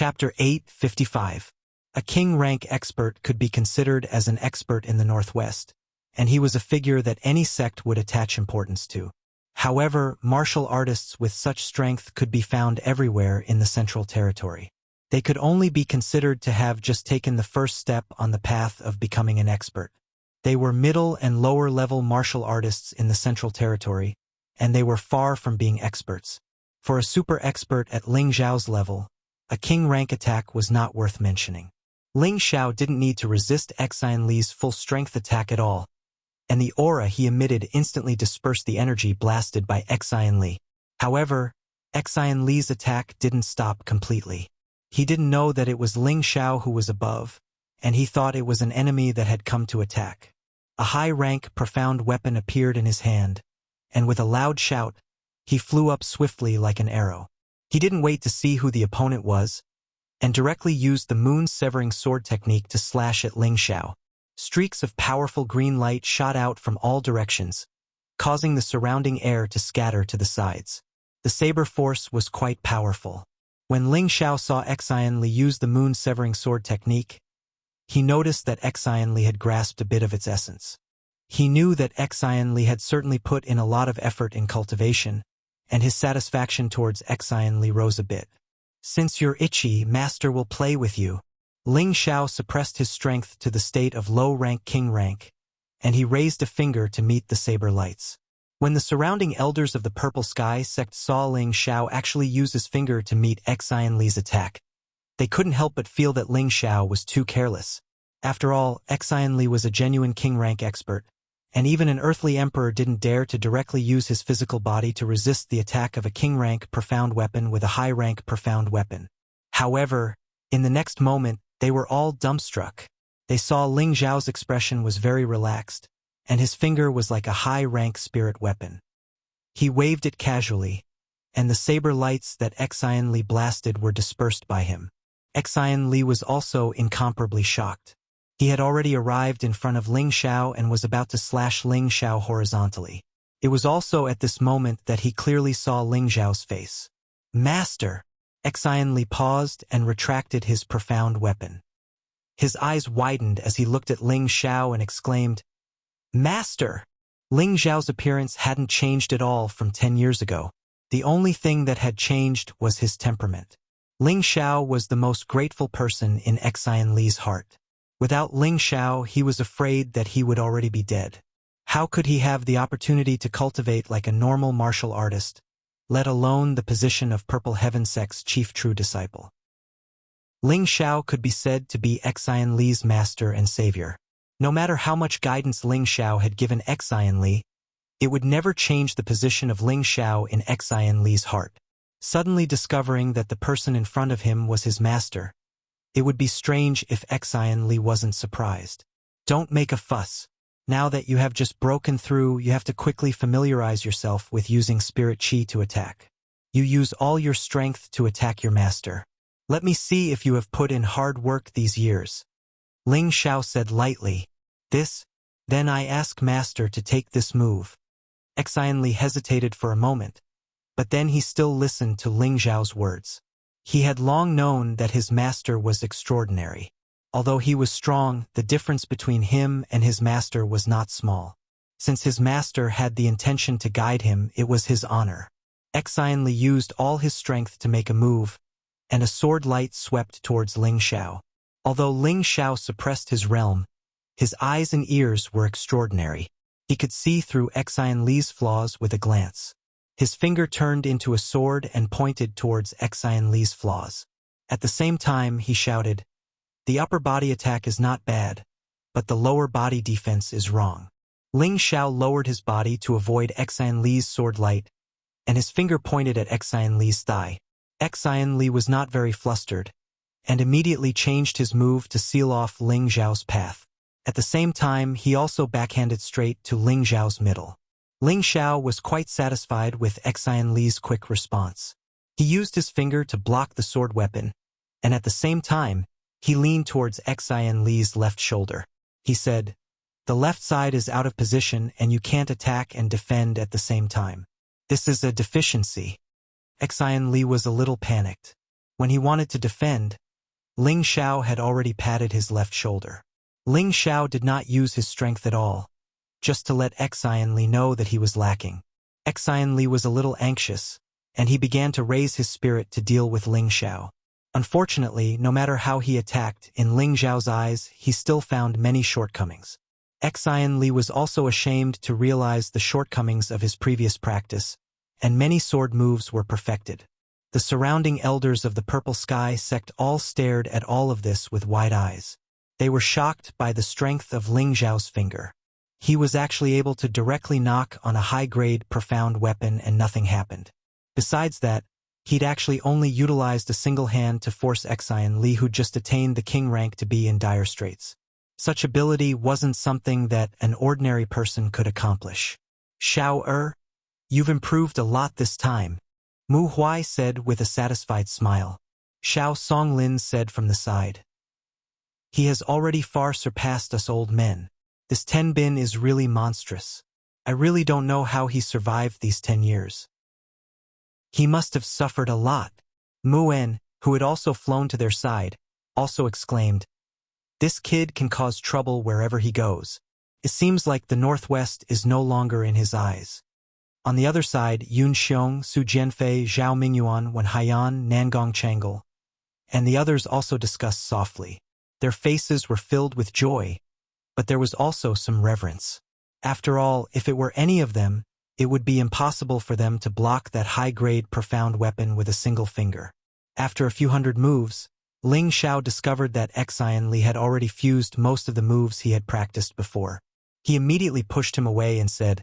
Chapter 855. A king-rank expert could be considered as an expert in the Northwest, and he was a figure that any sect would attach importance to. However, martial artists with such strength could be found everywhere in the Central Territory. They could only be considered to have just taken the first step on the path of becoming an expert. They were middle and lower-level martial artists in the Central Territory, and they were far from being experts. For a super expert at Ling Xiao's level, a king-rank attack was not worth mentioning. Ling Xiao didn't need to resist Xian Li's full-strength attack at all, and the aura he emitted instantly dispersed the energy blasted by Xian Li. However, Xian Li's attack didn't stop completely. He didn't know that it was Ling Xiao who was above, and he thought it was an enemy that had come to attack. A high-rank, profound weapon appeared in his hand, and with a loud shout, he flew up swiftly like an arrow. He didn't wait to see who the opponent was, and directly used the moon-severing sword technique to slash at Ling Xiao. Streaks of powerful green light shot out from all directions, causing the surrounding air to scatter to the sides. The saber force was quite powerful. When Ling Xiao saw Xian Li use the moon-severing sword technique, he noticed that Xian Li had grasped a bit of its essence. He knew that Xian Li had certainly put in a lot of effort in cultivation, and his satisfaction towards Xian Li rose a bit. "Since you're itchy, master will play with you." Ling Xiao suppressed his strength to the state of low-rank king rank, and he raised a finger to meet the saber lights. When the surrounding elders of the Purple Sky sect saw Ling Xiao actually use his finger to meet Xian Li's attack, they couldn't help but feel that Ling Xiao was too careless. After all, Xian Li was a genuine king-rank expert, and even an earthly emperor didn't dare to directly use his physical body to resist the attack of a king-rank profound weapon with a high-rank profound weapon. However, in the next moment, they were all dumbstruck. They saw Ling Xiao's expression was very relaxed, and his finger was like a high-rank spirit weapon. He waved it casually, and the saber lights that Xian Li blasted were dispersed by him. Xian Li was also incomparably shocked. He had already arrived in front of Ling Xiao and was about to slash Ling Xiao horizontally. It was also at this moment that he clearly saw Ling Xiao's face. "Master!" Xian Li paused and retracted his profound weapon. His eyes widened as he looked at Ling Xiao and exclaimed, "Master!" Ling Xiao's appearance hadn't changed at all from 10 years ago. The only thing that had changed was his temperament. Ling Xiao was the most grateful person in Xian Li's heart. Without Ling Xiao, he was afraid that he would already be dead. How could he have the opportunity to cultivate like a normal martial artist, let alone the position of Purple Heaven Sect's chief true disciple? Ling Xiao could be said to be Xian Li's master and savior. No matter how much guidance Ling Xiao had given Xian Li, it would never change the position of Ling Xiao in Xian Li's heart. Suddenly discovering that the person in front of him was his master, it would be strange if Xian Li wasn't surprised. "Don't make a fuss. Now that you have just broken through, you have to quickly familiarize yourself with using spirit chi to attack. You use all your strength to attack your master. Let me see if you have put in hard work these years." Ling Xiao said lightly, "Then I ask master to take this move." Xian Li hesitated for a moment, but then he still listened to Ling Xiao's words. He had long known that his master was extraordinary. Although he was strong, the difference between him and his master was not small. Since his master had the intention to guide him, it was his honor. Xian Li used all his strength to make a move, and a sword light swept towards Ling Xiao. Although Ling Xiao suppressed his realm, his eyes and ears were extraordinary. He could see through Xian Li's flaws with a glance. His finger turned into a sword and pointed towards Xian Li's flaws. At the same time, he shouted, "The upper body attack is not bad, but the lower body defense is wrong." Ling Xiao lowered his body to avoid Xian Li's sword light, and his finger pointed at Xian Li's thigh. Xian Li was not very flustered, and immediately changed his move to seal off Ling Xiao's path. At the same time, he also backhanded straight to Ling Xiao's middle. Ling Xiao was quite satisfied with Xian Li's quick response. He used his finger to block the sword weapon, and at the same time, he leaned towards Xian Li's left shoulder. He said, "The left side is out of position and you can't attack and defend at the same time. This is a deficiency." Xian Li was a little panicked. When he wanted to defend, Ling Xiao had already patted his left shoulder. Ling Xiao did not use his strength at all, just to let Xian Li know that he was lacking. Xian Li was a little anxious, and he began to raise his spirit to deal with Ling Xiao. Unfortunately, no matter how he attacked, in Ling Xiao's eyes, he still found many shortcomings. Xian Li was also ashamed to realize the shortcomings of his previous practice, and many sword moves were perfected. The surrounding elders of the Purple Sky sect all stared at all of this with wide eyes. They were shocked by the strength of Ling Xiao's finger. He was actually able to directly knock on a high-grade, profound weapon and nothing happened. Besides that, he'd actually only utilized a single hand to force Xian Li, who just attained the king rank, to be in dire straits. Such ability wasn't something that an ordinary person could accomplish. Xiao you've improved a lot this time, Mu Huai said with a satisfied smile. Xiao Songlin said from the side. He has already far surpassed us old men. This Ten Bin is really monstrous. I really don't know how he survived these 10 years. He must have suffered a lot. Mu En, who had also flown to their side, also exclaimed, "This kid can cause trouble wherever he goes. It seems like the Northwest is no longer in his eyes." On the other side, Yun Xiong, Su Jianfei, Zhao Mingyuan, Wen Haiyan, Nangong Changle, and the others also discussed softly. Their faces were filled with joy, but there was also some reverence. After all, if it were any of them, it would be impossible for them to block that high-grade, profound weapon with a single finger. After a few hundred moves, Ling Xiao discovered that Xian Li had already fused most of the moves he had practiced before. He immediately pushed him away and said,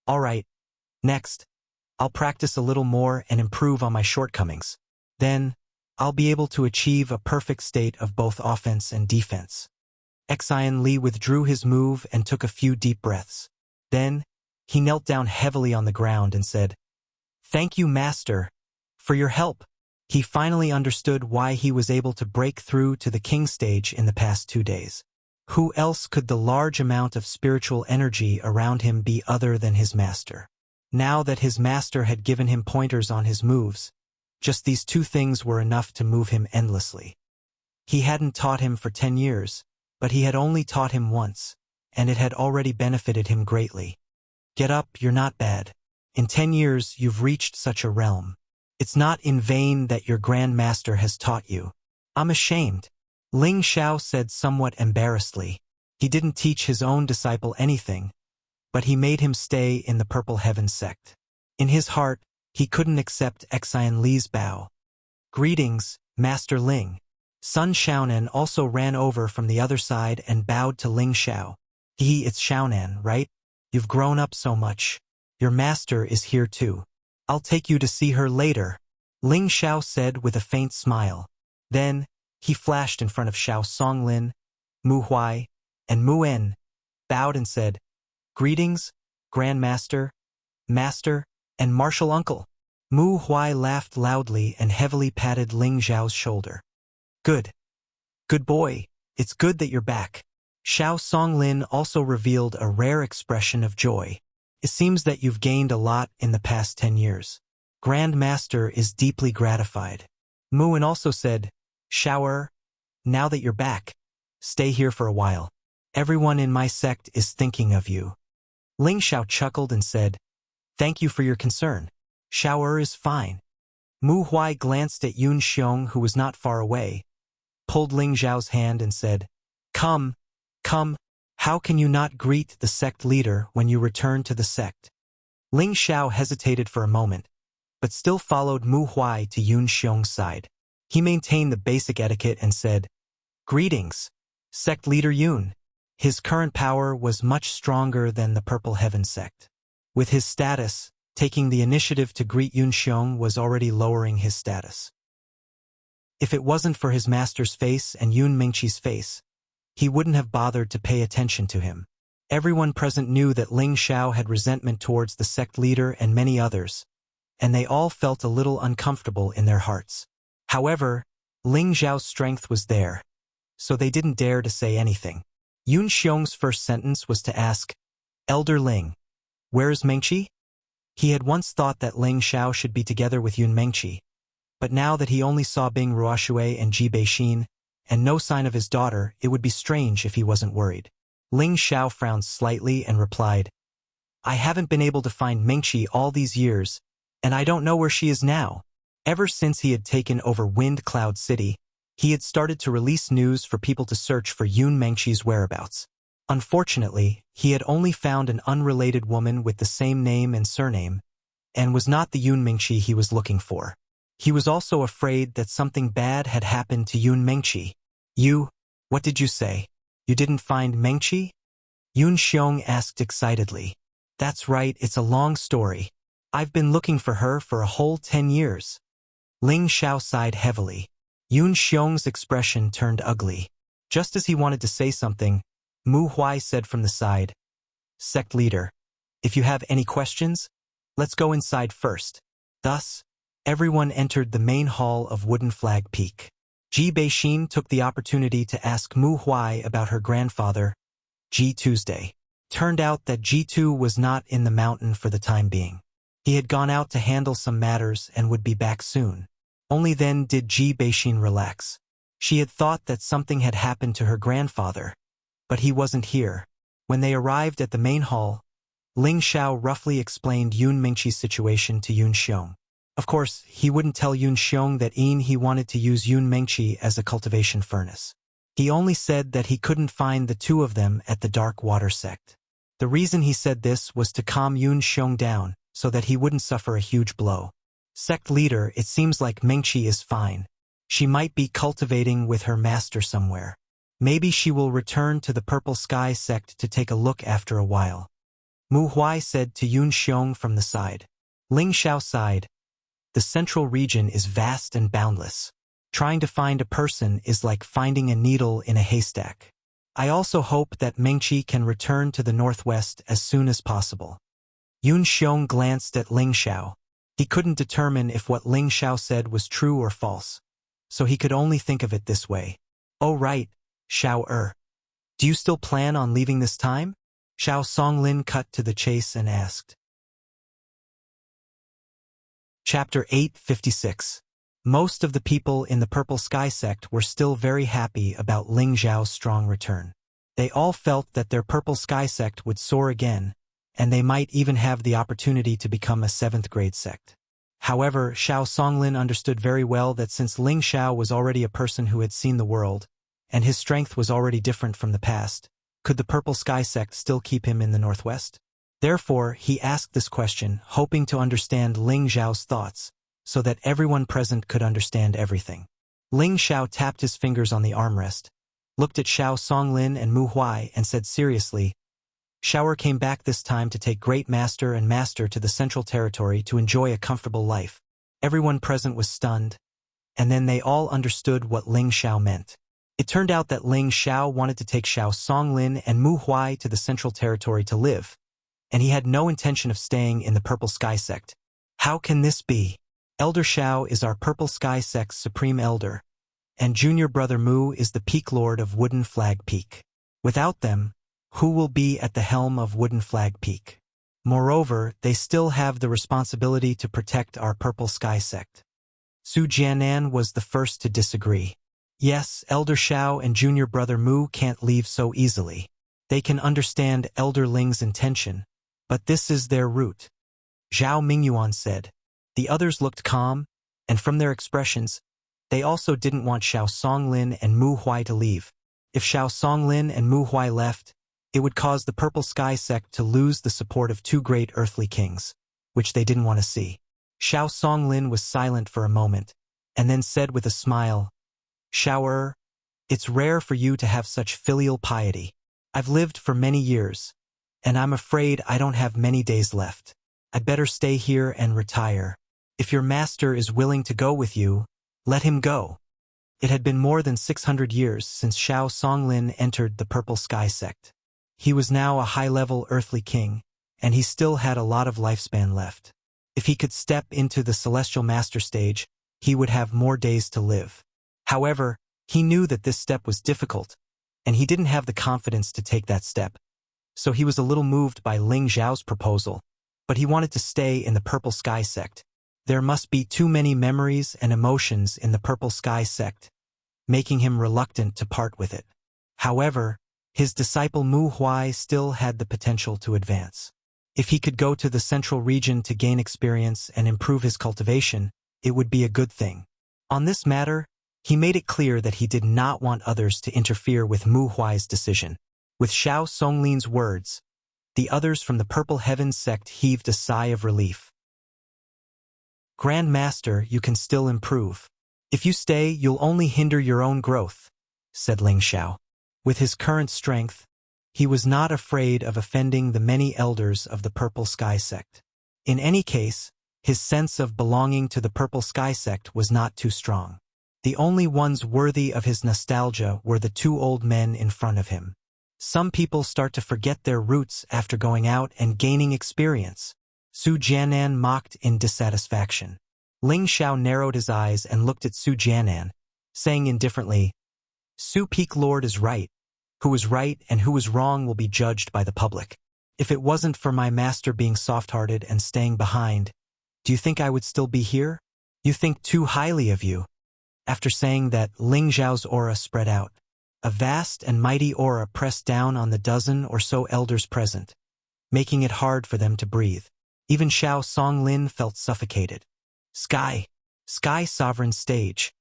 "All right, next, I'll practice a little more and improve on my shortcomings. Then, I'll be able to achieve a perfect state of both offense and defense." Xian Li withdrew his move and took a few deep breaths. Then, he knelt down heavily on the ground and said, "Thank you, Master, for your help." He finally understood why he was able to break through to the king stage in the past 2 days. Who else could the large amount of spiritual energy around him be other than his master? Now that his master had given him pointers on his moves, just these 2 things were enough to move him endlessly. He hadn't taught him for 10 years, but he had only taught him once, and it had already benefited him greatly. Get up, you're not bad. In 10 years you've reached such a realm. It's not in vain that your Grand Master has taught you. I'm ashamed. Ling Xiao said somewhat embarrassedly. He didn't teach his own disciple anything, but he made him stay in the Purple Heaven sect. In his heart, he couldn't accept Xian Li's bow. "Greetings, Master Ling." Sun Xiaonan also ran over from the other side and bowed to Ling Xiao. It's Xiaonan, right? You've grown up so much. Your master is here too. I'll take you to see her later, Ling Xiao said with a faint smile. Then, he flashed in front of Xiao Songlin, Mu Huai, and Mu En, bowed and said, "Greetings, Grand Master, Master, and Martial Uncle." Mu Huai laughed loudly and heavily patted Ling Xiao's shoulder. "Good. Good boy, it's good that you're back." Xiao Songlin also revealed a rare expression of joy. "It seems that you've gained a lot in the past 10 years. Grand Master is deeply gratified." Mu En also said, "Xiao, now that you're back, stay here for a while. Everyone in my sect is thinking of you." Ling Xiao chuckled and said, "Thank you for your concern. Xiao is fine." Mu Huai glanced at Yun Xiong, who was not far away, pulled Ling Xiao's hand and said, Come, how can you not greet the sect leader when you return to the sect?" Ling Xiao hesitated for a moment, but still followed Mu Huai to Yun Xiong's side. He maintained the basic etiquette and said, "Greetings, sect leader Yun." His current power was much stronger than the Purple Heaven sect. With his status, taking the initiative to greet Yun Xiong was already lowering his status. If it wasn't for his master's face and Yun Mingqi's face, he wouldn't have bothered to pay attention to him. Everyone present knew that Ling Xiao had resentment towards the sect leader and many others, and they all felt a little uncomfortable in their hearts. However, Ling Xiao's strength was there, so they didn't dare to say anything. Yun Xiong's first sentence was to ask, "Elder Ling, where is Mingqi?" He had once thought that Ling Xiao should be together with Yun Mingqi, But now that he only saw Bing Ruoshui and Ji Beixin, and no sign of his daughter, it would be strange if he wasn't worried. Ling Xiao frowned slightly and replied, I haven't been able to find Mingqi all these years, and I don't know where she is now. Ever since he had taken over Wind Cloud City, he had started to release news for people to search for Yun Mengqi's whereabouts. Unfortunately, he had only found an unrelated woman with the same name and surname, and was not the Yun Mengqi he was looking for. He was also afraid that something bad had happened to Yun Mengqi. What did you say? You didn't find Mengqi? Yun Xiong asked excitedly. That's right, it's a long story. I've been looking for her for a whole 10 years. Ling Xiao sighed heavily. Yun Xiong's expression turned ugly. Just as he wanted to say something, Mu Huai said from the side, Sect leader, if you have any questions, let's go inside first. Thus, everyone entered the main hall of Wooden Flag Peak. Ji Beixin took the opportunity to ask Mu Huai about her grandfather, Ji Tuesday. Turned out that Ji2 was not in the mountain for the time being. He had gone out to handle some matters and would be back soon. Only then did Ji Beixin relax. She had thought that something had happened to her grandfather, but he wasn't here. When they arrived at the main hall, Ling Xiao roughly explained Yun Mingqi's situation to Yun Xiong. Of course, he wouldn't tell Yun Xiong that he wanted to use Yun Mingqi as a cultivation furnace. He only said that he couldn't find the two of them at the Dark Water sect. The reason he said this was to calm Yun Xiong down, so that he wouldn't suffer a huge blow. Sect leader, it seems like Mingqi is fine. She might be cultivating with her master somewhere. Maybe she will return to the Purple Sky sect to take a look after a while. Mu Huai said to Yun Xiong from the side. Ling Xiao sighed. The central region is vast and boundless. Trying to find a person is like finding a needle in a haystack. I also hope that Mingqi can return to the northwest as soon as possible. Yun Xiong glanced at Ling Xiao. He couldn't determine if what Ling Xiao said was true or false, so he could only think of it this way. Oh right, Xiao. Do you still plan on leaving this time? Xiao Songlin cut to the chase and asked. Chapter 856. Most of the people in the Purple Sky sect were still very happy about Ling Xiao's strong return. They all felt that their Purple Sky sect would soar again, and they might even have the opportunity to become a 7th grade sect. However, Xiao Songlin understood very well that since Ling Xiao was already a person who had seen the world, and his strength was already different from the past, could the Purple Sky sect still keep him in the northwest? Therefore, he asked this question, hoping to understand Ling Xiao's thoughts, so that everyone present could understand everything. Ling Xiao tapped his fingers on the armrest, looked at Xiao Songlin and Mu Huai and said seriously, Xiao came back this time to take Great Master and Master to the Central Territory to enjoy a comfortable life. Everyone present was stunned, and then they all understood what Ling Xiao meant. It turned out that Ling Xiao wanted to take Xiao Songlin and Mu Huai to the Central Territory to live, and he had no intention of staying in the Purple Sky sect. How can this be? Elder Xiao is our Purple Sky sect's supreme elder, and junior brother Mu is the Peak Lord of Wooden Flag Peak. Without them, who will be at the helm of Wooden Flag Peak? Moreover, they still have the responsibility to protect our Purple Sky sect. Su Jianan was the first to disagree. Yes, Elder Xiao and junior brother Mu can't leave so easily. They can understand Elder Ling's intention, but this is their route. Zhao Mingyuan said. The others looked calm, and from their expressions, they also didn't want Xiao Songlin and Mu Huai to leave. If Xiao Songlin and Mu Huai left, it would cause the Purple Sky sect to lose the support of 2 great earthly kings, which they didn't want to see. Xiao Songlin was silent for a moment, and then said with a smile, Xiao, it's rare for you to have such filial piety. I've lived for many years, and I'm afraid I don't have many days left. I'd better stay here and retire. If your master is willing to go with you, let him go. It had been more than 600 years since Xiao Songlin entered the Purple Sky sect. He was now a high-level earthly king, and he still had a lot of lifespan left. If he could step into the Celestial Master stage, he would have more days to live. However, he knew that this step was difficult, and he didn't have the confidence to take that step. So he was a little moved by Ling Xiao's proposal, but he wanted to stay in the Purple Sky sect, There must be too many memories and emotions in the Purple Sky sect, making him reluctant to part with it. However, his disciple Mu Huai still had the potential to advance. If he could go to the central region to gain experience and improve his cultivation, it would be a good thing. On this matter, he made it clear that he did not want others to interfere with Mu Huai's decision. With Xiao Songlin's words, the others from the Purple Heavens sect heaved a sigh of relief. Grand Master, you can still improve. If you stay, you'll only hinder your own growth, said Ling Xiao. With his current strength, he was not afraid of offending the many elders of the Purple Sky sect. In any case, his sense of belonging to the Purple Sky sect was not too strong. The only ones worthy of his nostalgia were the two old men in front of him. Some people start to forget their roots after going out and gaining experience. Su Jianan mocked in dissatisfaction. Ling Xiao narrowed his eyes and looked at Su Jianan, saying indifferently, Su Peak Lord is right. Who is right and who is wrong will be judged by the public. If it wasn't for my master being soft-hearted and staying behind, do you think I would still be here? You think too highly of you. After saying that, Ling Xiao's aura spread out. A vast and mighty aura pressed down on the dozen or so elders present, making it hard for them to breathe. Even Xiao Songlin felt suffocated. Sky Sovereign Stage.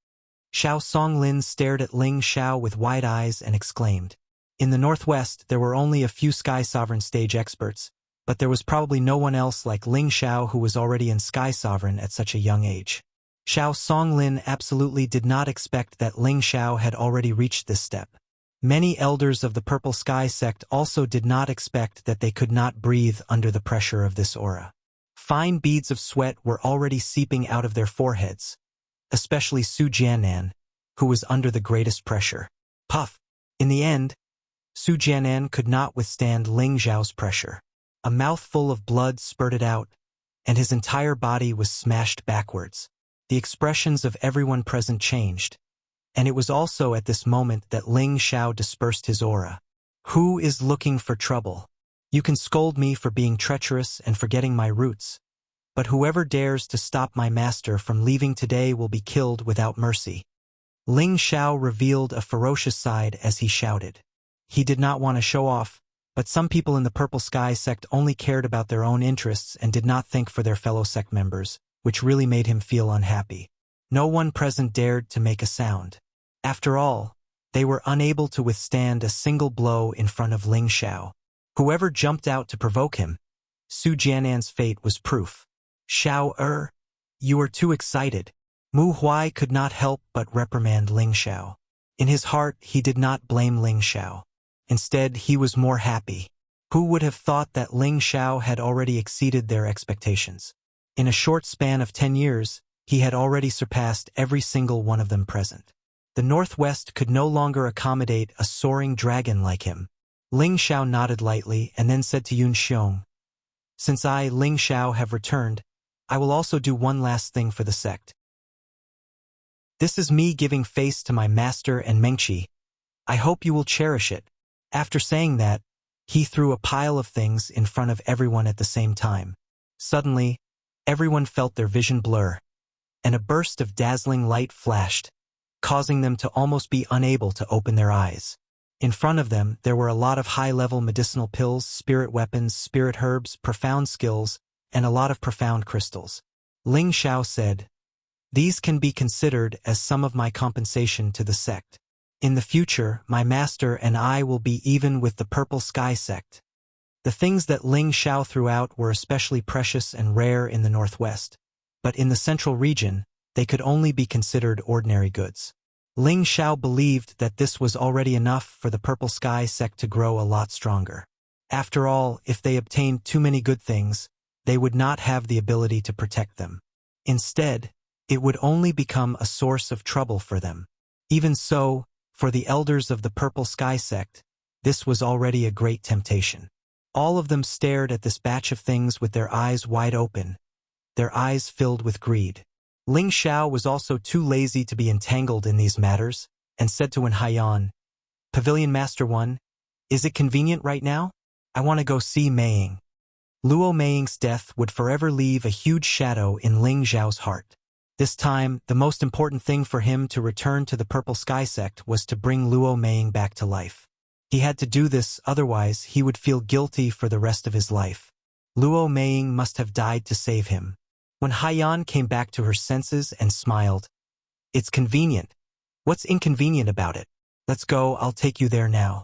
Xiao Songlin stared at Ling Xiao with wide eyes and exclaimed. In the northwest, there were only a few Sky Sovereign Stage experts, but there was probably no one else like Ling Xiao who was already in Sky Sovereign at such a young age. Xiao Songlin absolutely did not expect that Ling Xiao had already reached this step. Many elders of the Purple Sky sect also did not expect that they could not breathe under the pressure of this aura. Fine beads of sweat were already seeping out of their foreheads, especially Su Jianan, who was under the greatest pressure. Puff! In the end, Su Jianan could not withstand Ling Xiao's pressure. A mouthful of blood spurted out, and his entire body was smashed backwards. The expressions of everyone present changed, and it was also at this moment that Ling Xiao dispersed his aura. Who is looking for trouble? You can scold me for being treacherous and forgetting my roots, but whoever dares to stop my master from leaving today will be killed without mercy. Ling Xiao revealed a ferocious side as he shouted. He did not want to show off, but some people in the Purple Sky sect only cared about their own interests and did not think for their fellow sect members, which really made him feel unhappy. No one present dared to make a sound. After all, they were unable to withstand a single blow in front of Ling Xiao. Whoever jumped out to provoke him, Su Jianan's fate was proof. Xiao you are too excited. Mu Huai could not help but reprimand Ling Xiao. In his heart, he did not blame Ling Xiao. Instead, he was more happy. Who would have thought that Ling Xiao had already exceeded their expectations? In a short span of 10 years, he had already surpassed every single one of them present. The Northwest could no longer accommodate a soaring dragon like him. Ling Xiao nodded lightly and then said to Yun Xiong, Since I, Ling Xiao, have returned, I will also do one last thing for the sect. This is me giving face to my master and Mengqi. I hope you will cherish it. After saying that, he threw a pile of things in front of everyone at the same time. Suddenly, everyone felt their vision blur, and a burst of dazzling light flashed, causing them to almost be unable to open their eyes. In front of them, there were a lot of high-level medicinal pills, spirit weapons, spirit herbs, profound skills, and a lot of profound crystals. Ling Xiao said, These can be considered as some of my compensation to the sect. In the future, my master and I will be even with the Purple Sky sect. The things that Ling Xiao threw out were especially precious and rare in the northwest, but in the central region, they could only be considered ordinary goods. Ling Xiao believed that this was already enough for the Purple Sky sect to grow a lot stronger. After all, if they obtained too many good things, they would not have the ability to protect them. Instead, it would only become a source of trouble for them. Even so, for the elders of the Purple Sky sect, this was already a great temptation. All of them stared at this batch of things with their eyes wide open, their eyes filled with greed. Ling Xiao was also too lazy to be entangled in these matters, and said to Wen Haiyan, Pavilion Master 1, is it convenient right now? I want to go see Meiying. Luo Meiying's death would forever leave a huge shadow in Ling Zhao's heart. This time, the most important thing for him to return to the Purple Sky sect was to bring Luo Meiying back to life. He had to do this, otherwise he would feel guilty for the rest of his life. Luo Meiying must have died to save him. When Haiyan came back to her senses and smiled, "It's convenient. What's inconvenient about it? Let's go, I'll take you there now."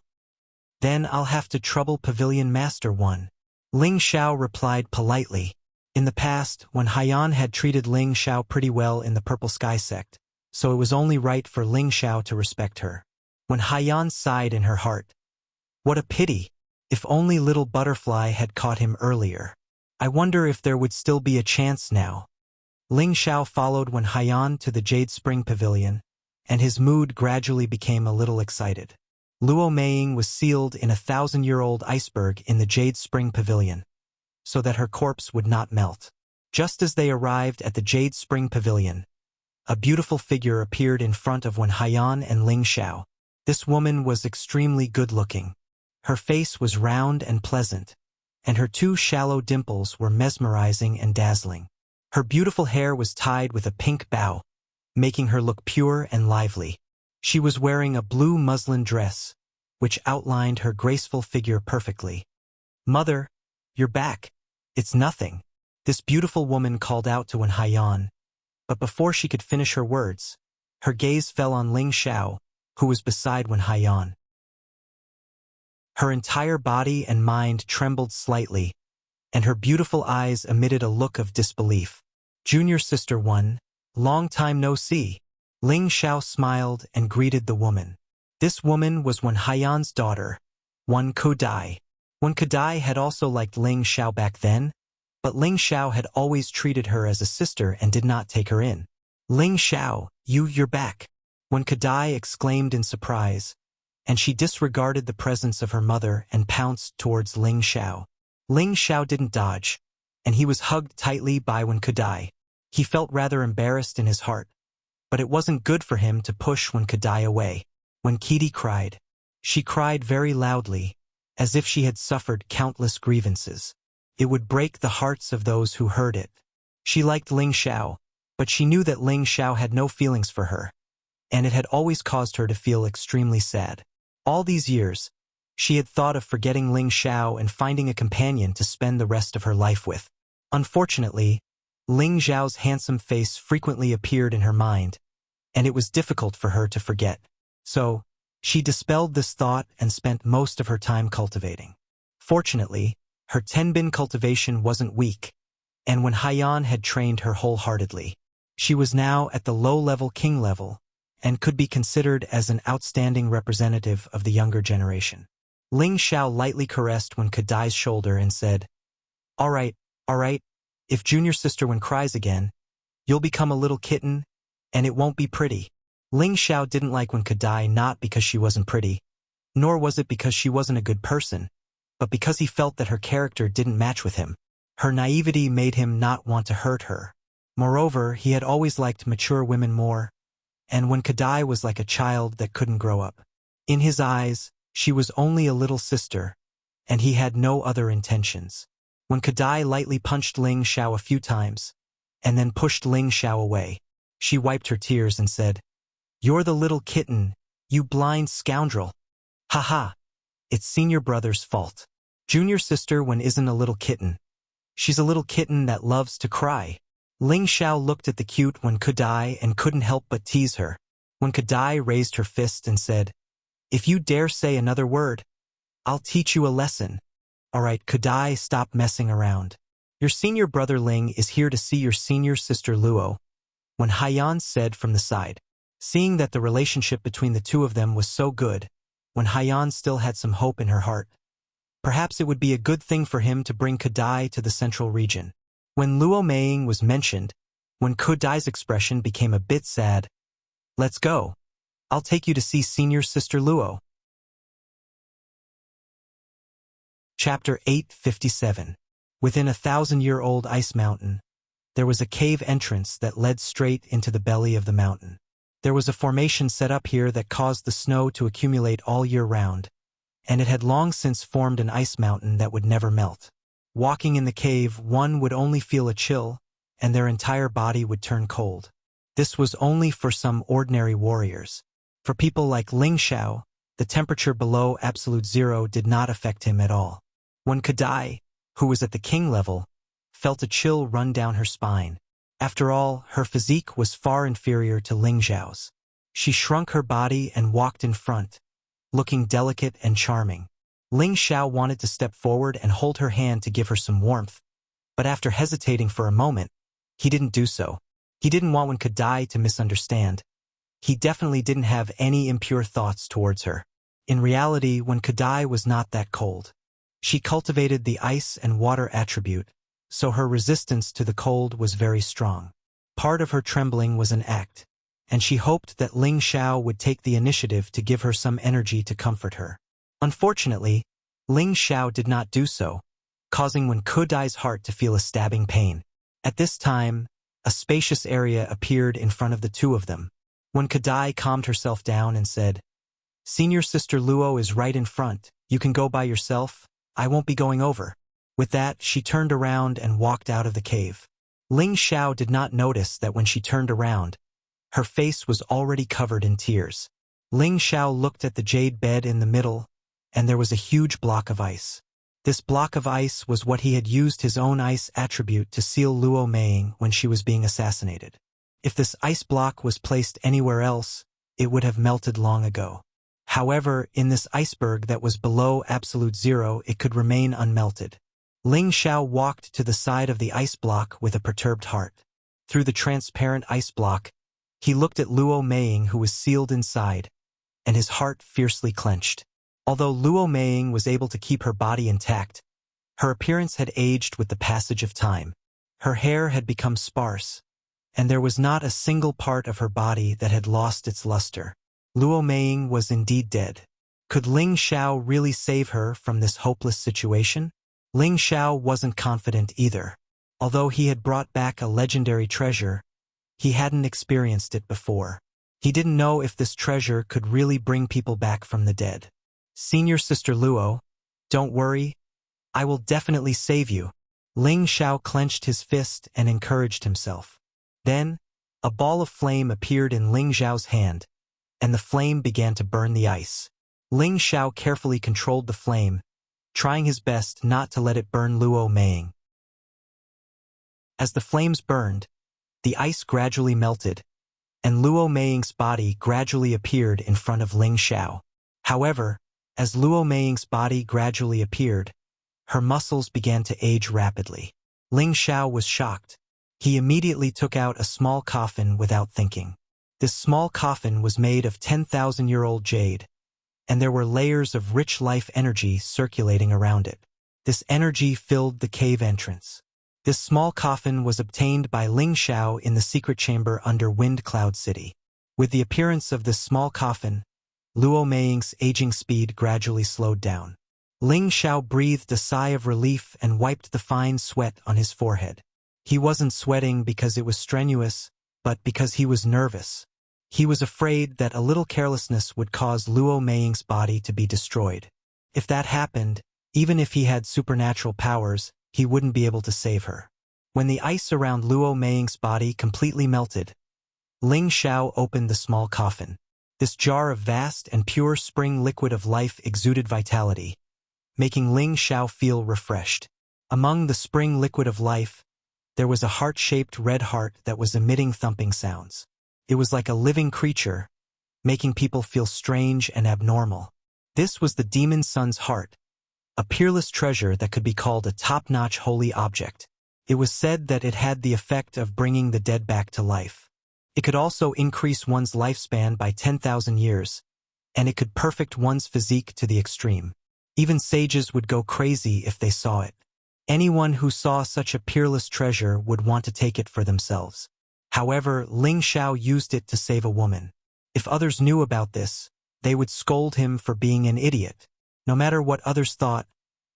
"Then I'll have to trouble Pavilion Master 1. Ling Xiao replied politely. In the past, when Haiyan had treated Ling Xiao pretty well in the Purple Sky sect, so it was only right for Ling Xiao to respect her. When Haiyan sighed in her heart, "What a pity! If only Little Butterfly had caught him earlier. I wonder if there would still be a chance now." Ling Xiao followed when Haiyan to the Jade Spring Pavilion, and his mood gradually became a little excited. Luo Meiying was sealed in a 1,000-year-old iceberg in the Jade Spring Pavilion, so that her corpse would not melt. Just as they arrived at the Jade Spring Pavilion, a beautiful figure appeared in front of Wen Haiyan and Ling Xiao. This woman was extremely good-looking. Her face was round and pleasant, and her 2 shallow dimples were mesmerizing and dazzling. Her beautiful hair was tied with a pink bow, making her look pure and lively. She was wearing a blue muslin dress, which outlined her graceful figure perfectly. "Mother, you're back. It's nothing," this beautiful woman called out to Wen Haiyan. But before she could finish her words, her gaze fell on Ling Xiao, who was beside Wen Haiyan. Her entire body and mind trembled slightly, and her beautiful eyes emitted a look of disbelief. "Junior Sister 1, long time no see." Ling Xiao smiled and greeted the woman. This woman was Wen Haiyan's daughter, Wen Kodai. Wen Kodai had also liked Ling Xiao back then, but Ling Xiao had always treated her as a sister and did not take her in. "Ling Xiao, you're back," Wen Kodai exclaimed in surprise, and she disregarded the presence of her mother and pounced towards Ling Xiao. Ling Xiao didn't dodge, and he was hugged tightly by Wen Kodai. He felt rather embarrassed in his heart, but it wasn't good for him to push Wen Kodai away. When Kitty cried, she cried very loudly, as if she had suffered countless grievances. It would break the hearts of those who heard it. She liked Ling Xiao, but she knew that Ling Xiao had no feelings for her, and it had always caused her to feel extremely sad. All these years, she had thought of forgetting Ling Xiao and finding a companion to spend the rest of her life with. Unfortunately, Ling Xiao's handsome face frequently appeared in her mind, and it was difficult for her to forget. So, she dispelled this thought and spent most of her time cultivating. Fortunately, her Tenbin cultivation wasn't weak, and Wen Haiyan had trained her wholeheartedly. She was now at the low-level king level, and could be considered as an outstanding representative of the younger generation. Ling Xiao lightly caressed Wen Kodai's shoulder and said, all right, if Junior Sister Wen cries again, you'll become a little kitten, and it won't be pretty." Ling Xiao didn't like Wen Kodai not because she wasn't pretty, nor was it because she wasn't a good person, but because he felt that her character didn't match with him. Her naivety made him not want to hurt her. Moreover, he had always liked mature women more, and Wen Kodai was like a child that couldn't grow up. In his eyes, she was only a little sister, and he had no other intentions. Wen Kodai lightly punched Ling Xiao a few times, and then pushed Ling Xiao away. She wiped her tears and said, "You're the little kitten, you blind scoundrel. Ha! It's senior brother's fault. Junior sister Wen isn't a little kitten. She's a little kitten that loves to cry." Ling Xiao looked at the cute Wen Kodai and couldn't help but tease her. Wen Kodai raised her fist and said, "If you dare say another word, I'll teach you a lesson." "All right, Kodai, stop messing around. Your senior brother Ling is here to see your senior sister Luo," Wen Haiyan said from the side. Seeing that the relationship between the two of them was so good, Wen Haiyan still had some hope in her heart. Perhaps it would be a good thing for him to bring Kodai to the central region. When Luo Meiying was mentioned, Wen Kodai's expression became a bit sad. "Let's go. I'll take you to see senior sister Luo." Chapter 857. Within a 1,000-year-old ice mountain, there was a cave entrance that led straight into the belly of the mountain. There was a formation set up here that caused the snow to accumulate all year round, and it had long since formed an ice mountain that would never melt. Walking in the cave, one would only feel a chill, and their entire body would turn cold. This was only for some ordinary warriors. For people like Ling Xiao, the temperature below absolute zero did not affect him at all. When Kadai, who was at the king level, felt a chill run down her spine. After all, her physique was far inferior to Ling Xiao's. She shrunk her body and walked in front, looking delicate and charming. Ling Xiao wanted to step forward and hold her hand to give her some warmth, but after hesitating for a moment, he didn't do so. He didn't want Wen Kadai to misunderstand. He definitely didn't have any impure thoughts towards her. In reality, Wen Kadai was not that cold. She cultivated the ice and water attribute, so her resistance to the cold was very strong. Part of her trembling was an act, and she hoped that Ling Xiao would take the initiative to give her some energy to comfort her. Unfortunately, Ling Xiao did not do so, causing Wen Kadai's heart to feel a stabbing pain. At this time, a spacious area appeared in front of the two of them. Wen Kadai calmed herself down and said, "Senior Sister Luo is right in front. You can go by yourself. I won't be going over." With that, she turned around and walked out of the cave. Ling Xiao did not notice that when she turned around, her face was already covered in tears. Ling Xiao looked at the jade bed in the middle, and there was a huge block of ice. This block of ice was what he had used his own ice attribute to seal Luo Meiying when she was being assassinated. If this ice block was placed anywhere else, it would have melted long ago. However, in this iceberg that was below absolute zero, it could remain unmelted. Ling Xiao walked to the side of the ice block with a perturbed heart. Through the transparent ice block, he looked at Luo Meiying, who was sealed inside, and his heart fiercely clenched. Although Luo Meiying was able to keep her body intact, her appearance had aged with the passage of time. Her hair had become sparse, and there was not a single part of her body that had lost its luster. Luo Meiying was indeed dead. Could Ling Xiao really save her from this hopeless situation? Ling Xiao wasn't confident either. Although he had brought back a legendary treasure, he hadn't experienced it before. He didn't know if this treasure could really bring people back from the dead. "Senior Sister Luo, don't worry. I will definitely save you." Ling Xiao clenched his fist and encouraged himself. Then, a ball of flame appeared in Ling Xiao's hand, and the flame began to burn the ice. Ling Xiao carefully controlled the flame, trying his best not to let it burn Luo Meiying. As the flames burned, the ice gradually melted, and Luo Meiying's body gradually appeared in front of Ling Xiao. However, as Luo Meiying's body gradually appeared, her muscles began to age rapidly. Ling Xiao was shocked. He immediately took out a small coffin without thinking. This small coffin was made of 10,000-year-old jade, and there were layers of rich life energy circulating around it. This energy filled the cave entrance. This small coffin was obtained by Ling Xiao in the secret chamber under Wind Cloud City. With the appearance of this small coffin, Luo Meiying's aging speed gradually slowed down. Ling Xiao breathed a sigh of relief and wiped the fine sweat on his forehead. He wasn't sweating because it was strenuous, but because he was nervous. He was afraid that a little carelessness would cause Luo Meiying's body to be destroyed. If that happened, even if he had supernatural powers, he wouldn't be able to save her. When the ice around Luo Meiying's body completely melted, Ling Xiao opened the small coffin. This jar of vast and pure spring liquid of life exuded vitality, making Ling Xiao feel refreshed. Among the spring liquid of life, there was a heart-shaped red heart that was emitting thumping sounds. It was like a living creature, making people feel strange and abnormal. This was the demon sun's heart, a peerless treasure that could be called a top-notch holy object. It was said that it had the effect of bringing the dead back to life. It could also increase one's lifespan by 10,000 years, and it could perfect one's physique to the extreme. Even sages would go crazy if they saw it. Anyone who saw such a peerless treasure would want to take it for themselves. However, Ling Xiao used it to save a woman. If others knew about this, they would scold him for being an idiot. No matter what others thought,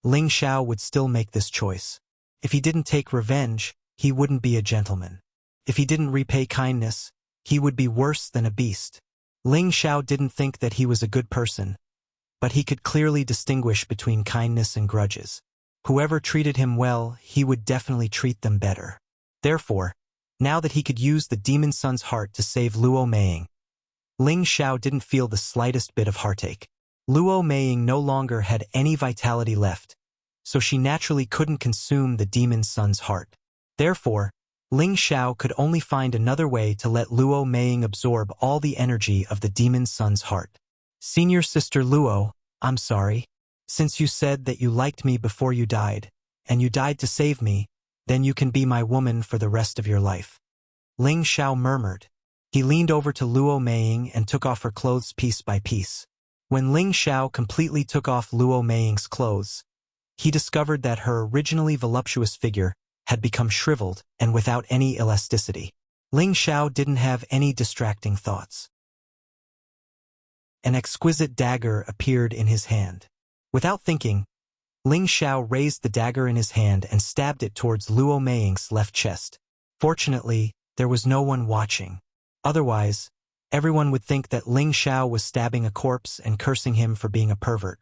Ling Xiao would still make this choice. If he didn't take revenge, he wouldn't be a gentleman. If he didn't repay kindness, he would be worse than a beast. Ling Xiao didn't think that he was a good person, but he could clearly distinguish between kindness and grudges. Whoever treated him well, he would definitely treat them better. Therefore, now that he could use the demon son's heart to save Luo Meiying, Ling Xiao didn't feel the slightest bit of heartache. Luo Meiying no longer had any vitality left, so she naturally couldn't consume the demon son's heart. Therefore, Ling Xiao could only find another way to let Luo Meiying absorb all the energy of the demon son's heart. Senior Sister Luo, I'm sorry. Since you said that you liked me before you died, and you died to save me, then you can be my woman for the rest of your life. Ling Xiao murmured. He leaned over to Luo Meiying and took off her clothes piece by piece. When Ling Xiao completely took off Luo Meiying's clothes, he discovered that her originally voluptuous figure had become shriveled and without any elasticity. Ling Xiao didn't have any distracting thoughts. An exquisite dagger appeared in his hand. Without thinking, Ling Xiao raised the dagger in his hand and stabbed it towards Luo Meiying's left chest. Fortunately, there was no one watching. Otherwise, everyone would think that Ling Xiao was stabbing a corpse and cursing him for being a pervert.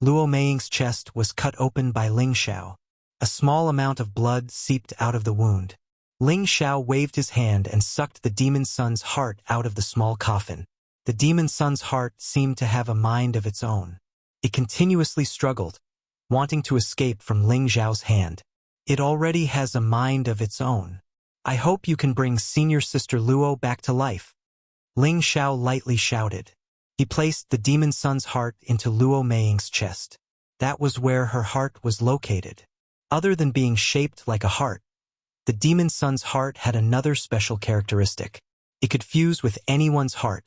Luo Meiying's chest was cut open by Ling Xiao. A small amount of blood seeped out of the wound. Ling Xiao waved his hand and sucked the demon son's heart out of the small coffin. The demon son's heart seemed to have a mind of its own. It continuously struggled, wanting to escape from Ling Xiao's hand. It already has a mind of its own. I hope you can bring Senior Sister Luo back to life. Ling Xiao lightly shouted. He placed the demon son's heart into Luo Meiying's chest. That was where her heart was located. Other than being shaped like a heart, the demon son's heart had another special characteristic. It could fuse with anyone's heart,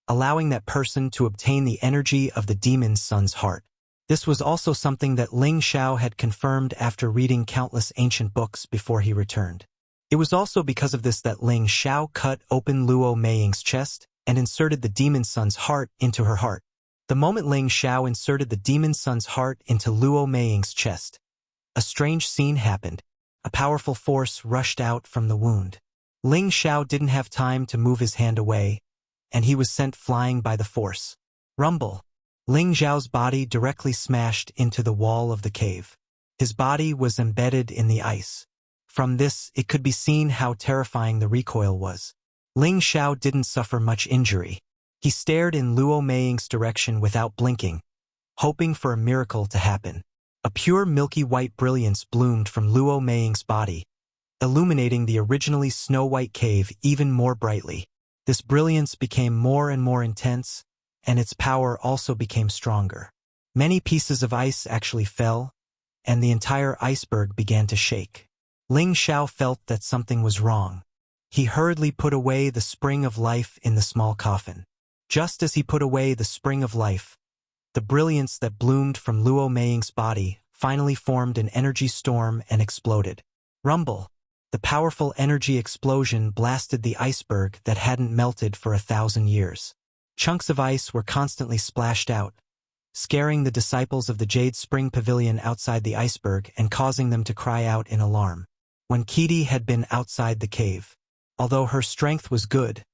allowing that person to obtain the energy of the demon son's heart. This was also something that Ling Xiao had confirmed after reading countless ancient books before he returned. It was also because of this that Ling Xiao cut open Luo Meiying's chest and inserted the demon son's heart into her heart. The moment Ling Xiao inserted the demon son's heart into Luo Meiying's chest, a strange scene happened. A powerful force rushed out from the wound. Ling Xiao didn't have time to move his hand away, and he was sent flying by the force. Rumble. Ling Xiao's body directly smashed into the wall of the cave. His body was embedded in the ice. From this, it could be seen how terrifying the recoil was. Ling Xiao didn't suffer much injury. He stared in Luo Meiying's direction without blinking, hoping for a miracle to happen. A pure milky white brilliance bloomed from Luo Meiying's body, illuminating the originally snow-white cave even more brightly. This brilliance became more and more intense, and its power also became stronger. Many pieces of ice actually fell, and the entire iceberg began to shake. Ling Xiao felt that something was wrong. He hurriedly put away the spring of life in the small coffin. Just as he put away the spring of life, the brilliance that bloomed from Luo Meiying's body finally formed an energy storm and exploded. Rumble. The powerful energy explosion blasted the iceberg that hadn't melted for 1,000 years. Chunks of ice were constantly splashed out, scaring the disciples of the Jade Spring Pavilion outside the iceberg and causing them to cry out in alarm. When Kitty had been outside the cave, although her strength was good,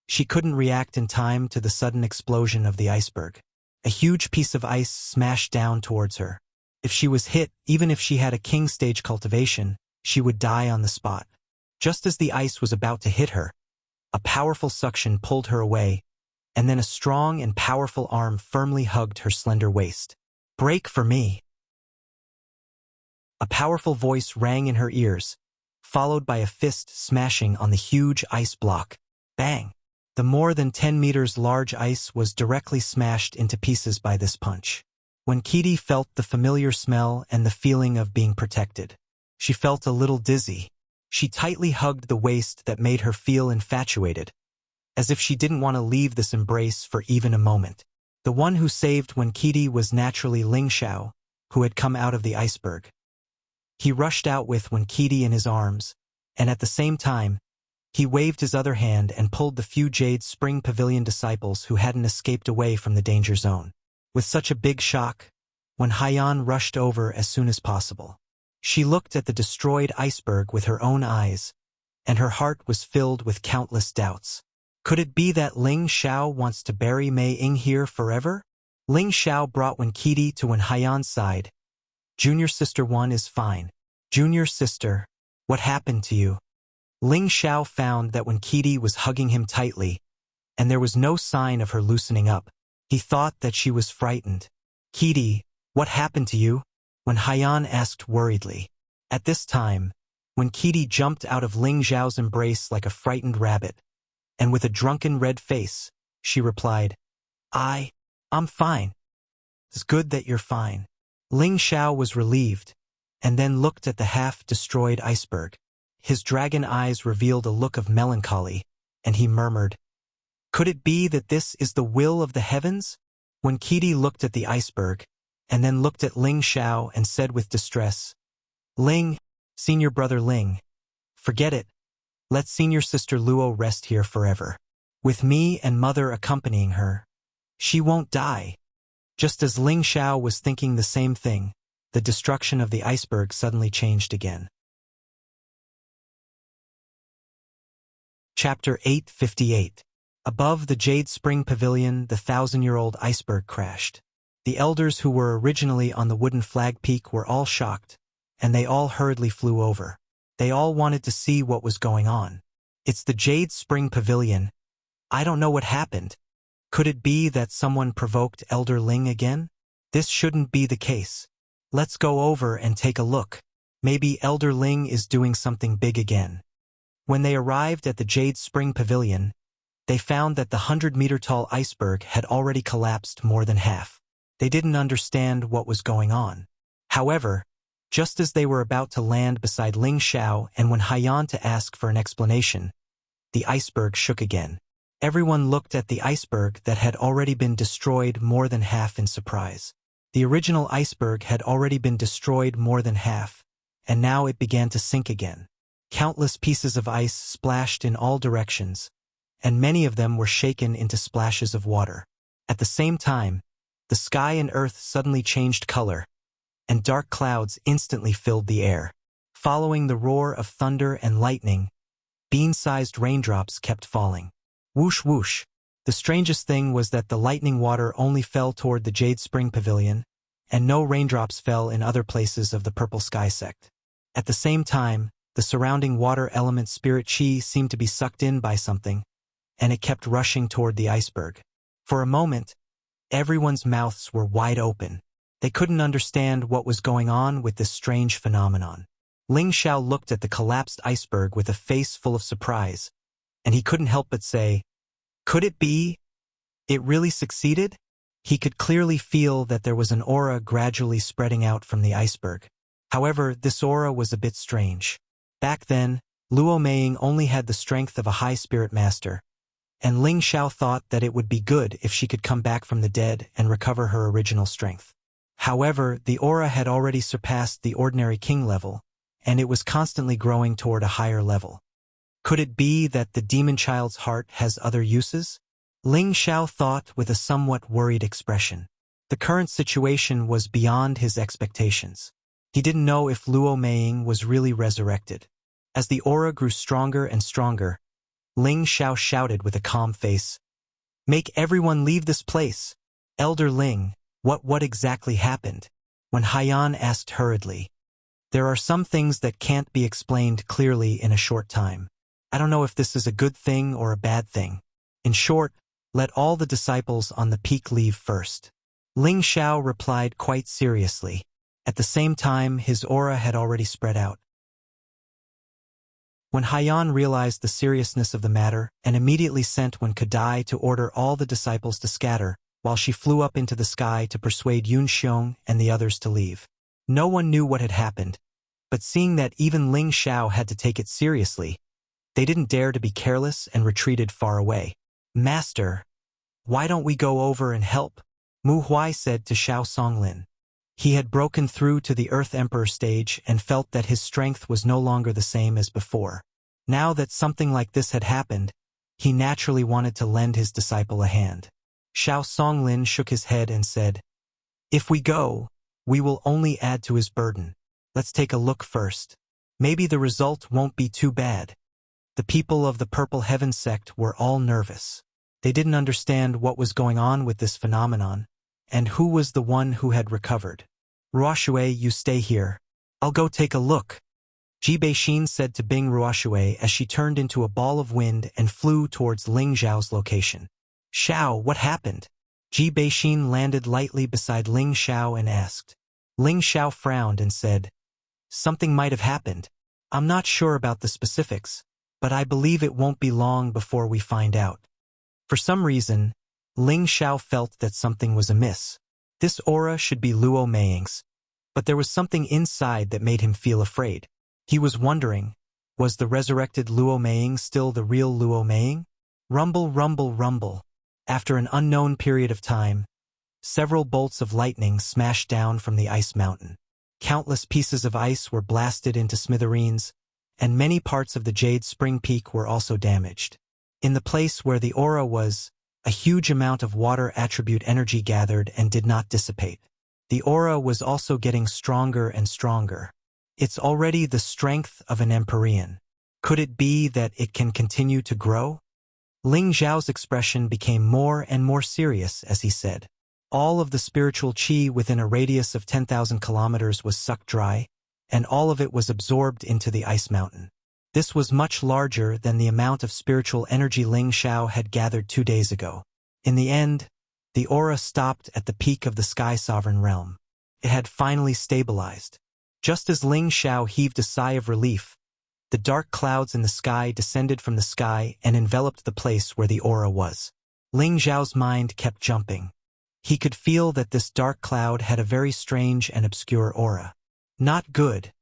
she couldn't react in time to the sudden explosion of the iceberg. A huge piece of ice smashed down towards her. If she was hit, even if she had a king stage cultivation, she would die on the spot. Just as the ice was about to hit her, a powerful suction pulled her away, and then a strong and powerful arm firmly hugged her slender waist. "Break for me!" A powerful voice rang in her ears, followed by a fist smashing on the huge ice block. Bang! The more than 10 meters large ice was directly smashed into pieces by this punch. When Kitty felt the familiar smell and the feeling of being protected, she felt a little dizzy. She tightly hugged the waist that made her feel infatuated, as if she didn't want to leave this embrace for even a moment. The one who saved when Kitty was naturally Ling Xiao, who had come out of the iceberg. He rushed out with when Kitty in his arms, and at the same time, he waved his other hand and pulled the few Jade Spring Pavilion disciples who hadn't escaped away from the danger zone. With such a big shock, when Haiyan rushed over as soon as possible. She looked at the destroyed iceberg with her own eyes, and her heart was filled with countless doubts. Could it be that Ling Xiao wants to bury Mei Ying here forever? Ling Xiao brought Wen Qidi to Wen Haiyan's side, Junior Sister 1 is fine. Junior Sister, what happened to you? Ling Xiao found that when Kitty was hugging him tightly, and there was no sign of her loosening up, he thought that she was frightened. Kitty, what happened to you? When Haiyan asked worriedly. At this time, when Kitty jumped out of Ling Xiao's embrace like a frightened rabbit, and with a drunken red face, she replied, I'm fine. It's good that you're fine. Ling Xiao was relieved, and then looked at the half-destroyed iceberg. His dragon eyes revealed a look of melancholy, and he murmured, Could it be that this is the will of the heavens? When Kitty looked at the iceberg, and then looked at Ling Xiao and said with distress, Ling, senior brother Ling, forget it. Let senior sister Luo rest here forever. With me and mother accompanying her, she won't die. Just as Ling Xiao was thinking the same thing, the destruction of the iceberg suddenly changed again. Chapter 858. Above the Jade Spring Pavilion, the 1,000-year-old iceberg crashed. The elders who were originally on the wooden flag peak were all shocked, and they all hurriedly flew over. They all wanted to see what was going on. It's the Jade Spring Pavilion. I don't know what happened. Could it be that someone provoked Elder Ling again? This shouldn't be the case. Let's go over and take a look. Maybe Elder Ling is doing something big again. When they arrived at the Jade Spring Pavilion, they found that the 100-meter-tall iceberg had already collapsed more than half. They didn't understand what was going on. However, just as they were about to land beside Ling Xiao and when Haiyan to ask for an explanation, the iceberg shook again. Everyone looked at the iceberg that had already been destroyed more than half in surprise. The original iceberg had already been destroyed more than half, and now it began to sink again. Countless pieces of ice splashed in all directions, and many of them were shaken into splashes of water. At the same time, the sky and earth suddenly changed color, and dark clouds instantly filled the air. Following the roar of thunder and lightning, bean-sized raindrops kept falling. Whoosh whoosh. The strangest thing was that the lightning water only fell toward the Jade Spring Pavilion, and no raindrops fell in other places of the Purple Sky sect. At the same time, the surrounding water element spirit chi seemed to be sucked in by something, and it kept rushing toward the iceberg. For a moment, everyone's mouths were wide open. They couldn't understand what was going on with this strange phenomenon. Ling Xiao looked at the collapsed iceberg with a face full of surprise, and he couldn't help but say, Could it be? It really succeeded? He could clearly feel that there was an aura gradually spreading out from the iceberg. However, this aura was a bit strange. Back then, Luo Meiying only had the strength of a high spirit master, and Ling Xiao thought that it would be good if she could come back from the dead and recover her original strength. However, the aura had already surpassed the ordinary king level, and it was constantly growing toward a higher level. Could it be that the demon child's heart has other uses? Ling Xiao thought with a somewhat worried expression. The current situation was beyond his expectations. He didn't know if Luo Meiying was really resurrected. As the aura grew stronger and stronger, Ling Xiao shouted with a calm face, Make everyone leave this place. Elder Ling, what exactly happened? When Haiyan asked hurriedly, There are some things that can't be explained clearly in a short time. I don't know if this is a good thing or a bad thing. In short, let all the disciples on the peak leave first. Ling Xiao replied quite seriously. At the same time, his aura had already spread out. When Haiyan realized the seriousness of the matter and immediately sent Wen Kadai to order all the disciples to scatter, while she flew up into the sky to persuade Yun Xiong and the others to leave. No one knew what had happened, but seeing that even Ling Xiao had to take it seriously, they didn't dare to be careless and retreated far away. Master, why don't we go over and help? Mu Huai said to Xiao Songlin. He had broken through to the Earth Emperor stage and felt that his strength was no longer the same as before. Now that something like this had happened, he naturally wanted to lend his disciple a hand. Xiao Songlin shook his head and said, If we go, we will only add to his burden. Let's take a look first. Maybe the result won't be too bad. The people of the Purple Heaven sect were all nervous. They didn't understand what was going on with this phenomenon, and who was the one who had recovered. Ruoshui, you stay here. I'll go take a look. Ji Beixin said to Bing Ruoshui as she turned into a ball of wind and flew towards Ling Xiao's location. Xiao, what happened? Ji Beixin landed lightly beside Ling Xiao and asked. Ling Xiao frowned and said, something might have happened. I'm not sure about the specifics, but I believe it won't be long before we find out. For some reason, Ling Xiao felt that something was amiss. This aura should be Luo Meiying's, but there was something inside that made him feel afraid. He was wondering, was the resurrected Luo Meiying still the real Luo Meiying? Rumble, rumble, rumble. After an unknown period of time, several bolts of lightning smashed down from the ice mountain. Countless pieces of ice were blasted into smithereens, and many parts of the Jade Spring Peak were also damaged. In the place where the aura was, a huge amount of water attribute energy gathered and did not dissipate. The aura was also getting stronger and stronger. It's already the strength of an Empyrean. Could it be that it can continue to grow? Ling Xiao's expression became more and more serious as he said. All of the spiritual qi within a radius of 10,000 kilometers was sucked dry, and all of it was absorbed into the ice mountain. This was much larger than the amount of spiritual energy Ling Xiao had gathered 2 days ago. In the end, the aura stopped at the peak of the Sky Sovereign Realm. It had finally stabilized. Just as Ling Xiao heaved a sigh of relief, the dark clouds in the sky descended from the sky and enveloped the place where the aura was. Ling Xiao's mind kept jumping. He could feel that this dark cloud had a very strange and obscure aura. Not good.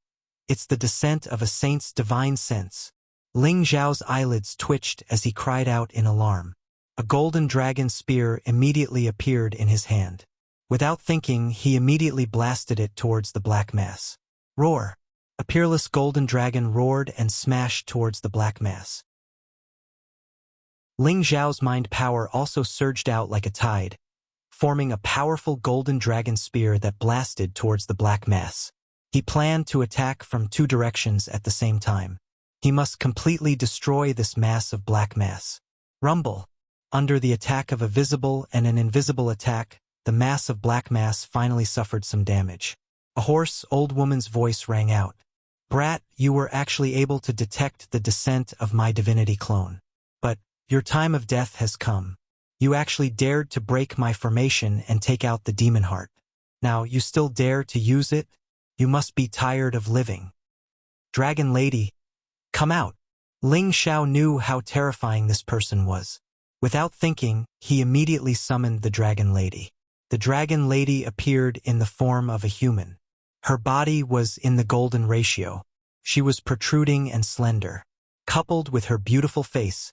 It's the descent of a saint's divine sense. Ling Xiao's eyelids twitched as he cried out in alarm. A golden dragon spear immediately appeared in his hand. Without thinking, he immediately blasted it towards the black mass. Roar! A peerless golden dragon roared and smashed towards the black mass. Ling Xiao's mind power also surged out like a tide, forming a powerful golden dragon spear that blasted towards the black mass. He planned to attack from 2 directions at the same time. He must completely destroy this mass of black mass. Rumble! Under the attack of a visible and an invisible attack, the mass of black mass finally suffered some damage. A hoarse, old woman's voice rang out. Brat, you were actually able to detect the descent of my divinity clone. But your time of death has come. You actually dared to break my formation and take out the demon heart. Now you still dare to use it? You must be tired of living. Dragon Lady, come out. Ling Xiao knew how terrifying this person was. Without thinking, he immediately summoned the Dragon Lady. The Dragon Lady appeared in the form of a human. Her body was in the golden ratio. She was protruding and slender. Coupled with her beautiful face,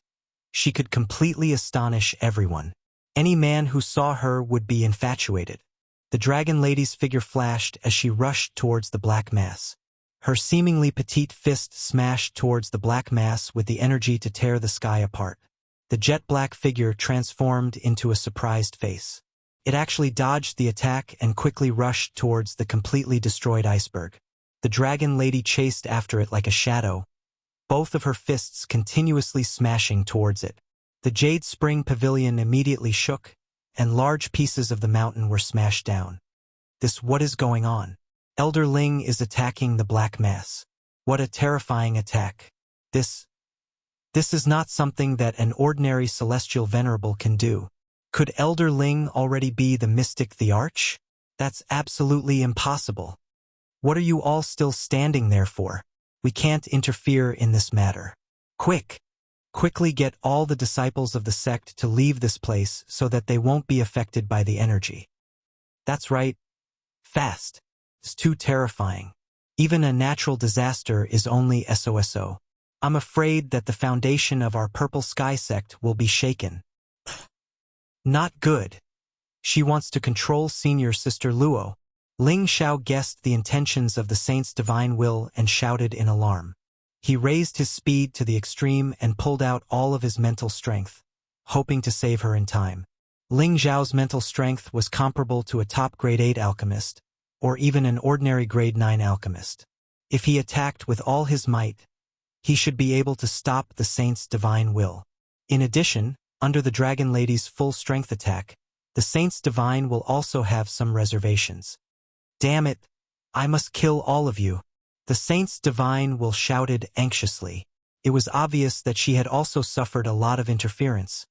she could completely astonish everyone. Any man who saw her would be infatuated. The Dragon Lady's figure flashed as she rushed towards the black mass. Her seemingly petite fist smashed towards the black mass with the energy to tear the sky apart. The jet-black figure transformed into a surprised face. It actually dodged the attack and quickly rushed towards the completely destroyed iceberg. The Dragon Lady chased after it like a shadow, both of her fists continuously smashing towards it. The Jade Spring Pavilion immediately shook, and large pieces of the mountain were smashed down. What is going on? Elder Ling is attacking the black mass. What a terrifying attack. This is not something that an ordinary celestial venerable can do. Could Elder Ling already be the mystic the Arch? That's absolutely impossible. What are you all still standing there for? We can't interfere in this matter. Quickly get all the disciples of the sect to leave this place so that they won't be affected by the energy. That's right. Fast. It's too terrifying. Even a natural disaster is only SOSO. I'm afraid that the foundation of our Purple Sky sect will be shaken. Not good. She wants to control Senior Sister Luo. Ling Xiao guessed the intentions of the saint's divine will and shouted in alarm. He raised his speed to the extreme and pulled out all of his mental strength, hoping to save her in time. Ling Xiao's mental strength was comparable to a top grade 8 alchemist, or even an ordinary grade 9 alchemist. If he attacked with all his might, he should be able to stop the saint's divine will. In addition, under the Dragon Lady's full strength attack, the saint's divine will also have some reservations. Damn it, I must kill all of you. The saints divine will shouted anxiously. It was obvious that she had also suffered a lot of interference,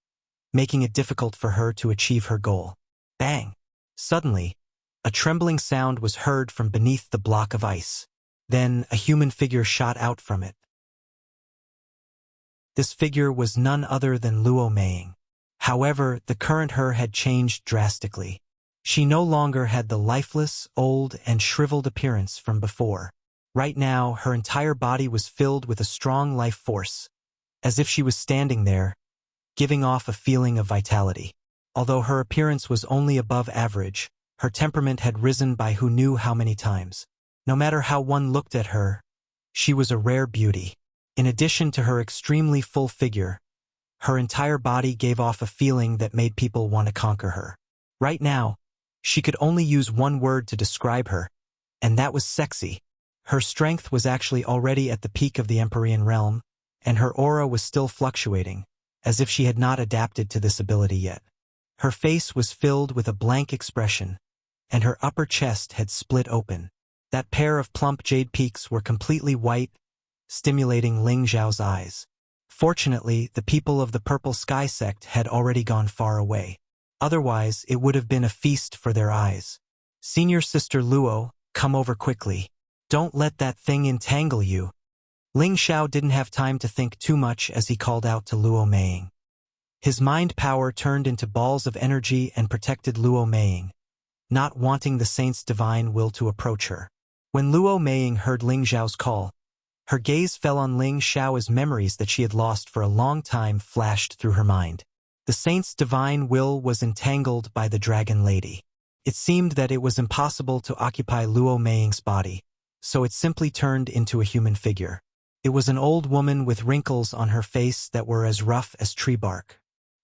making it difficult for her to achieve her goal. Bang! Suddenly, a trembling sound was heard from beneath the block of ice. Then a human figure shot out from it. This figure was none other than Luo Meiying. However, the current her had changed drastically. She no longer had the lifeless, old, and shriveled appearance from before. Right now, her entire body was filled with a strong life force, as if she was standing there, giving off a feeling of vitality. Although her appearance was only above average, her temperament had risen by who knew how many times. No matter how one looked at her, she was a rare beauty. In addition to her extremely full figure, her entire body gave off a feeling that made people want to conquer her. Right now, she could only use one word to describe her, and that was sexy. Her strength was actually already at the peak of the Empyrean realm, and her aura was still fluctuating, as if she had not adapted to this ability yet. Her face was filled with a blank expression, and her upper chest had split open. That pair of plump jade peaks were completely white, stimulating Ling Xiao's eyes. Fortunately, the people of the Purple Sky sect had already gone far away. Otherwise, it would have been a feast for their eyes. Senior Sister Luo, come over quickly. Don't let that thing entangle you. Ling Xiao didn't have time to think too much as he called out to Luo Meiying. His mind power turned into balls of energy and protected Luo Meiying, not wanting the saint's divine will to approach her. When Luo Meiying heard Ling Xiao's call, her gaze fell on Ling Xiao as memories that she had lost for a long time flashed through her mind. The saint's divine will was entangled by the Dragon Lady. It seemed that it was impossible to occupy Luo Meiying's body, so it simply turned into a human figure. It was an old woman with wrinkles on her face that were as rough as tree bark.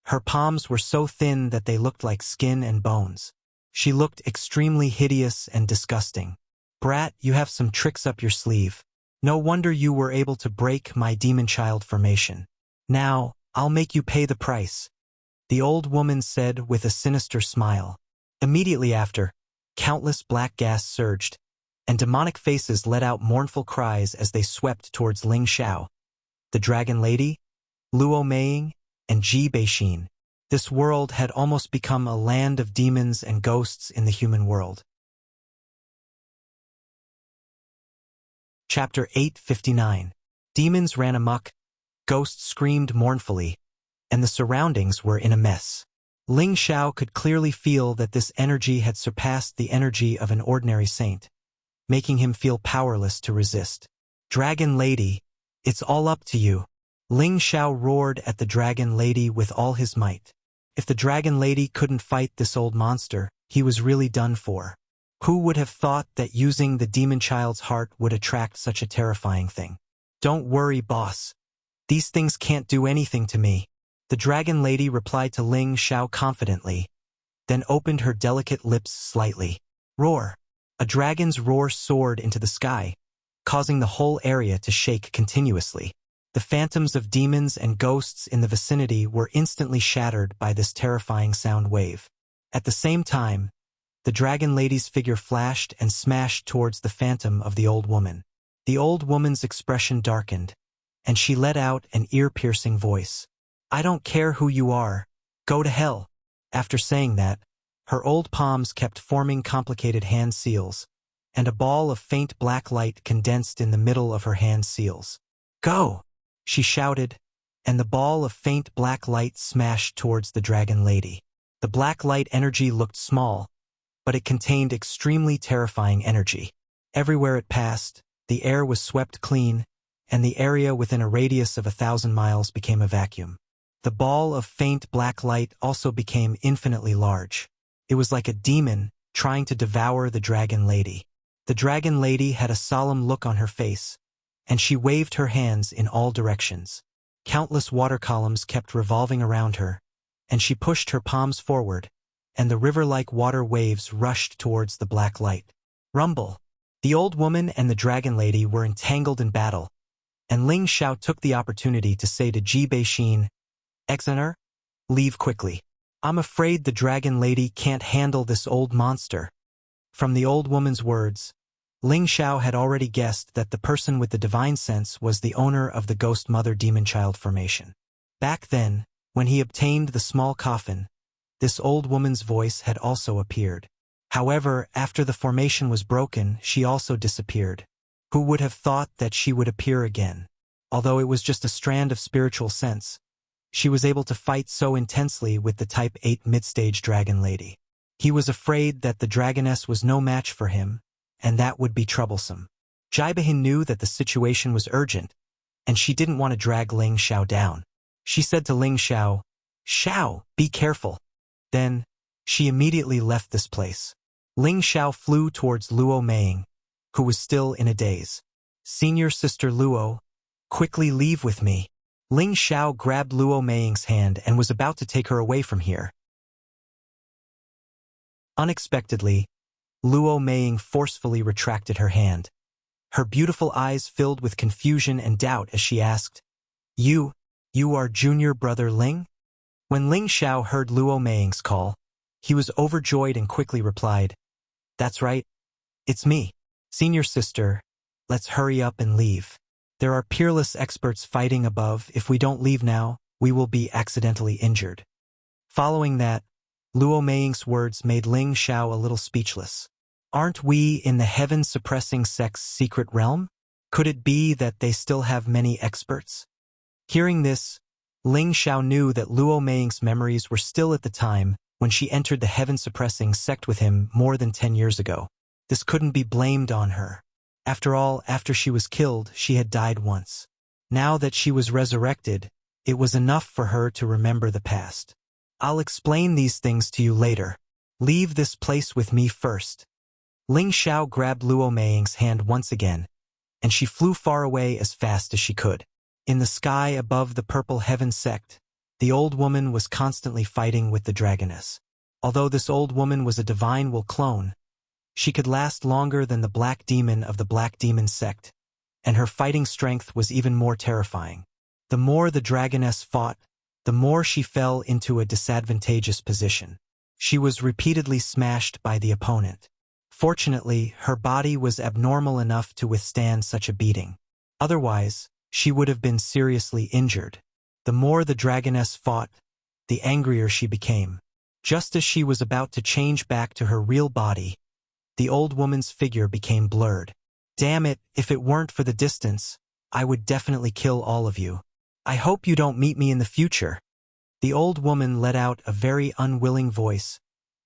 Her palms were so thin that they looked like skin and bones. She looked extremely hideous and disgusting. Brat, you have some tricks up your sleeve. No wonder you were able to break my demon child formation. Now, I'll make you pay the price, the old woman said with a sinister smile. Immediately after, countless black gas surged, and demonic faces let out mournful cries as they swept towards Ling Xiao, the Dragon Lady, Luo Meiying, and Ji Beixin. This world had almost become a land of demons and ghosts in the human world. Chapter 859. Demons ran amok, ghosts screamed mournfully, and the surroundings were in a mess. Ling Xiao could clearly feel that this energy had surpassed the energy of an ordinary saint, making him feel powerless to resist. Dragon Lady, it's all up to you. Ling Xiao roared at the Dragon Lady with all his might. If the Dragon Lady couldn't fight this old monster, he was really done for. Who would have thought that using the demon child's heart would attract such a terrifying thing? Don't worry, boss. These things can't do anything to me. The Dragon Lady replied to Ling Xiao confidently, then opened her delicate lips slightly. Roar! A dragon's roar soared into the sky, causing the whole area to shake continuously. The phantoms of demons and ghosts in the vicinity were instantly shattered by this terrifying sound wave. At the same time, the Dragon Lady's figure flashed and smashed towards the phantom of the old woman. The old woman's expression darkened, and she let out an ear-piercing voice. I don't care who you are. Go to hell. After saying that, her old palms kept forming complicated hand seals, and a ball of faint black light condensed in the middle of her hand seals. Go! She shouted, and the ball of faint black light smashed towards the Dragon Lady. The black light energy looked small, but it contained extremely terrifying energy. Everywhere it passed, the air was swept clean, and the area within a radius of 1,000 miles became a vacuum. The ball of faint black light also became infinitely large. It was like a demon trying to devour the Dragon Lady. The Dragon Lady had a solemn look on her face, and she waved her hands in all directions. Countless water columns kept revolving around her, and she pushed her palms forward, and the river-like water waves rushed towards the black light. Rumble! The old woman and the Dragon Lady were entangled in battle, and Ling Xiao took the opportunity to say to Ji Beixin, Exeter, leave quickly. I'm afraid the Dragon Lady can't handle this old monster. From the old woman's words, Ling Xiao had already guessed that the person with the divine sense was the owner of the Ghost Mother Demon Child formation. Back then, when he obtained the small coffin, this old woman's voice had also appeared. However, after the formation was broken, she also disappeared. Who would have thought that she would appear again? Although it was just a strand of spiritual sense, she was able to fight so intensely with the Type 8 mid-stage dragon lady. He was afraid that the dragoness was no match for him, and that would be troublesome. Jaibahin knew that the situation was urgent, and she didn't want to drag Ling Xiao down. She said to Ling Xiao, "Xiao, be careful." Then, she immediately left this place. Ling Xiao flew towards Luo Meiying, who was still in a daze. "Senior Sister Luo, quickly leave with me." Ling Xiao grabbed Luo Meiying's hand and was about to take her away from here. Unexpectedly, Luo Meiying forcefully retracted her hand. Her beautiful eyes filled with confusion and doubt as she asked, You are junior brother Ling?" When Ling Xiao heard Luo Meiying's call, he was overjoyed and quickly replied, "That's right. It's me. Senior sister, let's hurry up and leave. There are peerless experts fighting above. If we don't leave now, we will be accidentally injured." Following that, Luo Meiying's words made Ling Xiao a little speechless. Aren't we in the heaven-suppressing sect's secret realm? Could it be that they still have many experts? Hearing this, Ling Xiao knew that Luo Meiying's memories were still at the time when she entered the heaven-suppressing sect with him more than 10 years ago. This couldn't be blamed on her. After all, after she was killed, she had died once. Now that she was resurrected, it was enough for her to remember the past. "I'll explain these things to you later. Leave this place with me first." Ling Xiao grabbed Luo Meiying's hand once again, and she flew far away as fast as she could. In the sky above the Purple Heaven sect, the old woman was constantly fighting with the dragoness. Although this old woman was a divine will clone, she could last longer than the Black Demon of the Black Demon sect, and her fighting strength was even more terrifying. The more the dragoness fought, the more she fell into a disadvantageous position. She was repeatedly smashed by the opponent. Fortunately, her body was abnormal enough to withstand such a beating. Otherwise, she would have been seriously injured. The more the dragoness fought, the angrier she became. Just as she was about to change back to her real body, the old woman's figure became blurred. "Damn it, if it weren't for the distance, I would definitely kill all of you. I hope you don't meet me in the future." The old woman let out a very unwilling voice,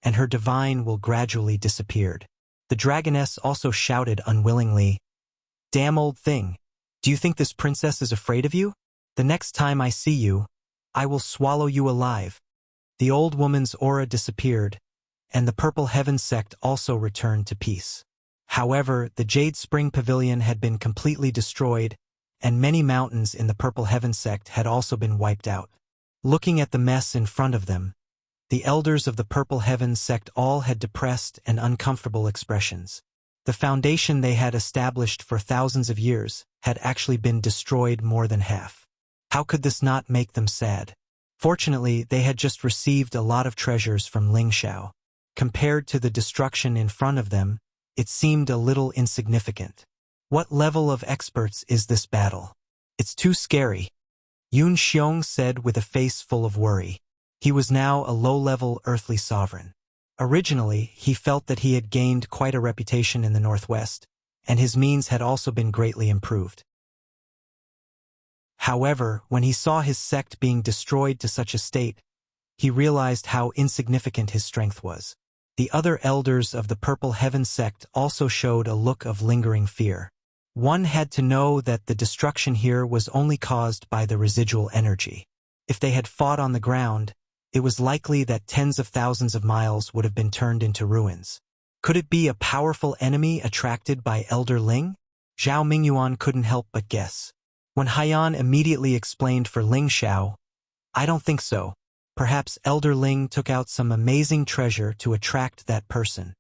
and her divine will gradually disappeared. The dragoness also shouted unwillingly, "Damn old thing, do you think this princess is afraid of you? The next time I see you, I will swallow you alive." The old woman's aura disappeared, and the Purple Heaven sect also returned to peace. However, the Jade Spring Pavilion had been completely destroyed, and many mountains in the Purple Heaven sect had also been wiped out. Looking at the mess in front of them, the elders of the Purple Heaven sect all had depressed and uncomfortable expressions. The foundation they had established for thousands of years had actually been destroyed more than half. How could this not make them sad? Fortunately, they had just received a lot of treasures from Ling Xiao. Compared to the destruction in front of them, it seemed a little insignificant. What level of experts is this battle? It's too scary, Yun Xiong said with a face full of worry. He was now a low-level earthly sovereign. Originally, he felt that he had gained quite a reputation in the Northwest, and his means had also been greatly improved. However, when he saw his sect being destroyed to such a state, he realized how insignificant his strength was. The other elders of the Purple Heaven sect also showed a look of lingering fear. One had to know that the destruction here was only caused by the residual energy. If they had fought on the ground, it was likely that tens of thousands of miles would have been turned into ruins. Could it be a powerful enemy attracted by Elder Ling? Zhao Mingyuan couldn't help but guess. When Haiyan immediately explained for Ling Xiao, "I don't think so. Perhaps Elder Ling took out some amazing treasure to attract that person."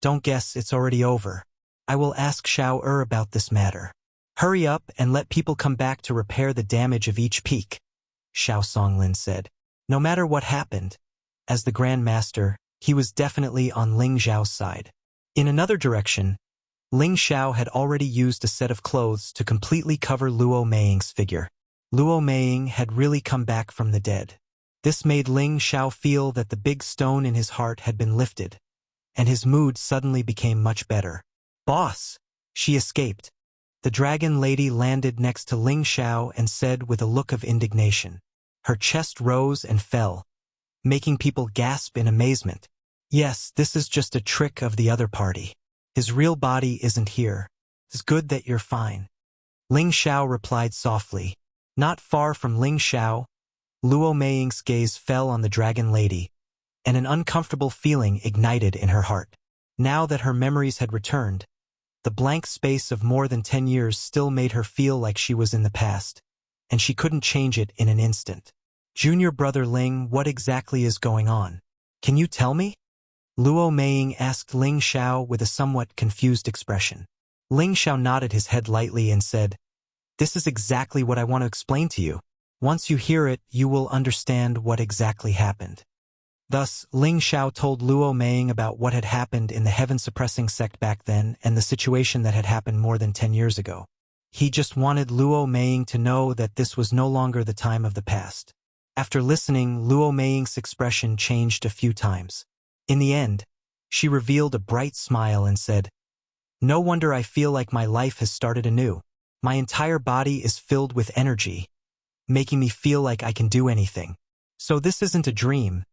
"Don't guess, it's already over. I will ask Xiao about this matter. Hurry up and let people come back to repair the damage of each peak," Xiao Songlin said. No matter what happened, as the Grand Master, he was definitely on Ling Zhao's side. In another direction, Ling Xiao had already used a set of clothes to completely cover Luo Meiying's figure. Luo Meiying had really come back from the dead. This made Ling Xiao feel that the big stone in his heart had been lifted, and his mood suddenly became much better. "Boss!" She escaped. The dragon lady landed next to Ling Xiao and said with a look of indignation. Her chest rose and fell, making people gasp in amazement. "Yes, this is just a trick of the other party. His real body isn't here. It's good that you're fine." Ling Xiao replied softly. Not far from Ling Xiao, Luo Meiying's gaze fell on the dragon lady, and an uncomfortable feeling ignited in her heart. Now that her memories had returned, the blank space of more than 10 years still made her feel like she was in the past, and she couldn't change it in an instant. "Junior brother Ling, what exactly is going on? Can you tell me?" Luo Meiying asked Ling Xiao with a somewhat confused expression. Ling Xiao nodded his head lightly and said, "This is exactly what I want to explain to you. Once you hear it, you will understand what exactly happened." Thus, Ling Xiao told Luo Meiying about what had happened in the heaven-suppressing sect back then and the situation that had happened more than 10 years ago. He just wanted Luo Meiying to know that this was no longer the time of the past. After listening, Luo Meiying's expression changed a few times. In the end, she revealed a bright smile and said, "No wonder I feel like my life has started anew. My entire body is filled with energy, making me feel like I can do anything. So this isn't a dream,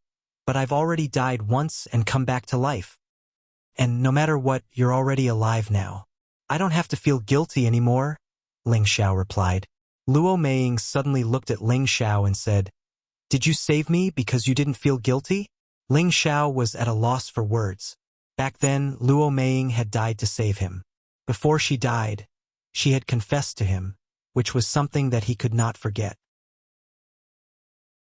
but I've already died once and come back to life. And no matter what, you're already alive now. I don't have to feel guilty anymore," Ling Xiao replied. Luo Meiying suddenly looked at Ling Xiao and said, "Did you save me because you didn't feel guilty?" Ling Xiao was at a loss for words. Back then, Luo Meiying had died to save him. Before she died, she had confessed to him, which was something that he could not forget.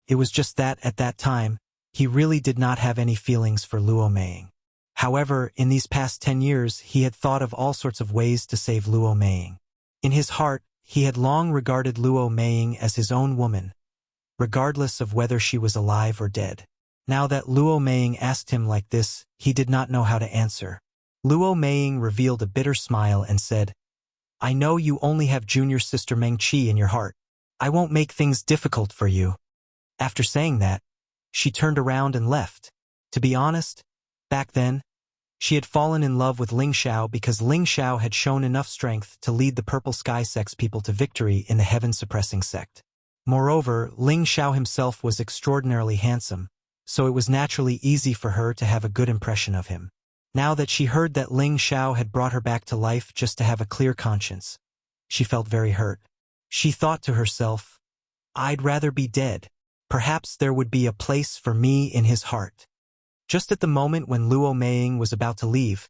It was just that, at that time, he really did not have any feelings for Luo Meiying. However, in these past 10 years, he had thought of all sorts of ways to save Luo Meiying. In his heart, he had long regarded Luo Meiying as his own woman, regardless of whether she was alive or dead. Now that Luo Meiying asked him like this, he did not know how to answer. Luo Meiying revealed a bitter smile and said, "I know you only have junior sister Meng Qi in your heart. I won't make things difficult for you." After saying that, she turned around and left. To be honest, back then, she had fallen in love with Ling Xiao because Ling Xiao had shown enough strength to lead the Purple Sky Sect's people to victory in the heaven-suppressing sect. Moreover, Ling Xiao himself was extraordinarily handsome, so it was naturally easy for her to have a good impression of him. Now that she heard that Ling Xiao had brought her back to life just to have a clear conscience, she felt very hurt. She thought to herself, "I'd rather be dead. Perhaps there would be a place for me in his heart." Just at the moment when Luo Meiying was about to leave,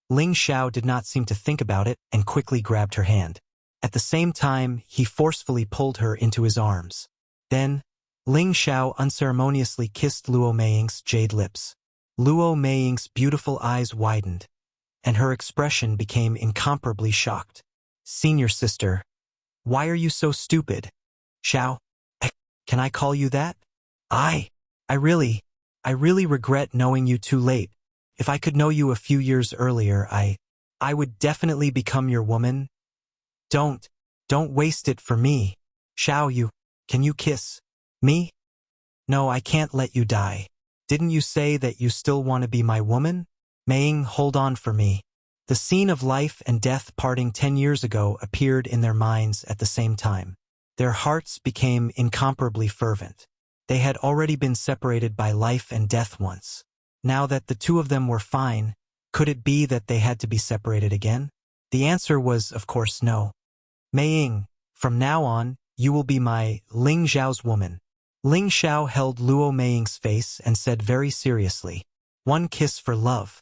Ling Xiao did not seem to think about it and quickly grabbed her hand. At the same time, he forcefully pulled her into his arms. Then, Ling Xiao unceremoniously kissed Luo Meiying's jade lips. Luo Meiying's beautiful eyes widened, and her expression became incomparably shocked. "Senior sister, why are you so stupid? Xiao, can I call you that? I really regret knowing you too late. If I could know you a few years earlier, I would definitely become your woman. Don't waste it for me. Xiao, can you kiss me? No, I can't let you die. Didn't you say that you still want to be my woman? Meiying, hold on for me." The scene of life and death parting 10 years ago appeared in their minds at the same time. Their hearts became incomparably fervent. They had already been separated by life and death once. Now that the two of them were fine, could it be that they had to be separated again? The answer was, of course, no. "Meiying, from now on, you will be my Ling Xiao's woman." Ling Xiao held Luo Meiying's face and said very seriously, "One kiss for love."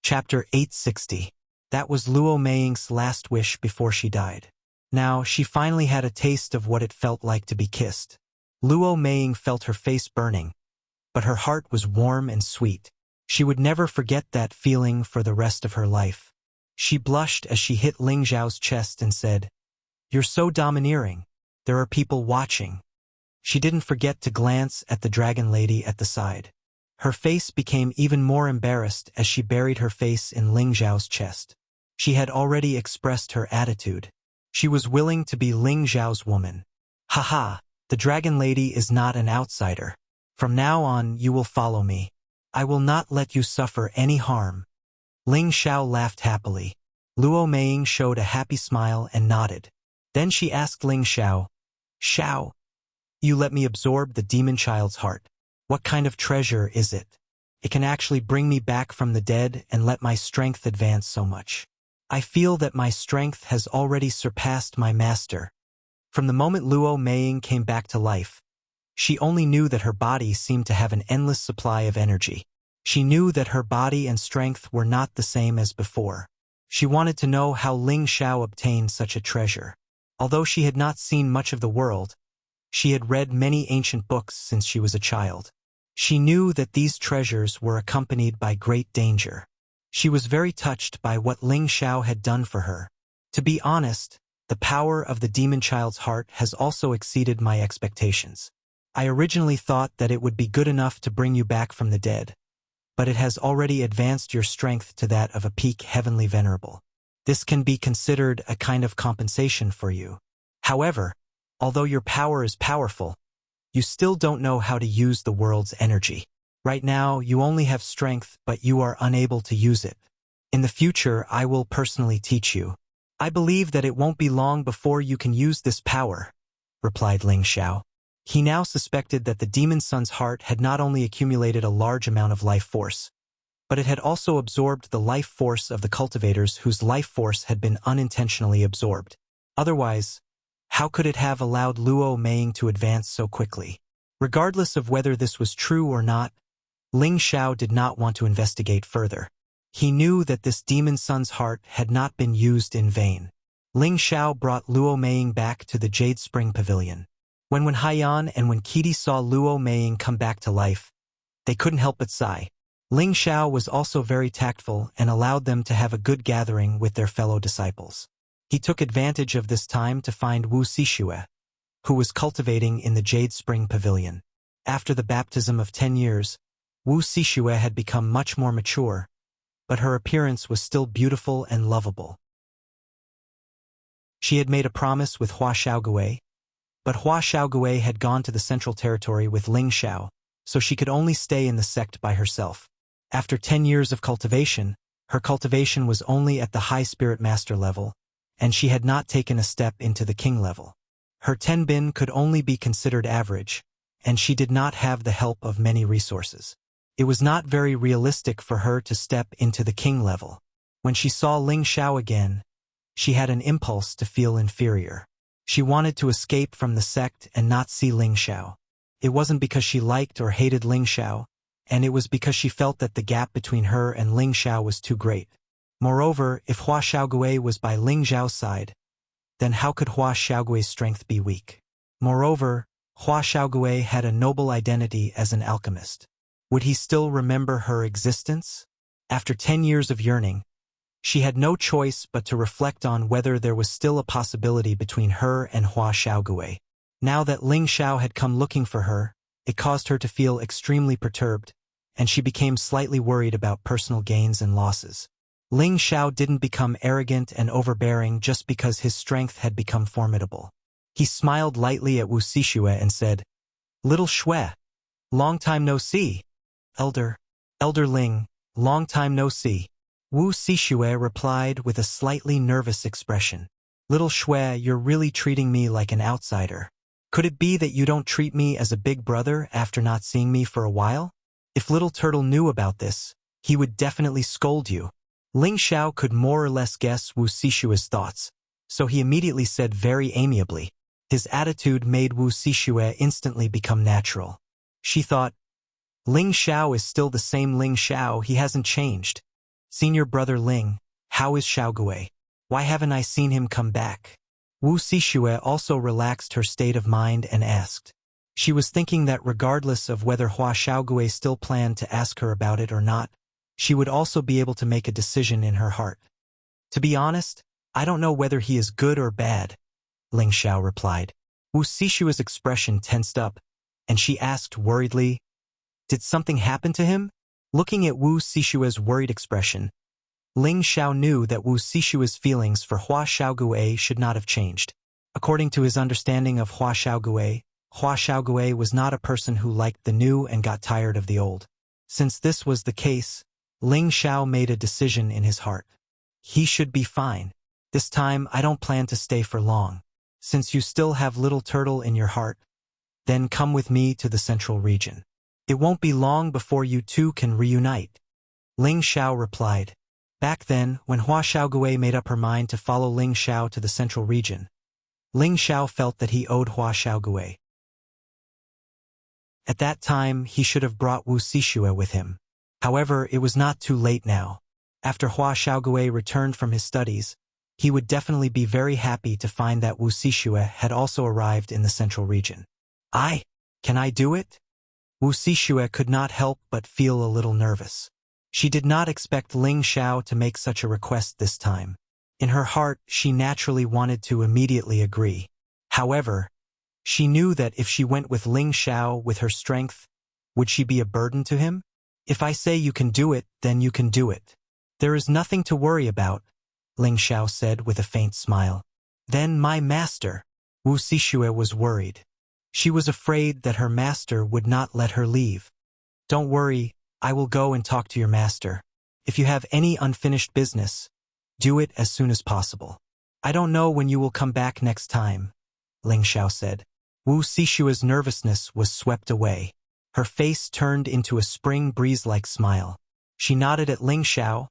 Chapter 860. That was Luo Meiying's last wish before she died. Now, she finally had a taste of what it felt like to be kissed. Luo Meiying felt her face burning, but her heart was warm and sweet. She would never forget that feeling for the rest of her life. She blushed as she hit Ling Xiao's chest and said, "You're so domineering. There are people watching." She didn't forget to glance at the dragon lady at the side. Her face became even more embarrassed as she buried her face in Ling Zhao's chest. She had already expressed her attitude. She was willing to be Ling Zhao's woman. Haha, the dragon lady is not an outsider. From now on you will follow me. I will not let you suffer any harm. Ling Xiao laughed happily. Luo Meiying showed a happy smile and nodded. Then she asked Ling Xiao, Xiao, you let me absorb the demon child's heart. What kind of treasure is it? It can actually bring me back from the dead and let my strength advance so much. I feel that my strength has already surpassed my master. From the moment Luo Meiying came back to life, she only knew that her body seemed to have an endless supply of energy. She knew that her body and strength were not the same as before. She wanted to know how Ling Xiao obtained such a treasure. Although she had not seen much of the world, she had read many ancient books since she was a child. She knew that these treasures were accompanied by great danger. She was very touched by what Ling Xiao had done for her. To be honest, the power of the demon child's heart has also exceeded my expectations. I originally thought that it would be good enough to bring you back from the dead, but it has already advanced your strength to that of a peak heavenly venerable. This can be considered a kind of compensation for you. However, although your power is powerful, you still don't know how to use the world's energy. Right now, you only have strength, but you are unable to use it. In the future, I will personally teach you. I believe that it won't be long before you can use this power, replied Ling Xiao. He now suspected that the demon son's heart had not only accumulated a large amount of life force, but it had also absorbed the life force of the cultivators whose life force had been unintentionally absorbed. Otherwise, how could it have allowed Luo Meiying to advance so quickly? Regardless of whether this was true or not, Ling Xiao did not want to investigate further. He knew that this demon son's heart had not been used in vain. Ling Xiao brought Luo Meiying back to the Jade Spring Pavilion. When Haiyan and when Qidi saw Luo Meiying come back to life, they couldn't help but sigh. Ling Xiao was also very tactful and allowed them to have a good gathering with their fellow disciples. He took advantage of this time to find Wu Xixue, who was cultivating in the Jade Spring Pavilion. After the baptism of 10 years, Wu Xixue had become much more mature, but her appearance was still beautiful and lovable. She had made a promise with Hua Xiaogui, but Hua Xiaogui had gone to the Central Territory with Ling Xiao, so she could only stay in the sect by herself. After 10 years of cultivation, her cultivation was only at the High Spirit Master level, and she had not taken a step into the King level. Her Tenbin could only be considered average, and she did not have the help of many resources. It was not very realistic for her to step into the King level. When she saw Ling Xiao again, she had an impulse to feel inferior. She wanted to escape from the sect and not see Ling Xiao. It wasn't because she liked or hated Ling Xiao, and it was because she felt that the gap between her and Ling Xiao was too great. Moreover, if Hua Xiaogui was by Ling Zhao's side, then how could Hua Xiaogui's strength be weak? Moreover, Hua Xiaogui had a noble identity as an alchemist. Would he still remember her existence? After 10 years of yearning, she had no choice but to reflect on whether there was still a possibility between her and Hua Xiaogui. Now that Ling Xiao had come looking for her, it caused her to feel extremely perturbed, and she became slightly worried about personal gains and losses. Ling Xiao didn't become arrogant and overbearing just because his strength had become formidable. He smiled lightly at Wu Xixue and said, "Little Shui, long time no see." Elder Ling, long time no see." Wu Xixue replied with a slightly nervous expression. "Little Shui, you're really treating me like an outsider. Could it be that you don't treat me as a big brother after not seeing me for a while? If Little Turtle knew about this, he would definitely scold you." Ling Xiao could more or less guess Wu Xixue's thoughts, so he immediately said very amiably. His attitude made Wu Xixue instantly become natural. She thought, Ling Xiao is still the same Ling Xiao, he hasn't changed. Senior brother Ling, how is Xiaogui? Why haven't I seen him come back? Wu Xixue also relaxed her state of mind and asked. She was thinking that regardless of whether Hua Xiaogui still planned to ask her about it or not, she would also be able to make a decision in her heart. "To be honest, I don't know whether he is good or bad," Ling Xiao replied. Wu Xixue's expression tensed up, and she asked worriedly, Did something happen to him? Looking at Wu Sishua's worried expression, Ling Xiao knew that Wu Sishua's feelings for Hua Xiaogui should not have changed. According to his understanding of Hua Xiaogui was not a person who liked the new and got tired of the old. Since this was the case, Ling Xiao made a decision in his heart. He should be fine. This time I don't plan to stay for long. Since you still have little turtle in your heart, then come with me to the central region. It won't be long before you two can reunite. Ling Xiao replied. Back then, when Hua Xiaogui made up her mind to follow Ling Xiao to the central region, Ling Xiao felt that he owed Hua Xiaogui. At that time, he should have brought Wu Sishua with him. However, it was not too late now. After Hua Xiaogui returned from his studies, he would definitely be very happy to find that Wu Sishua had also arrived in the central region. Can I do it? Wu Sishua could not help but feel a little nervous. She did not expect Ling Xiao to make such a request this time. In her heart, she naturally wanted to immediately agree. However, she knew that if she went with Ling Xiao with her strength, would she be a burden to him? If I say you can do it, then you can do it. There is nothing to worry about, Ling Xiao said with a faint smile. Then my master. Wu Sishua was worried. She was afraid that her master would not let her leave. Don't worry, I will go and talk to your master. If you have any unfinished business, do it as soon as possible. I don't know when you will come back next time, Ling Xiao said. Wu Sishua's nervousness was swept away. Her face turned into a spring breeze-like smile. She nodded at Ling Xiao,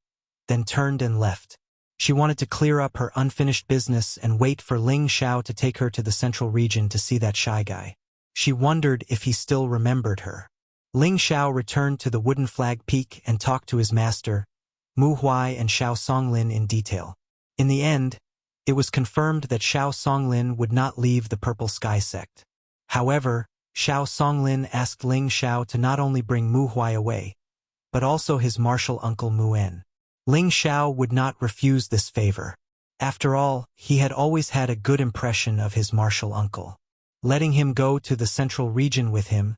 then turned and left. She wanted to clear up her unfinished business and wait for Ling Xiao to take her to the central region to see that shy guy. She wondered if he still remembered her. Ling Xiao returned to the wooden flag peak and talked to his master, Mu Huai and Xiao Songlin in detail. In the end, it was confirmed that Xiao Songlin would not leave the Purple Sky sect. However, Xiao Songlin asked Ling Xiao to not only bring Mu Huai away, but also his martial uncle Mu En. Ling Xiao would not refuse this favor. After all, he had always had a good impression of his martial uncle. Letting him go to the central region with him,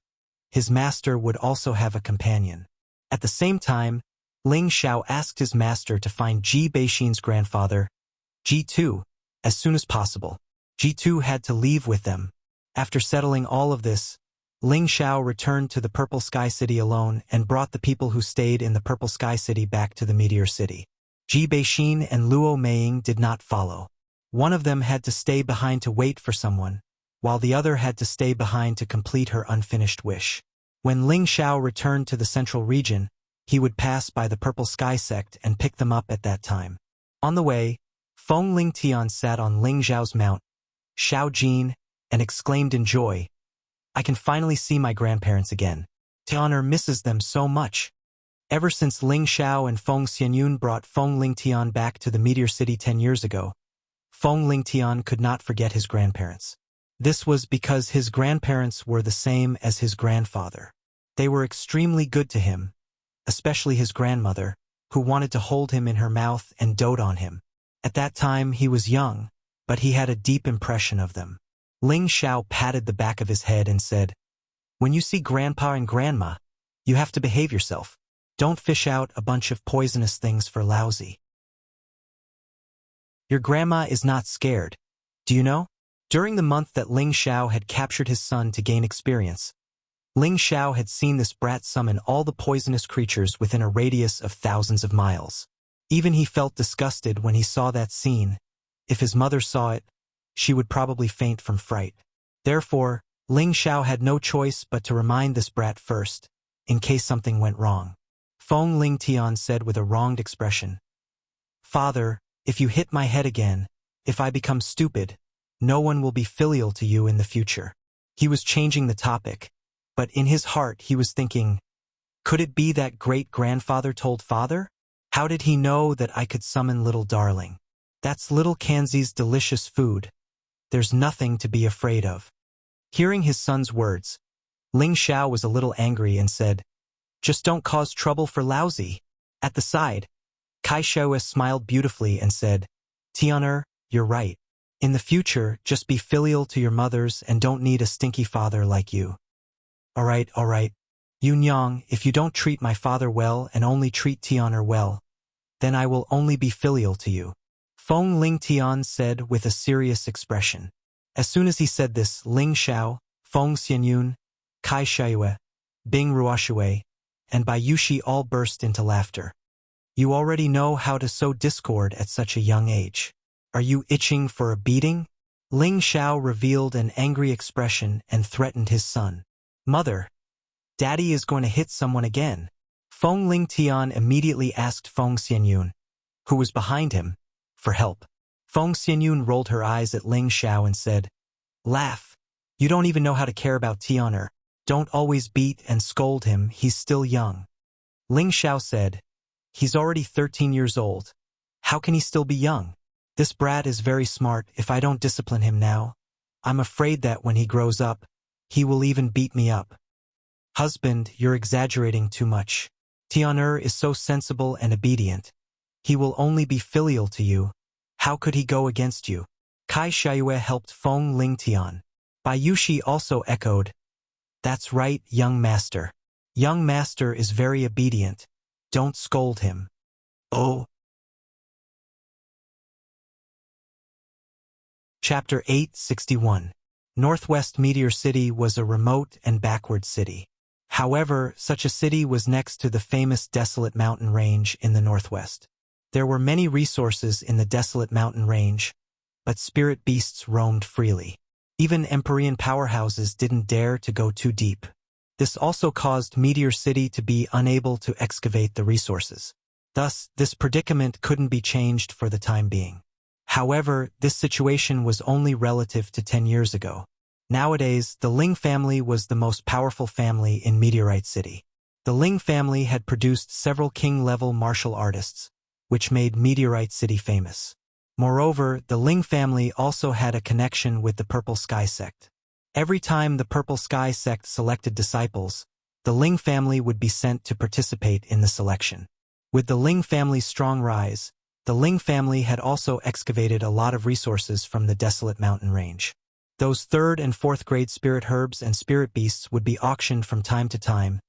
his master would also have a companion. At the same time, Ling Xiao asked his master to find Ji Beixin's grandfather, Ji2, as soon as possible. Ji2 had to leave with them. After settling all of this, Ling Xiao returned to the Purple Sky City alone and brought the people who stayed in the Purple Sky City back to the Meteor City. Ji Beixin and Luo Meiying did not follow. One of them had to stay behind to wait for someone, while the other had to stay behind to complete her unfinished wish. When Ling Xiao returned to the central region, he would pass by the Purple Sky sect and pick them up at that time. On the way, Feng Lingtian sat on Ling Xiao's mount, Xiao Jin, and exclaimed in joy, I can finally see my grandparents again. Tianer misses them so much. Ever since Ling Xiao and Feng Xianyun brought Feng Lingtian back to the Meteor City 10 years ago, Feng Lingtian could not forget his grandparents. This was because his grandparents were the same as his grandfather. They were extremely good to him, especially his grandmother, who wanted to hold him in her mouth and dote on him. At that time he was young, but he had a deep impression of them. Ling Xiao patted the back of his head and said, When you see Grandpa and Grandma, you have to behave yourself. Don't fish out a bunch of poisonous things for Lousy. Your grandma is not scared, do you know? During the month that Ling Xiao had captured his son to gain experience, Ling Xiao had seen this brat summon all the poisonous creatures within a radius of thousands of miles. Even he felt disgusted when he saw that scene. If his mother saw it, she would probably faint from fright. Therefore, Ling Xiao had no choice but to remind this brat first, in case something went wrong. Feng Lingtian said with a wronged expression, Father, if you hit my head again, if I become stupid, no one will be filial to you in the future. He was changing the topic, but in his heart he was thinking, could it be that great-grandfather told father? How did he know that I could summon little darling? That's little Kanzi's delicious food. There's nothing to be afraid of. Hearing his son's words, Ling Xiao was a little angry and said, Just don't cause trouble for Lousy. At the side, Kai Shouhe smiled beautifully and said, Tianer, you're right. In the future, just be filial to your mothers and don't need a stinky father like you. All right. Yunyang, if you don't treat my father well and only treat Tianer well, then I will only be filial to you. Feng Ling Tian said with a serious expression. As soon as he said this, Ling Xiao, Feng Xianyun, Kai Xiayue, Bing Ruoxue, and Bai Yushi all burst into laughter. You already know how to sow discord at such a young age. Are you itching for a beating? Ling Xiao revealed an angry expression and threatened his son. Mother, Daddy is going to hit someone again. Feng Ling Tian immediately asked Feng Xianyun, who was behind him, for help. Feng Xianyun rolled her eyes at Ling Xiao and said, Laugh. You don't even know how to care about Tianer. Don't always beat and scold him, he's still young. Ling Xiao said, He's already 13 years old. How can he still be young? This brat is very smart. If I don't discipline him now, I'm afraid that when he grows up, he will even beat me up. Husband, you're exaggerating too much. Tianer is so sensible and obedient. He will only be filial to you. How could he go against you? Kai Xiayue helped Feng Ling Tian. Bai Yushi also echoed, That's right, young master. Young master is very obedient. Don't scold him. Oh. Chapter 861. Northwest Meteor City was a remote and backward city. However, such a city was next to the famous desolate mountain range in the northwest. There were many resources in the desolate mountain range, but spirit beasts roamed freely. Even Empyrean powerhouses didn't dare to go too deep. This also caused Meteor City to be unable to excavate the resources. Thus, this predicament couldn't be changed for the time being. However, this situation was only relative to 10 years ago. Nowadays, the Ling family was the most powerful family in Meteorite City. The Ling family had produced several king-level martial artists, which made Meteorite City famous. Moreover, the Ling family also had a connection with the Purple Sky sect. Every time the Purple Sky sect selected disciples, the Ling family would be sent to participate in the selection. With the Ling family's strong rise, the Ling family had also excavated a lot of resources from the desolate mountain range. Those 3rd and 4th grade spirit herbs and spirit beasts would be auctioned from time to time,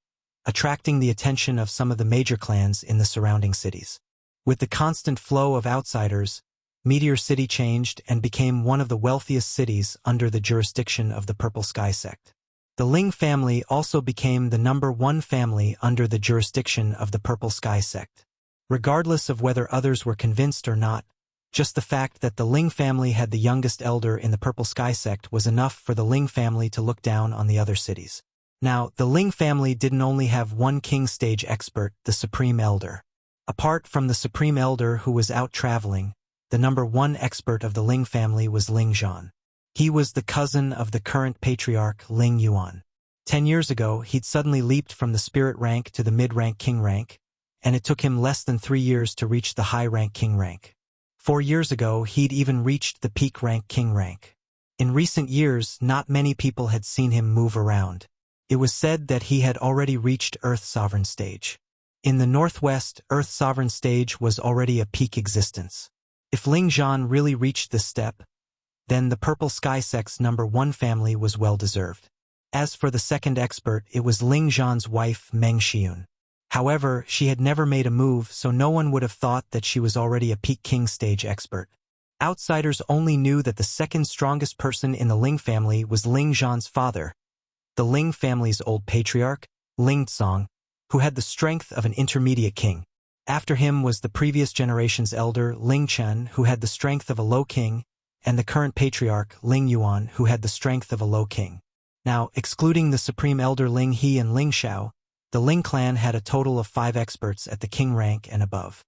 attracting the attention of some of the major clans in the surrounding cities. With the constant flow of outsiders, Meteor City changed and became one of the wealthiest cities under the jurisdiction of the Purple Sky sect. The Ling family also became the #1 family under the jurisdiction of the Purple Sky sect. Regardless of whether others were convinced or not, just the fact that the Ling family had the youngest elder in the Purple Sky sect was enough for the Ling family to look down on the other cities. Now, the Ling family didn't only have one king stage expert, the Supreme Elder. Apart from the Supreme Elder who was out traveling, the #1 expert of the Ling family was Ling Zhan. He was the cousin of the current patriarch Ling Yuan. 10 years ago, he'd suddenly leaped from the spirit rank to the mid-rank king rank, and it took him less than 3 years to reach the high-rank king rank. 4 years ago, he'd even reached the peak rank king rank. In recent years, not many people had seen him move around. It was said that he had already reached Earth Sovereign stage. In the northwest, Earth Sovereign stage was already a peak existence. If Ling Zhan really reached this step, then the Purple Sky sect's #1 family was well-deserved. As for the second expert, it was Ling Zhan's wife, Meng Xiun. However, she had never made a move, so no one would have thought that she was already a peak king stage expert. Outsiders only knew that the second strongest person in the Ling family was Ling Zhan's father, the Ling family's old patriarch, Ling Tsong, who had the strength of an intermediate king. After him was the previous generation's elder, Ling Chen, who had the strength of a low king, and the current patriarch, Ling Yuan, who had the strength of a low king. Now, excluding the supreme elder Ling He and Ling Xiao, the Ling clan had a total of 5 experts at the king rank and above.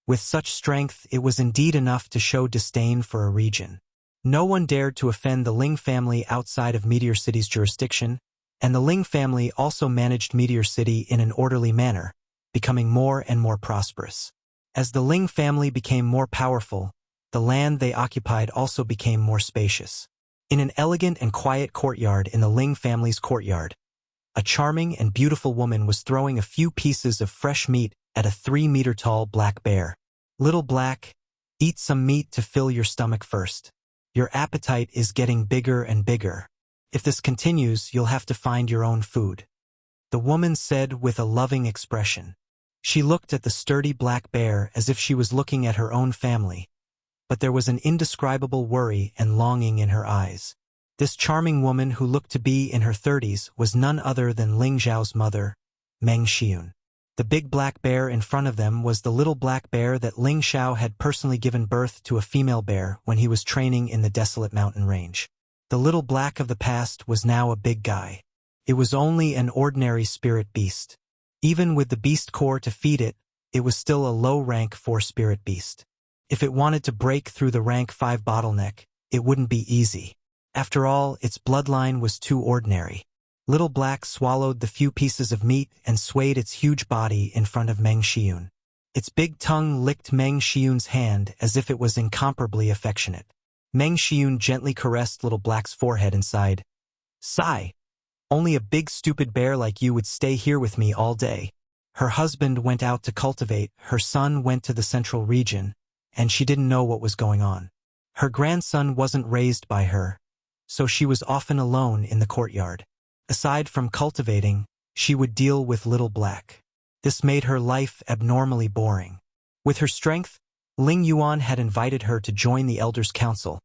With such strength, it was indeed enough to show disdain for a region. No one dared to offend the Ling family outside of Meteor City's jurisdiction, and the Ling family also managed Meteor City in an orderly manner, becoming more and more prosperous. As the Ling family became more powerful, the land they occupied also became more spacious. In an elegant and quiet courtyard in the Ling family's courtyard, a charming and beautiful woman was throwing a few pieces of fresh meat at a 3-meter-tall black bear. Little Black, eat some meat to fill your stomach first. Your appetite is getting bigger and bigger. If this continues, you'll have to find your own food," the woman said with a loving expression. She looked at the sturdy black bear as if she was looking at her own family, but there was an indescribable worry and longing in her eyes. This charming woman, who looked to be in her 30s, was none other than Ling Zhao's mother, Meng Xiun. The big black bear in front of them was the little black bear that Ling Xiao had personally given birth to a female bear when he was training in the desolate mountain range. The little black of the past was now a big guy. It was only an ordinary spirit beast. Even with the beast core to feed it, it was still a low-rank 4 spirit beast. If it wanted to break through the rank 5 bottleneck, it wouldn't be easy. After all, its bloodline was too ordinary. Little Black swallowed the few pieces of meat and swayed its huge body in front of Meng Xiun. Its big tongue licked Meng Xiun's hand as if it was incomparably affectionate. Meng Xiun gently caressed Little Black's forehead and sighed, "Sigh. Only a big stupid bear like you would stay here with me all day." Her husband went out to cultivate, her son went to the central region, and she didn't know what was going on. Her grandson wasn't raised by her, so she was often alone in the courtyard. Aside from cultivating, she would deal with Little Black. This made her life abnormally boring. With her strength, Ling Yuan had invited her to join the Elders' Council,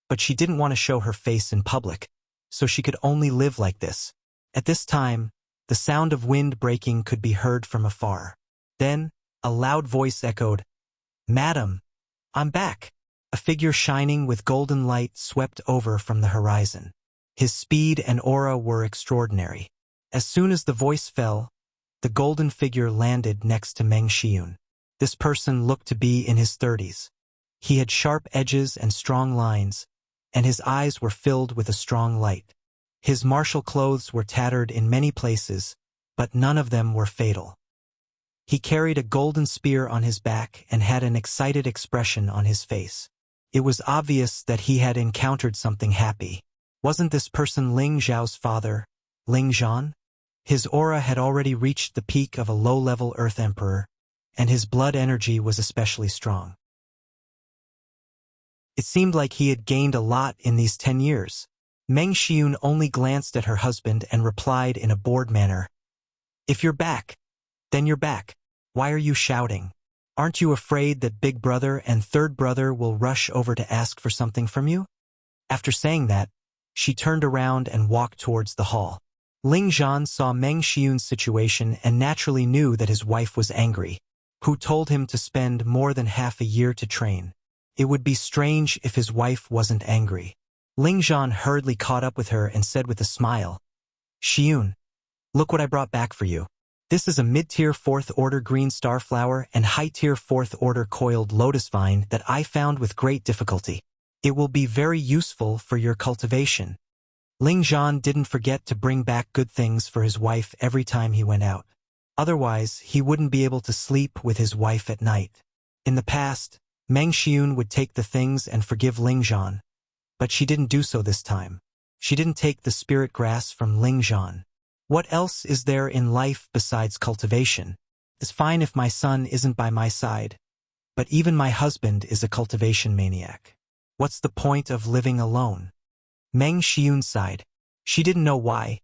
but she didn't want to show her face in public, so she could only live like this. At this time, the sound of wind breaking could be heard from afar. Then, a loud voice echoed, "Madam, I'm back." A figure shining with golden light swept over from the horizon. His speed and aura were extraordinary. As soon as the voice fell, the golden figure landed next to Meng Xiun. This person looked to be in his 30s. He had sharp edges and strong lines, and his eyes were filled with a strong light. His martial clothes were tattered in many places, but none of them were fatal. He carried a golden spear on his back and had an excited expression on his face. It was obvious that he had encountered something happy. Wasn't this person Ling Zhao's father, Ling Zhan? His aura had already reached the peak of a low-level Earth Emperor, and his blood energy was especially strong. It seemed like he had gained a lot in these 10 years. Meng Xiun only glanced at her husband and replied in a bored manner, "If you're back, then you're back. Why are you shouting? Aren't you afraid that big brother and third brother will rush over to ask for something from you?" After saying that, she turned around and walked towards the hall. Ling Zhan saw Meng Xiun's situation and naturally knew that his wife was angry, who told him to spend more than half a year to train. It would be strange if his wife wasn't angry. Ling Zhan hurriedly caught up with her and said with a smile, "Xiun, look what I brought back for you. This is a mid-tier 4th order green starflower and high-tier 4th order coiled lotus vine that I found with great difficulty. It will be very useful for your cultivation." Ling Zhan didn't forget to bring back good things for his wife every time he went out. Otherwise, he wouldn't be able to sleep with his wife at night. In the past, Meng Xiun would take the things and forgive Ling Zhan, but she didn't do so this time. She didn't take the spirit grass from Ling Zhan. What else is there in life besides cultivation? It's fine if my son isn't by my side, but even my husband is a cultivation maniac. What's the point of living alone? Meng Xiun sighed. She didn't know why,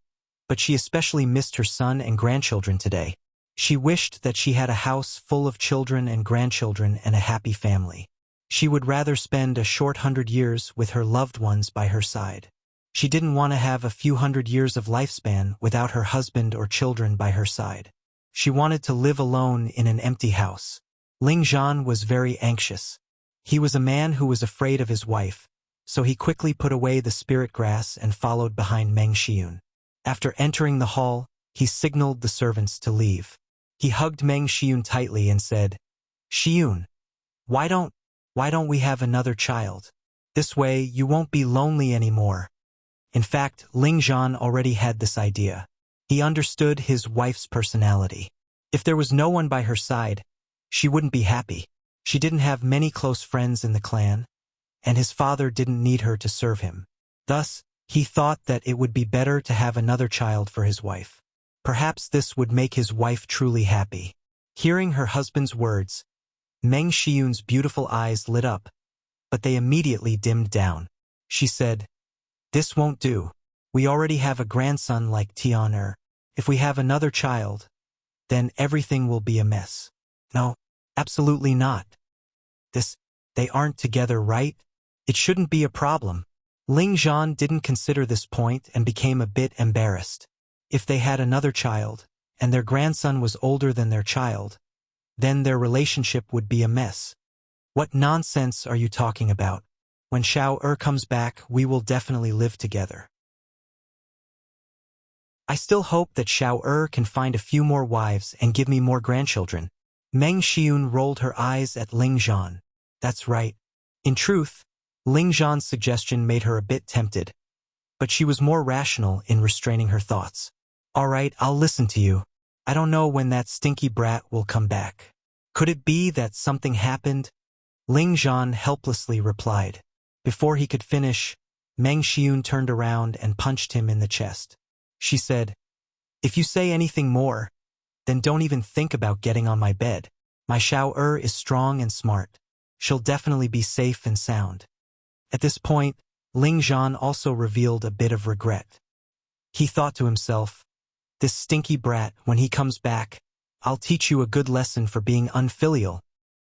but she especially missed her son and grandchildren today. She wished that she had a house full of children and grandchildren and a happy family. She would rather spend a short 100 years with her loved ones by her side. She didn't want to have a few hundred years of lifespan without her husband or children by her side. She wanted to live alone in an empty house. Ling Zhan was very anxious. He was a man who was afraid of his wife, so he quickly put away the spirit grass and followed behind Meng Xiun. After entering the hall, he signaled the servants to leave. He hugged Meng Xiun tightly and said, "Xiun, why don't we have another child? This way you won't be lonely anymore." In fact, Ling Zhan already had this idea. He understood his wife's personality. If there was no one by her side, she wouldn't be happy. She didn't have many close friends in the clan, and his father didn't need her to serve him. Thus, he thought that it would be better to have another child for his wife. Perhaps this would make his wife truly happy. Hearing her husband's words, Meng Xiun's beautiful eyes lit up, but they immediately dimmed down. She said, "This won't do. We already have a grandson like Tian. If we have another child, then everything will be a mess. No, absolutely not. They aren't together, right? It shouldn't be a problem. Ling Zhan didn't consider this point and became a bit embarrassed. If they had another child, and their grandson was older than their child, then their relationship would be a mess. What nonsense are you talking about? When Xiao comes back, we will definitely live together. I still hope that Xiao can find a few more wives and give me more grandchildren. Meng Xiun rolled her eyes at Ling Zhan. That's right. In truth, Ling Zhan's suggestion made her a bit tempted, but she was more rational in restraining her thoughts. All right, I'll listen to you. I don't know when that stinky brat will come back. Could it be that something happened? Ling Zhan helplessly replied. Before he could finish, Meng Xiun turned around and punched him in the chest. She said, "If you say anything more, then don't even think about getting on my bed. My Xiao is strong and smart. She'll definitely be safe and sound." At this point, Ling Zhan also revealed a bit of regret. He thought to himself, "This stinky brat, when he comes back, I'll teach you a good lesson for being unfilial."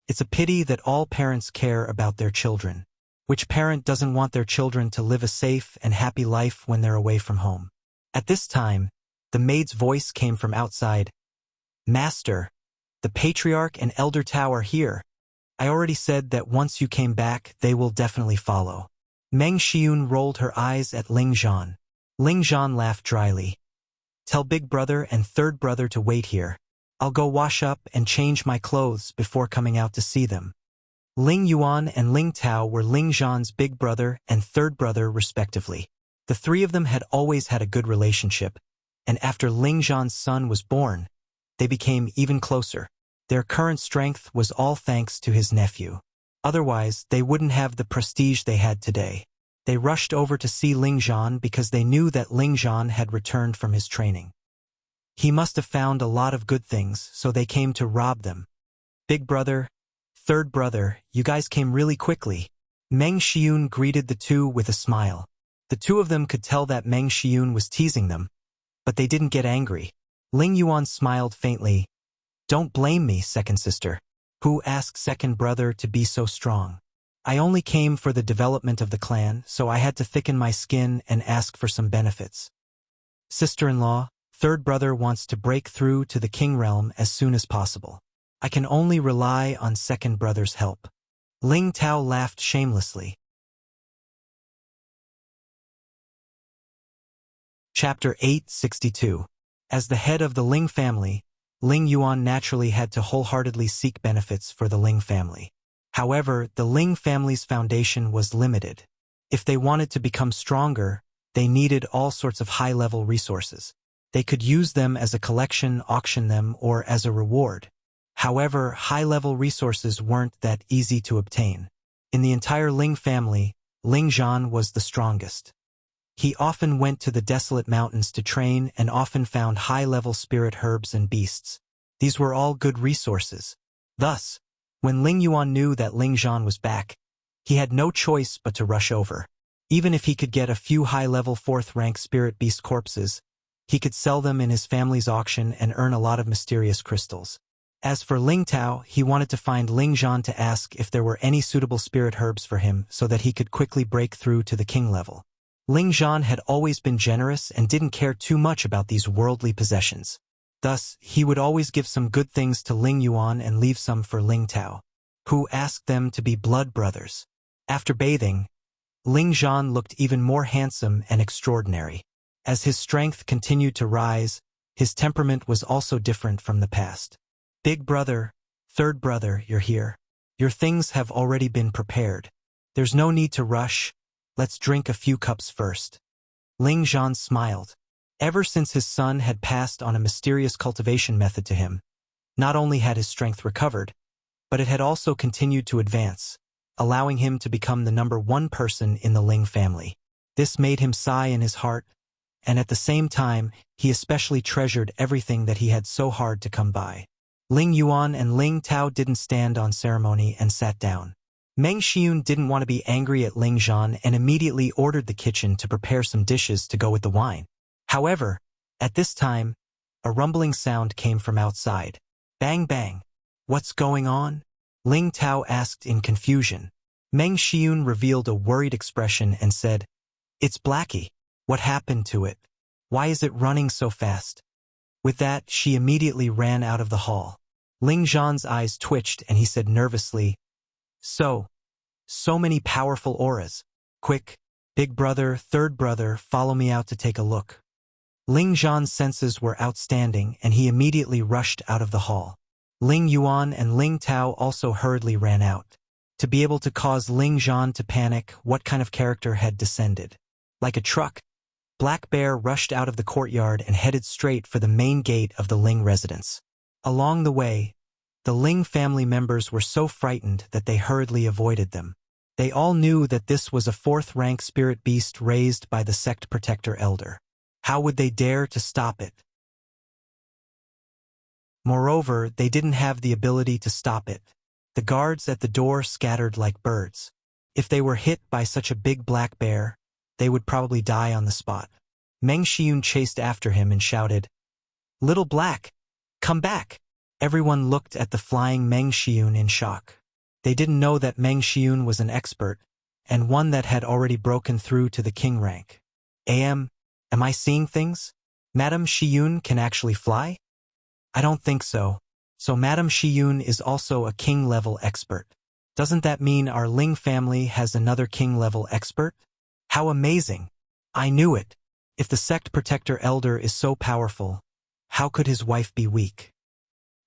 It's a pity that all parents care about their children. Which parent doesn't want their children to live a safe and happy life when they're away from home? At this time, the maid's voice came from outside. "Master, the patriarch and elder Tao are here. I already said that once you came back, they will definitely follow." Meng Xiun rolled her eyes at Ling Zhan. Ling Zhan laughed dryly. "Tell big brother and third brother to wait here. I'll go wash up and change my clothes before coming out to see them." Ling Yuan and Ling Tao were Ling Zhan's big brother and third brother respectively. The three of them had always had a good relationship, and after Ling Zhan's son was born, they became even closer. Their current strength was all thanks to his nephew. Otherwise, they wouldn't have the prestige they had today. They rushed over to see Ling Zhan because they knew that Ling Zhan had returned from his training. He must have found a lot of good things, so they came to rob them. "Big brother, third brother, you guys came really quickly." Meng Xiun greeted the two with a smile. The two of them could tell that Meng Xiun was teasing them, but they didn't get angry. Ling Yuan smiled faintly. "Don't blame me, second sister. Who asked second brother to be so strong? I only came for the development of the clan, so I had to thicken my skin and ask for some benefits. Sister-in-law, third brother wants to break through to the king realm as soon as possible. I can only rely on second brother's help." Ling Tao laughed shamelessly. Chapter 862. As the head of the Ling family, Ling Yuan naturally had to wholeheartedly seek benefits for the Ling family. However, the Ling family's foundation was limited. If they wanted to become stronger, they needed all sorts of high-level resources. They could use them as a collection, auction them, or as a reward. However, high-level resources weren't that easy to obtain. In the entire Ling family, Ling Zhan was the strongest. He often went to the desolate mountains to train and often found high-level spirit herbs and beasts. These were all good resources. Thus, when Ling Yuan knew that Ling Zhan was back, he had no choice but to rush over. Even if he could get a few high-level fourth-rank spirit beast corpses, he could sell them in his family's auction and earn a lot of mysterious crystals. As for Ling Tao, he wanted to find Ling Zhan to ask if there were any suitable spirit herbs for him so that he could quickly break through to the king level. Ling Zhan had always been generous and didn't care too much about these worldly possessions. Thus, he would always give some good things to Ling Yuan and leave some for Ling Tao, who asked them to be blood brothers. After bathing, Ling Zhan looked even more handsome and extraordinary. As his strength continued to rise, his temperament was also different from the past. "Big brother, third brother, you're here. Your things have already been prepared. There's no need to rush. Let's drink a few cups first." Ling Zhan smiled. Ever since his son had passed on a mysterious cultivation method to him, not only had his strength recovered, but it had also continued to advance, allowing him to become the #1 person in the Ling family. This made him sigh in his heart, and at the same time, he especially treasured everything that he had so hard to come by. Ling Yuan and Ling Tao didn't stand on ceremony and sat down. Meng Xiun didn't want to be angry at Ling Zhan and immediately ordered the kitchen to prepare some dishes to go with the wine. However, at this time, a rumbling sound came from outside. Bang bang. What's going on? Ling Tao asked in confusion. Meng Xiun revealed a worried expression and said, "It's Blackie. What happened to it? Why is it running so fast?" With that, she immediately ran out of the hall. Ling Zhan's eyes twitched and he said nervously, So many powerful auras. Quick, big brother, third brother, follow me out to take a look. Ling Zhan's senses were outstanding and he immediately rushed out of the hall. Ling Yuan and Ling Tao also hurriedly ran out. To be able to cause Ling Zhan to panic, what kind of character had descended? Like a truck, Black Bear rushed out of the courtyard and headed straight for the main gate of the Ling residence. Along the way, the Ling family members were so frightened that they hurriedly avoided them. They all knew that this was a fourth-rank spirit beast raised by the sect protector elder. How would they dare to stop it? Moreover, they didn't have the ability to stop it. The guards at the door scattered like birds. If they were hit by such a big black bear, they would probably die on the spot. Meng Xiun chased after him and shouted, "Little Black, come back!" Everyone looked at the flying Meng Xiun in shock. They didn't know that Meng Xiun was an expert, and one that had already broken through to the king rank. Am I seeing things? Madame Xiun can actually fly? I don't think so. So Madame Xiun is also a king-level expert. Doesn't that mean our Ling family has another king-level expert? How amazing! I knew it. If the sect protector elder is so powerful, how could his wife be weak?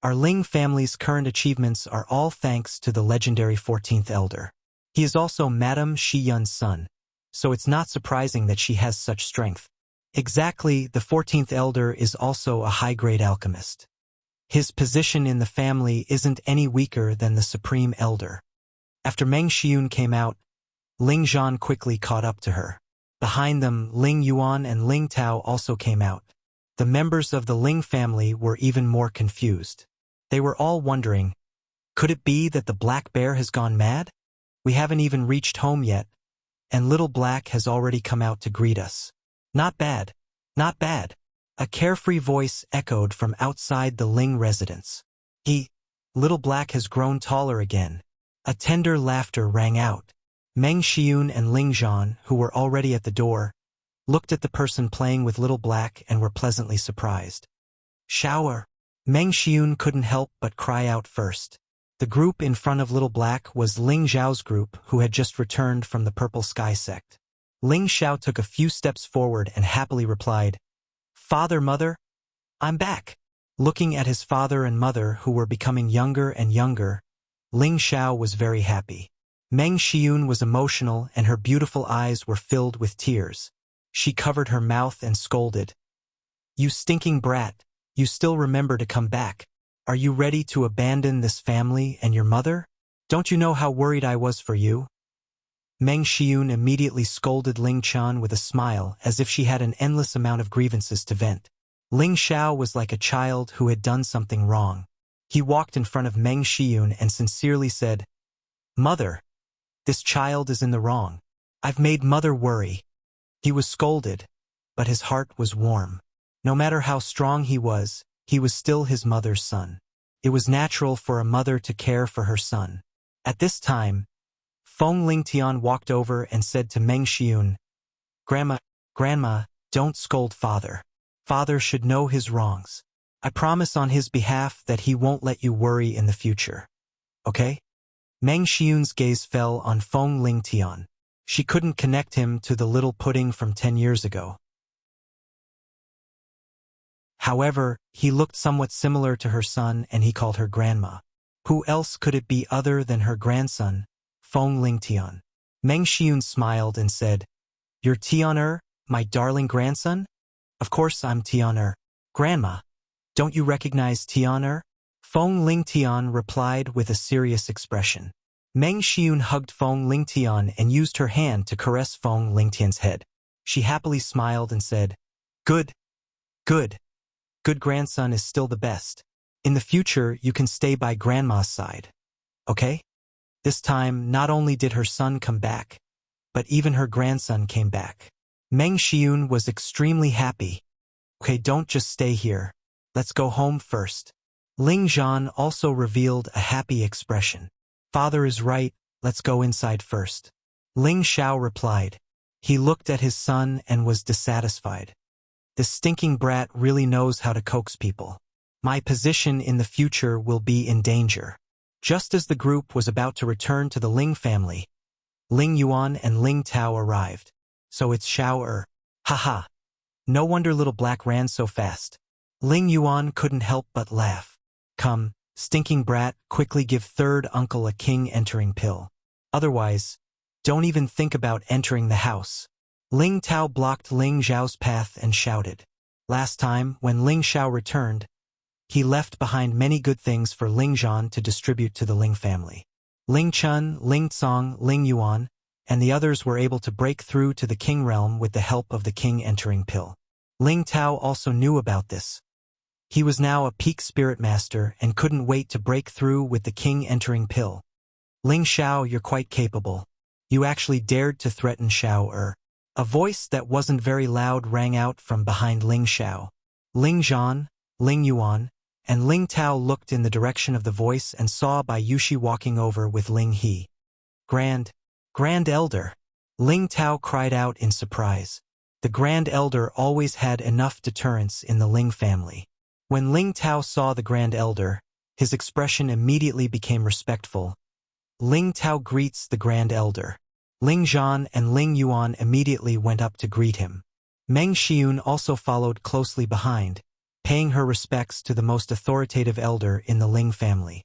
Our Ling family's current achievements are all thanks to the legendary 14th elder. He is also Madame Shiyun's son, so it's not surprising that she has such strength. Exactly, the 14th elder is also a high-grade alchemist. His position in the family isn't any weaker than the supreme elder. After Meng Xiun came out, Ling Zhan quickly caught up to her. Behind them, Ling Yuan and Ling Tao also came out. The members of the Ling family were even more confused. They were all wondering, could it be that the black bear has gone mad? We haven't even reached home yet, and Little Black has already come out to greet us. Not bad, not bad. A carefree voice echoed from outside the Ling residence. Little Black has grown taller again. A tender laughter rang out. Meng Xiun and Ling Zhan, who were already at the door, looked at the person playing with Little Black and were pleasantly surprised. Shower! Meng Xiun couldn't help but cry out first. The group in front of Little Black was Ling Zhao's group, who had just returned from the Purple Sky sect. Ling Xiao took a few steps forward and happily replied, "Father, mother, I'm back." Looking at his father and mother, who were becoming younger and younger, Ling Xiao was very happy. Meng Xiun was emotional and her beautiful eyes were filled with tears. She covered her mouth and scolded, "You stinking brat, you still remember to come back. Are you ready to abandon this family and your mother? Don't you know how worried I was for you?" Meng Xiun immediately scolded Ling Qian with a smile as if she had an endless amount of grievances to vent. Ling Xiao was like a child who had done something wrong. He walked in front of Meng Xiun and sincerely said, "Mother, this child is in the wrong. I've made mother worry." He was scolded, but his heart was warm. No matter how strong he was still his mother's son. It was natural for a mother to care for her son. At this time, Feng Lingtian walked over and said to Meng Xiun, Grandma, don't scold father. Father should know his wrongs. I promise on his behalf that he won't let you worry in the future. Okay?" Meng Xiun's gaze fell on Feng Lingtian. She couldn't connect him to the little pudding from 10 years ago. However, he looked somewhat similar to her son and he called her grandma. Who else could it be other than her grandson, Feng Lingtian? Meng Xiun smiled and said, "You're Tian, my darling grandson?" "Of course I'm Tian. Grandma, don't you recognize Tian?" Feng Lingtian replied with a serious expression. Meng Xiun hugged Feng Lingtian and used her hand to caress Feng Lingtian's head. She happily smiled and said, Good grandson is still the best. In the future, you can stay by grandma's side. Okay?" This time, not only did her son come back, but even her grandson came back. Meng Xiun was extremely happy. Okay, don't just stay here. Let's go home first. Ling Zhan also revealed a happy expression. Father is right, let's go inside first. Ling Xiao replied. He looked at his son and was dissatisfied. This stinking brat really knows how to coax people. My position in the future will be in danger. Just as the group was about to return to the Ling family, Ling Yuan and Ling Tao arrived. So it's Xiao. Haha. No wonder little black ran so fast. Ling Yuan couldn't help but laugh. Come, stinking brat, quickly give third uncle a king entering pill. Otherwise, don't even think about entering the house. Ling Tao blocked Ling Zhao's path and shouted. Last time, when Ling Xiao returned, he left behind many good things for Ling Zhan to distribute to the Ling family. Ling Chun, Ling Cong, Ling Yuan, and the others were able to break through to the king realm with the help of the king entering pill. Ling Tao also knew about this. He was now a peak spirit master and couldn't wait to break through with the king entering pill. Ling Xiao, you're quite capable. You actually dared to threaten Xiao. A voice that wasn't very loud rang out from behind Ling Xiao. Ling Zhan, Ling Yuan, and Ling Tao looked in the direction of the voice and saw Bai Yushi walking over with Ling He. Grand Elder. Ling Tao cried out in surprise. The Grand Elder always had enough deterrence in the Ling family. When Ling Tao saw the Grand Elder, his expression immediately became respectful. Ling Tao greets the Grand Elder. Ling Zhan and Ling Yuan immediately went up to greet him. Meng Xiun also followed closely behind, paying her respects to the most authoritative elder in the Ling family.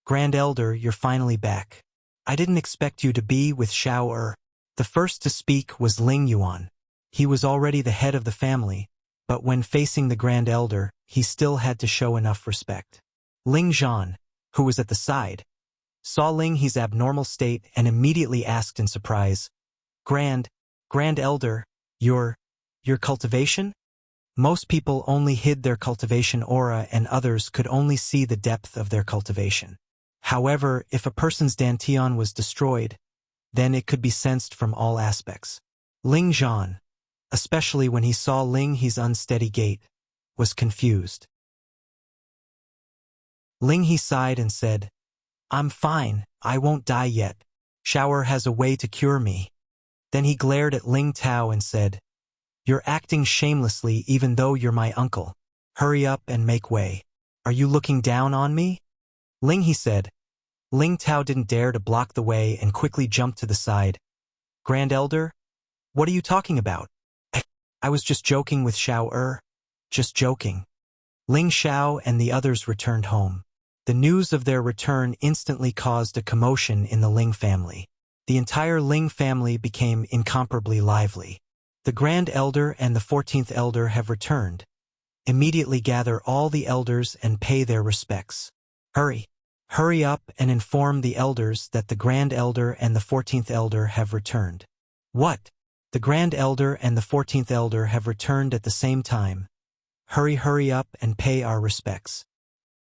Grand Elder, you're finally back. I didn't expect you to be with Xiao. The first to speak was Ling Yuan. He was already the head of the family, but when facing the Grand Elder, he still had to show enough respect. Ling Zhan, who was at the side, saw Ling He's abnormal state and immediately asked in surprise, Grand Elder, your cultivation? Most people only hid their cultivation aura and others could only see the depth of their cultivation. However, if a person's dantian was destroyed, then it could be sensed from all aspects. Ling Zhan, especially when he saw Ling He's unsteady gait, was confused. Ling He sighed and said, I'm fine, I won't die yet. Xiao has a way to cure me. Then he glared at Ling Tao and said, You're acting shamelessly even though you're my uncle. Hurry up and make way. Are you looking down on me? Ling He said. Ling Tao didn't dare to block the way and quickly jumped to the side. Grand Elder? What are you talking about? I was just joking with Xiao. Just joking. Ling Xiao and the others returned home. The news of their return instantly caused a commotion in the Ling family. The entire Ling family became incomparably lively. The Grand Elder and the 14th Elder have returned. Immediately gather all the elders and pay their respects. Hurry up and inform the elders that the Grand Elder and the 14th Elder have returned. What? The Grand Elder and the 14th Elder have returned at the same time. Hurry up and pay our respects.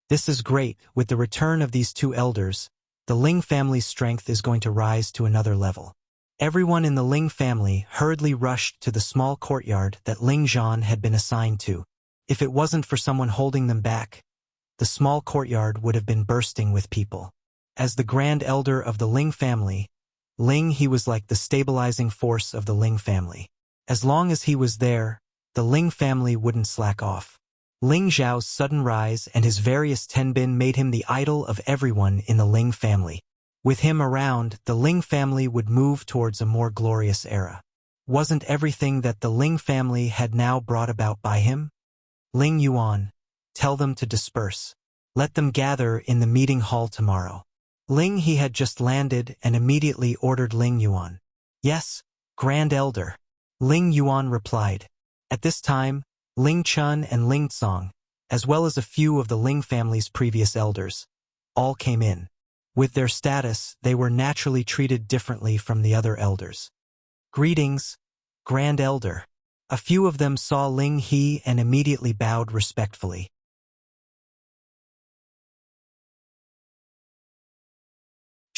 This is great. With the return of these two elders, the Ling family's strength is going to rise to another level. Everyone in the Ling family hurriedly rushed to the small courtyard that Ling Zhan had been assigned to. If it wasn't for someone holding them back, the small courtyard would have been bursting with people. As the Grand Elder of the Ling family, Ling He was like the stabilizing force of the Ling family. As long as he was there, the Ling family wouldn't slack off. Ling Zhao's sudden rise and his various tenbin made him the idol of everyone in the Ling family. With him around, the Ling family would move towards a more glorious era. Wasn't everything that the Ling family had now brought about by him? Ling Yuan, tell them to disperse. Let them gather in the meeting hall tomorrow. Ling He had just landed and immediately ordered Ling Yuan. Yes, Grand Elder. Ling Yuan replied. At this time, Ling Chun and Ling Cong, as well as a few of the Ling family's previous elders, all came in. With their status, they were naturally treated differently from the other elders. Greetings, Grand Elder. A few of them saw Ling He and immediately bowed respectfully.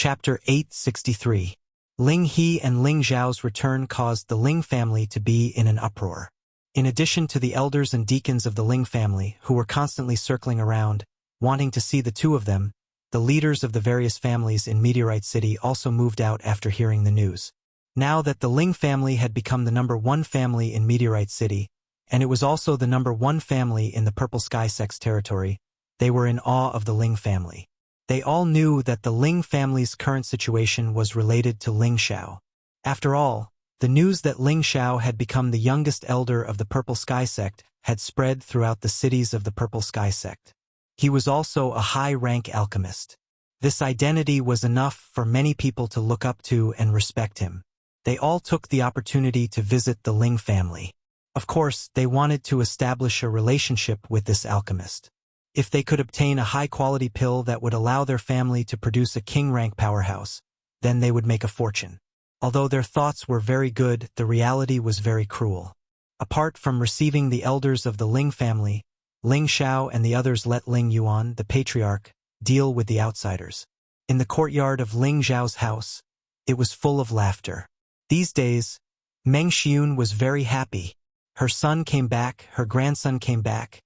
Chapter 863. Ling He and Ling Zhao's return caused the Ling family to be in an uproar. In addition to the elders and deacons of the Ling family, who were constantly circling around, wanting to see the two of them, the leaders of the various families in Meteorite City also moved out after hearing the news. Now that the Ling family had become the #1 family in Meteorite City, and it was also the #1 family in the Purple Sky Sect's territory, they were in awe of the Ling family. They all knew that the Ling family's current situation was related to Ling Xiao. After all, the news that Ling Xiao had become the youngest elder of the Purple Sky Sect had spread throughout the cities of the Purple Sky Sect. He was also a high-rank alchemist. This identity was enough for many people to look up to and respect him. They all took the opportunity to visit the Ling family. Of course, they wanted to establish a relationship with this alchemist. If they could obtain a high-quality pill that would allow their family to produce a king-rank powerhouse, then they would make a fortune. Although their thoughts were very good, the reality was very cruel. Apart from receiving the elders of the Ling family, Ling Xiao and the others let Ling Yuan, the patriarch, deal with the outsiders. In the courtyard of Ling Zhao's house, it was full of laughter. These days, Meng Xiun was very happy. Her son came back, her grandson came back,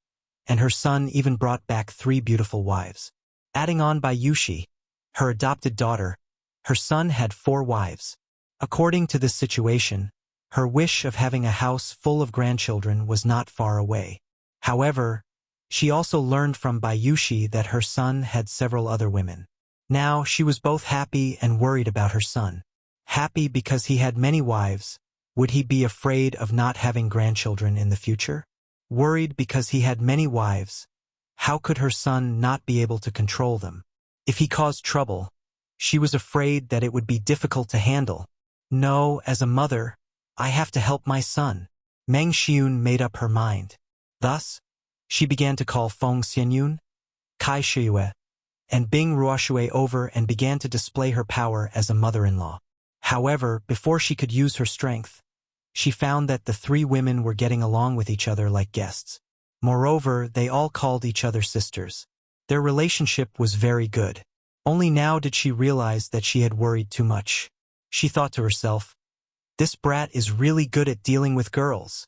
and her son even brought back 3 beautiful wives. Adding on by Yushi, her adopted daughter, her son had 4 wives. According to this situation, her wish of having a house full of grandchildren was not far away. However, she also learned from Bayushi that her son had several other women. Now she was both happy and worried about her son. Happy because he had many wives. Would he be afraid of not having grandchildren in the future? Worried because he had many wives. How could her son not be able to control them? If he caused trouble, she was afraid that it would be difficult to handle. No, as a mother, I have to help my son. Meng Xiun made up her mind. Thus, she began to call Feng Xianyun, Kai Shiyue, and Bing Ruoxue over and began to display her power as a mother-in-law. However, before she could use her strength, she found that the 3 women were getting along with each other like guests. Moreover, they all called each other sisters. Their relationship was very good. Only now did she realize that she had worried too much. She thought to herself, this brat is really good at dealing with girls.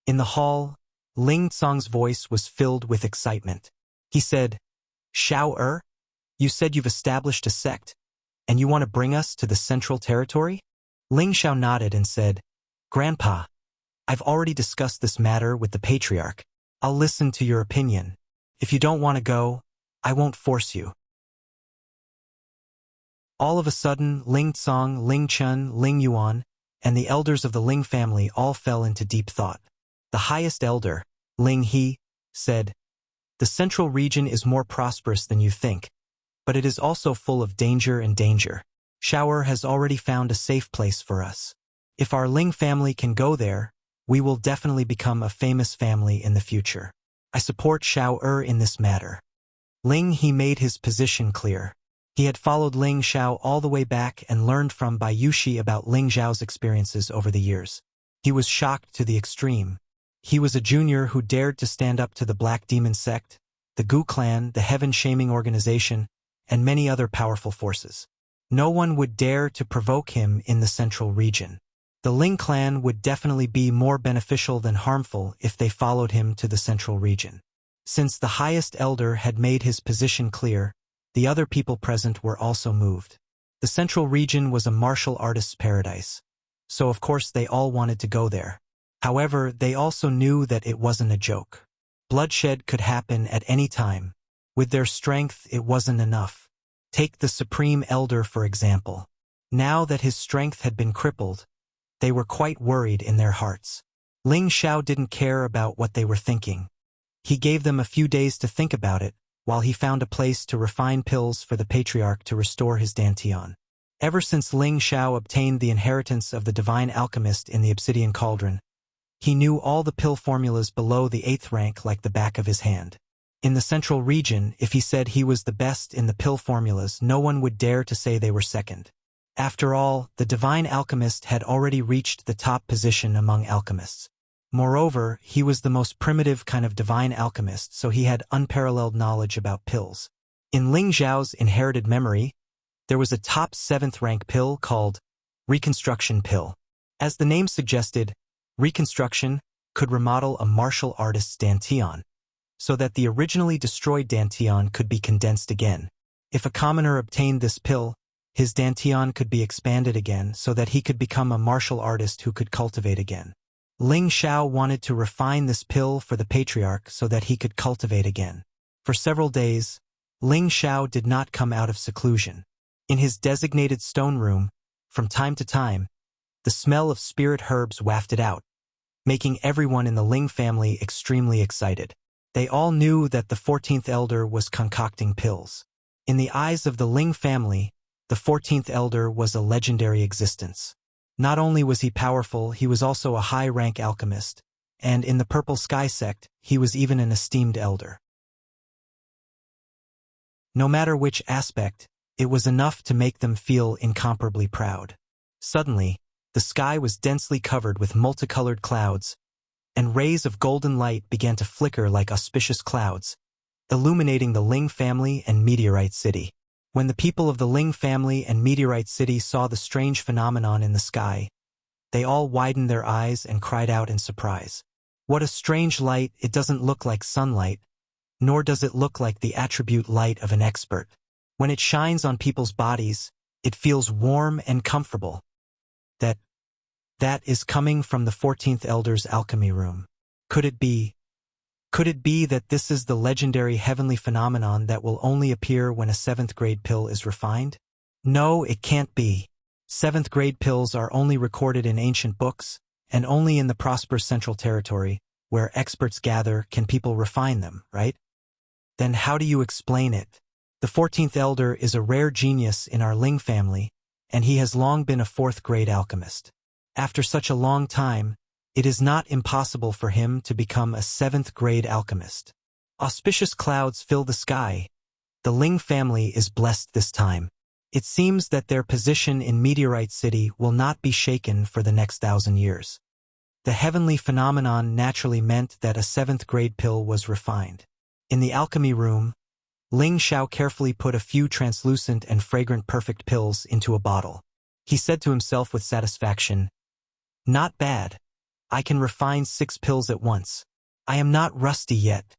In the hall, Ling Tsong's voice was filled with excitement. He said, Xiao you said you've established a sect, and you want to bring us to the Central Territory? Ling Xiao nodded and said, Grandpa, I've already discussed this matter with the patriarch. I'll listen to your opinion. If you don't want to go, I won't force you. All of a sudden, Ling Tsong, Ling Chun, Ling Yuan, and the elders of the Ling family all fell into deep thought. The highest elder, Ling He, said, the central region is more prosperous than you think, but it is also full of danger and danger. Xiao has already found a safe place for us. If our Ling family can go there, we will definitely become a famous family in the future. I support Xiao in this matter. Ling He made his position clear. He had followed Ling Xiao all the way back and learned from Bayushi about Ling Zhao's experiences over the years. He was shocked to the extreme. He was a junior who dared to stand up to the Black Demon Sect, the Gu Clan, the Heaven Shaming Organization, and many other powerful forces. No one would dare to provoke him in the central region. The Ling clan would definitely be more beneficial than harmful if they followed him to the central region. Since the highest elder had made his position clear, the other people present were also moved. The central region was a martial artist's paradise, so of course they all wanted to go there. However, they also knew that it wasn't a joke. Bloodshed could happen at any time. With their strength, it wasn't enough. Take the Supreme Elder, for example. Now that his strength had been crippled, they were quite worried in their hearts. Ling Xiao didn't care about what they were thinking. He gave them a few days to think about it, while he found a place to refine pills for the patriarch to restore his dantian. Ever since Ling Xiao obtained the inheritance of the divine alchemist in the obsidian cauldron, he knew all the pill formulas below the 8th rank like the back of his hand. In the central region, if he said he was the best in the pill formulas, no one would dare to say they were second. After all, the divine alchemist had already reached the top position among alchemists. Moreover, he was the most primitive kind of divine alchemist, so he had unparalleled knowledge about pills. In Ling Zhao's inherited memory, There was a top 7th rank pill called Reconstruction Pill. As the name suggested, reconstruction could remodel a martial artist's dantian, so that the originally destroyed dantian could be condensed again. If a commoner obtained this pill, his dantian could be expanded again so that he could become a martial artist who could cultivate again. Ling Xiao wanted to refine this pill for the patriarch so that he could cultivate again. For several days, Ling Xiao did not come out of seclusion. In his designated stone room, from time to time, the smell of spirit herbs wafted out, making everyone in the Ling family extremely excited. They all knew that the 14th elder was concocting pills. In the eyes of the Ling family, the 14th elder was a legendary existence. Not only was he powerful, he was also a high-rank alchemist, and in the Purple Sky sect, he was even an esteemed elder. No matter which aspect, it was enough to make them feel incomparably proud. Suddenly, the sky was densely covered with multicolored clouds, and rays of golden light began to flicker like auspicious clouds, illuminating the Ling family and Meteorite City. When the people of the Ling family and Meteorite City saw the strange phenomenon in the sky, they all widened their eyes and cried out in surprise. What a strange light! It doesn't look like sunlight, nor does it look like the attribute light of an expert. When it shines on people's bodies, it feels warm and comfortable. That is coming from the 14th Elder's alchemy room. Could it be that this is the legendary heavenly phenomenon that will only appear when a 7th grade pill is refined? No, it can't be. 7th grade pills are only recorded in ancient books, and only in the prosperous Central Territory, where experts gather, can people refine them, right? Then how do you explain it? The 14th Elder is a rare genius in our Ling family, and he has long been a 4th grade alchemist. After such a long time, it is not impossible for him to become a 7th grade alchemist. Auspicious clouds fill the sky. The Ling family is blessed this time. It seems that their position in Meteorite City will not be shaken for the next 1,000 years. The heavenly phenomenon naturally meant that a 7th grade pill was refined. In the alchemy room, Ling Xiao carefully put a few translucent and fragrant perfect pills into a bottle. He said to himself with satisfaction, "Not bad. I can refine 6 pills at once. I am not rusty yet."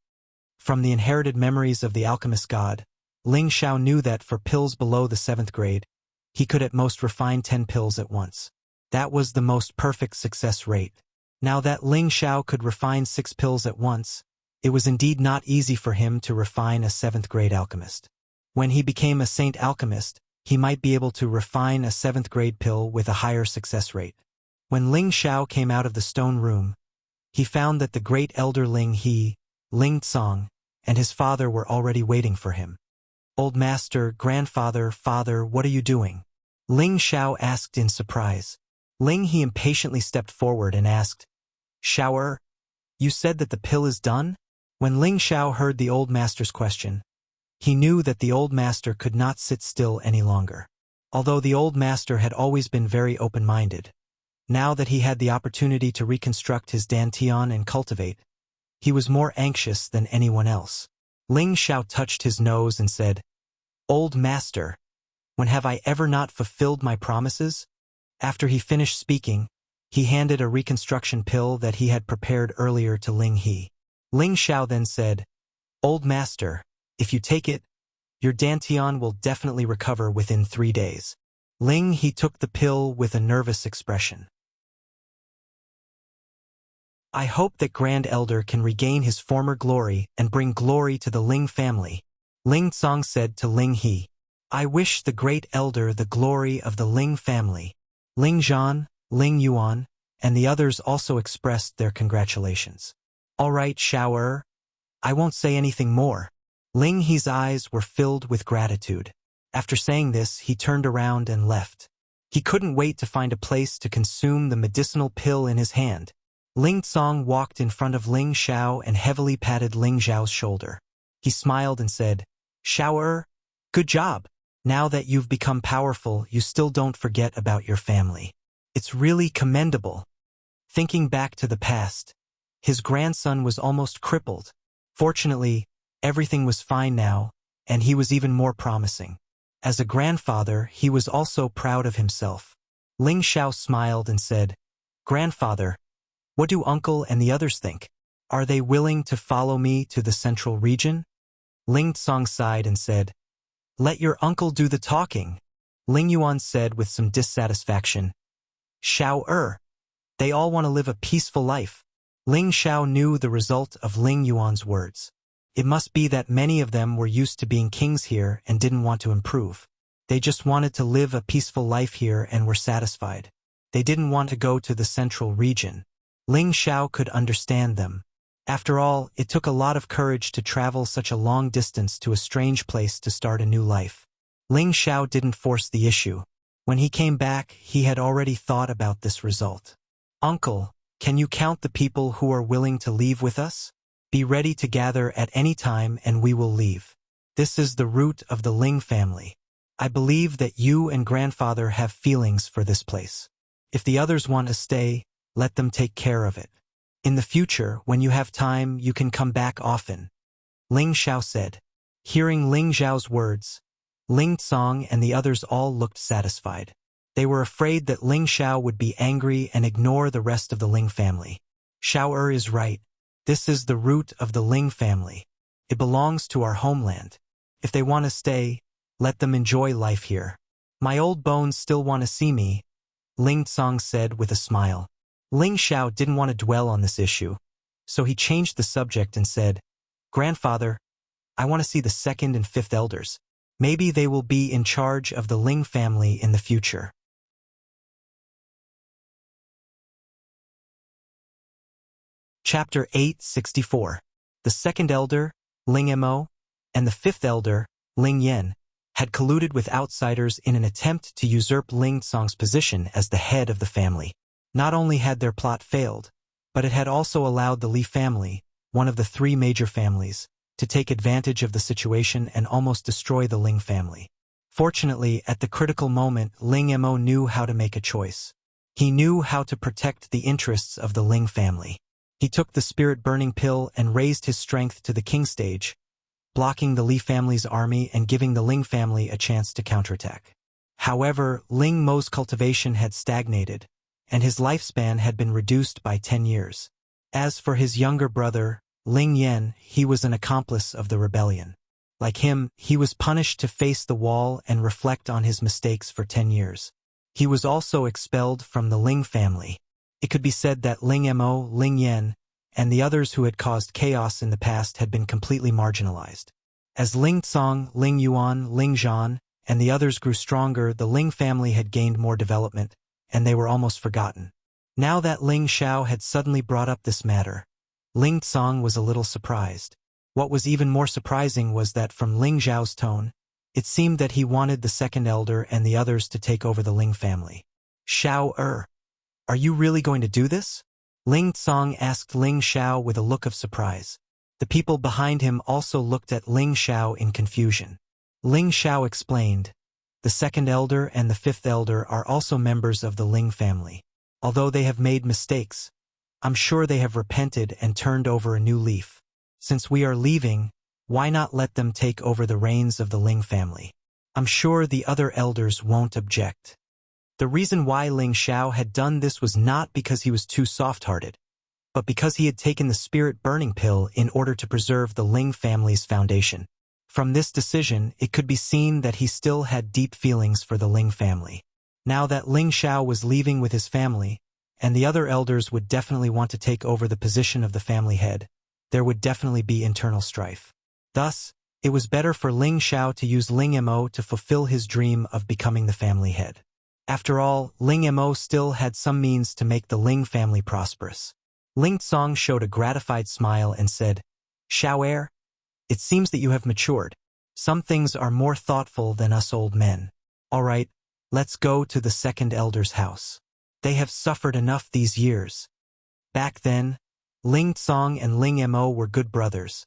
From the inherited memories of the alchemist god, Ling Xiao knew that for pills below the 7th grade, he could at most refine 10 pills at once. That was the most perfect success rate. Now that Ling Xiao could refine 6 pills at once, it was indeed not easy for him to refine a 7th grade alchemist. When he became a saint alchemist, he might be able to refine a 7th grade pill with a higher success rate. When Ling Xiao came out of the stone room, he found that the great elder Ling He, Ling Tsong, and his father were already waiting for him. "Old master, grandfather, father, what are you doing?" Ling Xiao asked in surprise. Ling He impatiently stepped forward and asked, "Xiao, you said that the pill is done?" When Ling Xiao heard the old master's question, he knew that the old master could not sit still any longer. Although the old master had always been very open-minded, now that he had the opportunity to reconstruct his dantian and cultivate, he was more anxious than anyone else. Ling Xiao touched his nose and said, "Old master, when have I ever not fulfilled my promises?" After he finished speaking, he handed a reconstruction pill that he had prepared earlier to Ling He. Ling Xiao then said, "Old master, if you take it, your dantian will definitely recover within 3 days." Ling He took the pill with a nervous expression. "I hope that Grand Elder can regain his former glory and bring glory to the Ling family," Ling Tsong said to Ling He. "I wish the Great Elder the glory of the Ling family." Ling Zhan, Ling Yuan, and the others also expressed their congratulations. "All right, Xiao, I won't say anything more." Ling He's eyes were filled with gratitude. After saying this, he turned around and left. He couldn't wait to find a place to consume the medicinal pill in his hand. Ling Tsong walked in front of Ling Xiao and heavily patted Ling Xiao's shoulder. He smiled and said, "Xiao, good job. Now that you've become powerful, you still don't forget about your family. It's really commendable." Thinking back to the past, his grandson was almost crippled. Fortunately, everything was fine now, and he was even more promising. As a grandfather, he was also proud of himself. Ling Xiao smiled and said, "Grandfather, what do uncle and the others think? Are they willing to follow me to the central region?" Ling Tsong sighed and said, "Let your uncle do the talking." Ling Yuan said with some dissatisfaction, "Xiao they all want to live a peaceful life." Ling Xiao knew the result of Ling Yuan's words. It must be that many of them were used to being kings here and didn't want to improve. They just wanted to live a peaceful life here and were satisfied. They didn't want to go to the central region. Ling Xiao could understand them. After all, it took a lot of courage to travel such a long distance to a strange place to start a new life. Ling Xiao didn't force the issue. When he came back, he had already thought about this result. "Uncle, can you count the people who are willing to leave with us? Be ready to gather at any time and we will leave. This is the root of the Ling family. I believe that you and grandfather have feelings for this place. If the others want to stay, let them take care of it. In the future, when you have time, you can come back often," Ling Xiao said. Hearing Ling Xiao's words, Ling Tsong and the others all looked satisfied. They were afraid that Ling Xiao would be angry and ignore the rest of the Ling family. Xiao is right. This is the root of the Ling family. It belongs to our homeland. If they want to stay, let them enjoy life here. My old bones still want to see me, Ling Tsong said with a smile. Ling Xiao didn't want to dwell on this issue, so he changed the subject and said, "Grandfather, I want to see the second and fifth elders. Maybe they will be in charge of the Ling family in the future." Chapter 864. The second elder, Ling Mo, and the fifth elder, Ling Yan, had colluded with outsiders in an attempt to usurp Ling Tsong's position as the head of the family. Not only had their plot failed, but it had also allowed the Li family, one of the three major families, to take advantage of the situation and almost destroy the Ling family. Fortunately, at the critical moment, Ling Mo knew how to make a choice. He knew how to protect the interests of the Ling family. He took the spirit-burning pill and raised his strength to the king stage, blocking the Li family's army and giving the Ling family a chance to counterattack. However, Ling Mo's cultivation had stagnated, and his lifespan had been reduced by 10 years. As for his younger brother, Ling Yan, he was an accomplice of the rebellion. Like him, he was punished to face the wall and reflect on his mistakes for 10 years. He was also expelled from the Ling family. It could be said that Ling Mo, Ling Yan, and the others who had caused chaos in the past had been completely marginalized. As Ling Tsong, Ling Yuan, Ling Zhan, and the others grew stronger, the Ling family had gained more development, and they were almost forgotten. Now that Ling Xiao had suddenly brought up this matter, Ling Tsong was a little surprised. What was even more surprising was that from Ling Xiao's tone, it seemed that he wanted the second elder and the others to take over the Ling family. "Xiao are you really going to do this?" Ling Tsong asked Ling Xiao with a look of surprise. The people behind him also looked at Ling Xiao in confusion. Ling Xiao explained, "The second elder and the fifth elder are also members of the Ling family. Although they have made mistakes, I'm sure they have repented and turned over a new leaf. Since we are leaving, why not let them take over the reins of the Ling family? I'm sure the other elders won't object." The reason why Ling Xiao had done this was not because he was too soft-hearted, but because he had taken the spirit-burning pill in order to preserve the Ling family's foundation. From this decision, it could be seen that he still had deep feelings for the Ling family. Now that Ling Xiao was leaving with his family, and the other elders would definitely want to take over the position of the family head, there would definitely be internal strife. Thus, it was better for Ling Xiao to use Ling Mo to fulfill his dream of becoming the family head. After all, Ling Mo still had some means to make the Ling family prosperous. Ling Tsong showed a gratified smile and said, "Xiao it seems that you have matured. Some things are more thoughtful than us old men. All right, let's go to the second elder's house. They have suffered enough these years." Back then, Ling Tsong and Ling Mo were good brothers,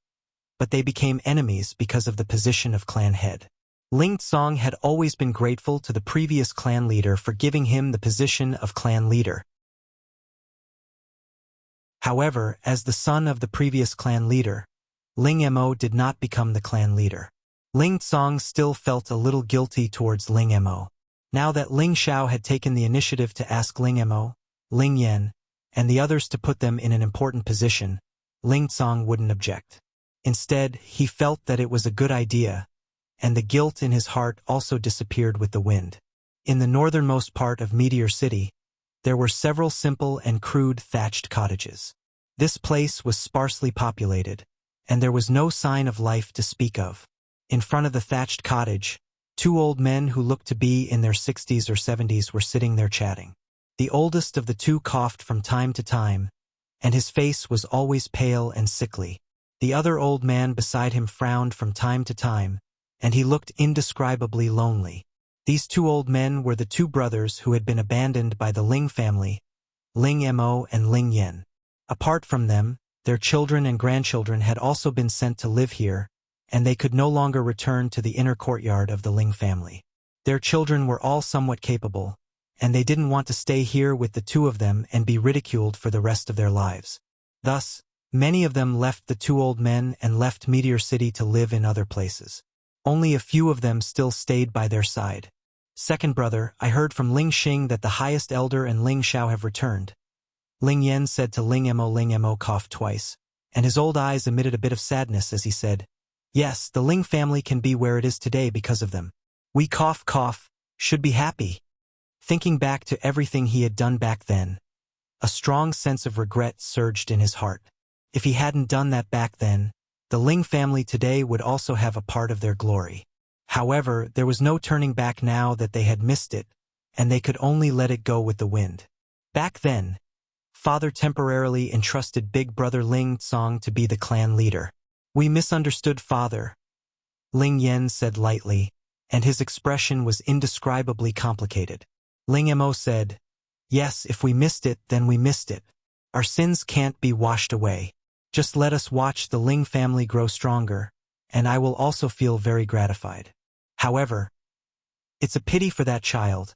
but they became enemies because of the position of clan head. Ling Tsong had always been grateful to the previous clan leader for giving him the position of clan leader. However, as the son of the previous clan leader, Ling Mo did not become the clan leader. Ling Tsong still felt a little guilty towards Ling Mo. Now that Ling Xiao had taken the initiative to ask Ling Mo, Ling Yan, and the others to put them in an important position, Ling Tsong wouldn't object. Instead, he felt that it was a good idea, and the guilt in his heart also disappeared with the wind. In the northernmost part of Meteor City, there were several simple and crude thatched cottages. This place was sparsely populated, and there was no sign of life to speak of. In front of the thatched cottage, two old men who looked to be in their 60s or 70s were sitting there chatting. The oldest of the two coughed from time to time, and his face was always pale and sickly. The other old man beside him frowned from time to time, and he looked indescribably lonely. These two old men were the two brothers who had been abandoned by the Ling family, Ling Mo and Ling Yan. Apart from them, their children and grandchildren had also been sent to live here, and they could no longer return to the inner courtyard of the Ling family. Their children were all somewhat capable, and they didn't want to stay here with the two of them and be ridiculed for the rest of their lives. Thus, many of them left the two old men and left Meteor City to live in other places. Only a few of them still stayed by their side. Second brother, I heard from Ling Xing that the highest elder and Ling Xiao have returned. Ling Yan said to Ling Mo coughed twice, and his old eyes emitted a bit of sadness as he said, "Yes, the Ling family can be where it is today because of them. We cough, should be happy." Thinking back to everything he had done back then, a strong sense of regret surged in his heart. If he hadn't done that back then, the Ling family today would also have a part of their glory. However, there was no turning back now that they had missed it, and they could only let it go with the wind. Back then, Father temporarily entrusted big brother Ling Tsong to be the clan leader. "We misunderstood Father," Ling Yan said lightly, and his expression was indescribably complicated. Ling Mo said, "Yes, if we missed it, then we missed it. Our sins can't be washed away. Just let us watch the Ling family grow stronger, and I will also feel very gratified. However, it's a pity for that child."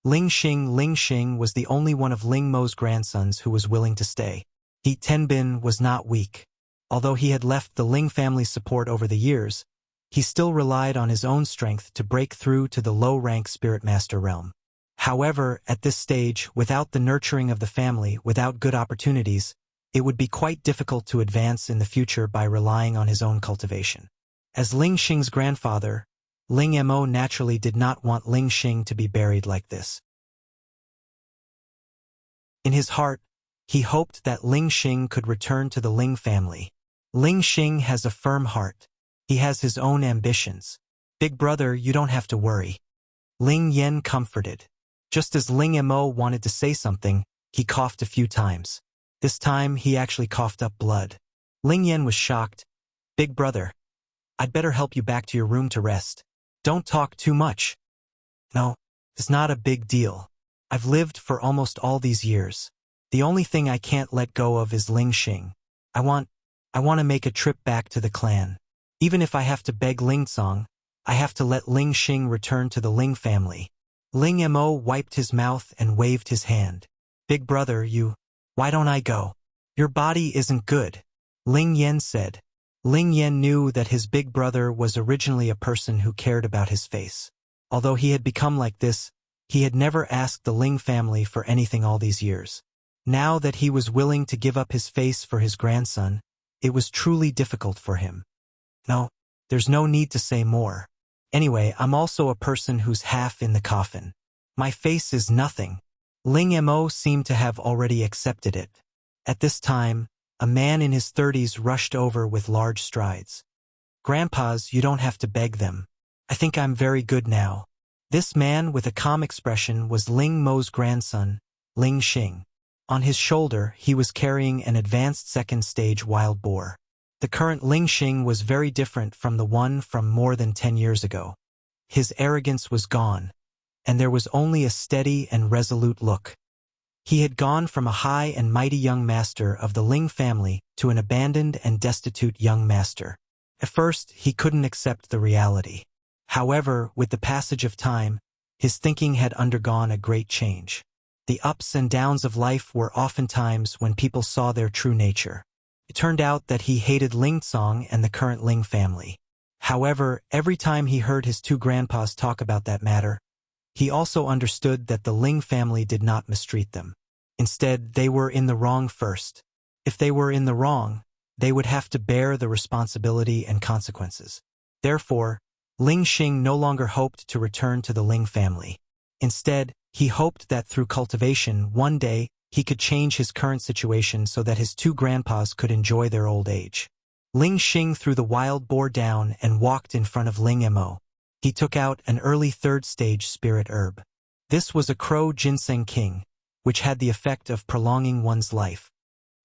Ling Xing was the only one of Ling Mo's grandsons who was willing to stay. He Tenbin was not weak. Although he had left the Ling family's support over the years, he still relied on his own strength to break through to the low-rank Spirit Master realm. However, at this stage, without the nurturing of the family, without good opportunities, it would be quite difficult to advance in the future by relying on his own cultivation. As Ling Xing's grandfather, Ling Mo naturally did not want Ling Xing to be buried like this. In his heart, he hoped that Ling Xing could return to the Ling family. Ling Xing has a firm heart. He has his own ambitions. "Big brother, you don't have to worry," Ling Yan comforted. Just as Ling Mo wanted to say something, he coughed a few times. This time, he actually coughed up blood. Ling Yan was shocked. "Big brother, I'd better help you back to your room to rest. Don't talk too much." "No, it's not a big deal. I've lived for almost all these years. The only thing I can't let go of is Ling Xing. I want to make a trip back to the clan. Even if I have to beg Ling Tsong, I have to let Ling Xing return to the Ling family." Ling Mo wiped his mouth and waved his hand. "Big brother, why don't I go? Your body isn't good," Ling Yan said. Ling Yan knew that his big brother was originally a person who cared about his face. Although he had become like this, he had never asked the Ling family for anything all these years. Now that he was willing to give up his face for his grandson, it was truly difficult for him. "No, there's no need to say more. Anyway, I'm also a person who's half in the coffin. My face is nothing." Ling Mo seemed to have already accepted it. At this time, a man in his 30s rushed over with large strides. "Grandpas, you don't have to beg them. I think I'm very good now." This man with a calm expression was Ling Mo's grandson, Ling Xing. On his shoulder, he was carrying an advanced second-stage wild boar. The current Ling Xing was very different from the one from more than 10 years ago. His arrogance was gone, and there was only a steady and resolute look. He had gone from a high and mighty young master of the Ling family to an abandoned and destitute young master. At first, he couldn't accept the reality. However, with the passage of time, his thinking had undergone a great change. The ups and downs of life were oftentimes when people saw their true nature. It turned out that he hated Ling Tsong and the current Ling family. However, every time he heard his two grandpas talk about that matter, he also understood that the Ling family did not mistreat them. Instead, they were in the wrong first. If they were in the wrong, they would have to bear the responsibility and consequences. Therefore, Ling Xing no longer hoped to return to the Ling family. Instead, he hoped that through cultivation, one day, he could change his current situation so that his two grandpas could enjoy their old age. Ling Xing threw the wild boar down and walked in front of Ling Mo. He took out an early third-stage spirit herb. This was a crow ginseng king, which had the effect of prolonging one's life.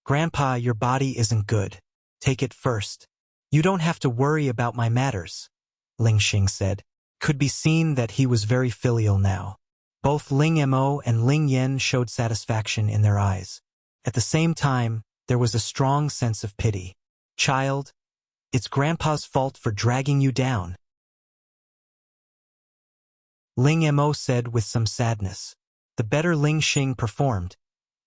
"Grandpa, your body isn't good. Take it first. You don't have to worry about my matters," Ling Xing said. Could be seen that he was very filial now. Both Ling Mo and Ling Yen showed satisfaction in their eyes. At the same time, there was a strong sense of pity. "Child, it's Grandpa's fault for dragging you down," Ling Mo said with some sadness. The better Ling Xing performed,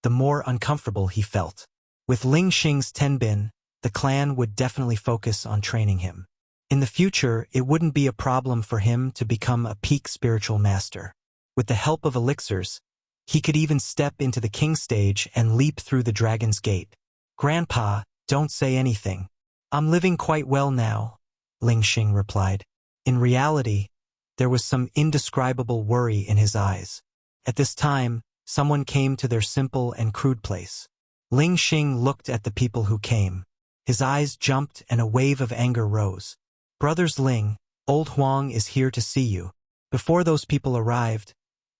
the more uncomfortable he felt. With Ling Xing's tenbin, the clan would definitely focus on training him. In the future, it wouldn't be a problem for him to become a peak spiritual master. With the help of elixirs, he could even step into the king stage and leap through the dragon's gate. "Grandpa, don't say anything. I'm living quite well now," Ling Xing replied. In reality, there was some indescribable worry in his eyes. At this time, someone came to their simple and crude place. Ling Xing looked at the people who came. His eyes jumped and a wave of anger rose. "Brothers Ling, old Huang is here to see you." Before those people arrived,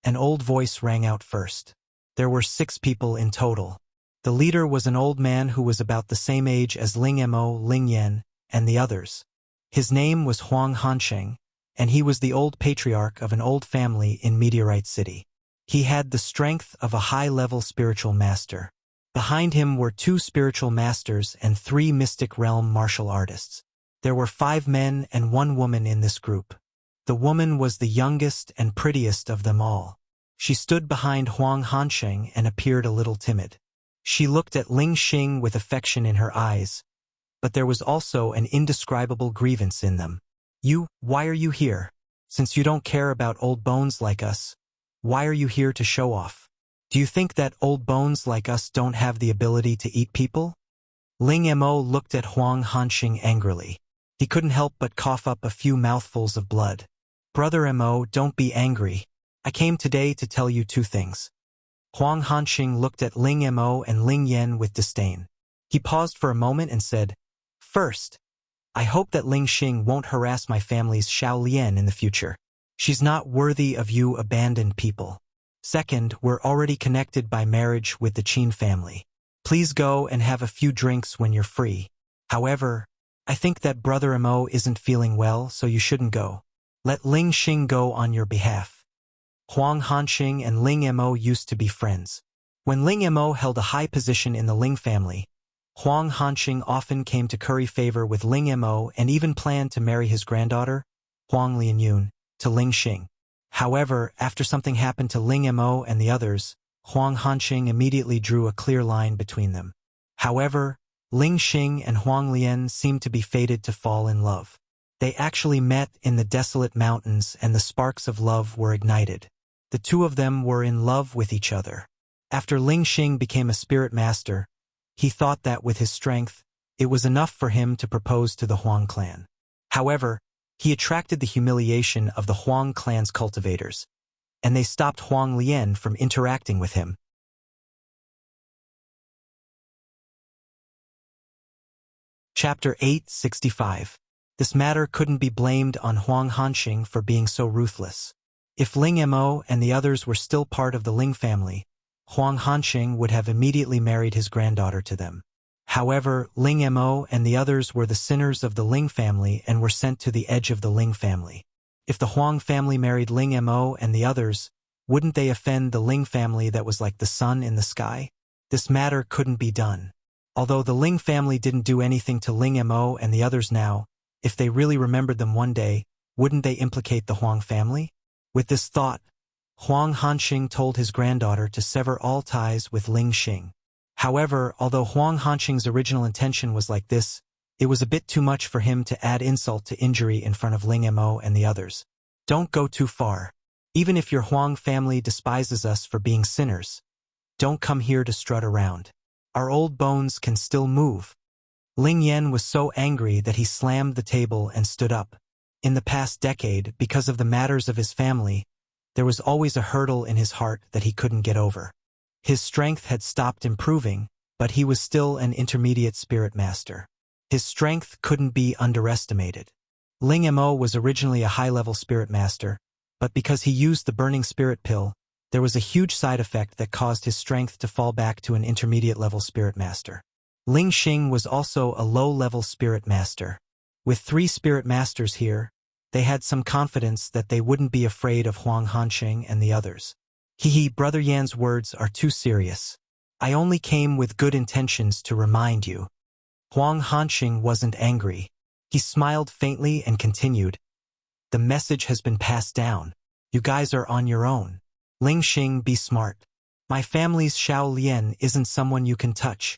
an old voice rang out first. There were 6 people in total. The leader was an old man who was about the same age as Ling Mo, Ling Yen, and the others. His name was Huang Hansheng, and he was the old patriarch of an old family in Meteorite City. He had the strength of a high-level spiritual master. Behind him were 2 spiritual masters and 3 mystic realm martial artists. There were 5 men and 1 woman in this group. The woman was the youngest and prettiest of them all. She stood behind Huang Hansheng and appeared a little timid. She looked at Ling Xing with affection in her eyes, but there was also an indescribable grievance in them. Why are you here? Since you don't care about old bones like us, why are you here to show off? Do you think that old bones like us don't have the ability to eat people?" Ling Mo looked at Huang Hansheng angrily. He couldn't help but cough up a few mouthfuls of blood. "Brother Mo, don't be angry. I came today to tell you 2 things. Huang Hansheng looked at Ling Mo and Ling Yen with disdain. He paused for a moment and said, "First, I hope that Ling Xing won't harass my family's Xiao Lian in the future. She's not worthy of you abandoned people. Second, we're already connected by marriage with the Qin family. Please go and have a few drinks when you're free. However, I think that Brother Mo isn't feeling well, so you shouldn't go. Let Ling Xing go on your behalf." Huang Hanxing and Ling Mo used to be friends. When Ling Mo held a high position in the Ling family, Huang Hanxing often came to curry favor with Ling Mo and even planned to marry his granddaughter, Huang Lianyun, to Ling Xing. However, after something happened to Ling Mo and the others, Huang Hanxing immediately drew a clear line between them. However, Ling Xing and Huang Lian seemed to be fated to fall in love. They actually met in the desolate mountains and the sparks of love were ignited. The 2 of them were in love with each other. After Ling Xing became a spirit master, he thought that with his strength, it was enough for him to propose to the Huang clan. However, he attracted the humiliation of the Huang clan's cultivators, and they stopped Huang Lian from interacting with him. Chapter 865. This matter couldn't be blamed on Huang Hanxing for being so ruthless. If Ling Mo and the others were still part of the Ling family, Huang Hanxing would have immediately married his granddaughter to them. However, Ling Mo and the others were the sinners of the Ling family and were sent to the edge of the Ling family. If the Huang family married Ling Mo and the others, wouldn't they offend the Ling family that was like the sun in the sky? This matter couldn't be done. Although the Ling family didn't do anything to Ling Mo and the others now, if they really remembered them one day, wouldn't they implicate the Huang family? With this thought, Huang Hanxing told his granddaughter to sever all ties with Ling Xing. However, although Huang Hanxing's original intention was like this, It was a bit too much for him to add insult to injury in front of Ling Mo and the others. Don't go too far. Even if your Huang family despises us for being sinners, don't come here to strut around. Our old bones can still move. Ling Yan was so angry that he slammed the table and stood up. In the past decade, because of the matters of his family, there was always a hurdle in his heart that he couldn't get over. His strength had stopped improving, but he was still an intermediate spirit master. His strength couldn't be underestimated. Ling Mo was originally a high-level spirit master, but because he used the burning spirit pill, there was a huge side effect that caused his strength to fall back to an intermediate-level spirit master. Ling Xing was also a low-level spirit master. With 3 spirit masters here, they had some confidence that they wouldn't be afraid of Huang Hanqing and the others. Brother Yan's words are too serious. I only came with good intentions to remind you. Huang Hanqing wasn't angry. He smiled faintly and continued. The message has been passed down. You guys are on your own. Ling Xing, be smart. My family's Xiao Lian isn't someone you can touch.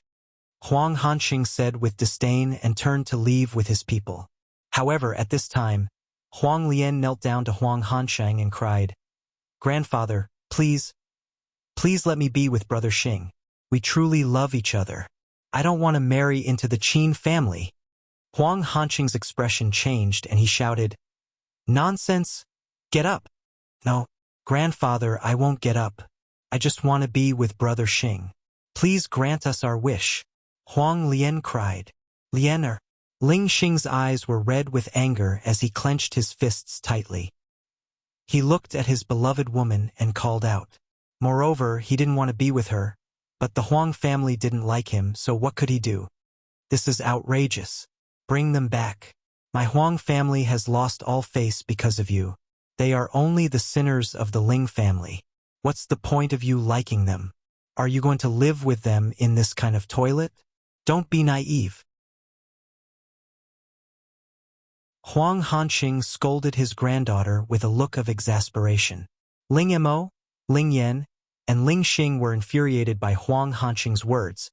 Huang Hanqing said with disdain and turned to leave with his people. However, at this time, Huang Lian knelt down to Huang Hanqing and cried, Grandfather, please let me be with Brother Xing. We truly love each other. I don't want to marry into the Qin family. Huang Hanqing's expression changed and he shouted, Nonsense! Get up! No, Grandfather, I won't get up. I just want to be with Brother Xing. Please grant us our wish. Huang Lian cried. Lianer. Ling Xing's eyes were red with anger as he clenched his fists tightly. He looked at his beloved woman and called out. Moreover, he didn't want to be with her, but the Huang family didn't like him, so what could he do? This is outrageous. Bring them back. My Huang family has lost all face because of you. They are only the sinners of the Ling family. What's the point of you liking them? Are you going to live with them in this kind of toilet? Don't be naive. Huang Hanqing scolded his granddaughter with a look of exasperation. Ling Mo, Ling Yan, and Ling Xing were infuriated by Huang Hanqing's words,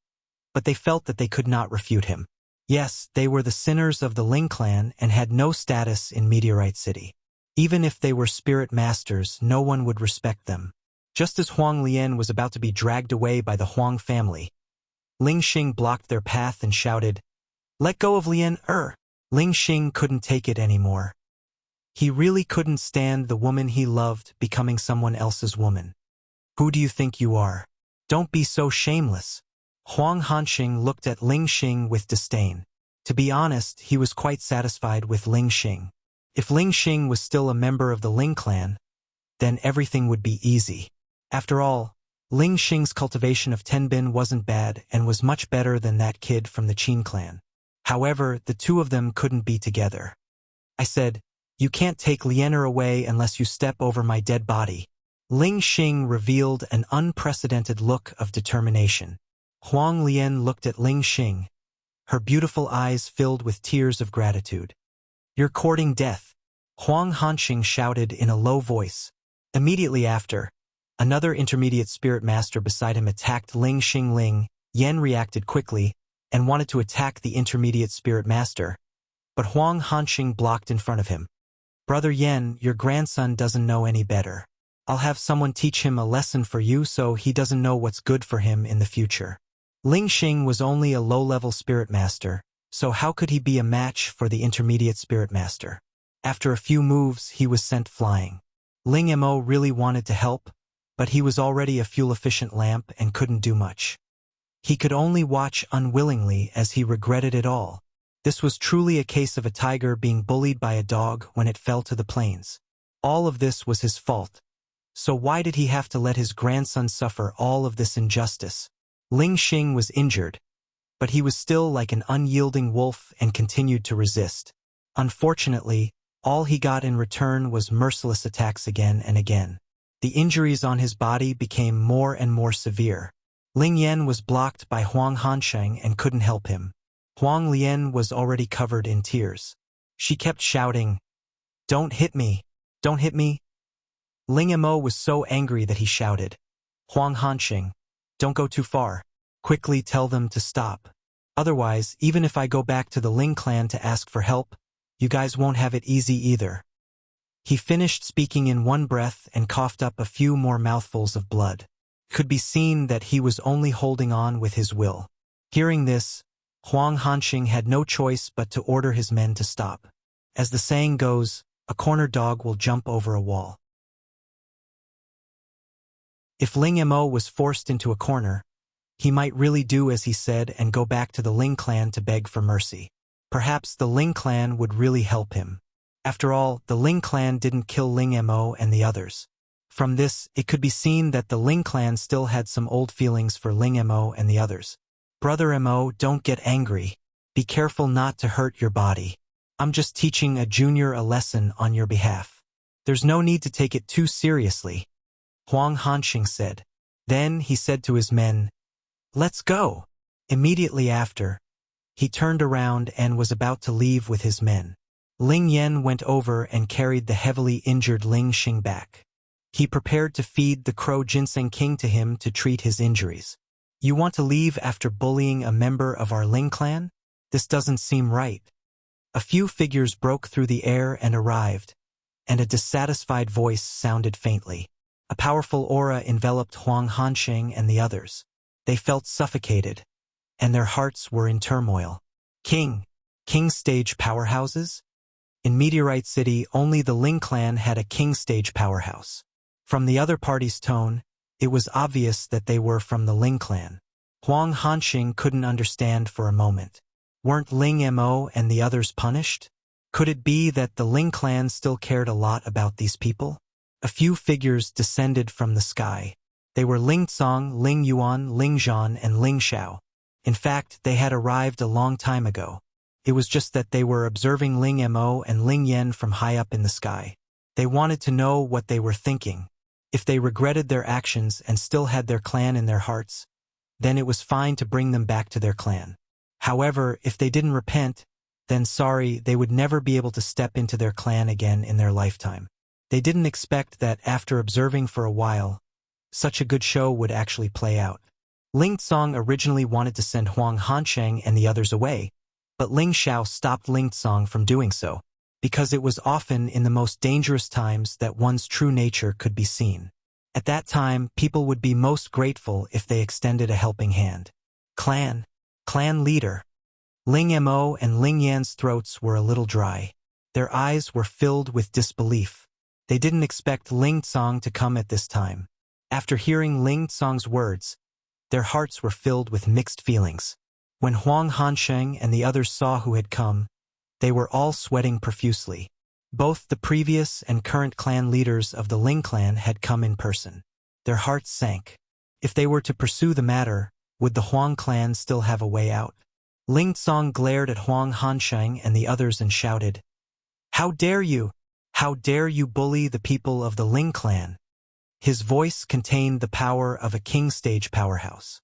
but they felt that they could not refute him. Yes, they were the sinners of the Ling clan and had no status in Meteorite City. Even if they were spirit masters, no one would respect them. Just as Huang Lian was about to be dragged away by the Huang family, Ling Xing blocked their path and shouted, Let go of Lian. Ling Xing couldn't take it anymore. He really couldn't stand the woman he loved becoming someone else's woman. Who do you think you are? Don't be so shameless. Huang Hanqing looked at Ling Xing with disdain. To be honest, he was quite satisfied with Ling Xing. If Ling Xing was still a member of the Ling clan, then everything would be easy. After all, Ling Xing's cultivation of Tenbin wasn't bad and was much better than that kid from the Qin clan. However, the two of them couldn't be together. I said, You can't take Lianer away unless you step over my dead body. Ling Xing revealed an unprecedented look of determination. Huang Lian looked at Ling Xing, her beautiful eyes filled with tears of gratitude. You're courting death, Huang Hanqing shouted in a low voice. Immediately after, another intermediate spirit master beside him attacked Ling Xing. Ling Yan reacted quickly and wanted to attack the intermediate spirit master, but Huang Hanqing blocked in front of him. Brother Yan, your grandson doesn't know any better. I'll have someone teach him a lesson for you so he doesn't know what's good for him in the future. Ling Xing was only a low-level spirit master, so how could he be a match for the intermediate spirit master? After a few moves, he was sent flying. Ling Mo really wanted to help, but he was already a fuel-efficient lamp and couldn't do much. He could only watch unwillingly as he regretted it all. This was truly a case of a tiger being bullied by a dog when it fell to the plains. All of this was his fault. So why did he have to let his grandson suffer all of this injustice? Ling Xing was injured, but he was still like an unyielding wolf and continued to resist. Unfortunately, all he got in return was merciless attacks again and again. The injuries on his body became more and more severe. Ling Yan was blocked by Huang Hanqing and couldn't help him. Huang Lian was already covered in tears. She kept shouting, Don't hit me! Don't hit me! Ling Mo was so angry that he shouted, Huang Hanqing, don't go too far. Quickly tell them to stop. Otherwise, even if I go back to the Ling clan to ask for help, you guys won't have it easy either." He finished speaking in one breath and coughed up a few more mouthfuls of blood. It could be seen that he was only holding on with his will. Hearing this, Huang Hanqing had no choice but to order his men to stop. As the saying goes, a corner dog will jump over a wall. If Ling Mo was forced into a corner, he might really do as he said and go back to the Ling clan to beg for mercy. Perhaps the Ling clan would really help him. After all, the Ling clan didn't kill Ling Mo and the others. From this, it could be seen that the Ling clan still had some old feelings for Ling Mo and the others. "Brother Mo, don't get angry. Be careful not to hurt your body. I'm just teaching a junior a lesson on your behalf. There's no need to take it too seriously," Huang Hanqing said. Then he said to his men, "Let's go." Immediately after, he turned around and was about to leave with his men. Ling Yan went over and carried the heavily injured Ling Xing back. He prepared to feed the Crow Ginseng King to him to treat his injuries. "You want to leave after bullying a member of our Ling clan? This doesn't seem right." A few figures broke through the air and arrived, and a dissatisfied voice sounded faintly. A powerful aura enveloped Huang Hanqing and the others. They felt suffocated, and their hearts were in turmoil. King stage powerhouses? In Meteorite City, only the Ling clan had a king stage powerhouse. From the other party's tone, it was obvious that they were from the Ling clan. Huang Hanqing couldn't understand for a moment. Weren't Ling Mo and the others punished? Could it be that the Ling clan still cared a lot about these people? A few figures descended from the sky. They were Ling Tsong, Ling Yuan, Ling Zhan, and Ling Xiao. In fact, they had arrived a long time ago. It was just that they were observing Ling Mo and Ling Yan from high up in the sky. They wanted to know what they were thinking. If they regretted their actions and still had their clan in their hearts, then it was fine to bring them back to their clan. However, if they didn't repent, then sorry, they would never be able to step into their clan again in their lifetime. They didn't expect that after observing for a while, such a good show would actually play out. Ling Tsong originally wanted to send Huang Hanqing and the others away, but Ling Xiao stopped Ling Tsong from doing so, because it was often in the most dangerous times that one's true nature could be seen. At that time, people would be most grateful if they extended a helping hand. Clan leader. Ling Mo and Ling Yan's throats were a little dry. Their eyes were filled with disbelief. They didn't expect Ling Tsong to come at this time. After hearing Ling Tsong's words, their hearts were filled with mixed feelings. When Huang Hanqing and the others saw who had come, they were all sweating profusely. Both the previous and current clan leaders of the Ling clan had come in person. Their hearts sank. If they were to pursue the matter, would the Huang clan still have a way out? Ling Tsong glared at Huang Hanqing and the others and shouted, "How dare you! How dare you bully the people of the Ling clan?" His voice contained the power of a king stage powerhouse.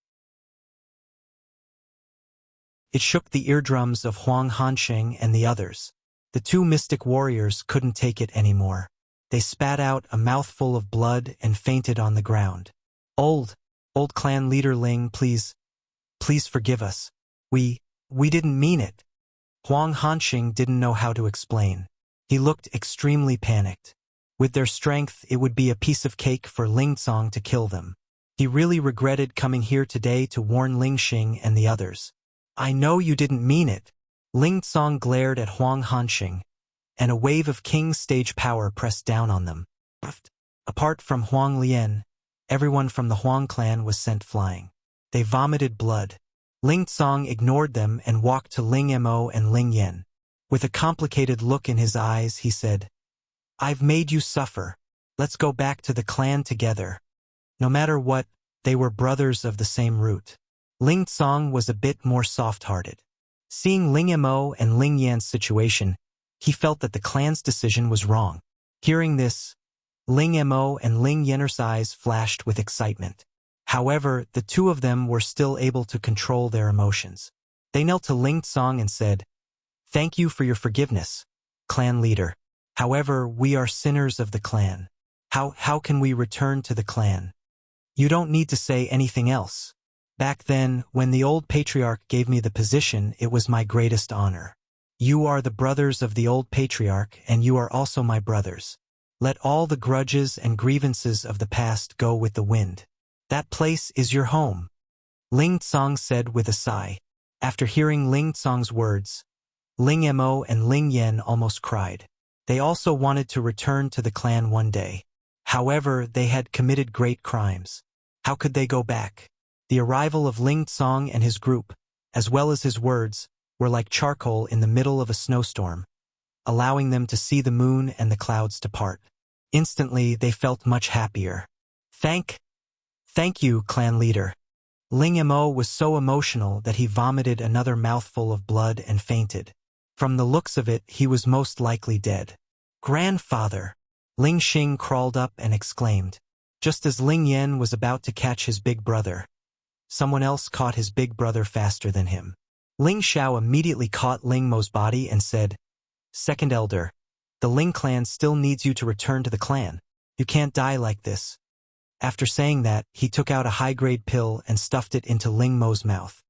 It shook the eardrums of Huang Hanqing and the others. The two mystic warriors couldn't take it anymore. They spat out a mouthful of blood and fainted on the ground. Old clan leader Ling, please forgive us. We didn't mean it." Huang Hanqing didn't know how to explain. He looked extremely panicked. With their strength, it would be a piece of cake for Ling Tsong to kill them. He really regretted coming here today to warn Ling Xing and the others. "I know you didn't mean it." Ling Tsong glared at Huang Hanqing, and a wave of king stage power pressed down on them. Apart from Huang Lian, everyone from the Huang clan was sent flying. They vomited blood. Ling Tsong ignored them and walked to Ling Mo and Ling Yan. With a complicated look in his eyes, he said, "I've made you suffer. Let's go back to the clan together." No matter what, they were brothers of the same root. Ling Tsong was a bit more soft-hearted. Seeing Ling Mo and Ling Yan's situation, he felt that the clan's decision was wrong. Hearing this, Ling Mo and Ling Yan's eyes flashed with excitement. However, the two of them were still able to control their emotions. They knelt to Ling Tsong and said, "Thank you for your forgiveness, clan leader. However, we are sinners of the clan. How can we return to the clan?" "You don't need to say anything else. Back then, when the old patriarch gave me the position, it was my greatest honor. You are the brothers of the old patriarch, and you are also my brothers. Let all the grudges and grievances of the past go with the wind. That place is your home. Ling Tsong said with a sigh. After hearing Ling Tsong's words, Ling Mo and Ling Yen almost cried. They also wanted to return to the clan one day. However, they had committed great crimes. How could they go back? The arrival of Ling Tsong and his group, as well as his words, were like charcoal in the middle of a snowstorm, allowing them to see the moon and the clouds depart. Instantly, they felt much happier. Thank you, clan leader. Ling Mo was so emotional that he vomited another mouthful of blood and fainted. From the looks of it, he was most likely dead. Grandfather! Ling Xing crawled up and exclaimed. Just as Ling Yen was about to catch his big brother, someone else caught his big brother faster than him. Ling Xiao immediately caught Ling Mo's body and said, Second elder, the Ling clan still needs you to return to the clan. You can't die like this. After saying that, he took out a high-grade pill and stuffed it into Ling Mo's mouth.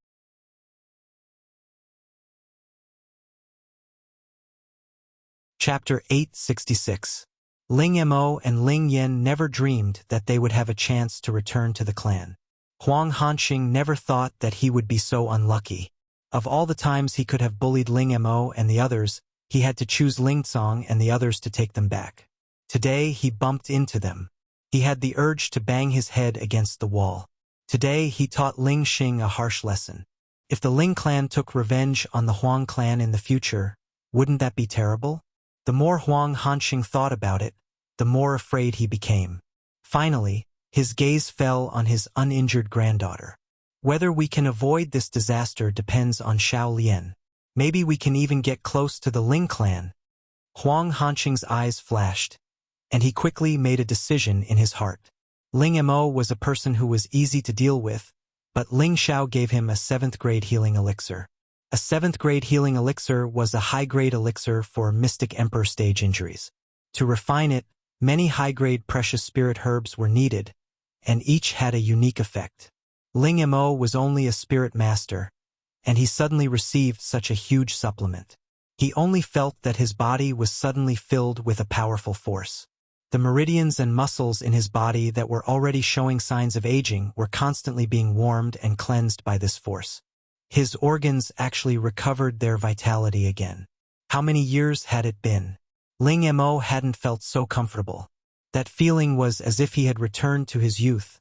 Chapter 866. Ling Mo and Ling Yen never dreamed that they would have a chance to return to the clan. Huang Hanqing never thought that he would be so unlucky. Of all the times he could have bullied Ling Mo and the others, he had to choose Ling Tsong and the others to take them back. Today he bumped into them. He had the urge to bang his head against the wall. Today he taught Ling Xing a harsh lesson. If the Ling clan took revenge on the Huang clan in the future, wouldn't that be terrible? The more Huang Hanqing thought about it, the more afraid he became. Finally, his gaze fell on his uninjured granddaughter. Whether we can avoid this disaster depends on Xiao Lian. Maybe we can even get close to the Ling clan. Huang Hanqing's eyes flashed, and he quickly made a decision in his heart. Ling Mo was a person who was easy to deal with, but Ling Xiao gave him a 7th grade healing elixir. A 7th grade healing elixir was a high-grade elixir for Mystic Emperor stage injuries. To refine it, many high-grade precious spirit herbs were needed, and each had a unique effect. Ling Mo was only a spirit master, and he suddenly received such a huge supplement. He only felt that his body was suddenly filled with a powerful force. The meridians and muscles in his body that were already showing signs of aging were constantly being warmed and cleansed by this force. His organs actually recovered their vitality again. How many years had it been? Ling Mo hadn't felt so comfortable. That feeling was as if he had returned to his youth,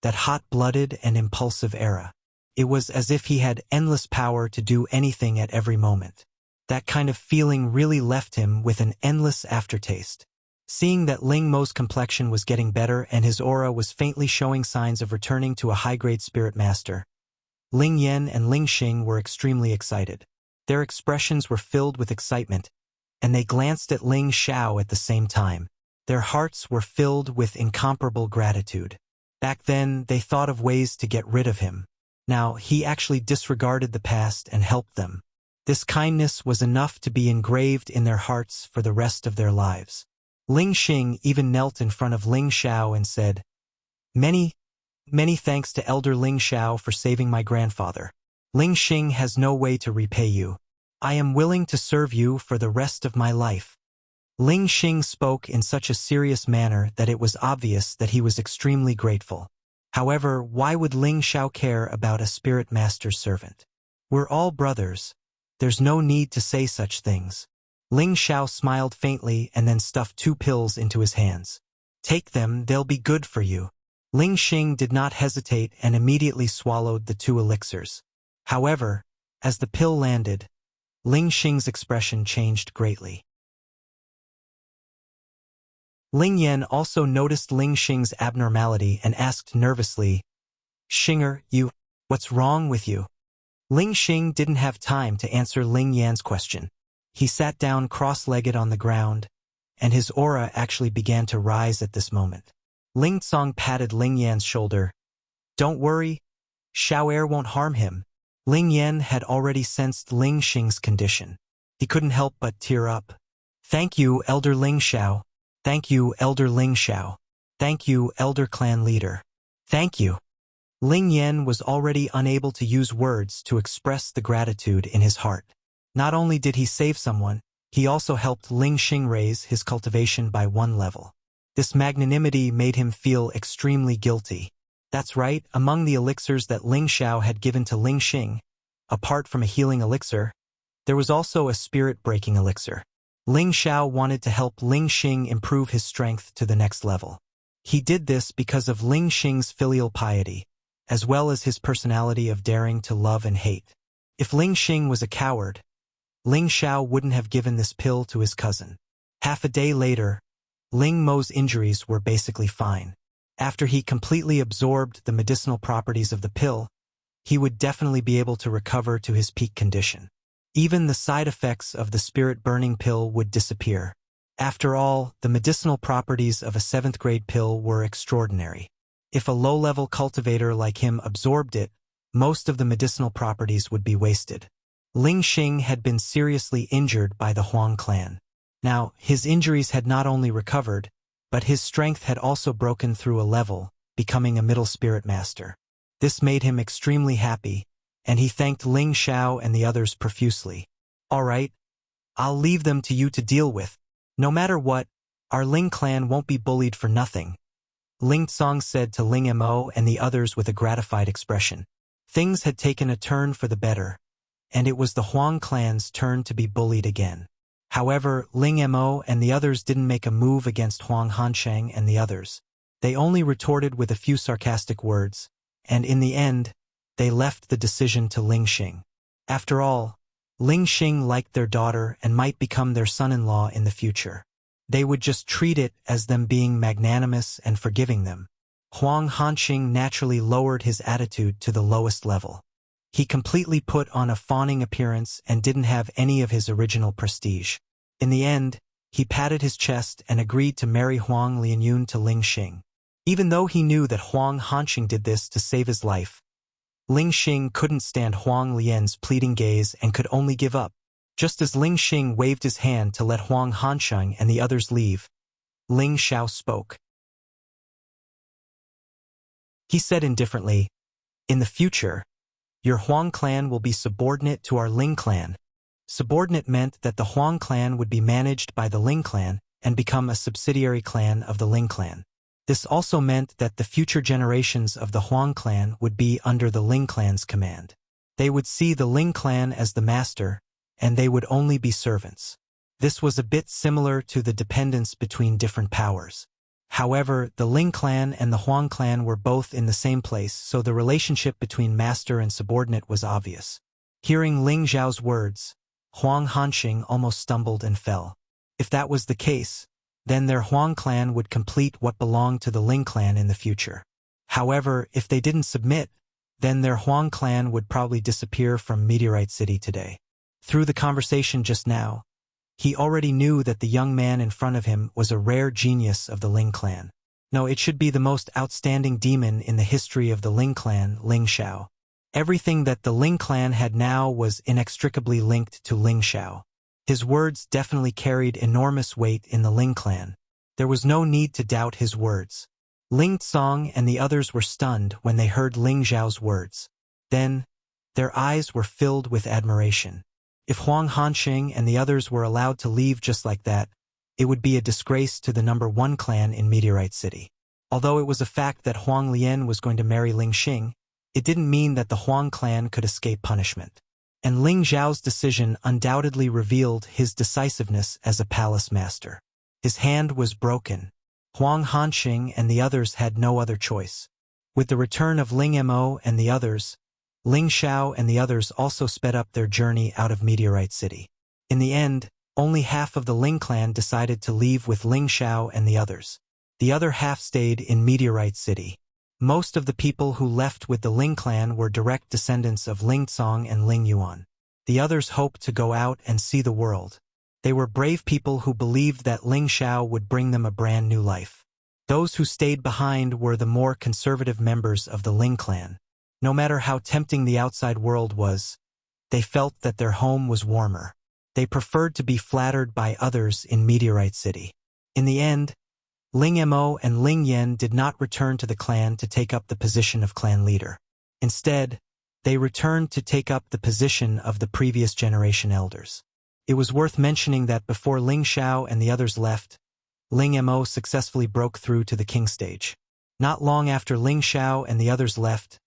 that hot-blooded and impulsive era. It was as if he had endless power to do anything at every moment. That kind of feeling really left him with an endless aftertaste. Seeing that Ling Mo's complexion was getting better and his aura was faintly showing signs of returning to a high-grade spirit master, Ling Yen and Ling Xing were extremely excited. Their expressions were filled with excitement, and they glanced at Ling Xiao at the same time. Their hearts were filled with incomparable gratitude. Back then, they thought of ways to get rid of him. Now, he actually disregarded the past and helped them. This kindness was enough to be engraved in their hearts for the rest of their lives. Ling Xing even knelt in front of Ling Xiao and said, Many thanks to Elder Ling Xiao for saving my grandfather. Ling Xing has no way to repay you. I am willing to serve you for the rest of my life. Ling Xing spoke in such a serious manner that it was obvious that he was extremely grateful. However, why would Ling Xiao care about a spirit master's servant? We're all brothers. There's no need to say such things. Ling Xiao smiled faintly and then stuffed 2 pills into his hands. Take them, they'll be good for you. Ling Xing did not hesitate and immediately swallowed the 2 elixirs. However, as the pill landed, Ling Xing's expression changed greatly. Ling Yen also noticed Ling Xing's abnormality and asked nervously, Xinger, what's wrong with you? Ling Xing didn't have time to answer Ling Yan's question. He sat down cross-legged on the ground, and his aura actually began to rise at this moment. Ling Tsong patted Ling Yan's shoulder. Don't worry, Xiao Air won't harm him. Ling Yan had already sensed Ling Xing's condition. He couldn't help but tear up. Thank you, Elder Ling Xiao. Thank you, Elder Ling Xiao. Thank you, Elder Clan Leader. Thank you. Ling Yan was already unable to use words to express the gratitude in his heart. Not only did he save someone, he also helped Ling Xing raise his cultivation by 1 level. This magnanimity made him feel extremely guilty. That's right, among the elixirs that Ling Xiao had given to Ling Xing, apart from a healing elixir, there was also a spirit-breaking elixir. Ling Xiao wanted to help Ling Xing improve his strength to the next level. He did this because of Ling Xing's filial piety, as well as his personality of daring to love and hate. If Ling Xing was a coward, Ling Xiao wouldn't have given this pill to his cousin. Half a day later, Ling Mo's injuries were basically fine. After he completely absorbed the medicinal properties of the pill, he would definitely be able to recover to his peak condition. Even the side effects of the spirit-burning pill would disappear. After all, the medicinal properties of a 7th-grade pill were extraordinary. If a low-level cultivator like him absorbed it, most of the medicinal properties would be wasted. Ling Xing had been seriously injured by the Huang clan. Now, his injuries had not only recovered, but his strength had also broken through a level, becoming a middle spirit master. This made him extremely happy, and he thanked Ling Xiao and the others profusely. "All right, I'll leave them to you to deal with. No matter what, our Ling clan won't be bullied for nothing," Ling Tsong said to Ling Mo and the others with a gratified expression. Things had taken a turn for the better, and it was the Huang clan's turn to be bullied again. However, Ling Mo and the others didn't make a move against Huang Hansheng and the others. They only retorted with a few sarcastic words, and in the end, they left the decision to Ling Xing. After all, Ling Xing liked their daughter and might become their son-in-law in the future. They would just treat it as them being magnanimous and forgiving them. Huang Hanxing naturally lowered his attitude to the lowest level. He completely put on a fawning appearance and didn't have any of his original prestige. In the end, he patted his chest and agreed to marry Huang Lianyun to Ling Xing. Even though he knew that Huang Hanxing did this to save his life, Ling Xing couldn't stand Huang Lian's pleading gaze and could only give up. Just as Ling Xing waved his hand to let Huang Hansheng and the others leave, Ling Xiao spoke. He said indifferently, "In the future, your Huang clan will be subordinate to our Ling clan." Subordinate meant that the Huang clan would be managed by the Ling clan and become a subsidiary clan of the Ling clan. This also meant that the future generations of the Huang clan would be under the Ling clan's command. They would see the Ling clan as the master, and they would only be servants. This was a bit similar to the dependence between different powers. However, the Ling clan and the Huang clan were both in the same place, so the relationship between master and subordinate was obvious. Hearing Ling Zhao's words, Huang Hanxing almost stumbled and fell. If that was the case, then their Huang clan would complete what belonged to the Ling clan in the future. However, if they didn't submit, then their Huang clan would probably disappear from Meteorite City today. Through the conversation just now, he already knew that the young man in front of him was a rare genius of the Ling clan. No, it should be the most outstanding demon in the history of the Ling clan, Ling Xiao. Everything that the Ling clan had now was inextricably linked to Ling Xiao. His words definitely carried enormous weight in the Ling clan. There was no need to doubt his words. Ling Tsong and the others were stunned when they heard Ling Zhao's words. Then, their eyes were filled with admiration. If Huang Hanxing and the others were allowed to leave just like that, it would be a disgrace to the #1 clan in Meteorite City. Although it was a fact that Huang Lian was going to marry Ling Xing, it didn't mean that the Huang clan could escape punishment. And Ling Zhao's decision undoubtedly revealed his decisiveness as a palace master. His hand was broken. Huang Hanxing and the others had no other choice. With the return of Ling Mo and the others, Ling Xiao and the others also sped up their journey out of Meteorite City. In the end, only half of the Ling clan decided to leave with Ling Xiao and the others. The other half stayed in Meteorite City. Most of the people who left with the Ling clan were direct descendants of Ling Tsong and Ling Yuan. The others hoped to go out and see the world. They were brave people who believed that Ling Xiao would bring them a brand new life. Those who stayed behind were the more conservative members of the Ling clan. No matter how tempting the outside world was, they felt that their home was warmer. They preferred to be flattered by others in Meteorite City. In the end, Ling Mo and Ling Yen did not return to the clan to take up the position of clan leader. Instead, they returned to take up the position of the previous generation elders. It was worth mentioning that before Ling Xiao and the others left, Ling Mo successfully broke through to the king stage. Not long after Ling Xiao and the others left,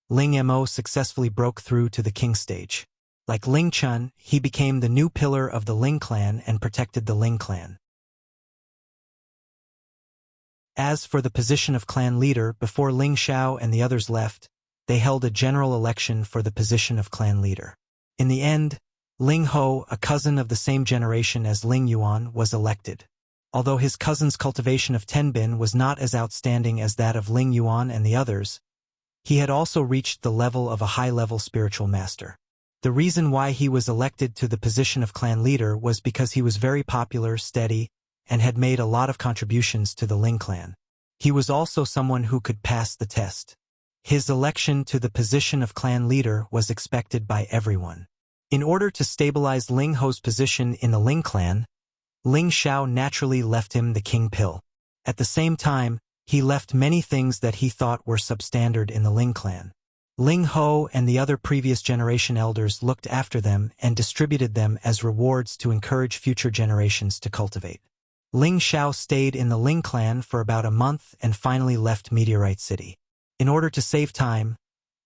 Ling Mo successfully broke through to the king stage. Like Ling Chun, he became the new pillar of the Ling clan and protected the Ling clan. As for the position of clan leader, before Ling Xiao and the others left, they held a general election for the position of clan leader. In the end, Ling Ho, a cousin of the same generation as Ling Yuan, was elected. Although his cousin's cultivation of Tenbin was not as outstanding as that of Ling Yuan and the others, he had also reached the level of a high-level spiritual master. The reason why he was elected to the position of clan leader was because he was very popular, steady, and had made a lot of contributions to the Ling clan. He was also someone who could pass the test. His election to the position of clan leader was expected by everyone. In order to stabilize Ling Ho's position in the Ling clan, Ling Xiao naturally left him the king pill. At the same time, he left many things that he thought were substandard in the Ling clan. Ling Ho and the other previous generation elders looked after them and distributed them as rewards to encourage future generations to cultivate. Ling Xiao stayed in the Ling clan for about a month and finally left Meteorite City. In order to save time,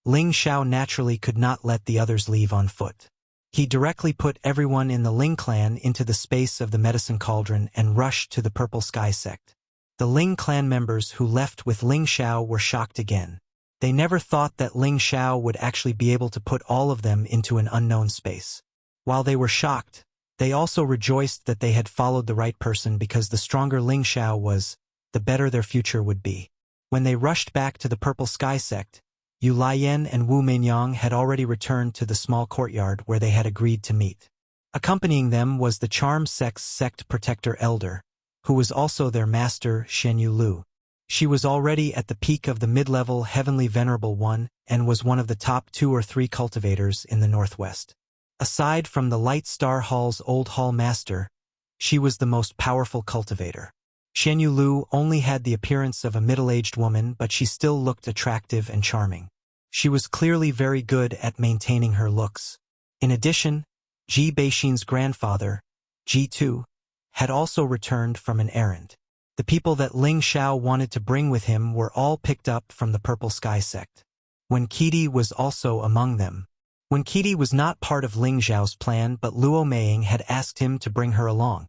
Ling Xiao naturally could not let the others leave on foot. He directly put everyone in the Ling clan into the space of the medicine cauldron and rushed to the Purple Sky sect. The Ling clan members who left with Ling Xiao were shocked again. They never thought that Ling Xiao would actually be able to put all of them into an unknown space. While they were shocked, they also rejoiced that they had followed the right person because the stronger Ling Xiao was, the better their future would be. When they rushed back to the Purple Sky sect, Yu Laiyan and Wu Meinyang had already returned to the small courtyard where they had agreed to meet. Accompanying them was the Charm Sect's sect protector elder, who was also their master, Shenyu Lu. She was already at the peak of the mid-level Heavenly Venerable One and was one of the top 2 or 3 cultivators in the Northwest. Aside from the Light Star Hall's Old Hall Master, she was the most powerful cultivator. Shenyu Lu only had the appearance of a middle-aged woman, but she still looked attractive and charming. She was clearly very good at maintaining her looks. In addition, Ji Beixin's grandfather, Ji Tu, had also returned from an errand. The people that Ling Xiao wanted to bring with him were all picked up from the Purple Sky sect. Wen Qidi was also among them. Wen Qidi was not part of Ling Xiao's plan, but Luo Meiying had asked him to bring her along.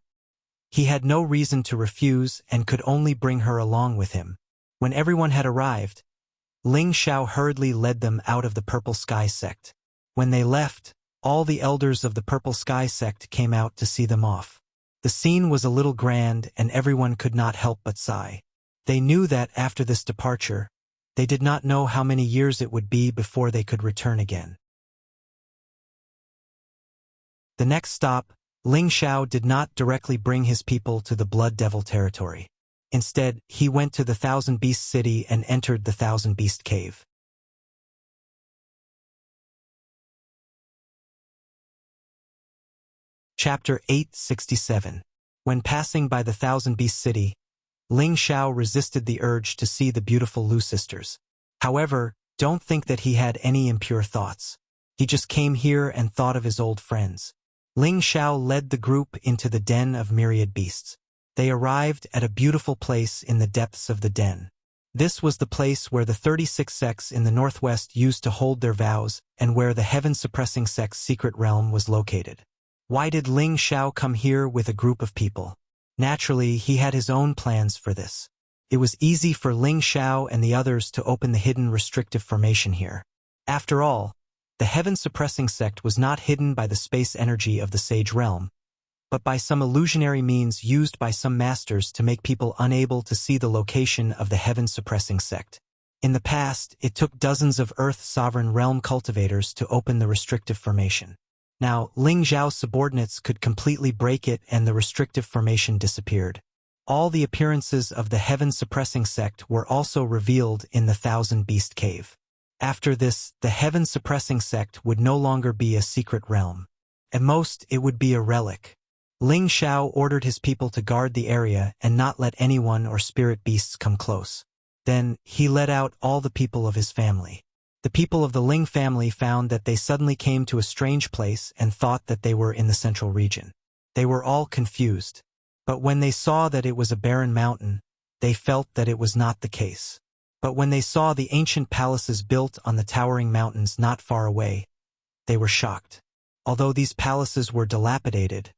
He had no reason to refuse and could only bring her along with him. When everyone had arrived, Ling Xiao hurriedly led them out of the Purple Sky sect. When they left, all the elders of the Purple Sky sect came out to see them off. The scene was a little grand and everyone could not help but sigh. They knew that after this departure, they did not know how many years it would be before they could return again. The next stop, Ling Xiao did not directly bring his people to the Blood Devil territory. Instead, he went to the Thousand Beast City and entered the Thousand Beast Cave. Chapter 867. When passing by the Thousand Beast City, Ling Xiao resisted the urge to see the beautiful Lu sisters. However, don't think that he had any impure thoughts. He just came here and thought of his old friends. Ling Xiao led the group into the den of myriad beasts. They arrived at a beautiful place in the depths of the den. This was the place where the 36 sects in the Northwest used to hold their vows and where the heaven-suppressing sect's secret realm was located. Why did Ling Xiao come here with a group of people? Naturally, he had his own plans for this. It was easy for Ling Xiao and the others to open the hidden restrictive formation here. After all, the heaven-suppressing sect was not hidden by the space energy of the Sage Realm, but by some illusionary means used by some masters to make people unable to see the location of the heaven-suppressing sect. In the past, it took dozens of Earth Sovereign Realm cultivators to open the restrictive formation. Now, Ling Xiao's subordinates could completely break it and the restrictive formation disappeared. All the appearances of the heaven-suppressing sect were also revealed in the Thousand Beast Cave. After this, the heaven-suppressing sect would no longer be a secret realm. At most, it would be a relic. Ling Xiao ordered his people to guard the area and not let anyone or spirit beasts come close. Then, he led out all the people of his family. The people of the Ling family found that they suddenly came to a strange place and thought that they were in the central region. They were all confused. But when they saw that it was a barren mountain, they felt that it was not the case. But when they saw the ancient palaces built on the towering mountains not far away, they were shocked. Although these palaces were dilapidated,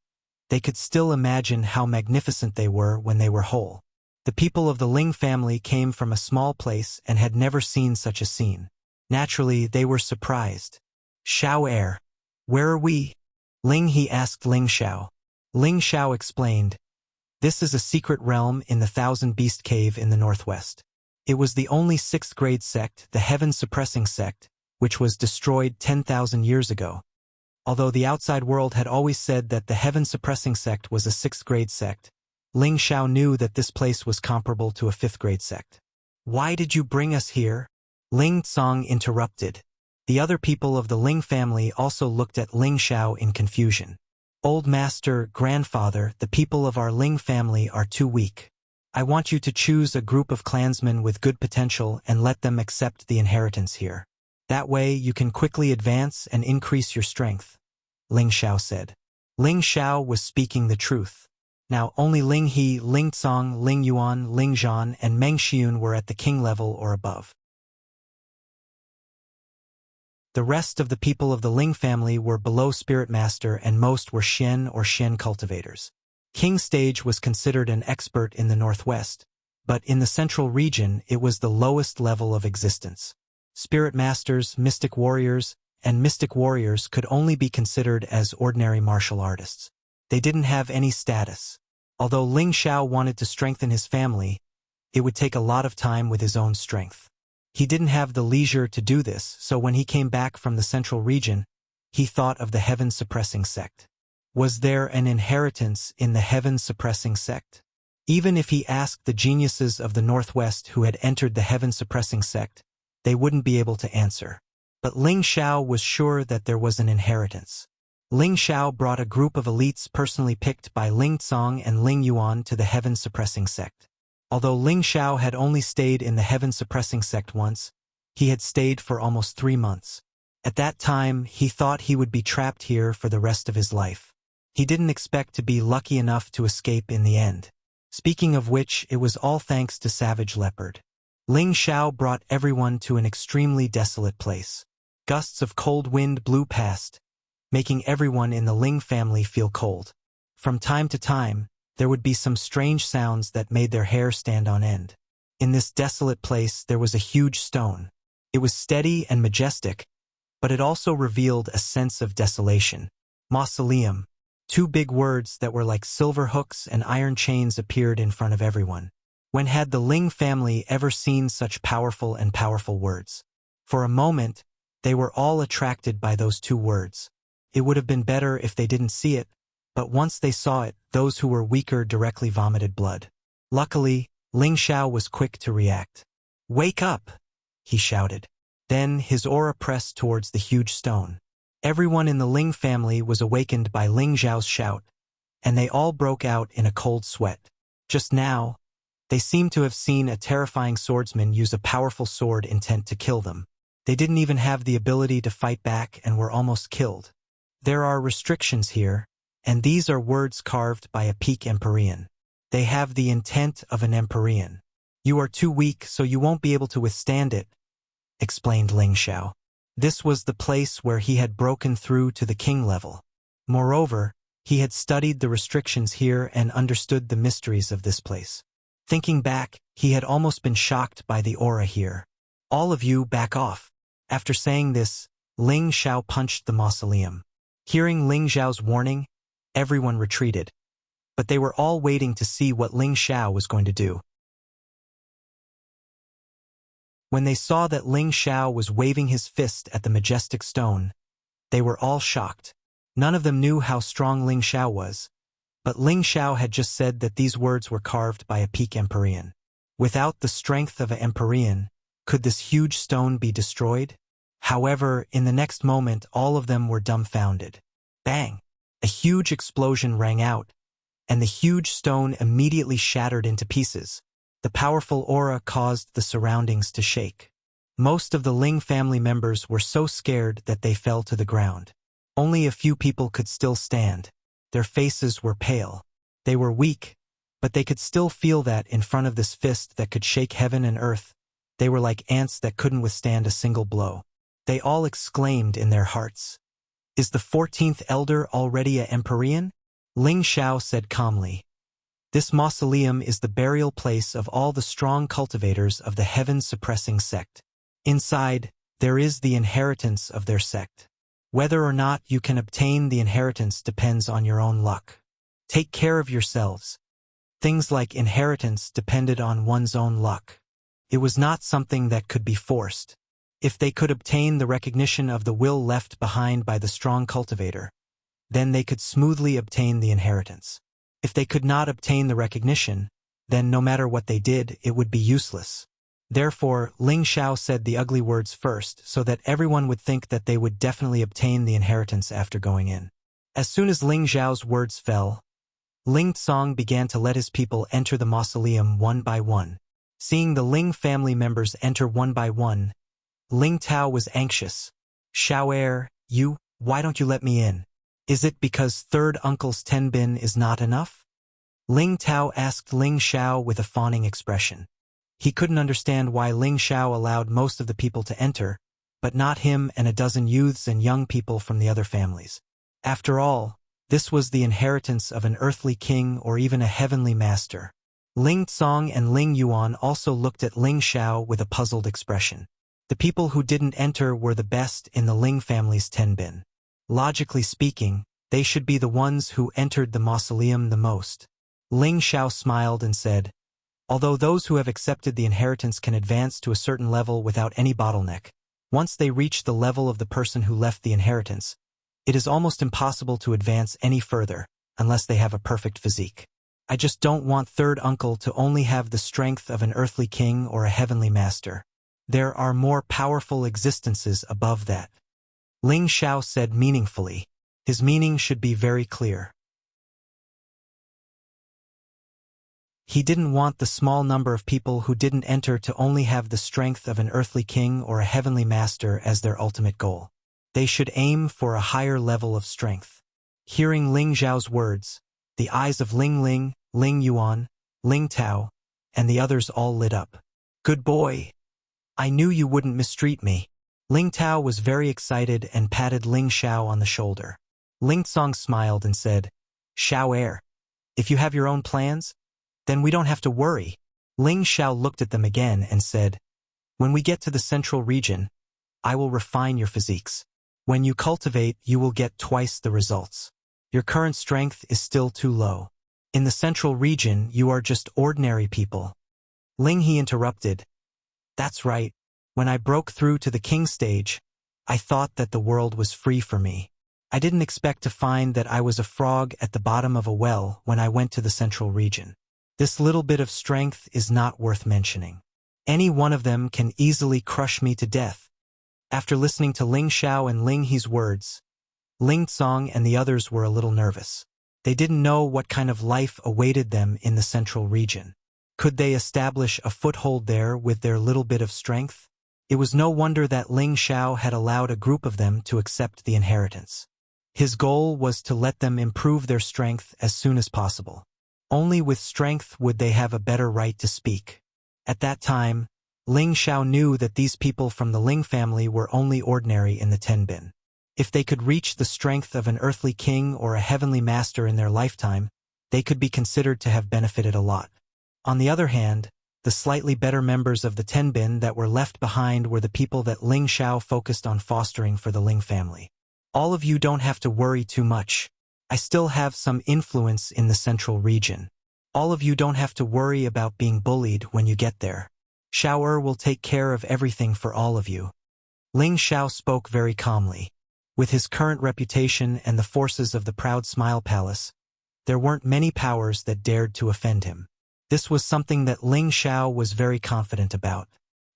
they could still imagine how magnificent they were when they were whole. The people of the Ling family came from a small place and had never seen such a scene. Naturally, they were surprised. Xiao heir, where are we? Ling He asked Ling Xiao. Ling Xiao explained, this is a secret realm in the Thousand Beast Cave in the northwest. It was the only 6th grade sect, the heaven-suppressing sect, which was destroyed 10,000 years ago. Although the outside world had always said that the heaven-suppressing sect was a 6th grade sect, Ling Xiao knew that this place was comparable to a 5th grade sect. Why did you bring us here? Ling Tsong interrupted. The other people of the Ling family also looked at Ling Xiao in confusion. Old master, grandfather, the people of our Ling family are too weak. I want you to choose a group of clansmen with good potential and let them accept the inheritance here. That way you can quickly advance and increase your strength, Ling Xiao said. Ling Xiao was speaking the truth. Now only Ling He, Ling Tsong, Ling Yuan, Ling Zhan, and Meng Xiun were at the king level or above. The rest of the people of the Ling family were below Spirit Master and most were Xian or Xian cultivators. King Stage was considered an expert in the northwest, but in the central region it was the lowest level of existence. Spirit Masters, Mystic Warriors, and Mystic Warriors could only be considered as ordinary martial artists. They didn't have any status. Although Ling Xiao wanted to strengthen his family, it would take a lot of time with his own strength. He didn't have the leisure to do this, so when he came back from the central region, he thought of the heaven-suppressing sect. Was there an inheritance in the heaven-suppressing sect? Even if he asked the geniuses of the Northwest who had entered the heaven-suppressing sect, they wouldn't be able to answer. But Ling Xiao was sure that there was an inheritance. Ling Xiao brought a group of elites personally picked by Ling Tsong and Ling Yuan to the heaven-suppressing sect. Although Ling Xiao had only stayed in the heaven-suppressing sect once, he had stayed for almost 3 months. At that time, he thought he would be trapped here for the rest of his life. He didn't expect to be lucky enough to escape in the end. Speaking of which, it was all thanks to Savage Leopard. Ling Xiao brought everyone to an extremely desolate place. Gusts of cold wind blew past, making everyone in the Ling family feel cold. From time to time, there would be some strange sounds that made their hair stand on end. In this desolate place there was a huge stone. It was steady and majestic, but it also revealed a sense of desolation. Mausoleum. 2 big words that were like silver hooks and iron chains appeared in front of everyone. When had the Ling family ever seen such powerful words? For a moment, they were all attracted by those 2 words. It would have been better if they didn't see it, but once they saw it, those who were weaker directly vomited blood. Luckily, Ling Xiao was quick to react. "Wake up!" he shouted. Then his aura pressed towards the huge stone. Everyone in the Ling family was awakened by Ling Xiao's shout, and they all broke out in a cold sweat. Just now, they seemed to have seen a terrifying swordsman use a powerful sword intent to kill them. They didn't even have the ability to fight back and were almost killed. There are restrictions here, and these are words carved by a peak Empyrean. They have the intent of an Empyrean. "You are too weak, so you won't be able to withstand it," explained Ling Xiao. This was the place where he had broken through to the king level. Moreover, he had studied the restrictions here and understood the mysteries of this place. Thinking back, he had almost been shocked by the aura here. "All of you back off." After saying this, Ling Xiao punched the mausoleum. Hearing Ling Xiao's warning, everyone retreated. But they were all waiting to see what Ling Xiao was going to do. When they saw that Ling Xiao was waving his fist at the majestic stone, they were all shocked. None of them knew how strong Ling Xiao was, but Ling Xiao had just said that these words were carved by a peak Empyrean. Without the strength of an Empyrean, could this huge stone be destroyed? However, in the next moment all of them were dumbfounded. Bang! A huge explosion rang out, and the huge stone immediately shattered into pieces. The powerful aura caused the surroundings to shake. Most of the Ling family members were so scared that they fell to the ground. Only a few people could still stand. Their faces were pale. They were weak, but they could still feel that in front of this fist that could shake heaven and earth. They were like ants that couldn't withstand a single blow. They all exclaimed in their hearts, "Is the 14th elder already a Empyrean?" Ling Xiao said calmly, "This mausoleum is the burial place of all the strong cultivators of the heaven-suppressing sect. Inside, there is the inheritance of their sect. Whether or not you can obtain the inheritance depends on your own luck. Take care of yourselves." Things like inheritance depended on one's own luck. It was not something that could be forced. If they could obtain the recognition of the will left behind by the strong cultivator, then they could smoothly obtain the inheritance. If they could not obtain the recognition, then no matter what they did, it would be useless. Therefore, Ling Xiao said the ugly words first so that everyone would think that they would definitely obtain the inheritance after going in. As soon as Ling Xiao's words fell, Ling Tsong began to let his people enter the mausoleum one by one. Seeing the Ling family members enter one by one, Ling Tao was anxious. "Xiao why don't you let me in? Is it because third uncle's tenbin is not enough?" Ling Tao asked Ling Xiao with a fawning expression. He couldn't understand why Ling Xiao allowed most of the people to enter, but not him and a dozen youths and young people from the other families. After all, this was the inheritance of an earthly king or even a heavenly master. Ling Tsong and Ling Yuan also looked at Ling Xiao with a puzzled expression. The people who didn't enter were the best in the Ling family's tenbin. Logically speaking, they should be the ones who entered the mausoleum the most. Ling Xiao smiled and said, "Although those who have accepted the inheritance can advance to a certain level without any bottleneck, once they reach the level of the person who left the inheritance, it is almost impossible to advance any further, unless they have a perfect physique. I just don't want third uncle to only have the strength of an earthly king or a heavenly master. There are more powerful existences above that." Ling Xiao said meaningfully. His meaning should be very clear. He didn't want the small number of people who didn't enter to only have the strength of an earthly king or a heavenly master as their ultimate goal. They should aim for a higher level of strength. Hearing Ling Xiao's words, the eyes of Ling Ling, Ling Yuan, Ling Tao, and the others all lit up. "Good boy. I knew you wouldn't mistreat me." Ling Tao was very excited and patted Ling Xiao on the shoulder. Ling Tsong smiled and said, "Xiao, if you have your own plans, then we don't have to worry." Ling Xiao looked at them again and said, "When we get to the central region, I will refine your physiques. When you cultivate, you will get twice the results. Your current strength is still too low. In the central region, you are just ordinary people." Ling He interrupted, "That's right. When I broke through to the king stage, I thought that the world was free for me. I didn't expect to find that I was a frog at the bottom of a well when I went to the central region. This little bit of strength is not worth mentioning. Any one of them can easily crush me to death." After listening to Ling Xiao and Ling He's words, Ling Tsong and the others were a little nervous. They didn't know what kind of life awaited them in the central region. Could they establish a foothold there with their little bit of strength? It was no wonder that Ling Xiao had allowed a group of them to accept the inheritance. His goal was to let them improve their strength as soon as possible. Only with strength would they have a better right to speak. At that time, Ling Xiao knew that these people from the Ling family were only ordinary in the tenbin. If they could reach the strength of an earthly king or a heavenly master in their lifetime, they could be considered to have benefited a lot. On the other hand, the slightly better members of the tenbin that were left behind were the people that Ling Xiao focused on fostering for the Ling family. "All of you don't have to worry too much. I still have some influence in the central region. All of you don't have to worry about being bullied when you get there. Xiao will take care of everything for all of you." Ling Xiao spoke very calmly. With his current reputation and the forces of the Proud Smile Palace, there weren't many powers that dared to offend him. This was something that Ling Xiao was very confident about.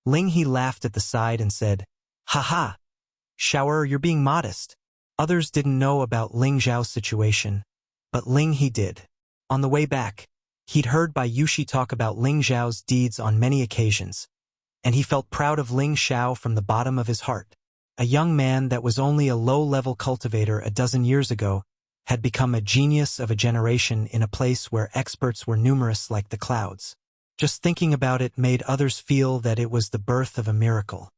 Ling He laughed at the side and said, "Ha ha! Xiao, you're being modest. Others didn't know about Ling Xiao's situation, but Ling he did. On the way back, he'd heard Bai Yushi talk about Ling Xiao's deeds on many occasions, and he felt proud of Ling Xiao from the bottom of his heart. A young man that was only a low-level cultivator a dozen years ago had become a genius of a generation in a place where experts were numerous like the clouds. Just thinking about it made others feel that it was the birth of a miracle.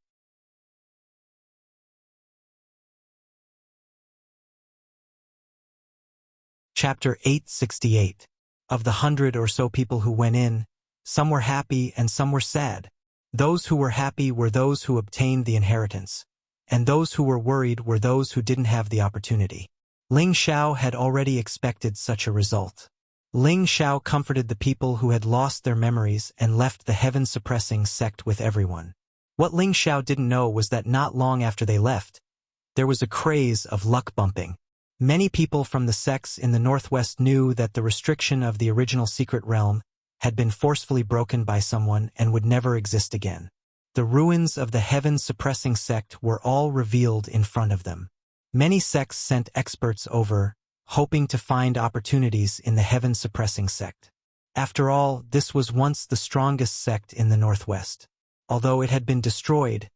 Chapter 868. Of the 100 or so people who went in, some were happy and some were sad. Those who were happy were those who obtained the inheritance, and those who were worried were those who didn't have the opportunity. Ling Xiao had already expected such a result. Ling Xiao comforted the people who had lost their memories and left the heaven-suppressing sect with everyone. What Ling Xiao didn't know was that not long after they left, there was a craze of luck bumping. Many people from the sects in the Northwest knew that the restriction of the original secret realm had been forcefully broken by someone and would never exist again. The ruins of the heaven-suppressing sect were all revealed in front of them. Many sects sent experts over, hoping to find opportunities in the heaven-suppressing sect. After all, this was once the strongest sect in the Northwest. Although it had been destroyed,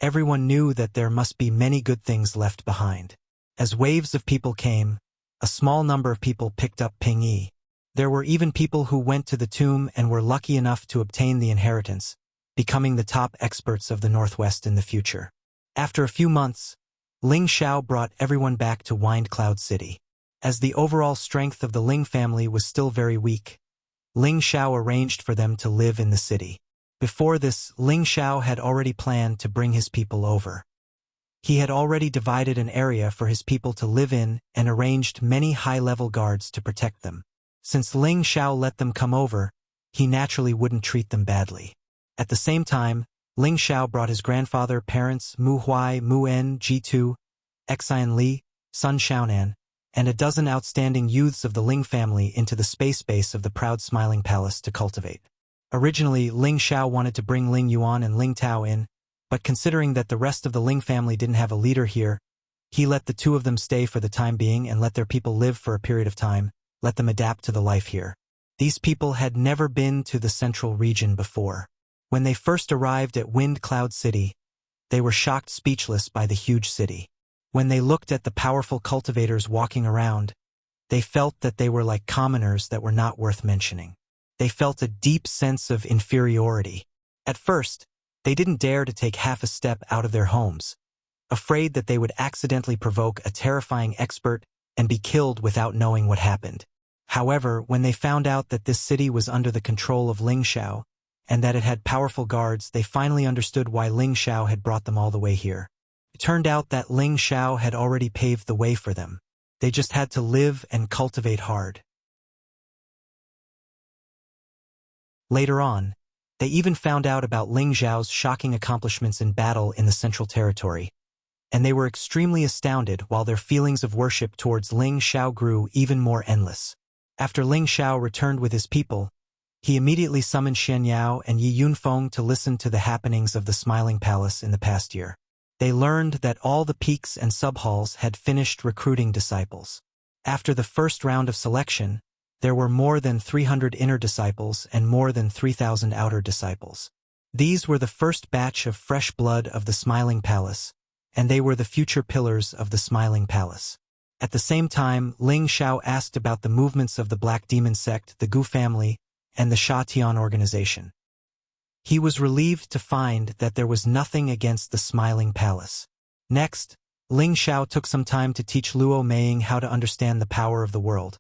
everyone knew that there must be many good things left behind. As waves of people came, a small number of people picked up Ping Yi. There were even people who went to the tomb and were lucky enough to obtain the inheritance, becoming the top experts of the Northwest in the future. After a few months, Ling Xiao brought everyone back to Wind Cloud City. As the overall strength of the Ling family was still very weak, Ling Xiao arranged for them to live in the city. Before this, Ling Xiao had already planned to bring his people over. He had already divided an area for his people to live in and arranged many high-level guards to protect them. Since Ling Xiao let them come over, he naturally wouldn't treat them badly. At the same time, Ling Xiao brought his grandfather, parents, Mu Huai, Mu En, Jitu, Xian Li, Sun Xiaonan, and a dozen outstanding youths of the Ling family into the space base of the proud Smiling Palace to cultivate. Originally, Ling Xiao wanted to bring Ling Yuan and Ling Tao in, but considering that the rest of the Ling family didn't have a leader here, he let the two of them stay for the time being and let their people live for a period of time, let them adapt to the life here. These people had never been to the central region before. When they first arrived at Wind Cloud City, they were shocked speechless by the huge city. When they looked at the powerful cultivators walking around, they felt that they were like commoners that were not worth mentioning. They felt a deep sense of inferiority. At first, they didn't dare to take half a step out of their homes, afraid that they would accidentally provoke a terrifying expert and be killed without knowing what happened. However, when they found out that this city was under the control of Ling Xiao, and that it had powerful guards, they finally understood why Ling Xiao had brought them all the way here. It turned out that Ling Xiao had already paved the way for them. They just had to live and cultivate hard. Later on, they even found out about Ling Xiao's shocking accomplishments in battle in the Central Territory, and they were extremely astounded while their feelings of worship towards Ling Xiao grew even more endless. After Ling Xiao returned with his people, he immediately summoned Shen Yao and Yi Yunfeng to listen to the happenings of the Smiling Palace in the past year. They learned that all the peaks and subhalls had finished recruiting disciples. After the first round of selection, there were more than 300 inner disciples and more than 3,000 outer disciples. These were the first batch of fresh blood of the Smiling Palace, and they were the future pillars of the Smiling Palace. At the same time, Ling Xiao asked about the movements of the Black Demon sect, the Gu family, and the Sha Tian organization. He was relieved to find that there was nothing against the Smiling Palace. Next, Ling Xiao took some time to teach Luo Meiying how to understand the power of the world,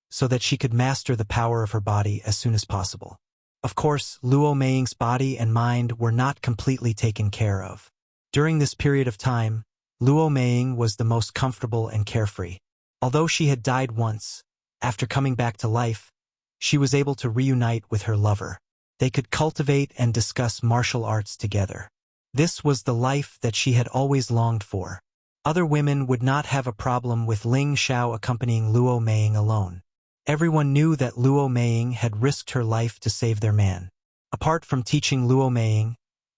so that she could master the power of her body as soon as possible. Of course, Luo Meiying's body and mind were not completely taken care of. During this period of time, Luo Meiying was the most comfortable and carefree. Although she had died once, after coming back to life, she was able to reunite with her lover. They could cultivate and discuss martial arts together. This was the life that she had always longed for. Other women would not have a problem with Ling Xiao accompanying Luo Meiying alone. Everyone knew that Luo Meiying had risked her life to save their man. Apart from teaching Luo Meiying,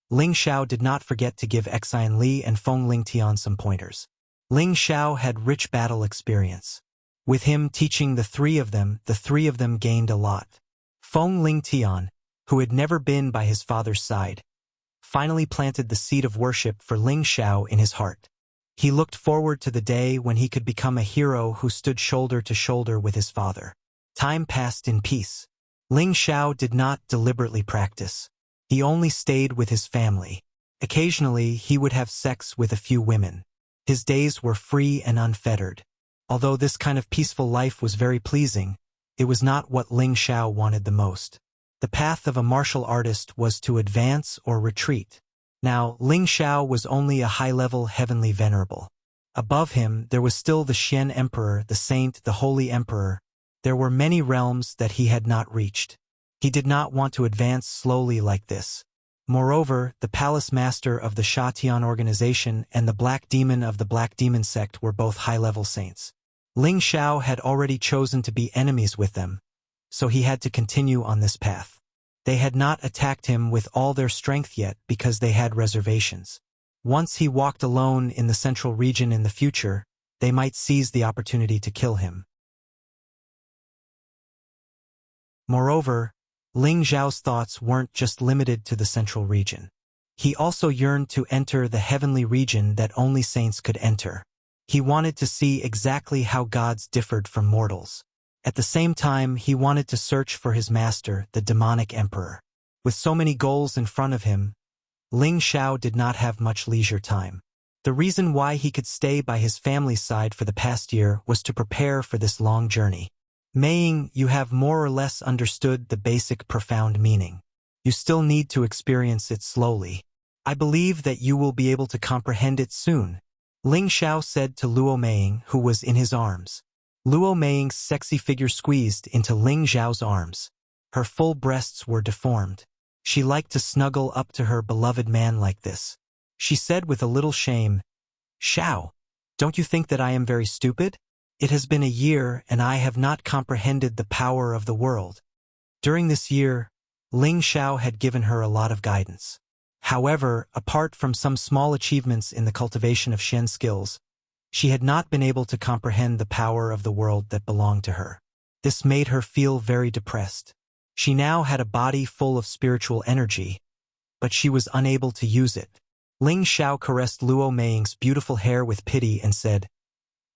Ling Xiao did not forget to give Xian Li and Feng Lingtian some pointers. Ling Xiao had rich battle experience. With him teaching the three of them gained a lot. Feng Ling Tian, who had never been by his father's side, finally planted the seed of worship for Ling Xiao in his heart. He looked forward to the day when he could become a hero who stood shoulder to shoulder with his father. Time passed in peace. Ling Xiao did not deliberately practice. He only stayed with his family. Occasionally, he would have sex with a few women. His days were free and unfettered. Although this kind of peaceful life was very pleasing, it was not what Ling Xiao wanted the most. The path of a martial artist was to advance or retreat. Now, Ling Xiao was only a high-level heavenly venerable. Above him, there was still the Xian Emperor, the Saint, the Holy Emperor. There were many realms that he had not reached. He did not want to advance slowly like this. Moreover, the Palace Master of the Sha Tian organization and the Black Demon of the Black Demon sect were both high-level saints. Ling Xiao had already chosen to be enemies with them, so he had to continue on this path. They had not attacked him with all their strength yet because they had reservations. Once he walked alone in the central region in the future, they might seize the opportunity to kill him. Moreover, Ling Xiao's thoughts weren't just limited to the central region. He also yearned to enter the heavenly region that only saints could enter. He wanted to see exactly how gods differed from mortals. At the same time, he wanted to search for his master, the demonic emperor. With so many goals in front of him, Ling Xiao did not have much leisure time. The reason why he could stay by his family's side for the past year was to prepare for this long journey. Maying, you have more or less understood the basic profound meaning. You still need to experience it slowly. I believe that you will be able to comprehend it soon, Ling Xiao said to Luo Meiying, who was in his arms. Luo Meiying's sexy figure squeezed into Ling Xiao's arms. Her full breasts were deformed. She liked to snuggle up to her beloved man like this. She said with a little shame, "Xiao, don't you think that I am very stupid? It has been a year and I have not comprehended the power of the world." During this year, Ling Xiao had given her a lot of guidance. However, apart from some small achievements in the cultivation of Shen skills, she had not been able to comprehend the power of the world that belonged to her. This made her feel very depressed. She now had a body full of spiritual energy, but she was unable to use it. Ling Xiao caressed Luo Meiying's beautiful hair with pity and said,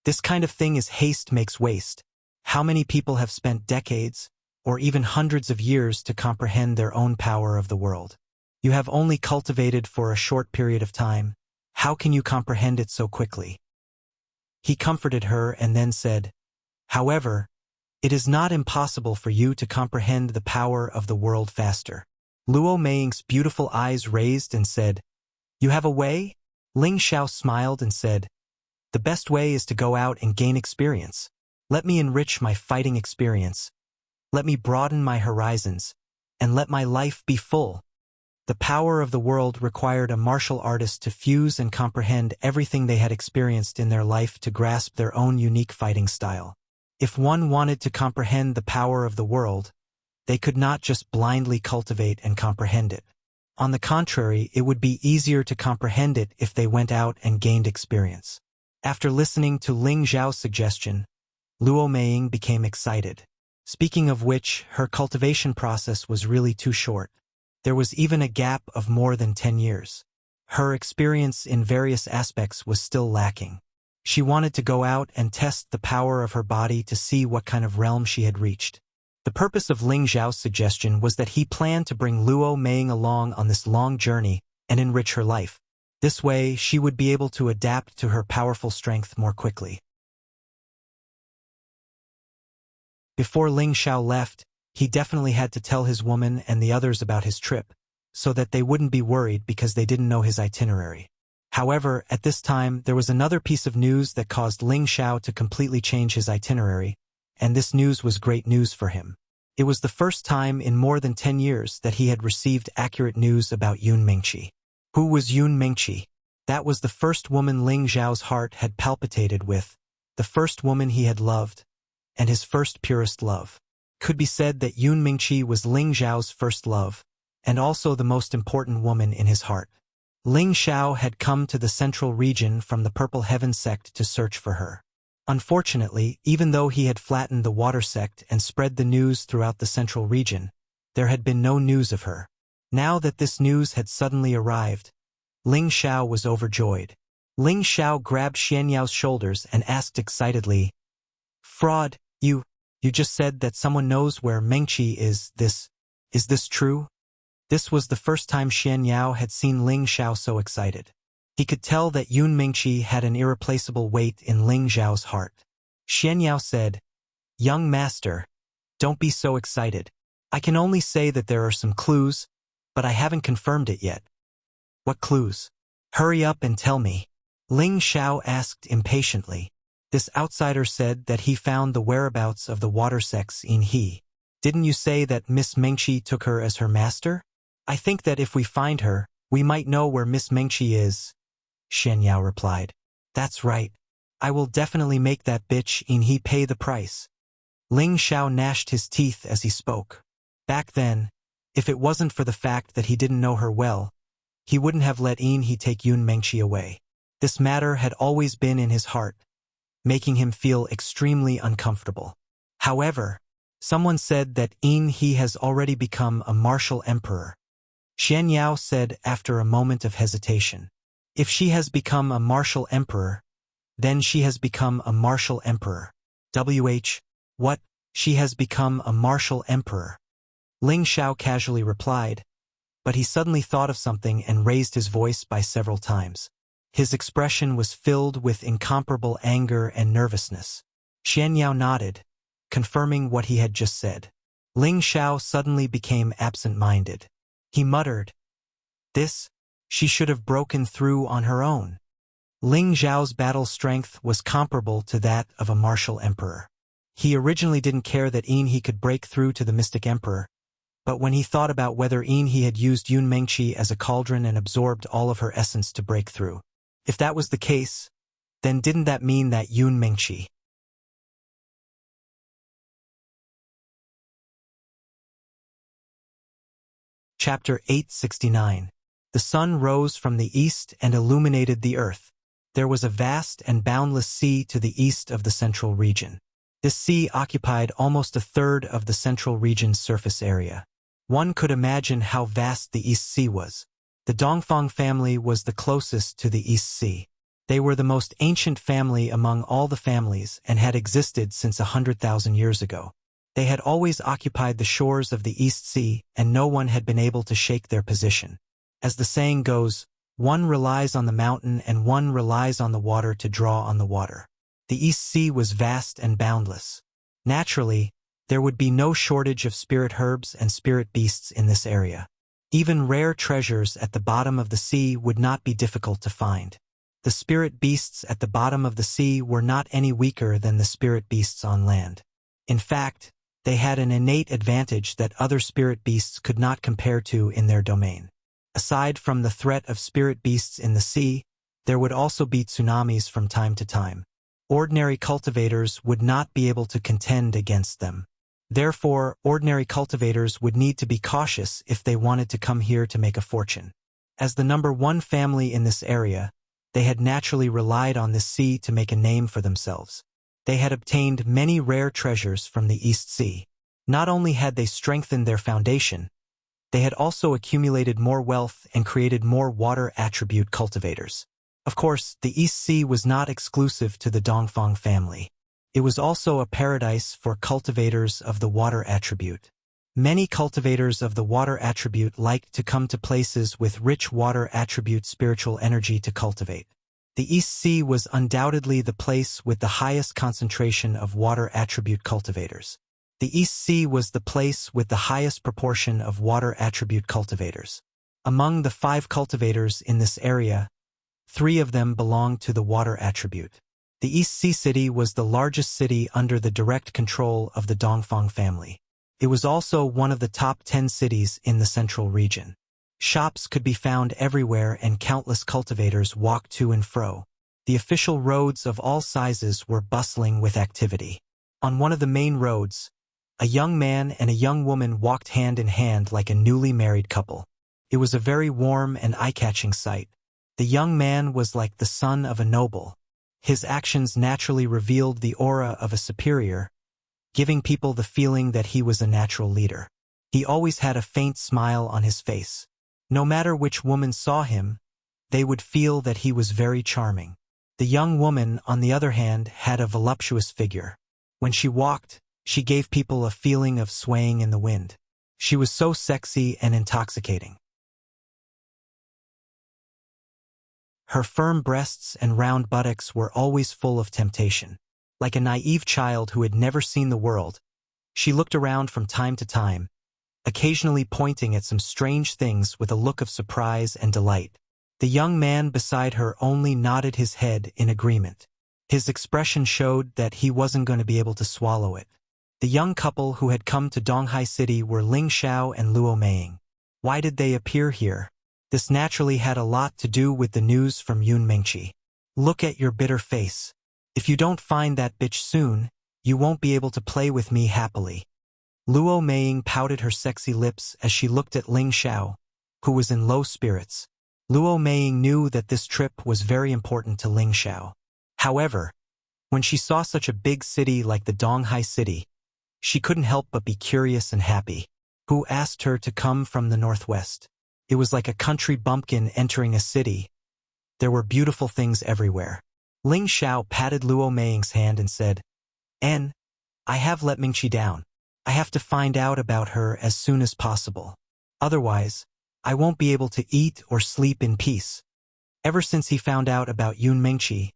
"This kind of thing is haste makes waste. How many people have spent decades, or even hundreds of years to comprehend their own power of the world? You have only cultivated for a short period of time. How can you comprehend it so quickly?" He comforted her and then said, "However, it is not impossible for you to comprehend the power of the world faster." Luo Meiying's beautiful eyes raised and said, "You have a way?" Ling Xiao smiled and said, "The best way is to go out and gain experience. Let me enrich my fighting experience. Let me broaden my horizons, and let my life be full." The power of the world required a martial artist to fuse and comprehend everything they had experienced in their life to grasp their own unique fighting style. If one wanted to comprehend the power of the world, they could not just blindly cultivate and comprehend it. On the contrary, it would be easier to comprehend it if they went out and gained experience. After listening to Ling Xiao's suggestion, Luo Meiying became excited. Speaking of which, her cultivation process was really too short. There was even a gap of more than 10 years. Her experience in various aspects was still lacking. She wanted to go out and test the power of her body to see what kind of realm she had reached. The purpose of Ling Xiao's suggestion was that he planned to bring Luo Meiying along on this long journey and enrich her life. This way, she would be able to adapt to her powerful strength more quickly. Before Ling Xiao left, he definitely had to tell his woman and the others about his trip, so that they wouldn't be worried because they didn't know his itinerary. However, at this time, there was another piece of news that caused Ling Xiao to completely change his itinerary, and this news was great news for him. It was the first time in more than 10 years that he had received accurate news about Yun Mingqi. Who was Yun Mingqi? That was the first woman Ling Xiao's heart had palpitated with, the first woman he had loved, and his first purest love. Could be said that Yun Mingqi was Ling Xiao's first love, and also the most important woman in his heart. Ling Xiao had come to the central region from the Purple Heaven sect to search for her. Unfortunately, even though he had flattened the water sect and spread the news throughout the central region, there had been no news of her. Now that this news had suddenly arrived, Ling Xiao was overjoyed. Ling Xiao grabbed Xianyao's shoulders and asked excitedly, "Fraud, you just said that someone knows where Mengqi is this true?" This was the first time Xianyao had seen Ling Xiao so excited. He could tell that Yun Mingqi had an irreplaceable weight in Ling Xiao's heart. Xianyao said, "Young master, don't be so excited. I can only say that there are some clues, but I haven't confirmed it yet." "What clues? Hurry up and tell me." Ling Xiao asked impatiently. This outsider said that he found the whereabouts of the water sects in He. "Didn't you say that Miss Mengqi took her as her master? I think that if we find her, we might know where Miss Mengqi is," Xianyao replied. "That's right. I will definitely make that bitch in He pay the price." Ling Xiao gnashed his teeth as he spoke. Back then, if it wasn't for the fact that he didn't know her well, he wouldn't have let He take Yun Mengqi away. This matter had always been in his heart, making him feel extremely uncomfortable. However, someone said that He has already become a martial emperor. Xianyao said after a moment of hesitation. If she has become a martial emperor, then she has become a martial emperor. What? She has become a martial emperor? Ling Xiao casually replied, but he suddenly thought of something and raised his voice by several times. His expression was filled with incomparable anger and nervousness. Xianyao nodded, confirming what he had just said. Ling Xiao suddenly became absent-minded. He muttered, She should have broken through on her own." Ling Xiao's battle strength was comparable to that of a martial emperor. He originally didn't care that he could break through to the mystic emperor, but when he thought about whether he had used Yun Mengqi as a cauldron and absorbed all of her essence to break through. If that was the case, then didn't that mean that Yun Mengqi? Chapter 869. The sun rose from the east and illuminated the earth. There was a vast and boundless sea to the east of the central region. This sea occupied almost a third of the central region's surface area. One could imagine how vast the East Sea was. The Dongfang family was the closest to the East Sea. They were the most ancient family among all the families and had existed since 100,000 years ago. They had always occupied the shores of the East Sea, and no one had been able to shake their position. As the saying goes, one relies on the mountain and one relies on the water to draw on the water. The East Sea was vast and boundless. Naturally, there would be no shortage of spirit herbs and spirit beasts in this area. Even rare treasures at the bottom of the sea would not be difficult to find. The spirit beasts at the bottom of the sea were not any weaker than the spirit beasts on land. In fact, they had an innate advantage that other spirit beasts could not compare to in their domain. Aside from the threat of spirit beasts in the sea, there would also be tsunamis from time to time. Ordinary cultivators would not be able to contend against them. Therefore, ordinary cultivators would need to be cautious if they wanted to come here to make a fortune. As the number one family in this area, they had naturally relied on this sea to make a name for themselves. They had obtained many rare treasures from the East Sea. Not only had they strengthened their foundation, they had also accumulated more wealth and created more water attribute cultivators. Of course, the East Sea was not exclusive to the Dongfang family. It was also a paradise for cultivators of the water attribute. Many cultivators of the water attribute liked to come to places with rich water attribute spiritual energy to cultivate. The East Sea was undoubtedly the place with the highest concentration of water attribute cultivators. The East Sea was the place with the highest proportion of water attribute cultivators. Among the 5 cultivators in this area, 3 of them belonged to the water attribute. The East Sea City was the largest city under the direct control of the Dongfang family. It was also one of the top 10 cities in the central region. Shops could be found everywhere and countless cultivators walked to and fro. The official roads of all sizes were bustling with activity. On one of the main roads, a young man and a young woman walked hand in hand like a newly married couple. It was a very warm and eye-catching sight. The young man was like the son of a noble. His actions naturally revealed the aura of a superior, giving people the feeling that he was a natural leader. He always had a faint smile on his face. No matter which woman saw him, they would feel that he was very charming. The young woman, on the other hand, had a voluptuous figure. When she walked, she gave people a feeling of swaying in the wind. She was so sexy and intoxicating. Her firm breasts and round buttocks were always full of temptation. Like a naive child who had never seen the world, she looked around from time to time, occasionally pointing at some strange things with a look of surprise and delight. The young man beside her only nodded his head in agreement. His expression showed that he wasn't going to be able to swallow it. The young couple who had come to Donghai City were Ling Xiao and Luo Meiying. Why did they appear here? This naturally had a lot to do with the news from Yun Mingqi. Look at your bitter face. If you don't find that bitch soon, you won't be able to play with me happily. Luo Meiying pouted her sexy lips as she looked at Ling Xiao, who was in low spirits. Luo Meiying knew that this trip was very important to Ling Xiao. However, when she saw such a big city like the Donghai City, she couldn't help but be curious and happy. Who asked her to come from the northwest? It was like a country bumpkin entering a city. There were beautiful things everywhere. Ling Xiao patted Luo Meiying's hand and said, I have let Mingqi down. I have to find out about her as soon as possible. Otherwise, I won't be able to eat or sleep in peace. Ever since he found out about Yun Mingqi,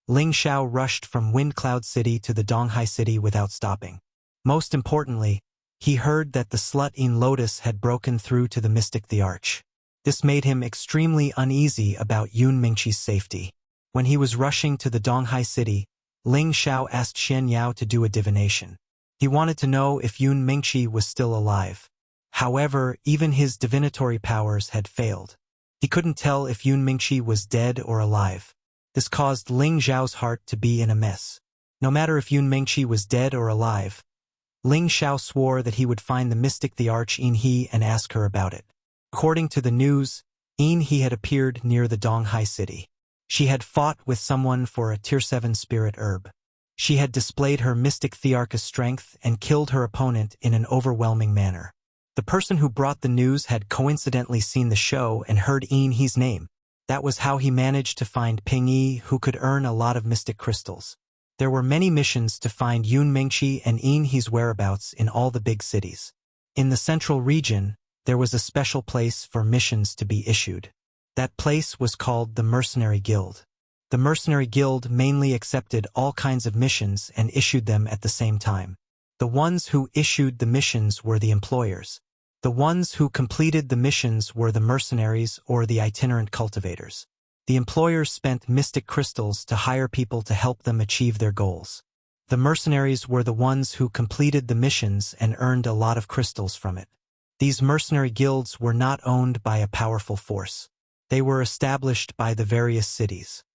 Ling Xiao rushed from Wind Cloud City to the Donghai City without stopping. Most importantly, he heard that the slut in Lotus had broken through to the Mystic the Arch. This made him extremely uneasy about Yun Mingqi's safety. When he was rushing to the Donghai City, Ling Xiao asked Xian Yao to do a divination. He wanted to know if Yun Mingqi was still alive. However, even his divinatory powers had failed. He couldn't tell if Yun Mingqi was dead or alive. This caused Ling Xiao's heart to be in a mess. No matter if Yun Mingqi was dead or alive, Ling Xiao swore that he would find the mystic the Arch In He and ask her about it. According to the news, In He had appeared near the Donghai City. She had fought with someone for a Tier 7 spirit herb. She had displayed her mystic Thearchus strength and killed her opponent in an overwhelming manner. The person who brought the news had coincidentally seen the show and heard In He's name. That was how he managed to find Ping Yi, who could earn a lot of mystic crystals. There were many missions to find Yun Mingqi and In He's whereabouts in all the big cities. In the central region, there was a special place for missions to be issued. That place was called the Mercenary Guild. The Mercenary Guild mainly accepted all kinds of missions and issued them at the same time. The ones who issued the missions were the employers. The ones who completed the missions were the mercenaries or the itinerant cultivators. The employers spent mystic crystals to hire people to help them achieve their goals. The mercenaries were the ones who completed the missions and earned a lot of crystals from it. These mercenary guilds were not owned by a powerful force. They were established by the various cities.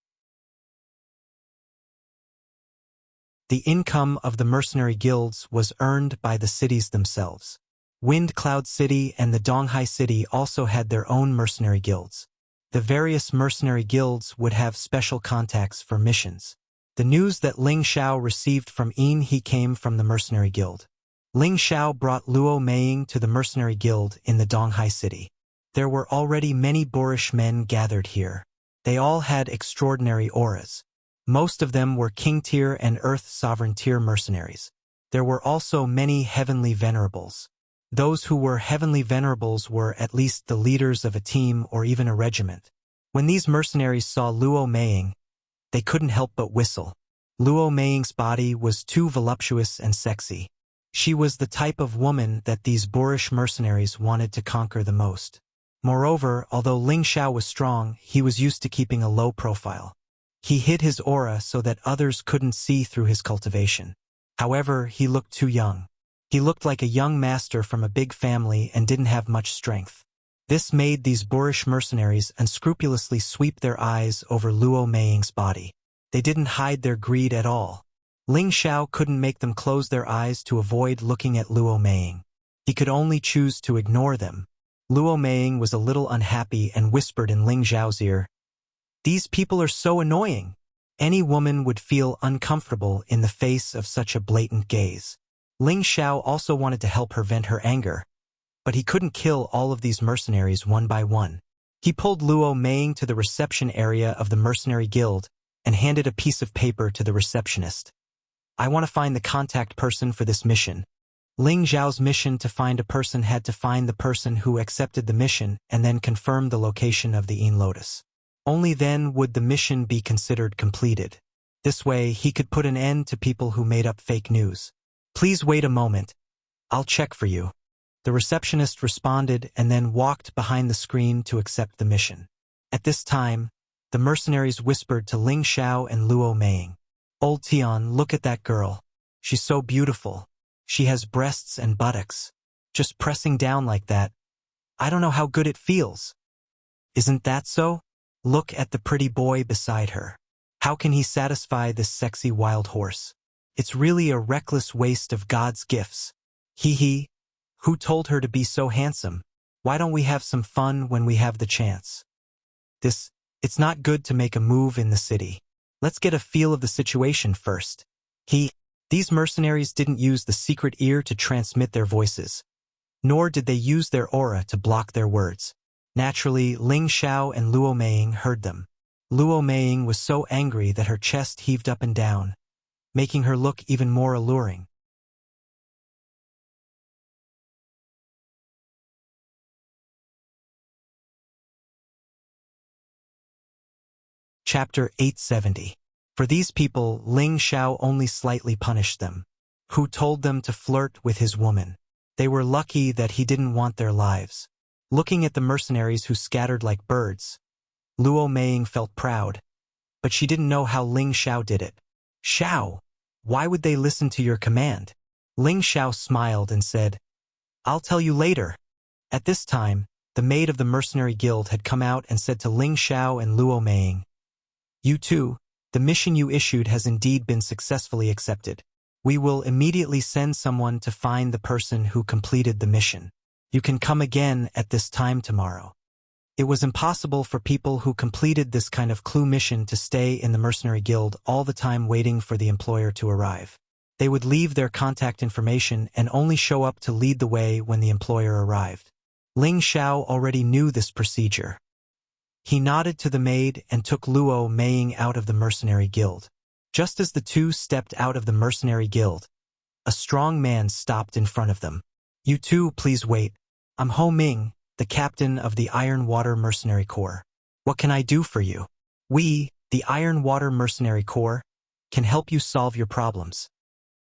The income of the mercenary guilds was earned by the cities themselves. Wind Cloud City and the Donghai City also had their own mercenary guilds. The various mercenary guilds would have special contacts for missions. The news that Ling Xiao received from In He came from the mercenary guild. Ling Xiao brought Luo Meiying to the mercenary guild in the Donghai City. There were already many boorish men gathered here. They all had extraordinary auras. Most of them were King Tier and Earth Sovereign Tier mercenaries. There were also many heavenly venerables. Those who were heavenly venerables were at least the leaders of a team or even a regiment. When these mercenaries saw Luo Meiying, they couldn't help but whistle. Luo Meiying's body was too voluptuous and sexy. She was the type of woman that these boorish mercenaries wanted to conquer the most. Moreover, although Ling Xiao was strong, he was used to keeping a low profile. He hid his aura so that others couldn't see through his cultivation. However, he looked too young. He looked like a young master from a big family and didn't have much strength. This made these boorish mercenaries unscrupulously sweep their eyes over Luo Meiying's body. They didn't hide their greed at all. Ling Xiao couldn't make them close their eyes to avoid looking at Luo Meiying. He could only choose to ignore them. Luo Meiying was a little unhappy and whispered in Ling Xiao's ear, "These people are so annoying." Any woman would feel uncomfortable in the face of such a blatant gaze. Ling Xiao also wanted to help her vent her anger, but he couldn't kill all of these mercenaries one by one. He pulled Luo Meiying to the reception area of the mercenary guild and handed a piece of paper to the receptionist. "I want to find the contact person for this mission." Ling Xiao's mission to find a person had to find the person who accepted the mission and then confirm the location of the Yin Lotus. Only then would the mission be considered completed. This way, he could put an end to people who made up fake news. "Please wait a moment. I'll check for you." The receptionist responded and then walked behind the screen to accept the mission. At this time, the mercenaries whispered to Ling Xiao and Luo Meiying, "Old Tian, look at that girl. She's so beautiful. She has breasts and buttocks. Just pressing down like that. I don't know how good it feels. Isn't that so? Look at the pretty boy beside her. How can he satisfy this sexy wild horse? It's really a reckless waste of God's gifts. Hee hee. Who told her to be so handsome? Why don't we have some fun when we have the chance? It's not good to make a move in the city. Let's get a feel of the situation first." These mercenaries didn't use the secret ear to transmit their voices, nor did they use their aura to block their words. Naturally, Ling Xiao and Luo Meiying heard them. Luo Meiying was so angry that her chest heaved up and down, making her look even more alluring. Chapter 870. For these people, Ling Xiao only slightly punished them. Who told them to flirt with his woman? They were lucky that he didn't want their lives. Looking at the mercenaries who scattered like birds, Luo Meiying felt proud, but she didn't know how Ling Xiao did it. "Xiao, why would they listen to your command?" Ling Xiao smiled and said, "I'll tell you later." At this time, the maid of the mercenary guild had come out and said to Ling Xiao and Luo Meiying, "You two, the mission you issued has indeed been successfully accepted. We will immediately send someone to find the person who completed the mission. You can come again at this time tomorrow." It was impossible for people who completed this kind of clue mission to stay in the mercenary guild all the time waiting for the employer to arrive. They would leave their contact information and only show up to lead the way when the employer arrived. Ling Xiao already knew this procedure. He nodded to the maid and took Luo Meiying out of the mercenary guild. Just as the two stepped out of the mercenary guild, a strong man stopped in front of them. "You two, please wait. I'm Ho Ming, the captain of the Iron Water Mercenary Corps. What can I do for you?" "We, the Iron Water Mercenary Corps, can help you solve your problems."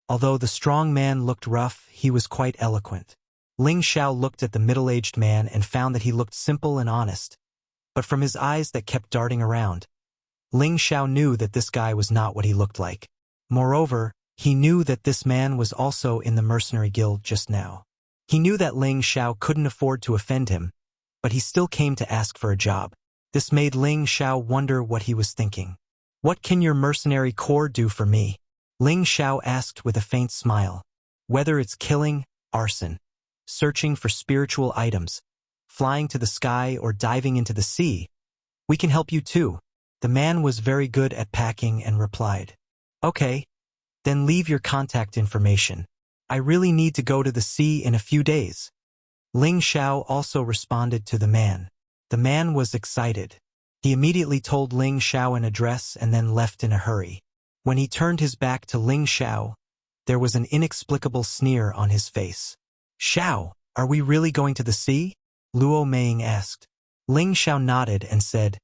Although the strong man looked rough, he was quite eloquent. Ling Xiao looked at the middle-aged man and found that he looked simple and honest. But from his eyes that kept darting around, Ling Xiao knew that this guy was not what he looked like. Moreover, he knew that this man was also in the mercenary guild just now. He knew that Ling Xiao couldn't afford to offend him, but he still came to ask for a job. This made Ling Xiao wonder what he was thinking. "What can your mercenary corps do for me?" Ling Xiao asked with a faint smile. "Whether it's killing, arson, searching for spiritual items, flying to the sky, or diving into the sea, we can help you too." The man was very good at packing and replied, "Okay, then leave your contact information. I really need to go to the sea in a few days." Ling Xiao also responded to the man. The man was excited. He immediately told Ling Xiao an address and then left in a hurry. When he turned his back to Ling Xiao, there was an inexplicable sneer on his face. "Xiao, are we really going to the sea?" Luo Meiying asked. Ling Xiao nodded and said,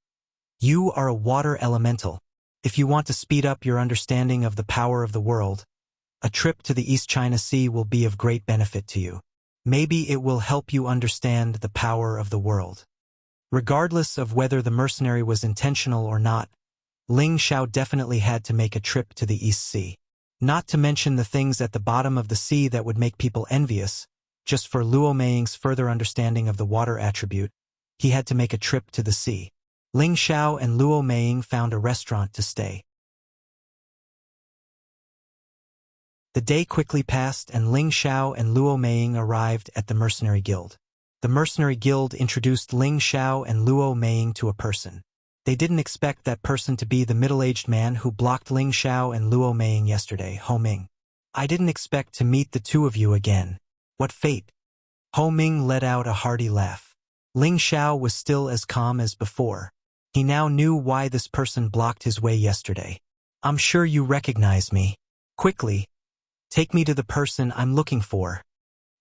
"You are a water elemental. If you want to speed up your understanding of the power of the world, a trip to the East China Sea will be of great benefit to you. Maybe it will help you understand the power of the world." Regardless of whether the mercenary was intentional or not, Ling Xiao definitely had to make a trip to the East Sea. Not to mention the things at the bottom of the sea that would make people envious. Just for Luo Meiying's further understanding of the water attribute, he had to make a trip to the sea. Ling Xiao and Luo Meiying found a restaurant to stay. The day quickly passed and Ling Xiao and Luo Meiying arrived at the mercenary guild. The mercenary guild introduced Ling Xiao and Luo Meiying to a person. They didn't expect that person to be the middle-aged man who blocked Ling Xiao and Luo Meiying yesterday, Ho Ming. I didn't expect to meet the two of you again. What fate? Ho Ming let out a hearty laugh. Ling Xiao was still as calm as before. He now knew why this person blocked his way yesterday. I'm sure you recognize me. Quickly, take me to the person I'm looking for.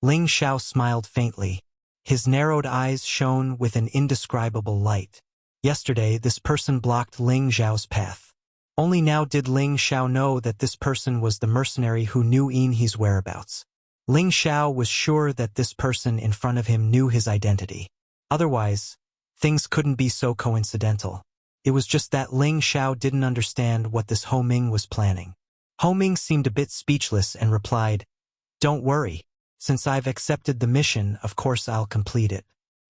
Ling Xiao smiled faintly. His narrowed eyes shone with an indescribable light. Yesterday, this person blocked Ling Xiao's path. Only now did Ling Xiao know that this person was the mercenary who knew He's whereabouts. Ling Xiao was sure that this person in front of him knew his identity. Otherwise, things couldn't be so coincidental. It was just that Ling Xiao didn't understand what this Ho Ming was planning. Ho Ming seemed a bit speechless and replied, "Don't worry. Since I've accepted the mission, of course I'll complete it.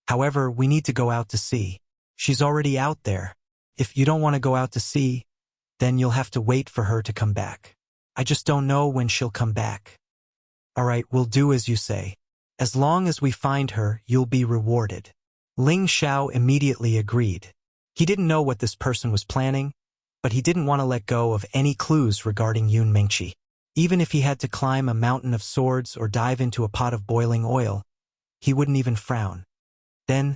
However, we need to go out to sea. She's already out there. If you don't want to go out to sea, then you'll have to wait for her to come back. I just don't know when she'll come back." "All right, we'll do as you say. As long as we find her, you'll be rewarded." Ling Xiao immediately agreed. He didn't know what this person was planning, but he didn't want to let go of any clues regarding Yun Mingqi. Even if he had to climb a mountain of swords or dive into a pot of boiling oil, he wouldn't even frown. Then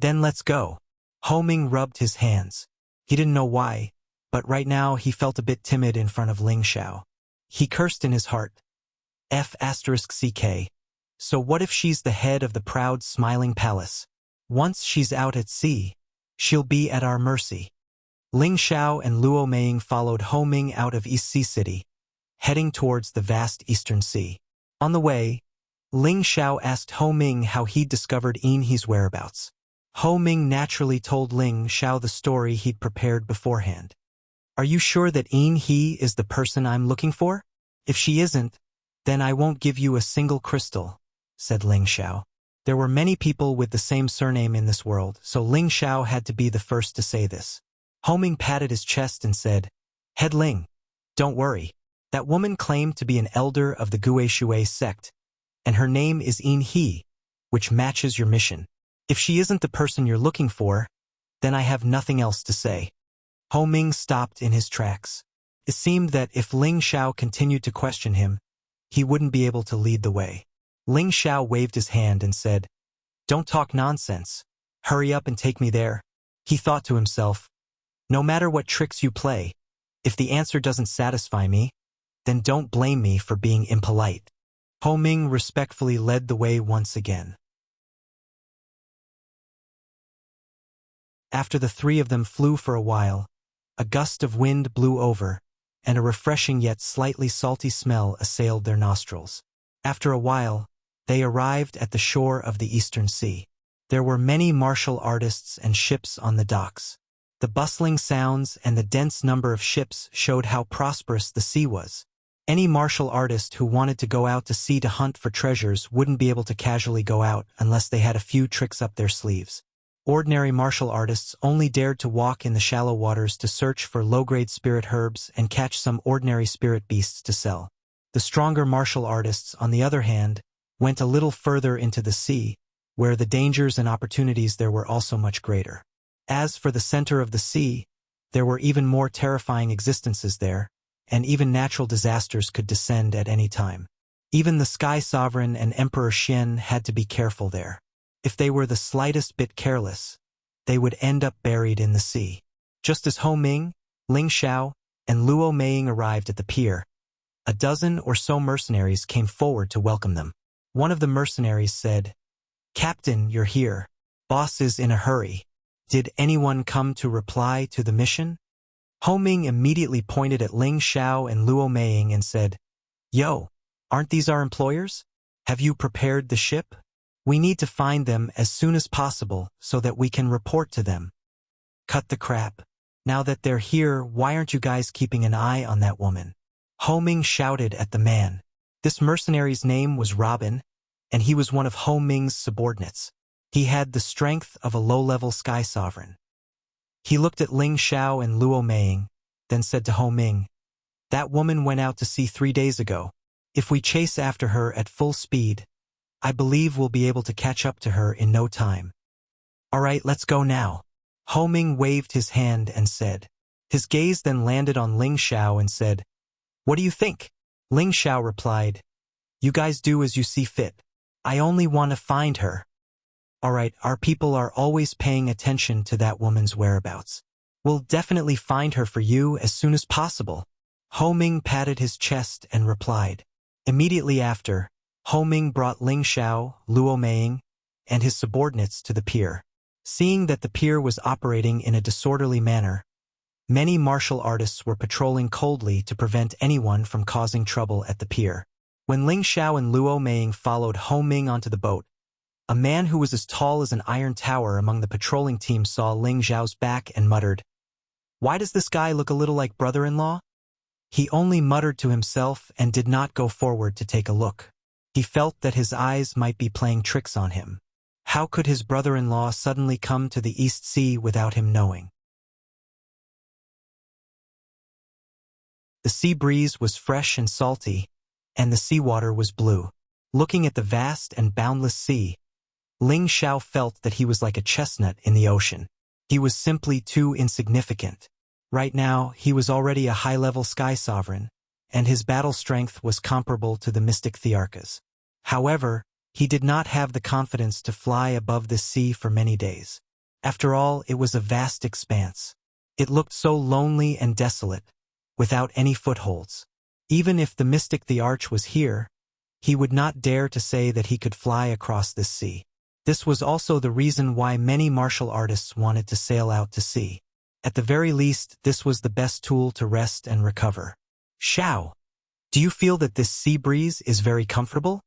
let's go." Ho Ming rubbed his hands. He didn't know why, but right now he felt a bit timid in front of Ling Xiao. He cursed in his heart. F***CK. So what if she's the head of the proud smiling palace? Once she's out at sea, she'll be at our mercy. Ling Xiao and Luo Meiying followed Ho Ming out of East Sea City, heading towards the vast Eastern Sea. On the way, Ling Xiao asked Ho Ming how he'd discovered He's whereabouts. Ho Ming naturally told Ling Xiao the story he'd prepared beforehand. "Are you sure that He is the person I'm looking for? If she isn't, then I won't give you a single crystal," said Ling Xiao. There were many people with the same surname in this world, so Ling Xiao had to be the first to say this. Ho Ming patted his chest and said, "Head Ling, don't worry. That woman claimed to be an elder of the Gue Shui sect, and her name is He, which matches your mission. If she isn't the person you're looking for, then I have nothing else to say." Ho Ming stopped in his tracks. It seemed that if Ling Xiao continued to question him, he wouldn't be able to lead the way. Ling Xiao waved his hand and said, "Don't talk nonsense. Hurry up and take me there." He thought to himself, "No matter what tricks you play, if the answer doesn't satisfy me, then don't blame me for being impolite." Ho Ming respectfully led the way once again. After the three of them flew for a while, a gust of wind blew over, and a refreshing yet slightly salty smell assailed their nostrils. After a while, they arrived at the shore of the Eastern Sea. There were many martial artists and ships on the docks. The bustling sounds and the dense number of ships showed how prosperous the sea was. Any martial artist who wanted to go out to sea to hunt for treasures wouldn't be able to casually go out unless they had a few tricks up their sleeves. Ordinary martial artists only dared to walk in the shallow waters to search for low-grade spirit herbs and catch some ordinary spirit beasts to sell. The stronger martial artists, on the other hand, went a little further into the sea, where the dangers and opportunities there were also much greater. As for the center of the sea, there were even more terrifying existences there, and even natural disasters could descend at any time. Even the Sky Sovereign and Emperor Xian had to be careful there. If they were the slightest bit careless, they would end up buried in the sea. Just as Ho Ming, Ling Xiao, and Luo Meiying arrived at the pier, a dozen or so mercenaries came forward to welcome them. One of the mercenaries said, "Captain, you're here. Boss is in a hurry. Did anyone come to reply to the mission?" Ho Ming immediately pointed at Ling Xiao and Luo Meiying and said, "Yo, aren't these our employers? Have you prepared the ship? We need to find them as soon as possible so that we can report to them." "Cut the crap. Now that they're here, why aren't you guys keeping an eye on that woman?" Ho Ming shouted at the man. This mercenary's name was Robin, and he was one of Ho Ming's subordinates. He had the strength of a low-level Sky Sovereign. He looked at Ling Xiao and Luo Meiying, then said to Ho Ming, "That woman went out to sea 3 days ago. If we chase after her at full speed, I believe we'll be able to catch up to her in no time. All right, let's go now. Ho Ming waved his hand and said. His gaze then landed on Ling Xiao and said, "What do you think?" Ling Xiao replied, "You guys do as you see fit. I only want to find her." All right, our people are always paying attention to that woman's whereabouts. We'll definitely find her for you as soon as possible. Ho Ming patted his chest and replied. Immediately after, Ho Ming brought Ling Xiao, Luo Meiying, and his subordinates to the pier. Seeing that the pier was operating in a disorderly manner, many martial artists were patrolling coldly to prevent anyone from causing trouble at the pier. When Ling Xiao and Luo Meiying followed Ho Ming onto the boat, a man who was as tall as an iron tower among the patrolling team saw Ling Xiao's back and muttered, "Why does this guy look a little like brother-in-law?" He only muttered to himself and did not go forward to take a look. He felt that his eyes might be playing tricks on him. How could his brother-in-law suddenly come to the East Sea without him knowing? The sea breeze was fresh and salty, and the seawater was blue. Looking at the vast and boundless sea, Ling Xiao felt that he was like a chestnut in the ocean. He was simply too insignificant. Right now, he was already a high-level sky sovereign, and his battle strength was comparable to the mystic Thearchas. However, he did not have the confidence to fly above this sea for many days. After all, it was a vast expanse. It looked so lonely and desolate, without any footholds. Even if the mystic Thearch was here, he would not dare to say that he could fly across this sea. This was also the reason why many martial artists wanted to sail out to sea. At the very least, this was the best tool to rest and recover. "Xiao, do you feel that this sea breeze is very comfortable?"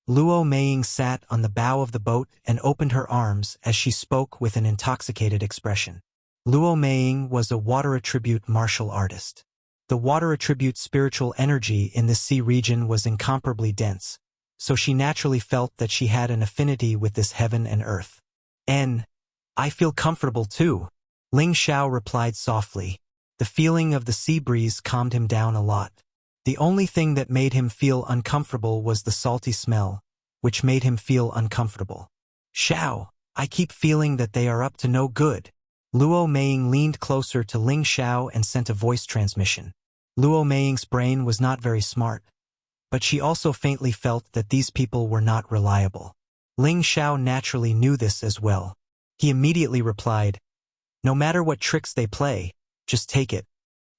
Luo Meiying sat on the bow of the boat and opened her arms as she spoke with an intoxicated expression. Luo Meiying was a water attribute martial artist. The water attribute spiritual energy in the sea region was incomparably dense, so she naturally felt that she had an affinity with this heaven and earth. I feel comfortable too," Ling Xiao replied softly. The feeling of the sea breeze calmed him down a lot. The only thing that made him feel uncomfortable was the salty smell, which made him feel uncomfortable. "Xiao, I keep feeling that they are up to no good." Luo Meiying leaned closer to Ling Xiao and sent a voice transmission. Luo Meiying's brain was not very smart, but she also faintly felt that these people were not reliable. Ling Xiao naturally knew this as well. He immediately replied, "No matter what tricks they play, just take it.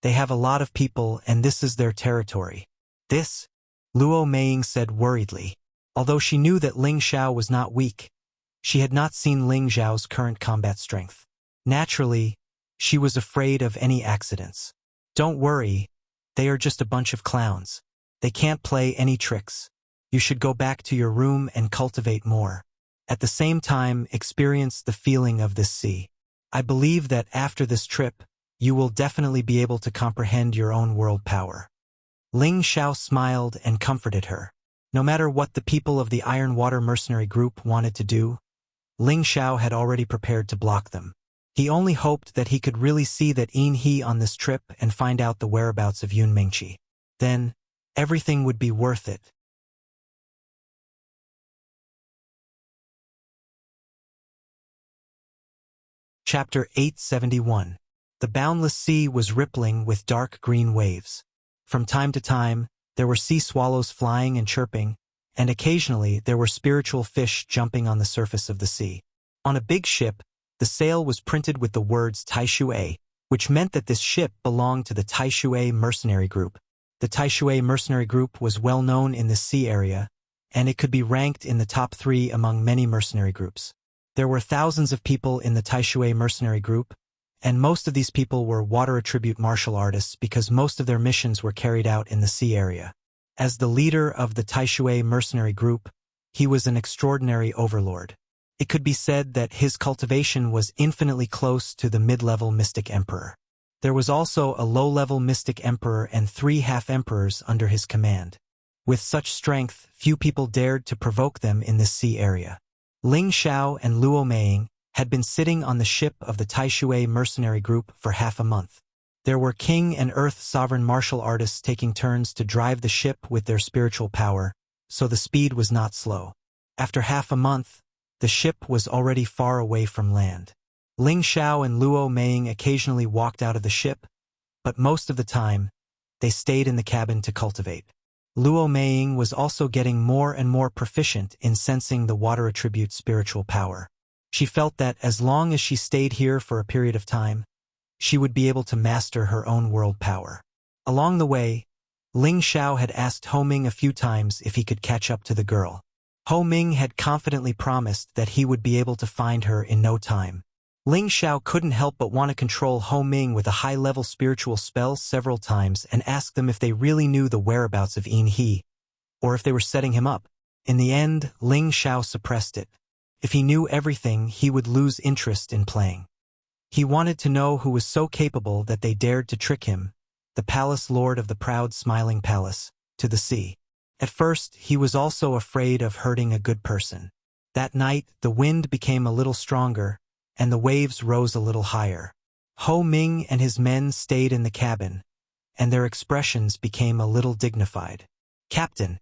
They have a lot of people and this is their territory." "This?" Luo Meiying said worriedly. Although she knew that Ling Xiao was not weak, she had not seen Ling Xiao's current combat strength. Naturally, she was afraid of any accidents. "Don't worry, they are just a bunch of clowns. They can't play any tricks. You should go back to your room and cultivate more. At the same time, experience the feeling of this sea. I believe that after this trip, you will definitely be able to comprehend your own world power." Ling Xiao smiled and comforted her. No matter what the people of the Iron Water mercenary group wanted to do, Ling Xiao had already prepared to block them. He only hoped that he could really see that Yin He on this trip and find out the whereabouts of Yun Mingqi. Then, everything would be worth it. Chapter 871. The boundless sea was rippling with dark green waves. From time to time, there were sea swallows flying and chirping, and occasionally there were spiritual fish jumping on the surface of the sea. On a big ship, the sail was printed with the words Taishui, which meant that this ship belonged to the Taishui mercenary group. The Taishui mercenary group was well known in the sea area, and it could be ranked in the top 3 among many mercenary groups. There were thousands of people in the Taishui mercenary group, and most of these people were water attribute martial artists because most of their missions were carried out in the sea area. As the leader of the Taishui mercenary group, he was an extraordinary overlord. It could be said that his cultivation was infinitely close to the mid-level mystic emperor. There was also a low-level mystic emperor and 3 half-emperors under his command. With such strength, few people dared to provoke them in this sea area. Ling Xiao and Luo Meiying had been sitting on the ship of the Taishui mercenary group for half a month. There were king and earth sovereign martial artists taking turns to drive the ship with their spiritual power, so the speed was not slow. After half a month, the ship was already far away from land. Ling Xiao and Luo Meiying occasionally walked out of the ship, but most of the time, they stayed in the cabin to cultivate. Luo Meiying was also getting more and more proficient in sensing the water attribute's spiritual power. She felt that as long as she stayed here for a period of time, she would be able to master her own world power. Along the way, Ling Xiao had asked Ho Ming a few times if he could catch up to the girl. Ho Ming had confidently promised that he would be able to find her in no time. Ling Xiao couldn't help but want to control Ho Ming with a high-level spiritual spell several times and ask them if they really knew the whereabouts of Yin He, or if they were setting him up. In the end, Ling Xiao suppressed it. If he knew everything, he would lose interest in playing. He wanted to know who was so capable that they dared to trick him, the palace lord of the proud smiling palace, to the sea. At first, he was also afraid of hurting a good person. That night, the wind became a little stronger, and the waves rose a little higher. Ho Ming and his men stayed in the cabin, and their expressions became a little dignified. "Captain,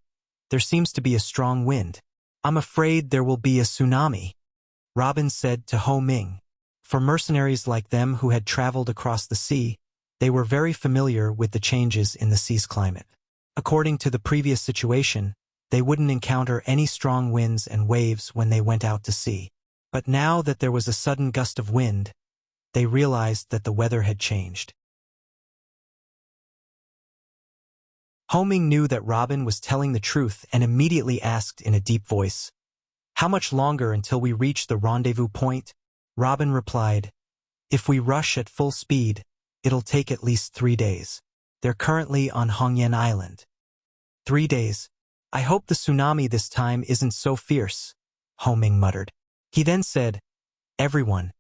there seems to be a strong wind. I'm afraid there will be a tsunami," Robin said to Ho Ming. For mercenaries like them who had traveled across the sea, they were very familiar with the changes in the sea's climate. According to the previous situation, they wouldn't encounter any strong winds and waves when they went out to sea. But now that there was a sudden gust of wind, they realized that the weather had changed. Ho Ming knew that Robin was telling the truth and immediately asked in a deep voice, "How much longer until we reach the rendezvous point?" Robin replied, "If we rush at full speed, it'll take at least 3 days. They're currently on Hongyan Island." 3 days. "I hope the tsunami this time isn't so fierce," Ho Ming muttered. He then said, "Everyone,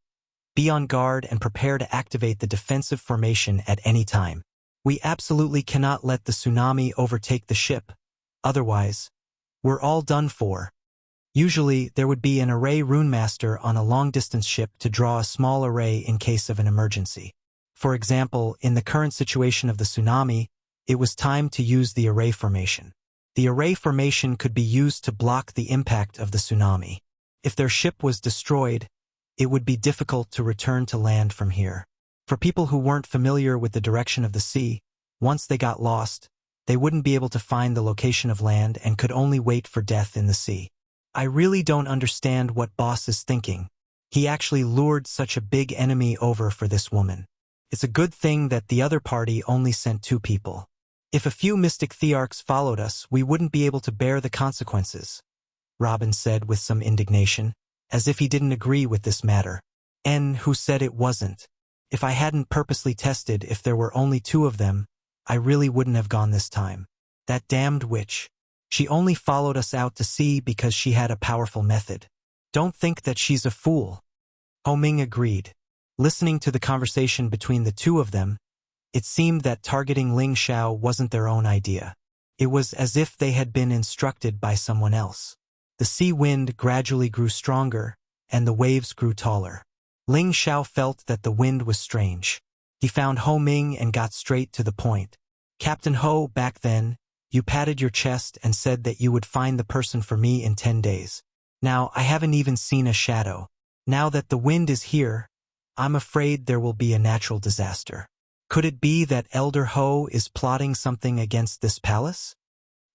be on guard and prepare to activate the defensive formation at any time. We absolutely cannot let the tsunami overtake the ship, otherwise, we're all done for." Usually, there would be an array runemaster on a long-distance ship to draw a small array in case of an emergency. For example, in the current situation of the tsunami, it was time to use the array formation. The array formation could be used to block the impact of the tsunami. If their ship was destroyed, it would be difficult to return to land from here. For people who weren't familiar with the direction of the sea, once they got lost, they wouldn't be able to find the location of land and could only wait for death in the sea. I really don't understand what Boss is thinking. He actually lured such a big enemy over for this woman. It's a good thing that the other party only sent 2 people. If a few mystic thearchs followed us, we wouldn't be able to bear the consequences," Robin said with some indignation, as if he didn't agree with this matter. Who said it wasn't? If I hadn't purposely tested if there were only 2 of them, I really wouldn't have gone this time. That damned witch. She only followed us out to sea because she had a powerful method. Don't think that she's a fool." Ho Ming agreed. Listening to the conversation between the 2 of them, it seemed that targeting Ling Xiao wasn't their own idea. It was as if they had been instructed by someone else. The sea wind gradually grew stronger, and the waves grew taller. Ling Xiao felt that the wind was strange. He found Ho Ming and got straight to the point. "Captain Ho, back then, you patted your chest and said that you would find the person for me in 10 days. Now, I haven't even seen a shadow. Now that the wind is here, I'm afraid there will be a natural disaster. Could it be that Elder Ho is plotting something against this palace?"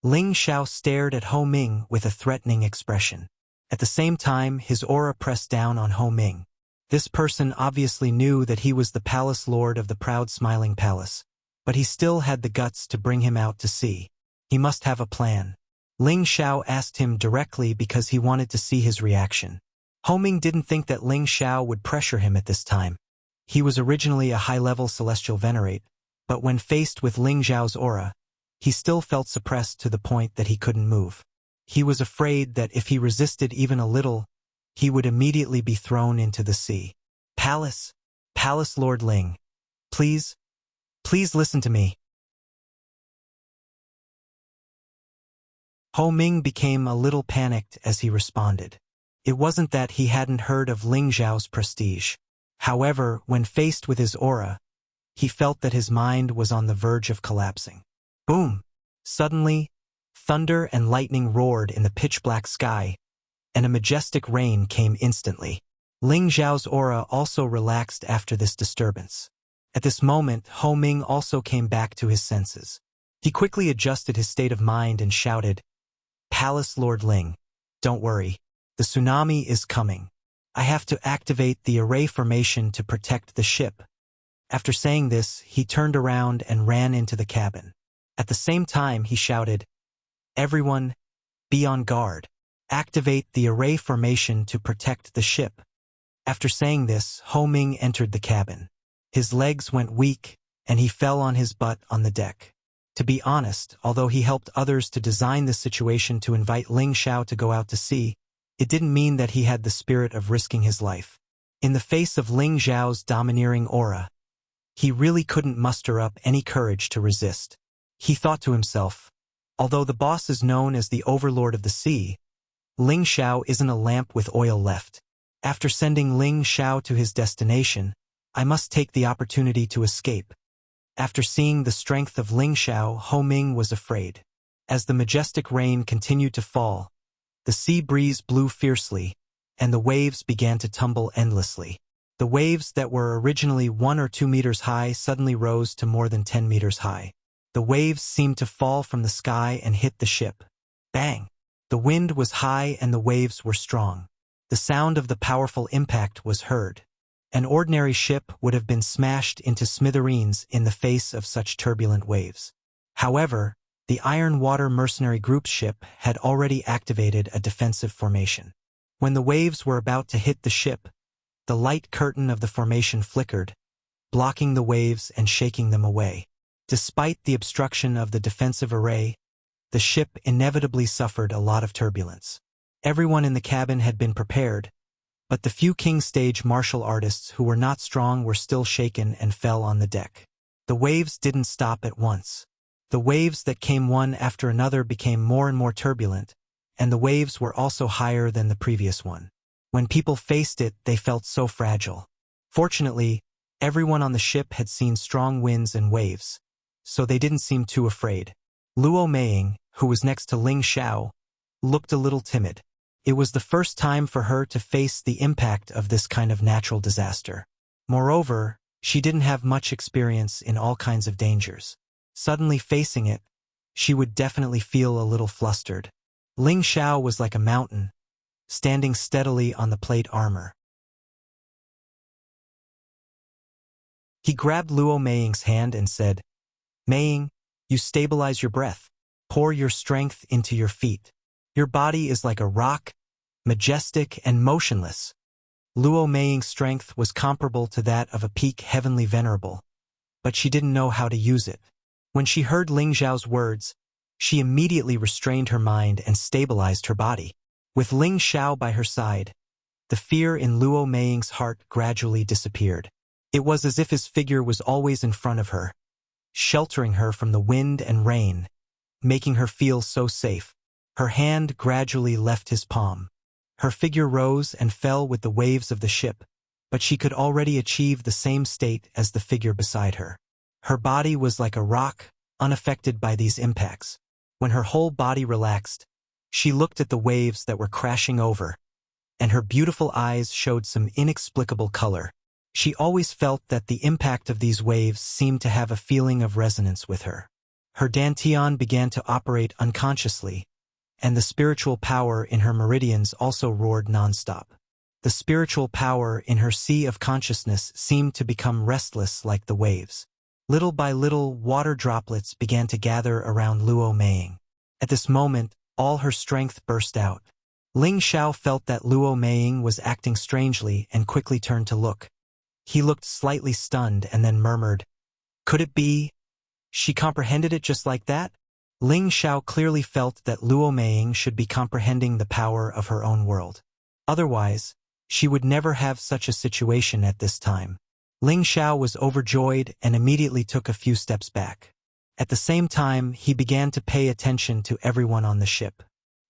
Ling Xiao stared at Ho Ming with a threatening expression. At the same time, his aura pressed down on Ho Ming. This person obviously knew that he was the palace lord of the proud smiling palace, but he still had the guts to bring him out to sea. He must have a plan. Ling Xiao asked him directly because he wanted to see his reaction. Ho Ming didn't think that Ling Xiao would pressure him at this time. He was originally a high-level celestial venerate, but when faced with Ling Xiao's aura, he still felt suppressed to the point that he couldn't move. He was afraid that if he resisted even a little, he would immediately be thrown into the sea. Palace Lord Ling, please listen to me." Ho Ming became a little panicked as he responded. It wasn't that he hadn't heard of Ling Xiao's prestige. However, when faced with his aura, he felt that his mind was on the verge of collapsing. Boom! Suddenly, thunder and lightning roared in the pitch-black sky, and a majestic rain came instantly. Ling Xiao's aura also relaxed after this disturbance. At this moment, Ho Ming also came back to his senses. He quickly adjusted his state of mind and shouted, "Palace Lord Ling, don't worry. The tsunami is coming. I have to activate the array formation to protect the ship." After saying this, he turned around and ran into the cabin. At the same time, he shouted, "Everyone, be on guard. Activate the array formation to protect the ship." After saying this, Ho Ming entered the cabin. His legs went weak, and he fell on his butt on the deck. To be honest, although he helped others to design this situation to invite Ling Xiao to go out to sea, it didn't mean that he had the spirit of risking his life. In the face of Ling Xiao's domineering aura, he really couldn't muster up any courage to resist. He thought to himself, although the boss is known as the overlord of the sea, Ling Xiao isn't a lamp with oil left. After sending Ling Xiao to his destination, I must take the opportunity to escape. After seeing the strength of Ling Xiao, Ho Ming was afraid. As the majestic rain continued to fall, the sea breeze blew fiercely, and the waves began to tumble endlessly. The waves that were originally 1 or 2 meters high suddenly rose to more than 10 meters high. The waves seemed to fall from the sky and hit the ship. Bang! The wind was high and the waves were strong. The sound of the powerful impact was heard. An ordinary ship would have been smashed into smithereens in the face of such turbulent waves. However, the Iron Water Mercenary Group's ship had already activated a defensive formation. When the waves were about to hit the ship, the light curtain of the formation flickered, blocking the waves and shaking them away. Despite the obstruction of the defensive array, the ship inevitably suffered a lot of turbulence. Everyone in the cabin had been prepared, but the few King Stage martial artists who were not strong were still shaken and fell on the deck. The waves didn't stop at once. The waves that came one after another became more and more turbulent, and the waves were also higher than the previous one. When people faced it, they felt so fragile. Fortunately, everyone on the ship had seen strong winds and waves, so they didn't seem too afraid. Luo Meiying, who was next to Ling Xiao, looked a little timid. It was the first time for her to face the impact of this kind of natural disaster. Moreover, she didn't have much experience in all kinds of dangers. Suddenly facing it, she would definitely feel a little flustered. Ling Xiao was like a mountain, standing steadily on the plate armor. He grabbed Luo Meiying's hand and said, "Meiying, you stabilize your breath. Pour your strength into your feet. Your body is like a rock, majestic and motionless." Luo Meiying's strength was comparable to that of a peak heavenly venerable, but she didn't know how to use it. When she heard Ling Xiao's words, she immediately restrained her mind and stabilized her body. With Ling Xiao by her side, the fear in Luo Meiying's heart gradually disappeared. It was as if his figure was always in front of her, sheltering her from the wind and rain, making her feel so safe. Her hand gradually left his palm. Her figure rose and fell with the waves of the ship, but she could already achieve the same state as the figure beside her. Her body was like a rock, unaffected by these impacts. When her whole body relaxed, she looked at the waves that were crashing over, and her beautiful eyes showed some inexplicable color. She always felt that the impact of these waves seemed to have a feeling of resonance with her. Her dantian began to operate unconsciously, and the spiritual power in her meridians also roared nonstop. The spiritual power in her sea of consciousness seemed to become restless like the waves. Little by little, water droplets began to gather around Luo Meiying. At this moment, all her strength burst out. Ling Xiao felt that Luo Meiying was acting strangely and quickly turned to look. He looked slightly stunned and then murmured, "Could it be? She comprehended it just like that?" Ling Xiao clearly felt that Luo Meiying should be comprehending the power of her own world. Otherwise, she would never have such a situation at this time. Ling Xiao was overjoyed and immediately took a few steps back. At the same time, he began to pay attention to everyone on the ship.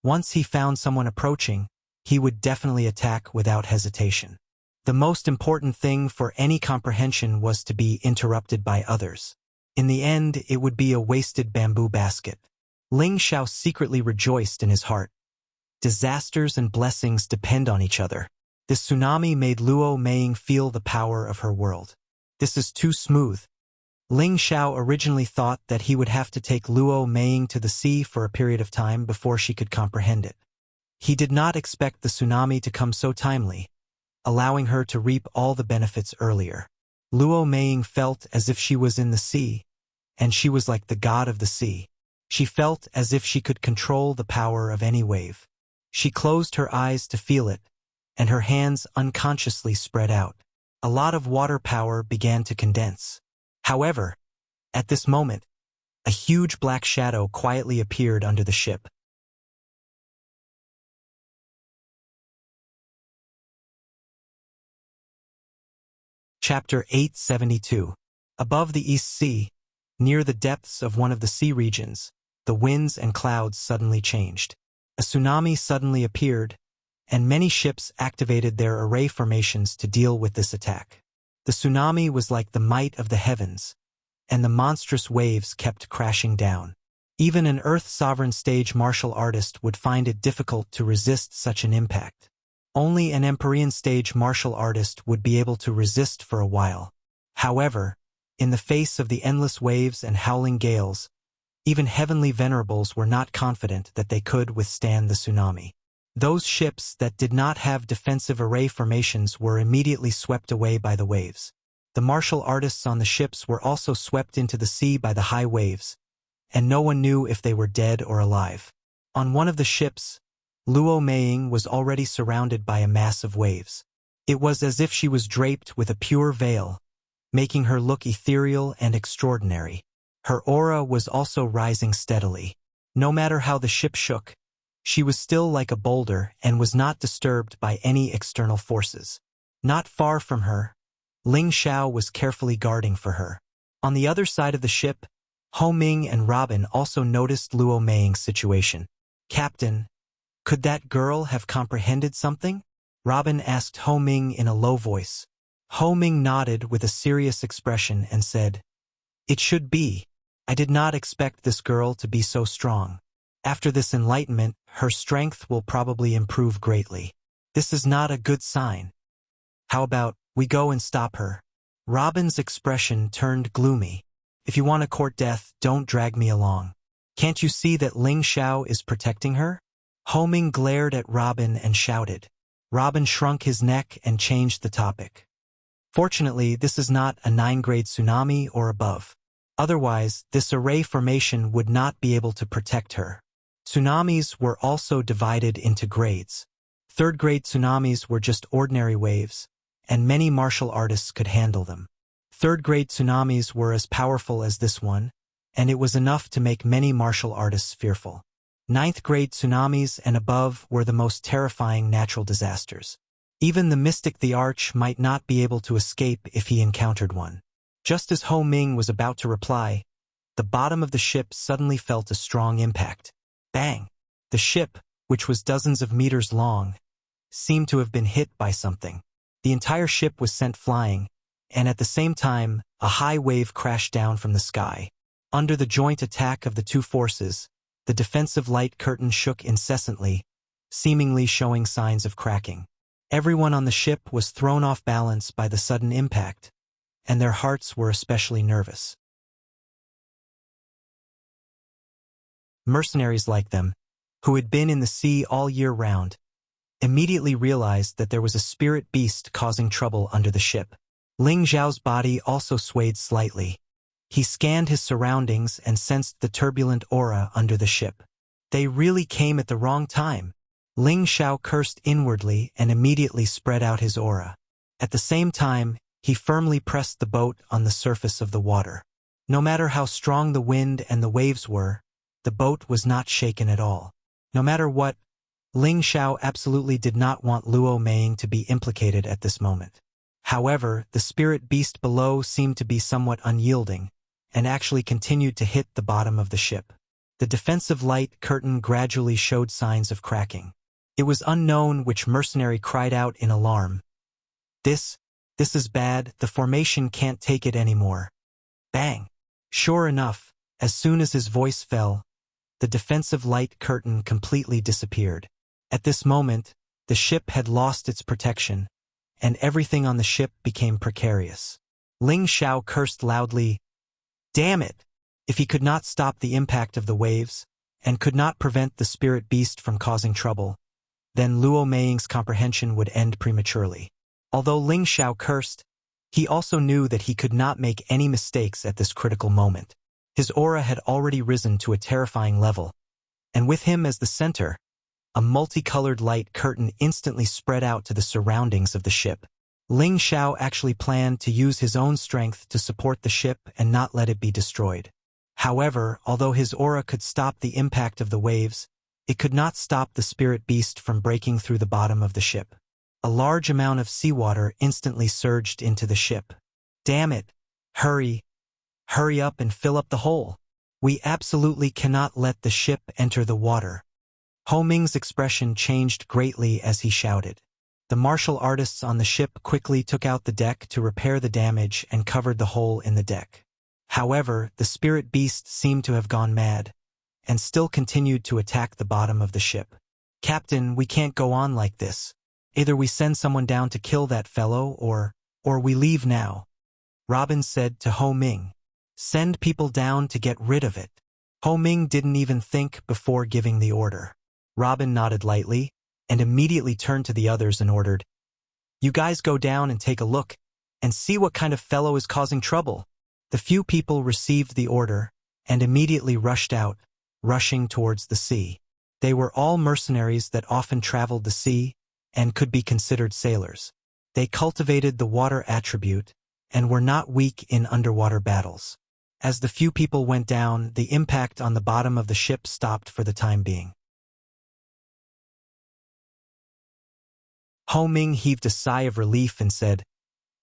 Once he found someone approaching, he would definitely attack without hesitation. The most important thing for any comprehension was to be interrupted by others. In the end, it would be a wasted bamboo basket. Ling Xiao secretly rejoiced in his heart. Disasters and blessings depend on each other. This tsunami made Luo Meiying feel the power of her world. This is too smooth. Ling Xiao originally thought that he would have to take Luo Meiying to the sea for a period of time before she could comprehend it. He did not expect the tsunami to come so timely, allowing her to reap all the benefits earlier. Luo Meiying felt as if she was in the sea, and she was like the god of the sea. She felt as if she could control the power of any wave. She closed her eyes to feel it, and her hands unconsciously spread out. A lot of water power began to condense. However, at this moment, a huge black shadow quietly appeared under the ship. Chapter 872. Above the East Sea, near the depths of one of the sea regions, the winds and clouds suddenly changed. A tsunami suddenly appeared, and many ships activated their array formations to deal with this attack. The tsunami was like the might of the heavens, and the monstrous waves kept crashing down. Even an Earth-sovereign stage martial artist would find it difficult to resist such an impact. Only an Empyrean stage martial artist would be able to resist for a while. However, in the face of the endless waves and howling gales, even heavenly venerables were not confident that they could withstand the tsunami. Those ships that did not have defensive array formations were immediately swept away by the waves. The martial artists on the ships were also swept into the sea by the high waves, and no one knew if they were dead or alive. On one of the ships, Luo Meiying was already surrounded by a mass of waves. It was as if she was draped with a pure veil, making her look ethereal and extraordinary. Her aura was also rising steadily. No matter how the ship shook, she was still like a boulder and was not disturbed by any external forces. Not far from her, Ling Xiao was carefully guarding for her. On the other side of the ship, Ho Ming and Robin also noticed Luo Meiying's situation. "Captain, could that girl have comprehended something?" Robin asked Ho Ming in a low voice. Ho Ming nodded with a serious expression and said, "It should be. I did not expect this girl to be so strong. After this enlightenment, her strength will probably improve greatly. This is not a good sign. How about we go and stop her?" Robin's expression turned gloomy. "If you want to court death, don't drag me along. Can't you see that Ling Xiao is protecting her?" Ho Ming glared at Robin and shouted. Robin shrunk his neck and changed the topic. "Fortunately, this is not a 9-grade tsunami or above. Otherwise, this array formation would not be able to protect her." Tsunamis were also divided into grades. 3rd-grade tsunamis were just ordinary waves, and many martial artists could handle them. 3rd-grade tsunamis were as powerful as this one, and it was enough to make many martial artists fearful. 9th-grade tsunamis and above were the most terrifying natural disasters. Even the mystic the Arch might not be able to escape if he encountered one. Just as Ho Ming was about to reply, the bottom of the ship suddenly felt a strong impact. Bang! The ship, which was dozens of meters long, seemed to have been hit by something. The entire ship was sent flying, and at the same time, a high wave crashed down from the sky. Under the joint attack of the two forces, the defensive light curtain shook incessantly, seemingly showing signs of cracking. Everyone on the ship was thrown off balance by the sudden impact, and their hearts were especially nervous. Mercenaries like them, who had been in the sea all year round, immediately realized that there was a spirit beast causing trouble under the ship. Ling Xiao's body also swayed slightly. He scanned his surroundings and sensed the turbulent aura under the ship. They really came at the wrong time. Ling Xiao cursed inwardly and immediately spread out his aura. At the same time, he firmly pressed the boat on the surface of the water. No matter how strong the wind and the waves were, the boat was not shaken at all. No matter what, Ling Xiao absolutely did not want Luo Meiying to be implicated at this moment. However, the spirit beast below seemed to be somewhat unyielding, and actually continued to hit the bottom of the ship. The defensive light curtain gradually showed signs of cracking. It was unknown which mercenary cried out in alarm. This is bad, the formation can't take it anymore." Bang! Sure enough, as soon as his voice fell, the defensive light curtain completely disappeared. At this moment, the ship had lost its protection, and everything on the ship became precarious. Ling Xiao cursed loudly, "Damn it!" If he could not stop the impact of the waves, and could not prevent the spirit beast from causing trouble, then Luo Meiying's comprehension would end prematurely. Although Ling Xiao cursed, he also knew that he could not make any mistakes at this critical moment. His aura had already risen to a terrifying level, and with him as the center, a multicolored light curtain instantly spread out to the surroundings of the ship. Ling Xiao actually planned to use his own strength to support the ship and not let it be destroyed. However, although his aura could stop the impact of the waves, it could not stop the spirit beast from breaking through the bottom of the ship. A large amount of seawater instantly surged into the ship. "Damn it! Hurry! Hurry up and fill up the hole! We absolutely cannot let the ship enter the water." Ho Ming's expression changed greatly as he shouted. The martial artists on the ship quickly took out the deck to repair the damage and covered the hole in the deck. However, the spirit beast seemed to have gone mad, and still continued to attack the bottom of the ship. "Captain, we can't go on like this. Either we send someone down to kill that fellow, or we leave now," Robin said to Ho Ming. "Send people down to get rid of it." Ho Ming didn't even think before giving the order. Robin nodded lightly, and immediately turned to the others and ordered, "You guys go down and take a look, and see what kind of fellow is causing trouble." The few people received the order, and immediately rushed out, rushing towards the sea. They were all mercenaries that often traveled the sea, and could be considered sailors. They cultivated the water attribute, and were not weak in underwater battles. As the few people went down, the impact on the bottom of the ship stopped for the time being. Ho Ming heaved a sigh of relief and said,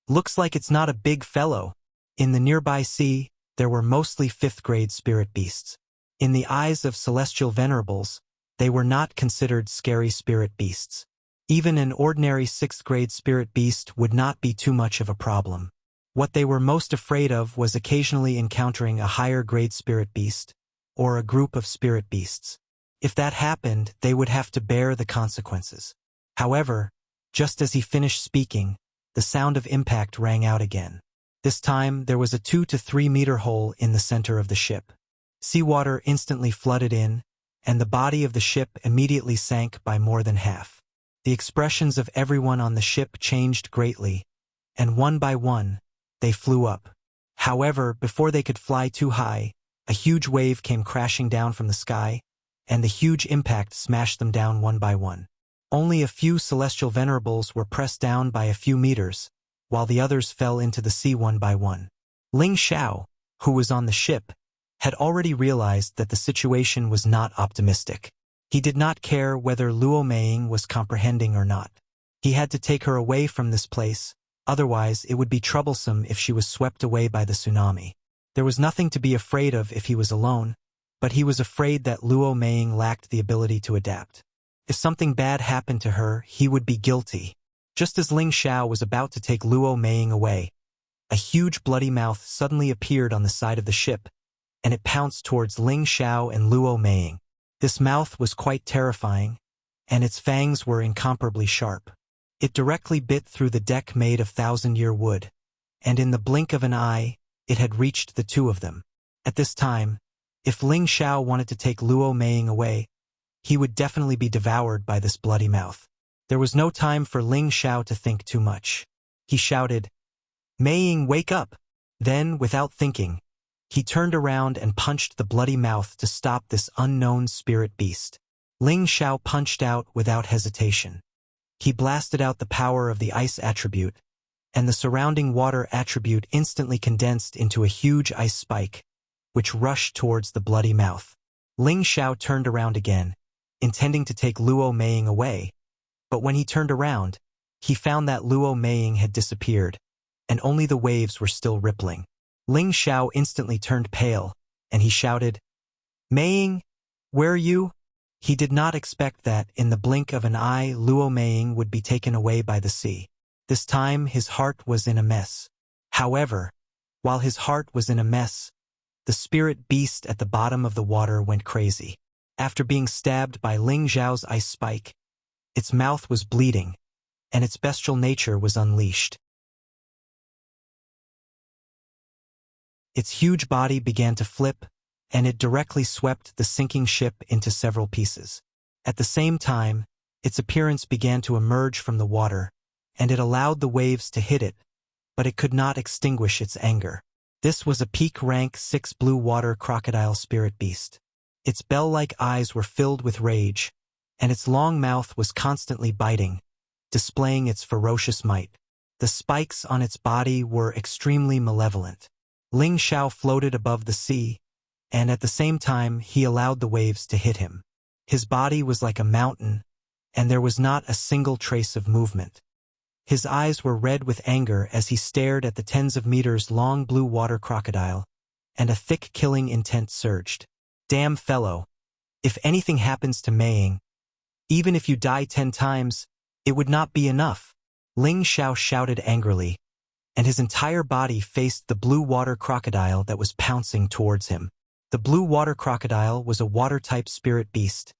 "Looks like it's not a big fellow." In the nearby sea, there were mostly 5th-grade spirit beasts. In the eyes of celestial venerables, they were not considered scary spirit beasts. Even an ordinary 6th-grade spirit beast would not be too much of a problem. What they were most afraid of was occasionally encountering a higher-grade spirit beast, or a group of spirit beasts. If that happened, they would have to bear the consequences. However, just as he finished speaking, the sound of impact rang out again. This time, there was a 2 to 3 meter hole in the center of the ship. Seawater instantly flooded in, and the body of the ship immediately sank by more than half. The expressions of everyone on the ship changed greatly, and one by one, they flew up. However, before they could fly too high, a huge wave came crashing down from the sky, and the huge impact smashed them down one by one. Only a few celestial venerables were pressed down by a few meters, while the others fell into the sea one by one. Ling Xiao, who was on the ship, had already realized that the situation was not optimistic. He did not care whether Luo Meiying was comprehending or not. He had to take her away from this place, otherwise it would be troublesome if she was swept away by the tsunami. There was nothing to be afraid of if he was alone, but he was afraid that Luo Meiying lacked the ability to adapt. If something bad happened to her, he would be guilty. Just as Ling Xiao was about to take Luo Meiying away, a huge bloody mouth suddenly appeared on the side of the ship, and it pounced towards Ling Xiao and Luo Meiying. This mouth was quite terrifying, and its fangs were incomparably sharp. It directly bit through the deck made of 1,000-year wood, and in the blink of an eye, it had reached the two of them. At this time, if Ling Xiao wanted to take Luo Meiying away, he would definitely be devoured by this bloody mouth. There was no time for Ling Xiao to think too much. He shouted, "Meiying, wake up!" Then, without thinking, he turned around and punched the bloody mouth to stop this unknown spirit beast. Ling Xiao punched out without hesitation. He blasted out the power of the ice attribute, and the surrounding water attribute instantly condensed into a huge ice spike, which rushed towards the bloody mouth. Ling Xiao turned around again, intending to take Luo Meiying away, but when he turned around, he found that Luo Meiying had disappeared, and only the waves were still rippling. Ling Xiao instantly turned pale, and he shouted, "Meiying, where are you?" He did not expect that, in the blink of an eye, Luo Meiying would be taken away by the sea. This time, his heart was in a mess. However, while his heart was in a mess, the spirit beast at the bottom of the water went crazy. After being stabbed by Ling Xiao's ice spike, Its mouth was bleeding, and its bestial nature was unleashed. Its huge body began to flip, and it directly swept the sinking ship into several pieces. At the same time, its appearance began to emerge from the water, and it allowed the waves to hit it, but it could not extinguish its anger. This was a peak rank 6 blue water crocodile spirit beast. Its bell-like eyes were filled with rage, and its long mouth was constantly biting, displaying its ferocious might. The spikes on its body were extremely malevolent. Ling Xiao floated above the sea, and at the same time he allowed the waves to hit him. His body was like a mountain, and there was not a single trace of movement. His eyes were red with anger as he stared at the tens of meters long blue water crocodile, and a thick killing intent surged. Damn fellow, if anything happens to Meiying, even if you die 10 times, it would not be enough. Ling Xiao shouted angrily, and his entire body faced the blue water crocodile that was pouncing towards him. The blue water crocodile was a water-type spirit beast,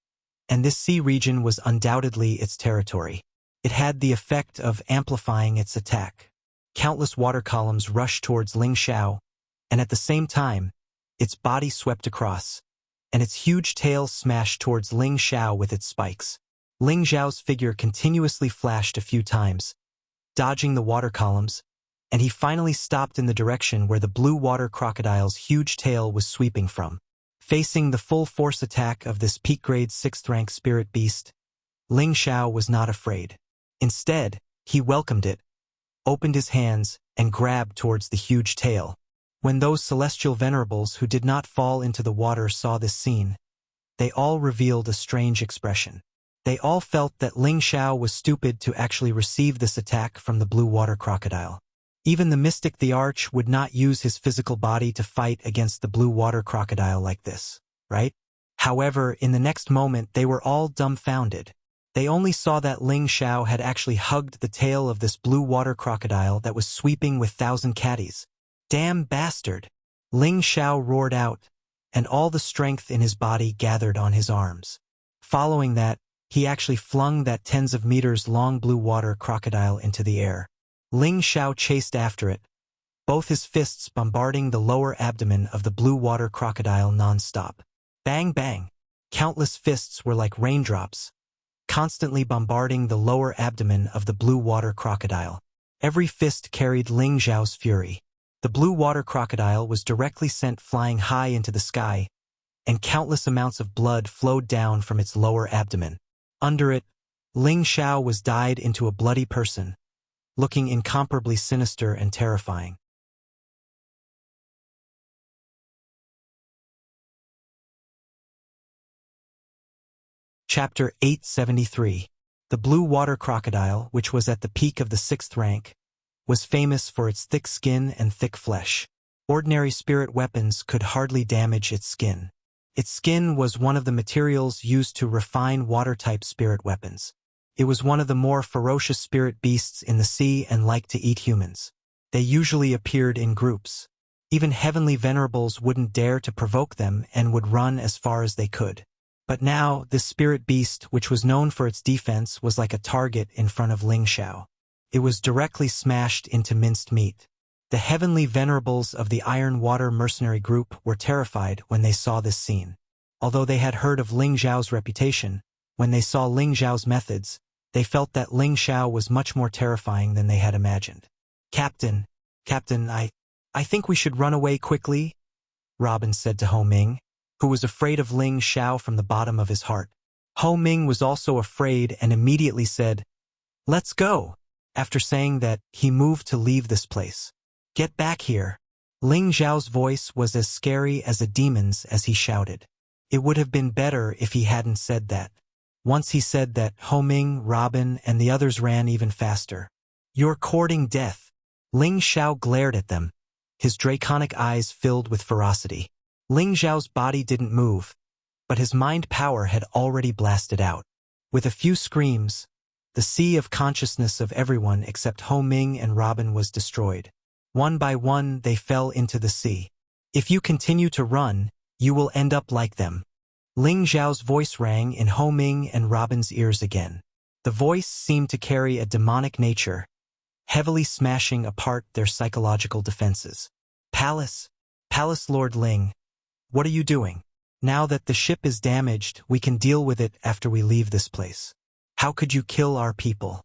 and this sea region was undoubtedly its territory. It had the effect of amplifying its attack. Countless water columns rushed towards Ling Xiao, and at the same time, its body swept across, and its huge tail smashed towards Ling Xiao with its spikes. Ling Xiao's figure continuously flashed a few times, dodging the water columns, and he finally stopped in the direction where the blue water crocodile's huge tail was sweeping from. Facing the full force attack of this peak grade 6th rank spirit beast, Ling Xiao was not afraid. Instead, he welcomed it, opened his hands, and grabbed towards the huge tail. When those celestial venerables who did not fall into the water saw this scene, they all revealed a strange expression. They all felt that Ling Xiao was stupid to actually receive this attack from the blue water crocodile. Even the mystic the Arch would not use his physical body to fight against the blue water crocodile like this, right? However, in the next moment they were all dumbfounded. They only saw that Ling Xiao had actually hugged the tail of this blue water crocodile that was sweeping with 1,000 catties. Damn bastard! Ling Xiao roared out, and all the strength in his body gathered on his arms. Following that, he actually flung that tens of meters long blue water crocodile into the air. Ling Xiao chased after it, both his fists bombarding the lower abdomen of the blue water crocodile non-stop. Bang bang! Countless fists were like raindrops, constantly bombarding the lower abdomen of the blue water crocodile. Every fist carried Ling Xiao's fury. The blue water crocodile was directly sent flying high into the sky, and countless amounts of blood flowed down from its lower abdomen. Under it, Ling Xiao was dyed into a bloody person, looking incomparably sinister and terrifying. Chapter 873. The blue water crocodile, which was at the peak of the 6th rank, was famous for its thick skin and thick flesh. Ordinary spirit weapons could hardly damage its skin. Its skin was one of the materials used to refine water-type spirit weapons. It was one of the more ferocious spirit beasts in the sea and liked to eat humans. They usually appeared in groups. Even heavenly venerables wouldn't dare to provoke them and would run as far as they could. But now, this spirit beast, which was known for its defense, was like a target in front of Ling Xiao. It was directly smashed into minced meat. The heavenly venerables of the Iron Water mercenary group were terrified when they saw this scene. Although they had heard of Ling Xiao's reputation, when they saw Ling Xiao's methods, they felt that Ling Xiao was much more terrifying than they had imagined. Captain, I think we should run away quickly, Robin said to Ho Ming, who was afraid of Ling Xiao from the bottom of his heart. Ho Ming was also afraid and immediately said, "Let's go." After saying that, he moved to leave this place. "Get back here." Ling Xiao's voice was as scary as a demon's as he shouted. It would have been better if he hadn't said that. Once he said that, Ho Ming, Robin, and the others ran even faster. "You're courting death." Ling Xiao glared at them, his draconic eyes filled with ferocity. Ling Xiao's body didn't move, but his mind power had already blasted out. With a few screams, the sea of consciousness of everyone except Ho Ming and Robin was destroyed. One by one, they fell into the sea. "If you continue to run, you will end up like them." Ling Xiao's voice rang in Ho Ming and Robin's ears again. The voice seemed to carry a demonic nature, heavily smashing apart their psychological defenses. Palace Lord Ling, what are you doing? Now that the ship is damaged, we can deal with it after we leave this place. How could you kill our people?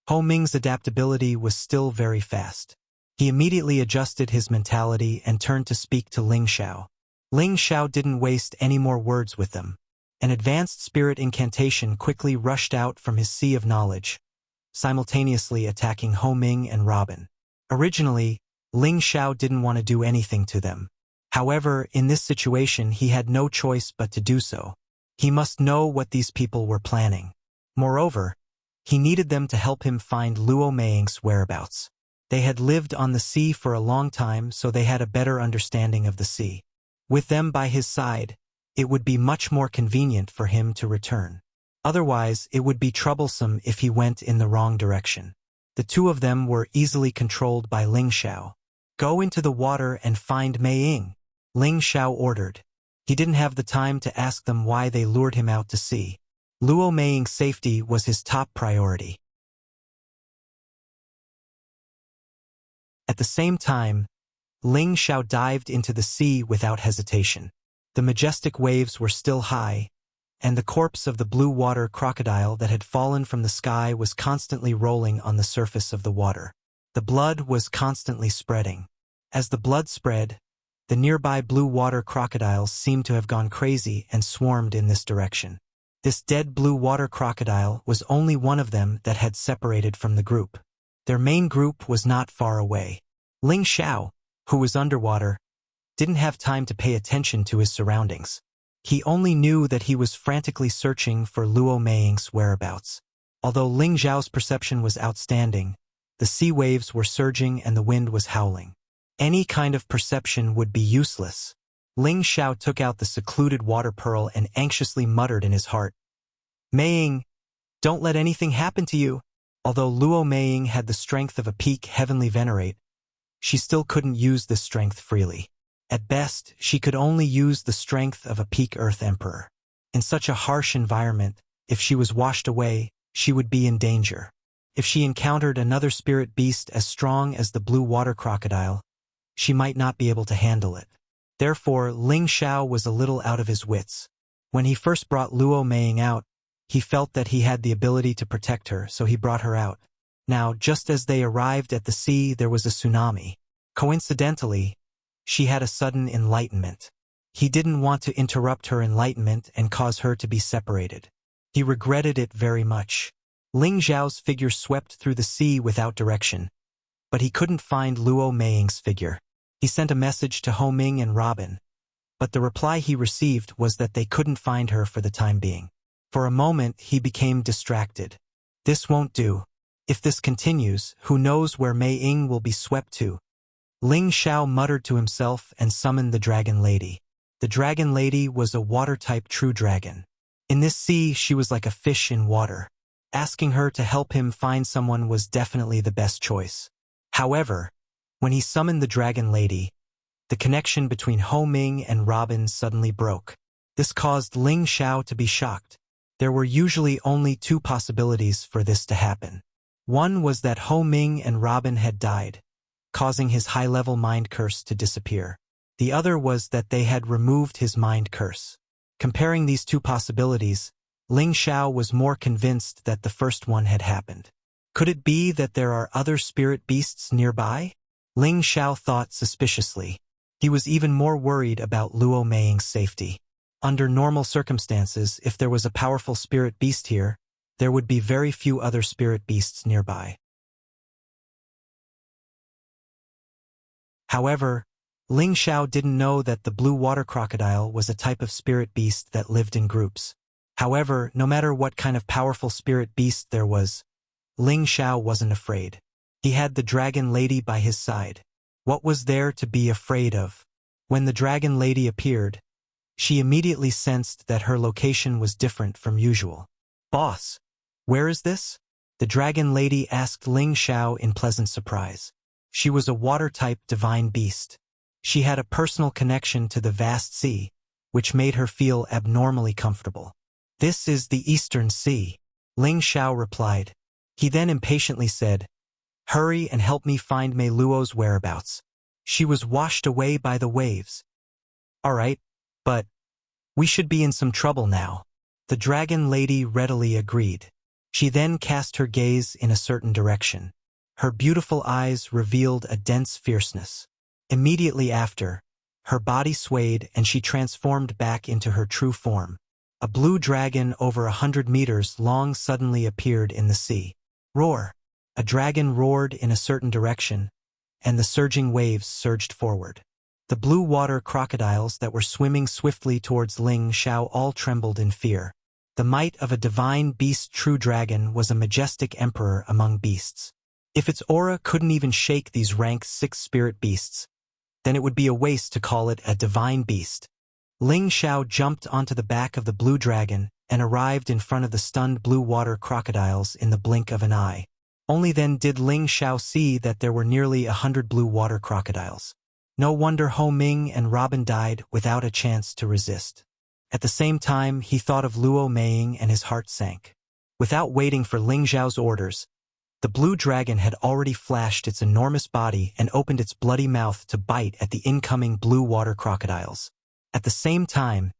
Ho Ming's adaptability was still very fast. He immediately adjusted his mentality and turned to speak to Ling Xiao. Ling Xiao didn't waste any more words with them. An advanced spirit incantation quickly rushed out from his sea of knowledge, simultaneously attacking Ho Ming and Robin. Originally, Ling Xiao didn't want to do anything to them. However, in this situation he had no choice but to do so. He must know what these people were planning. Moreover, he needed them to help him find Luo Meiying's whereabouts. They had lived on the sea for a long time, so they had a better understanding of the sea. With them by his side, it would be much more convenient for him to return. Otherwise, it would be troublesome if he went in the wrong direction. The two of them were easily controlled by Ling Xiao. Go into the water and find Meiying, Ling Xiao ordered. He didn't have the time to ask them why they lured him out to sea. Luo Meiying's safety was his top priority. At the same time, Ling Xiao dived into the sea without hesitation. The majestic waves were still high, and the corpse of the blue water crocodile that had fallen from the sky was constantly rolling on the surface of the water. The blood was constantly spreading. As the blood spread, the nearby blue water crocodiles seemed to have gone crazy and swarmed in this direction. This dead blue water crocodile was only one of them that had separated from the group. Their main group was not far away. Ling Xiao, who was underwater, didn't have time to pay attention to his surroundings. He only knew that he was frantically searching for Luo Meiying's whereabouts. Although Ling Xiao's perception was outstanding, the sea waves were surging and the wind was howling. Any kind of perception would be useless. Ling Xiao took out the secluded water pearl and anxiously muttered in his heart, Meiying, don't let anything happen to you. Although Luo Meiying had the strength of a peak heavenly venerate, she still couldn't use this strength freely. At best, she could only use the strength of a peak Earth Emperor. In such a harsh environment, if she was washed away, she would be in danger. If she encountered another spirit beast as strong as the blue water crocodile, she might not be able to handle it. Therefore, Ling Xiao was a little out of his wits. When he first brought Luo Meiying out, he felt that he had the ability to protect her, so he brought her out. Now, just as they arrived at the sea, there was a tsunami. Coincidentally, she had a sudden enlightenment. He didn't want to interrupt her enlightenment and cause her to be separated. He regretted it very much. Ling Xiao's figure swept through the sea without direction, but he couldn't find Luo Meiying's figure. He sent a message to Ho Ming and Robin, but the reply he received was that they couldn't find her for the time being. For a moment, he became distracted. This won't do. If this continues, who knows where Meiying will be swept to? Ling Xiao muttered to himself and summoned the Dragon Lady. The Dragon Lady was a water-type true dragon. In this sea, she was like a fish in water. Asking her to help him find someone was definitely the best choice. However, when he summoned the Dragon Lady, the connection between Ho Ming and Robin suddenly broke. This caused Ling Xiao to be shocked. There were usually only two possibilities for this to happen. One was that Ho Ming and Robin had died, causing his high-level mind curse to disappear. The other was that they had removed his mind curse. Comparing these two possibilities, Ling Xiao was more convinced that the first one had happened. Could it be that there are other spirit beasts nearby? Ling Xiao thought suspiciously. He was even more worried about Luo Meiying's safety. Under normal circumstances, if there was a powerful spirit beast here, there would be very few other spirit beasts nearby. However, Ling Xiao didn't know that the blue water crocodile was a type of spirit beast that lived in groups. However, no matter what kind of powerful spirit beast there was, Ling Xiao wasn't afraid. He had the Dragon Lady by his side. What was there to be afraid of? When the Dragon Lady appeared, she immediately sensed that her location was different from usual. Boss, where is this? The Dragon Lady asked Ling Xiao in pleasant surprise. She was a water-type divine beast. She had a personal connection to the vast sea, which made her feel abnormally comfortable. This is the Eastern Sea. Ling Xiao replied. He then impatiently said, "Hurry and help me find Mei Luo's whereabouts. She was washed away by the waves." "All right, but we should be in some trouble now." The dragon lady readily agreed. She then cast her gaze in a certain direction. Her beautiful eyes revealed a dense fierceness. Immediately after, her body swayed and she transformed back into her true form. A blue dragon over 100 meters long suddenly appeared in the sea. Roar! A dragon roared in a certain direction, and the surging waves surged forward. The blue water crocodiles that were swimming swiftly towards Ling Xiao all trembled in fear. The might of a divine beast true dragon was a majestic emperor among beasts. If its aura couldn't even shake these rank 6 spirit beasts, then it would be a waste to call it a divine beast. Ling Xiao jumped onto the back of the blue dragon and arrived in front of the stunned blue water crocodiles in the blink of an eye. Only then did Ling Xiao see that there were nearly 100 blue water crocodiles. No wonder Ho Ming and Robin died without a chance to resist. At the same time, he thought of Luo Meiying and his heart sank. Without waiting for Ling Xiao's orders, the blue dragon had already flashed its enormous body and opened its bloody mouth to bite at the incoming blue water crocodiles. At the same time,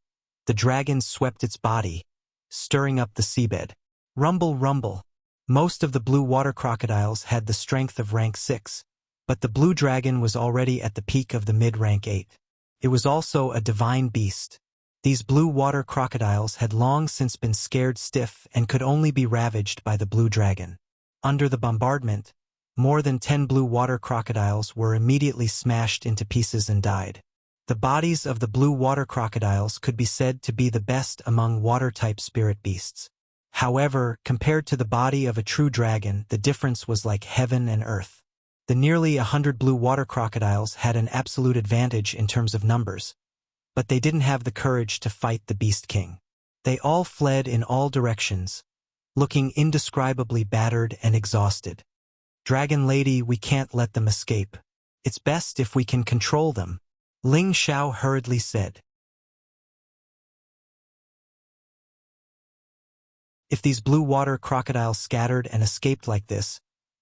the dragon swept its body, stirring up the seabed. Rumble, rumble. Most of the blue water crocodiles had the strength of rank 6, but the blue dragon was already at the peak of the mid-rank 8. It was also a divine beast. These blue water crocodiles had long since been scared stiff and could only be ravaged by the blue dragon. Under the bombardment, more than 10 blue water crocodiles were immediately smashed into pieces and died. The bodies of the blue water crocodiles could be said to be the best among water-type spirit beasts. However, compared to the body of a true dragon, the difference was like heaven and earth. The nearly 100 blue water crocodiles had an absolute advantage in terms of numbers, but they didn't have the courage to fight the Beast King. They all fled in all directions, looking indescribably battered and exhausted. "Dragon Lady, we can't let them escape. It's best if we can control them," Ling Xiao hurriedly said. If these blue water crocodiles scattered and escaped like this,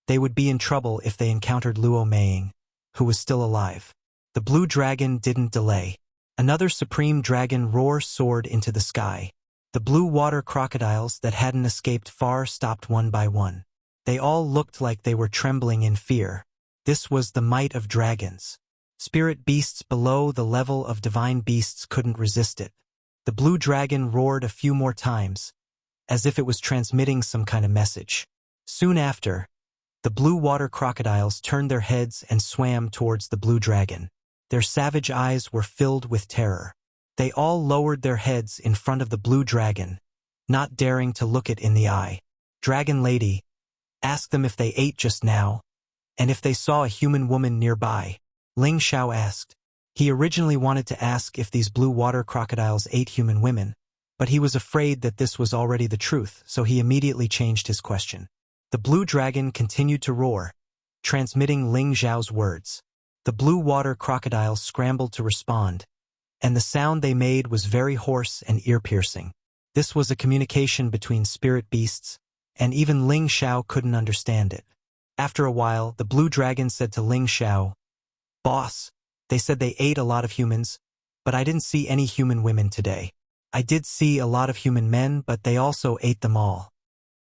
they would be in trouble if they encountered Luo Meiying, who was still alive. The blue dragon didn't delay. Another supreme dragon roar soared into the sky. The blue water crocodiles that hadn't escaped far stopped one by one. They all looked like they were trembling in fear. This was the might of dragons. Spirit beasts below the level of divine beasts couldn't resist it. The blue dragon roared a few more times, as if it was transmitting some kind of message. Soon after, the blue water crocodiles turned their heads and swam towards the blue dragon. Their savage eyes were filled with terror. They all lowered their heads in front of the blue dragon, not daring to look it in the eye. "Dragon Lady, ask them if they ate just now, and if they saw a human woman nearby," Ling Xiao asked. He originally wanted to ask if these blue water crocodiles ate human women, but he was afraid that this was already the truth, so he immediately changed his question. The blue dragon continued to roar, transmitting Ling Xiao's words. The blue water crocodiles scrambled to respond, and the sound they made was very hoarse and ear-piercing. This was a communication between spirit beasts, and even Ling Xiao couldn't understand it. After a while, the blue dragon said to Ling Xiao, "Boss, they said they ate a lot of humans, but I didn't see any human women today. I did see a lot of human men, but they also ate them all."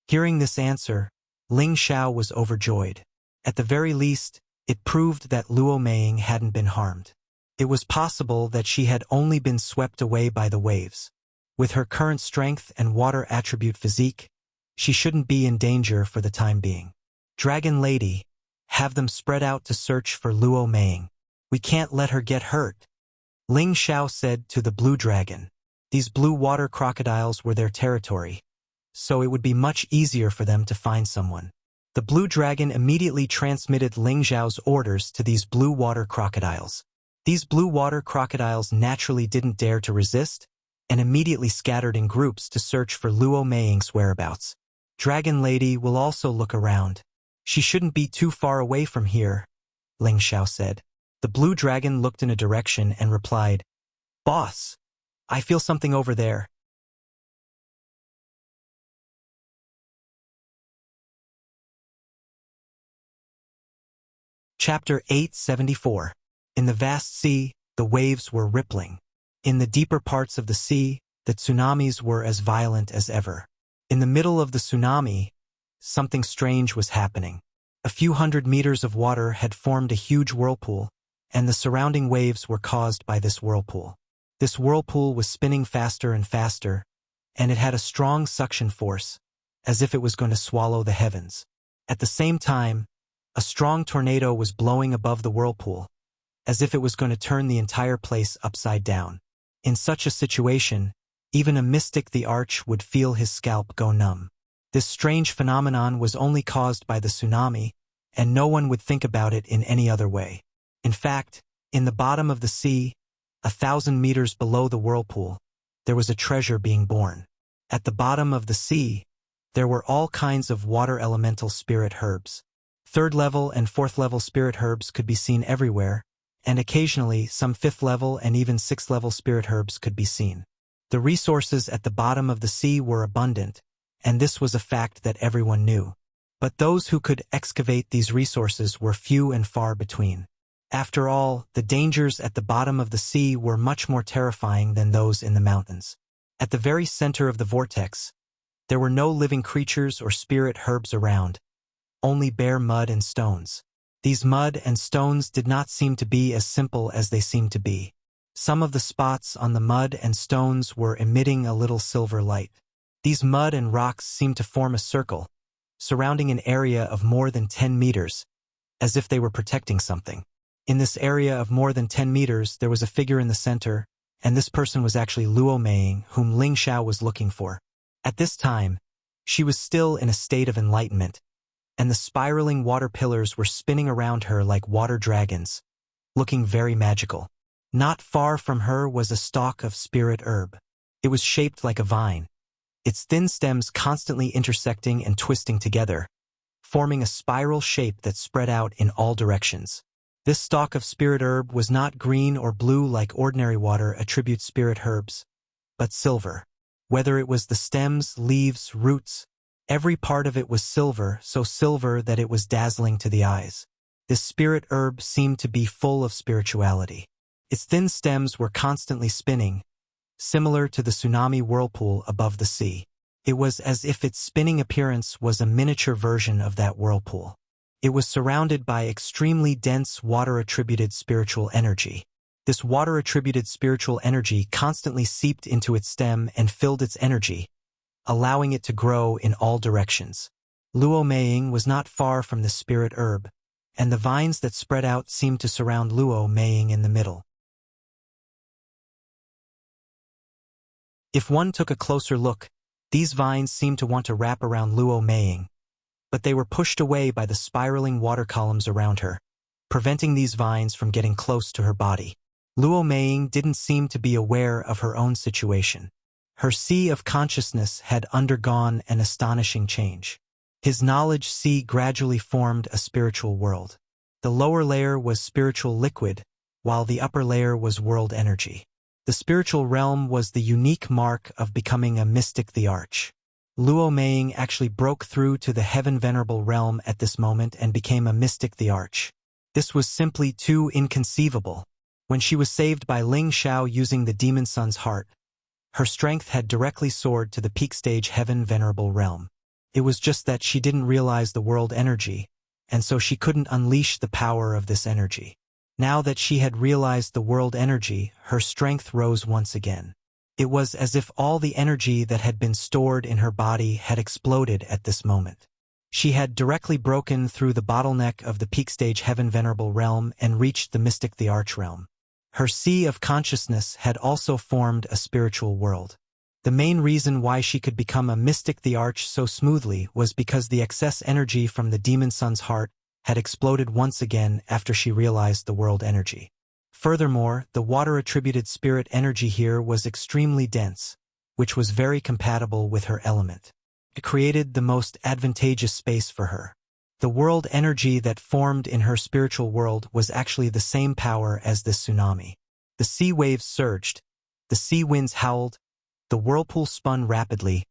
Hearing this answer, Ling Xiao was overjoyed. At the very least, it proved that Luo Meiying hadn't been harmed. It was possible that she had only been swept away by the waves. With her current strength and water attribute physique, she shouldn't be in danger for the time being. "Dragon Lady, have them spread out to search for Luo Meiying. We can't let her get hurt," Ling Xiao said to the blue dragon. These blue water crocodiles were their territory, so it would be much easier for them to find someone. The blue dragon immediately transmitted Ling Xiao's orders to these blue water crocodiles. These blue water crocodiles naturally didn't dare to resist, and immediately scattered in groups to search for Luo Meiying's whereabouts. "Dragon Lady will also look around. She shouldn't be too far away from here," Ling Xiao said. The blue dragon looked in a direction and replied, "Boss, I feel something over there." Chapter 874. In the vast sea, the waves were rippling. In the deeper parts of the sea, the tsunamis were as violent as ever. In the middle of the tsunami, something strange was happening. A few hundred meters of water had formed a huge whirlpool, and the surrounding waves were caused by this whirlpool. This whirlpool was spinning faster and faster, and it had a strong suction force, as if it was going to swallow the heavens. At the same time, a strong tornado was blowing above the whirlpool, as if it was going to turn the entire place upside down. In such a situation, even a mystic the arch would feel his scalp go numb. This strange phenomenon was only caused by the tsunami, and no one would think about it in any other way. In fact, in the bottom of the sea, 1,000 meters below the whirlpool, there was a treasure being born. At the bottom of the sea, there were all kinds of water elemental spirit herbs. Third-level and fourth-level spirit herbs could be seen everywhere, and occasionally some fifth-level and even sixth-level spirit herbs could be seen. The resources at the bottom of the sea were abundant, and this was a fact that everyone knew. But those who could excavate these resources were few and far between. After all, the dangers at the bottom of the sea were much more terrifying than those in the mountains. At the very center of the vortex, there were no living creatures or spirit herbs around, only bare mud and stones. These mud and stones did not seem to be as simple as they seemed to be. Some of the spots on the mud and stones were emitting a little silver light. These mud and rocks seemed to form a circle, surrounding an area of more than 10 meters, as if they were protecting something. In this area of more than 10 meters, there was a figure in the center, and this person was actually Luo Meiying, whom Ling Xiao was looking for. At this time, she was still in a state of enlightenment, and the spiraling water pillars were spinning around her like water dragons, looking very magical. Not far from her was a stalk of spirit herb. It was shaped like a vine, its thin stems constantly intersecting and twisting together, forming a spiral shape that spread out in all directions. This stalk of spirit herb was not green or blue like ordinary water attributes spirit herbs, but silver. Whether it was the stems, leaves, roots, every part of it was silver, so silver that it was dazzling to the eyes. This spirit herb seemed to be full of spirituality. Its thin stems were constantly spinning, similar to the tsunami whirlpool above the sea. It was as if its spinning appearance was a miniature version of that whirlpool. It was surrounded by extremely dense water-attributed spiritual energy. This water-attributed spiritual energy constantly seeped into its stem and filled its energy, allowing it to grow in all directions. Luo Meiying was not far from the spirit herb, and the vines that spread out seemed to surround Luo Meiying in the middle. If one took a closer look, these vines seemed to want to wrap around Luo Meiying, but they were pushed away by the spiraling water columns around her, preventing these vines from getting close to her body. Luo Meiying didn't seem to be aware of her own situation. Her sea of consciousness had undergone an astonishing change. His knowledge sea gradually formed a spiritual world. The lower layer was spiritual liquid, while the upper layer was world energy. The spiritual realm was the unique mark of becoming a mystic the arch. Luo Meiying actually broke through to the heaven venerable realm at this moment and became a mystic the arch. This was simply too inconceivable. When she was saved by Ling Xiao using the demon sun's heart, her strength had directly soared to the peak stage heaven venerable realm. It was just that she didn't realize the world energy, and so she couldn't unleash the power of this energy. Now that she had realized the world energy, her strength rose once again. It was as if all the energy that had been stored in her body had exploded at this moment. She had directly broken through the bottleneck of the peak stage heaven venerable realm and reached the mystic the arch realm. Her sea of consciousness had also formed a spiritual world. The main reason why she could become a mystic the arch so smoothly was because the excess energy from the demon sun's heart had exploded once again after she realized the world energy. Furthermore, the water-attributed spirit energy here was extremely dense, which was very compatible with her element. It created the most advantageous space for her. The world energy that formed in her spiritual world was actually the same power as this tsunami. The sea waves surged, the sea winds howled, the whirlpool spun rapidly,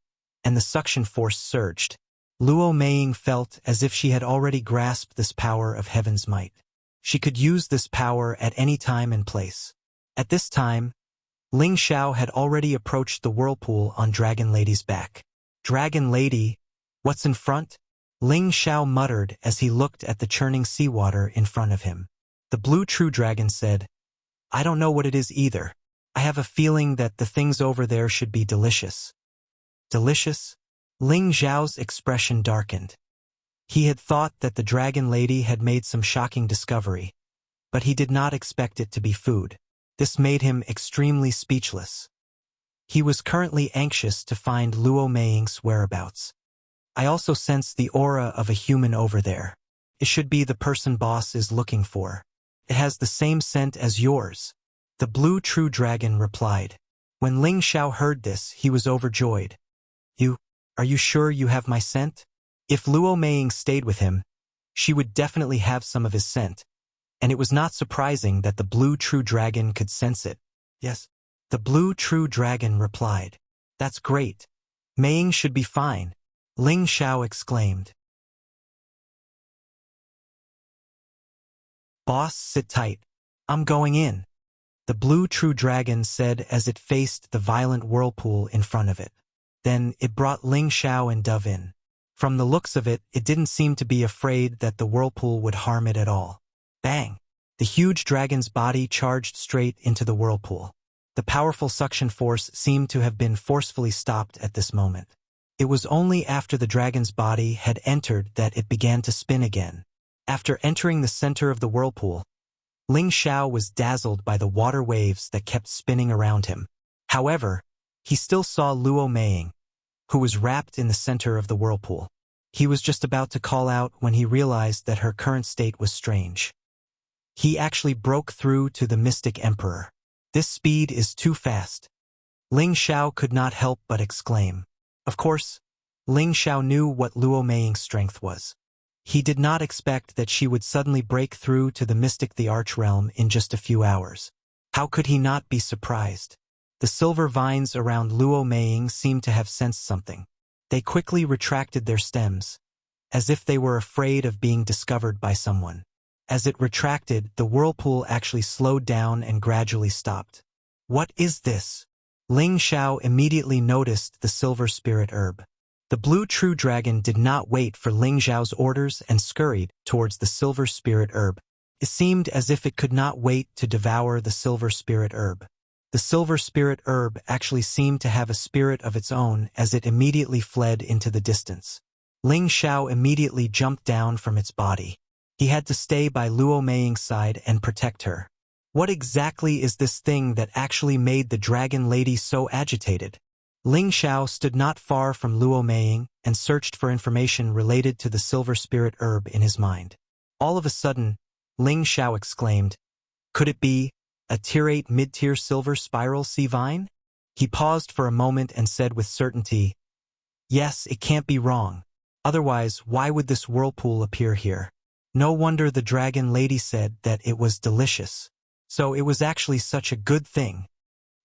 and the suction force surged. Luo Meiying felt as if she had already grasped this power of heaven's might. She could use this power at any time and place. At this time, Ling Xiao had already approached the whirlpool on Dragon Lady's back. Dragon Lady, what's in front? Ling Xiao muttered as he looked at the churning seawater in front of him. The blue true dragon said, I don't know what it is either. I have a feeling that the things over there should be delicious. Delicious? Ling Xiao's expression darkened. He had thought that the Dragon Lady had made some shocking discovery, but he did not expect it to be food. This made him extremely speechless. He was currently anxious to find Luo Meiying's whereabouts. I also sense the aura of a human over there. It should be the person boss is looking for. It has the same scent as yours. The blue true dragon replied. When Ling Xiao heard this, he was overjoyed. Are you sure you have my scent? If Luo Meiying stayed with him, she would definitely have some of his scent, and it was not surprising that the blue true dragon could sense it. Yes. The blue true dragon replied. That's great. Meiying should be fine. Ling Xiao exclaimed. Boss, sit tight. I'm going in. The blue true dragon said as it faced the violent whirlpool in front of it. Then it brought Ling Xiao and Dove in. From the looks of it, it didn't seem to be afraid that the whirlpool would harm it at all. Bang! The huge dragon's body charged straight into the whirlpool. The powerful suction force seemed to have been forcefully stopped at this moment. It was only after the dragon's body had entered that it began to spin again. After entering the center of the whirlpool, Ling Xiao was dazzled by the water waves that kept spinning around him. However, he still saw Luo Meiying, who was wrapped in the center of the whirlpool. He was just about to call out when he realized that her current state was strange. He actually broke through to the Mystic Emperor. This speed is too fast. Ling Xiao could not help but exclaim. Of course, Ling Xiao knew what Luo Meiying's strength was. He did not expect that she would suddenly break through to the Mystic the Arch Realm in just a few hours. How could he not be surprised? The silver vines around Luo Meiying seemed to have sensed something. They quickly retracted their stems, as if they were afraid of being discovered by someone. As it retracted, the whirlpool actually slowed down and gradually stopped. What is this? Ling Xiao immediately noticed the silver spirit herb. The blue true dragon did not wait for Ling Xiao's orders and scurried towards the silver spirit herb. It seemed as if it could not wait to devour the silver spirit herb. The silver spirit herb actually seemed to have a spirit of its own as it immediately fled into the distance. Ling Xiao immediately jumped down from its body. He had to stay by Luo Meiying's side and protect her. What exactly is this thing that actually made the Dragon Lady so agitated? Ling Xiao stood not far from Luo Meiying and searched for information related to the silver spirit herb in his mind. All of a sudden, Ling Xiao exclaimed, Could it be a tier 8 mid-tier silver spiral sea vine? He paused for a moment and said with certainty, Yes, it can't be wrong. Otherwise, why would this whirlpool appear here? No wonder the Dragon Lady said that it was delicious. So it was actually such a good thing.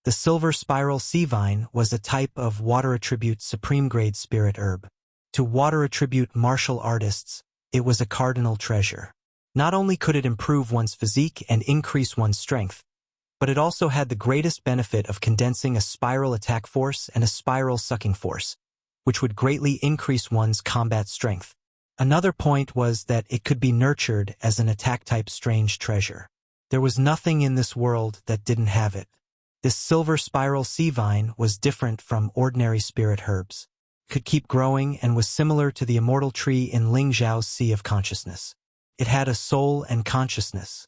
The silver spiral sea vine was a type of water attribute supreme grade spirit herb. To water attribute martial artists, it was a cardinal treasure. Not only could it improve one's physique and increase one's strength, but it also had the greatest benefit of condensing a spiral attack force and a spiral sucking force, which would greatly increase one's combat strength. Another point was that it could be nurtured as an attack-type strange treasure. There was nothing in this world that didn't have it. This silver spiral sea vine was different from ordinary spirit herbs. It could keep growing and was similar to the immortal tree in Ling Xiao's Sea of Consciousness. It had a soul and consciousness.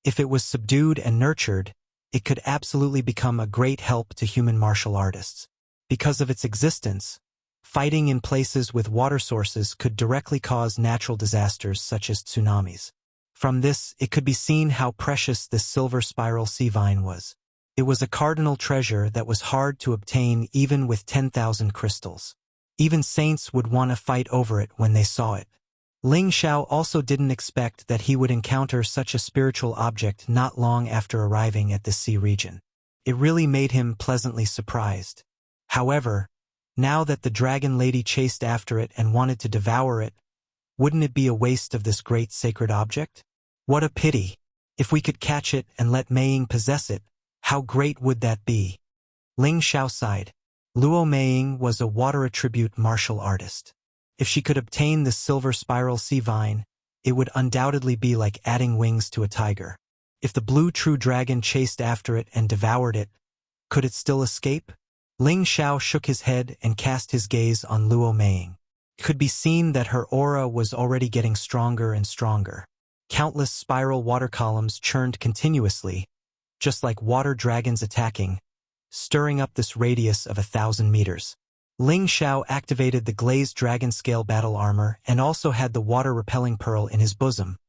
If it was subdued and nurtured, it could absolutely become a great help to human martial artists. Because of its existence, fighting in places with water sources could directly cause natural disasters such as tsunamis. From this, it could be seen how precious this silver spiral sea vine was. It was a cardinal treasure that was hard to obtain even with 10,000 crystals. Even saints would want to fight over it when they saw it. Ling Xiao also didn't expect that he would encounter such a spiritual object not long after arriving at the sea region. It really made him pleasantly surprised. However, now that the Dragon Lady chased after it and wanted to devour it, Wouldn't it be a waste of this great sacred object? What a pity! If we could catch it and let Meiying possess it, how great would that be? Ling Xiao sighed. Luo Meiying was a water attribute martial artist. If she could obtain the silver spiral sea vine, it would undoubtedly be like adding wings to a tiger. If the blue true dragon chased after it and devoured it, could it still escape? Ling Xiao shook his head and cast his gaze on Luo Meiying. It could be seen that her aura was already getting stronger and stronger. Countless spiral water columns churned continuously, just like water dragons attacking, stirring up this radius of 1,000 meters. Ling Xiao activated the glazed dragon scale battle armor and also had the water-repelling pearl in his bosom,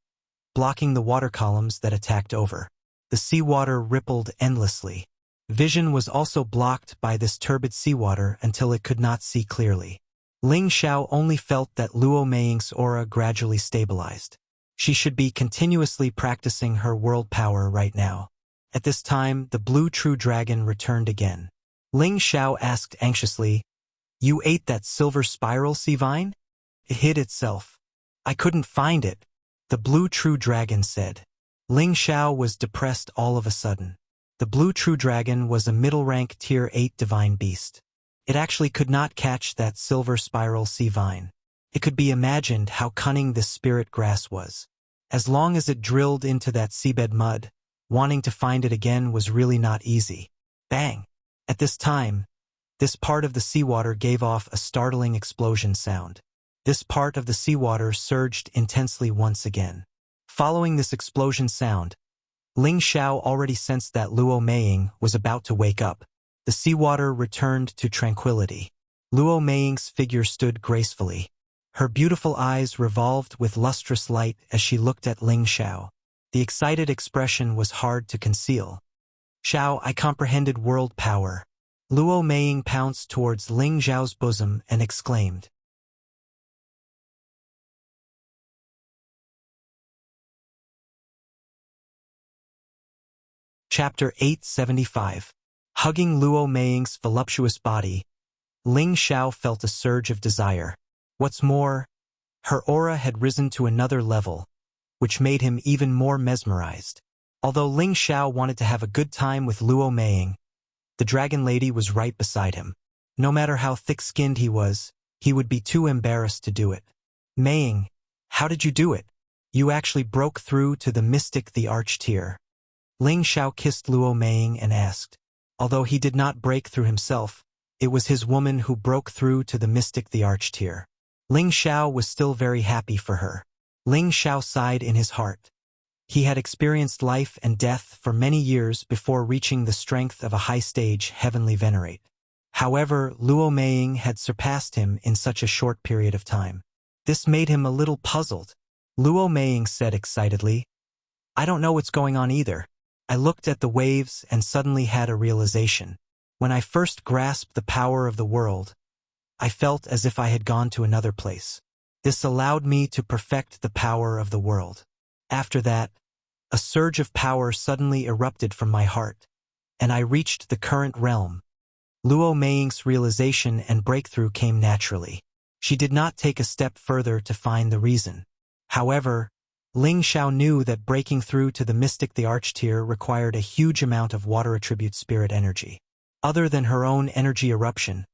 blocking the water columns that attacked over. The seawater rippled endlessly. Vision was also blocked by this turbid seawater until it could not see clearly. Ling Xiao only felt that Luo Meiying's aura gradually stabilized. She should be continuously practicing her world power right now. At this time, the blue true dragon returned again. Ling Xiao asked anxiously, "You ate that silver spiral sea vine?" "It hid itself. I couldn't find it," the blue true dragon said. Ling Xiao was depressed all of a sudden. The blue true dragon was a middle-rank tier 8 divine beast. It actually could not catch that silver spiral sea vine. It could be imagined how cunning this spirit grass was. As long as it drilled into that seabed mud, wanting to find it again was really not easy. Bang! At this time, this part of the seawater gave off a startling explosion sound. This part of the seawater surged intensely once again. Following this explosion sound, Ling Xiao already sensed that Luo Meiying was about to wake up. The seawater returned to tranquility. Luo Meiying's figure stood gracefully. Her beautiful eyes revolved with lustrous light as she looked at Ling Xiao. The excited expression was hard to conceal. "Xiao, I comprehended world power." Luo Meiying pounced towards Ling Xiao's bosom and exclaimed. Chapter 875. Hugging Luo Meiying's voluptuous body, Ling Xiao felt a surge of desire. What's more, her aura had risen to another level, which made him even more mesmerized. Although Ling Xiao wanted to have a good time with Luo Meiying, the dragon lady was right beside him. No matter how thick-skinned he was, he would be too embarrassed to do it. "Meiying, how did you do it? You actually broke through to the mystic the arch-tier." Ling Xiao kissed Luo Meiying and asked. Although he did not break through himself, it was his woman who broke through to the mystic the arch-tier. Ling Xiao was still very happy for her. Ling Xiao sighed in his heart. He had experienced life and death for many years before reaching the strength of a high-stage heavenly venerate. However, Luo Meiying had surpassed him in such a short period of time. This made him a little puzzled. Luo Meiying said excitedly, "I don't know what's going on either. I looked at the waves and suddenly had a realization. When I first grasped the power of the world, I felt as if I had gone to another place. This allowed me to perfect the power of the world. After that, a surge of power suddenly erupted from my heart, and I reached the current realm." Luo Meiying's realization and breakthrough came naturally. She did not take a step further to find the reason. However, Ling Xiao knew that breaking through to the mystic the arch-tier required a huge amount of water attribute spirit energy. Other than her own energy eruption,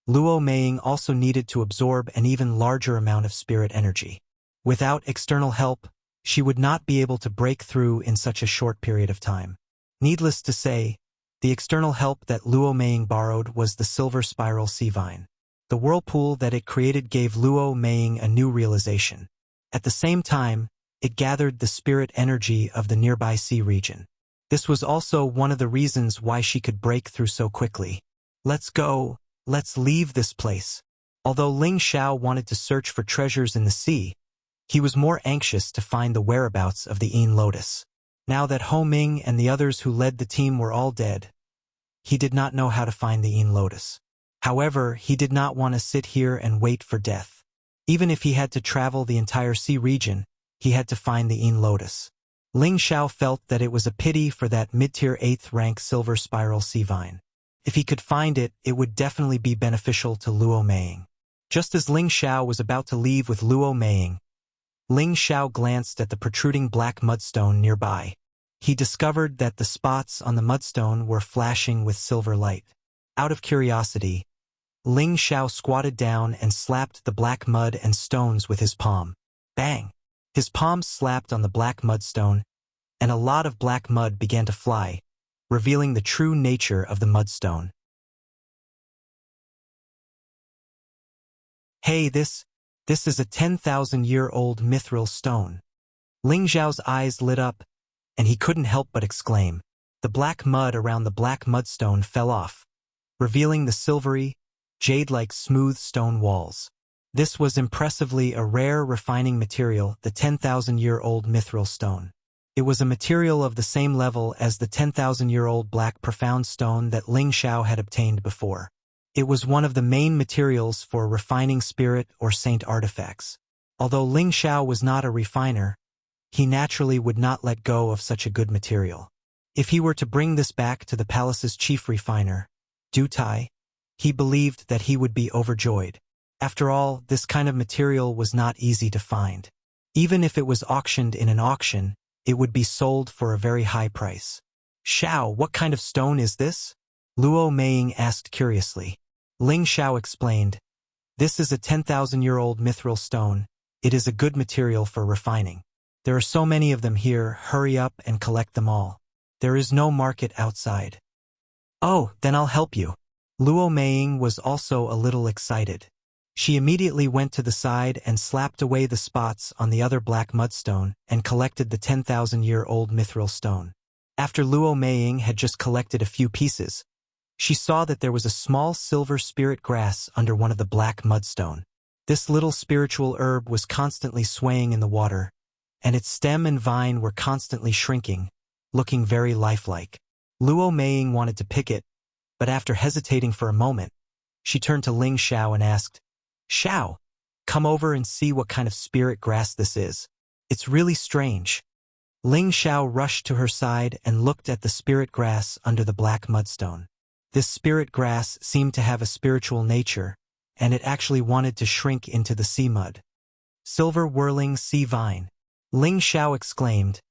Luo Meiying also needed to absorb an even larger amount of spirit energy. Without external help, she would not be able to break through in such a short period of time. Needless to say, the external help that Luo Meiying borrowed was the silver spiral sea vine. The whirlpool that it created gave Luo Meiying a new realization. At the same time, it gathered the spirit energy of the nearby sea region. This was also one of the reasons why she could break through so quickly. "Let's go. Let's leave this place." Although Ling Xiao wanted to search for treasures in the sea, he was more anxious to find the whereabouts of the Yin Lotus. Now that Ho Ming and the others who led the team were all dead, he did not know how to find the Yin Lotus. However, he did not want to sit here and wait for death. Even if he had to travel the entire sea region, he had to find the Yin Lotus. Ling Xiao felt that it was a pity for that mid-tier 8th rank silver spiral sea vine. If he could find it, it would definitely be beneficial to Luo Meiying. Just as Ling Xiao was about to leave with Luo Meiying, Ling Xiao glanced at the protruding black mudstone nearby. He discovered that the spots on the mudstone were flashing with silver light. Out of curiosity, Ling Xiao squatted down and slapped the black mud and stones with his palm. Bang! His palm slapped on the black mudstone, and a lot of black mud began to fly, revealing the true nature of the mudstone. Hey, this is a 10,000-year-old mithril stone. Ling Xiao's eyes lit up, and he couldn't help but exclaim. The black mud around the black mudstone fell off, revealing the silvery, jade-like smooth stone walls. This was impressively a rare refining material, the 10,000-year-old mithril stone. It was a material of the same level as the 10,000-year-old black profound stone that Ling Xiao had obtained before. It was one of the main materials for refining spirit or saint artifacts. Although Ling Xiao was not a refiner, he naturally would not let go of such a good material. If he were to bring this back to the palace's chief refiner, Du Tai, he believed that he would be overjoyed. After all, this kind of material was not easy to find. Even if it was auctioned in an auction, it would be sold for a very high price. Xiao, what kind of stone is this? Luo Meiying asked curiously. Ling Xiao explained, this is a 10,000-year-old mithril stone. It is a good material for refining. There are so many of them here, hurry up and collect them all. There is no market outside. Oh, then I'll help you. Luo Meiying was also a little excited. She immediately went to the side and slapped away the spots on the other black mudstone and collected the 10,000-year-old mithril stone. After Luo Meiying had just collected a few pieces, she saw that there was a small silver spirit grass under one of the black mudstone. This little spiritual herb was constantly swaying in the water, and its stem and vine were constantly shrinking, looking very lifelike. Luo Meiying wanted to pick it, but after hesitating for a moment, she turned to Ling Xiao and asked, Xiao, come over and see what kind of spirit grass this is. It's really strange. Ling Xiao rushed to her side and looked at the spirit grass under the black mudstone. This spirit grass seemed to have a spiritual nature, and it actually wanted to shrink into the sea mud. Silver whirling sea vine, Ling Xiao exclaimed,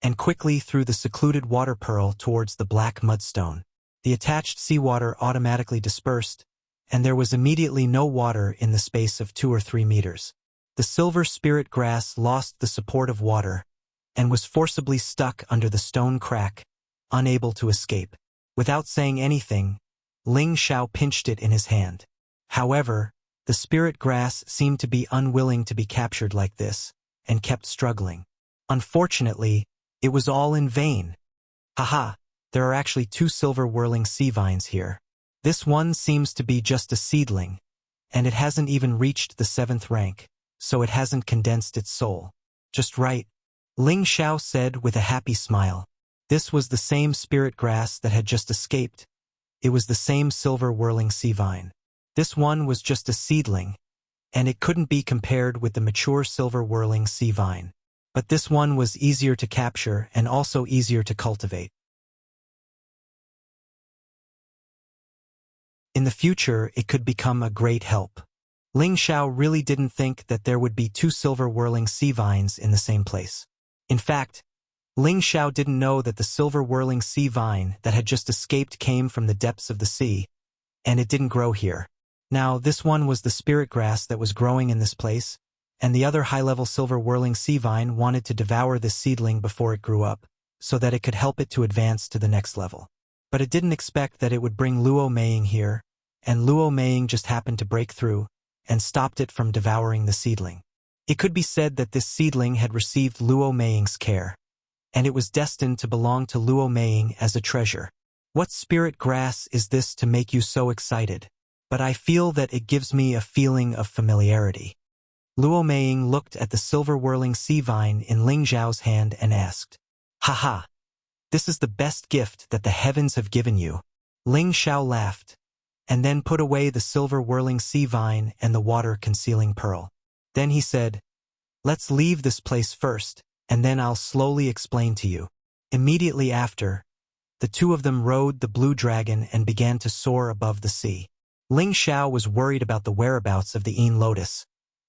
and quickly threw the secluded water pearl towards the black mudstone. The attached seawater automatically dispersed, and there was immediately no water in the space of 2 or 3 meters. The silver spirit grass lost the support of water, and was forcibly stuck under the stone crack, unable to escape. Without saying anything, Ling Xiao pinched it in his hand. However, the spirit grass seemed to be unwilling to be captured like this, and kept struggling. Unfortunately, it was all in vain. Haha, there are actually 2 silver whirling sea vines here. This one seems to be just a seedling, and it hasn't even reached the 7th rank, so it hasn't condensed its soul. Just right, Ling Xiao said with a happy smile. This was the same spirit grass that had just escaped. It was the same silver whirling sea vine. This one was just a seedling, and it couldn't be compared with the mature silver whirling sea vine. But this one was easier to capture and also easier to cultivate. In the future, it could become a great help. Ling Xiao really didn't think that there would be 2 silver whirling sea vines in the same place. In fact, Ling Xiao didn't know that the silver whirling sea vine that had just escaped came from the depths of the sea, and it didn't grow here. Now, this one was the spirit grass that was growing in this place, and the other high-level silver whirling sea vine wanted to devour this seedling before it grew up, so that it could help it to advance to the next level. But it didn't expect that it would bring Luo Meiying here, and Luo Meiying just happened to break through and stopped it from devouring the seedling. It could be said that this seedling had received Luo Meiying's care, and it was destined to belong to Luo Meiying as a treasure. What spirit grass is this to make you so excited? But I feel that it gives me a feeling of familiarity. Luo Meiying looked at the silver whirling sea vine in Ling Xiao's hand and asked, Haha, this is the best gift that the heavens have given you. Ling Xiao laughed, and then put away the silver whirling sea vine and the water-concealing pearl. Then he said, Let's leave this place first, and then I'll slowly explain to you. Immediately after, the 2 of them rode the blue dragon and began to soar above the sea. Ling Xiao was worried about the whereabouts of the Yin Lotus,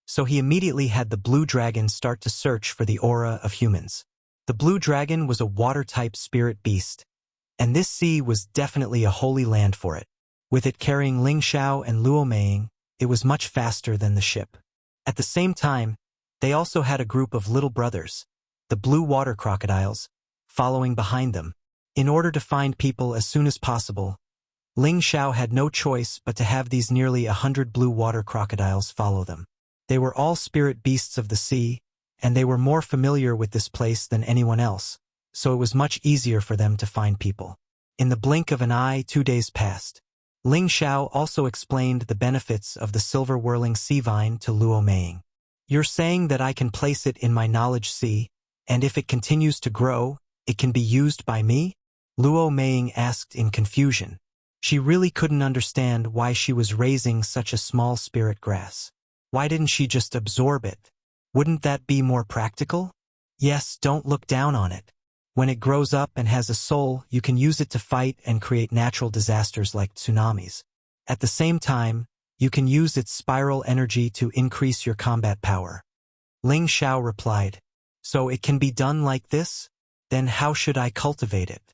So he immediately had the blue dragon start to search for the aura of humans. The blue dragon was a water-type spirit beast, and this sea was definitely a holy land for it. With it carrying Ling Xiao and Luo Meiying, it was much faster than the ship. At the same time, they also had a group of little brothers, the blue water crocodiles, following behind them. In order to find people as soon as possible, Ling Xiao had no choice but to have these nearly 100 blue water crocodiles follow them. They were all spirit beasts of the sea, and they were more familiar with this place than anyone else, so it was much easier for them to find people. In the blink of an eye, 2 days passed. Ling Xiao also explained the benefits of the silver whirling sea vine to Luo Meiying. You're saying that I can place it in my knowledge sea, and if it continues to grow, it can be used by me? Luo Meiying asked in confusion. She really couldn't understand why she was raising such a small spirit grass. Why didn't she just absorb it? Wouldn't that be more practical? Yes, don't look down on it. When it grows up and has a soul, you can use it to fight and create natural disasters like tsunamis. At the same time, you can use its spiral energy to increase your combat power. Ling Xiao replied, So it can be done like this? Then how should I cultivate it?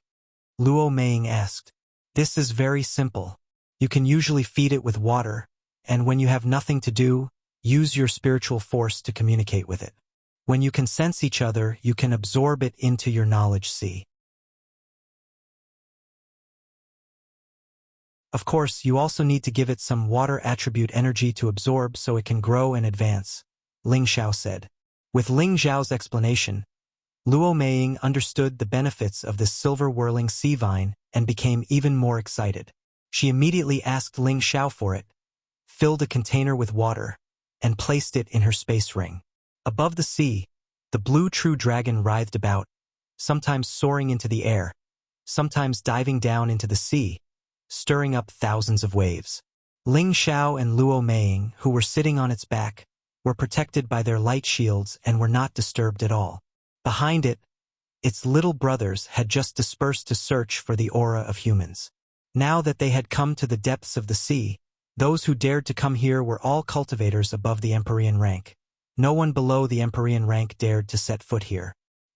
Luo Meiying asked. This is very simple. You can usually feed it with water, and when you have nothing to do, use your spiritual force to communicate with it. When you can sense each other, you can absorb it into your knowledge sea. Of course, you also need to give it some water attribute energy to absorb so it can grow and advance, Ling Xiao said. With Ling Xiao's explanation, Luo Meiying understood the benefits of this silver whirling sea vine and became even more excited. She immediately asked Ling Xiao for it, filled a container with water, and placed it in her space ring. Above the sea, the blue true dragon writhed about, sometimes soaring into the air, sometimes diving down into the sea, stirring up thousands of waves. Ling Xiao and Luo Meiying, who were sitting on its back, were protected by their light shields and were not disturbed at all. Behind it, its little brothers had just dispersed to search for the aura of humans. Now that they had come to the depths of the sea, those who dared to come here were all cultivators above the Empyrean rank. No one below the Empyrean rank dared to set foot here.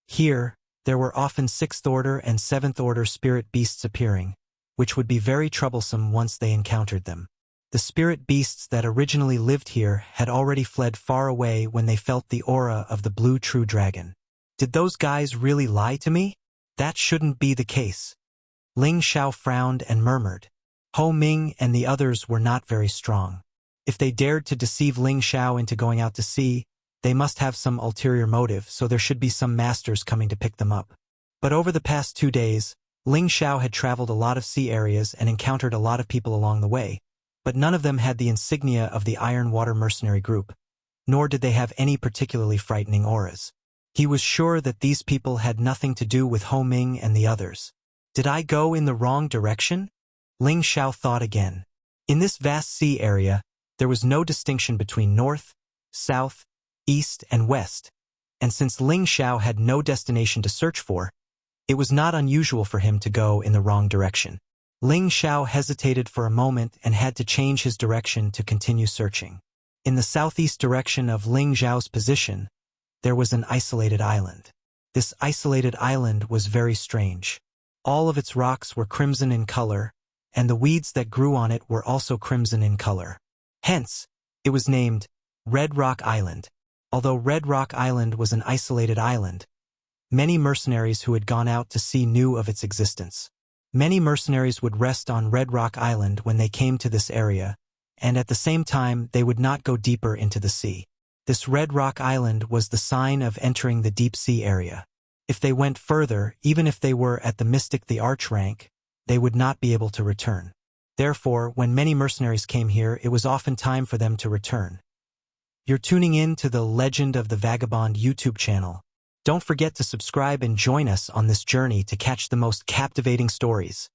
Here, there were often 6th order and 7th order spirit beasts appearing, which would be very troublesome once they encountered them. The spirit beasts that originally lived here had already fled far away when they felt the aura of the blue true dragon. Did those guys really lie to me? That shouldn't be the case. Ling Xiao frowned and murmured. Ho Ming and the others were not very strong. If they dared to deceive Ling Xiao into going out to sea, they must have some ulterior motive, so there should be some masters coming to pick them up. But over the past 2 days, Ling Xiao had traveled a lot of sea areas and encountered a lot of people along the way, but none of them had the insignia of the Iron Water Mercenary Group, nor did they have any particularly frightening auras. He was sure that these people had nothing to do with Ho Ming and the others. Did I go in the wrong direction? Ling Xiao thought again. In this vast sea area, there was no distinction between north, south, east, and west, and since Ling Xiao had no destination to search for, it was not unusual for him to go in the wrong direction. Ling Xiao hesitated for a moment and had to change his direction to continue searching. In the southeast direction of Ling Xiao's position, there was an isolated island. This isolated island was very strange. All of its rocks were crimson in color, and the weeds that grew on it were also crimson in color. Hence, it was named Red Rock Island. Although Red Rock Island was an isolated island, many mercenaries who had gone out to sea knew of its existence. Many mercenaries would rest on Red Rock Island when they came to this area, and at the same time they would not go deeper into the sea. This Red Rock Island was the sign of entering the deep sea area. If they went further, even if they were at the Mystic the Arch rank, they would not be able to return. Therefore, when many mercenaries came here, it was often time for them to return. You're tuning in to the Legend of the Vagabond YouTube channel. Don't forget to subscribe and join us on this journey to catch the most captivating stories.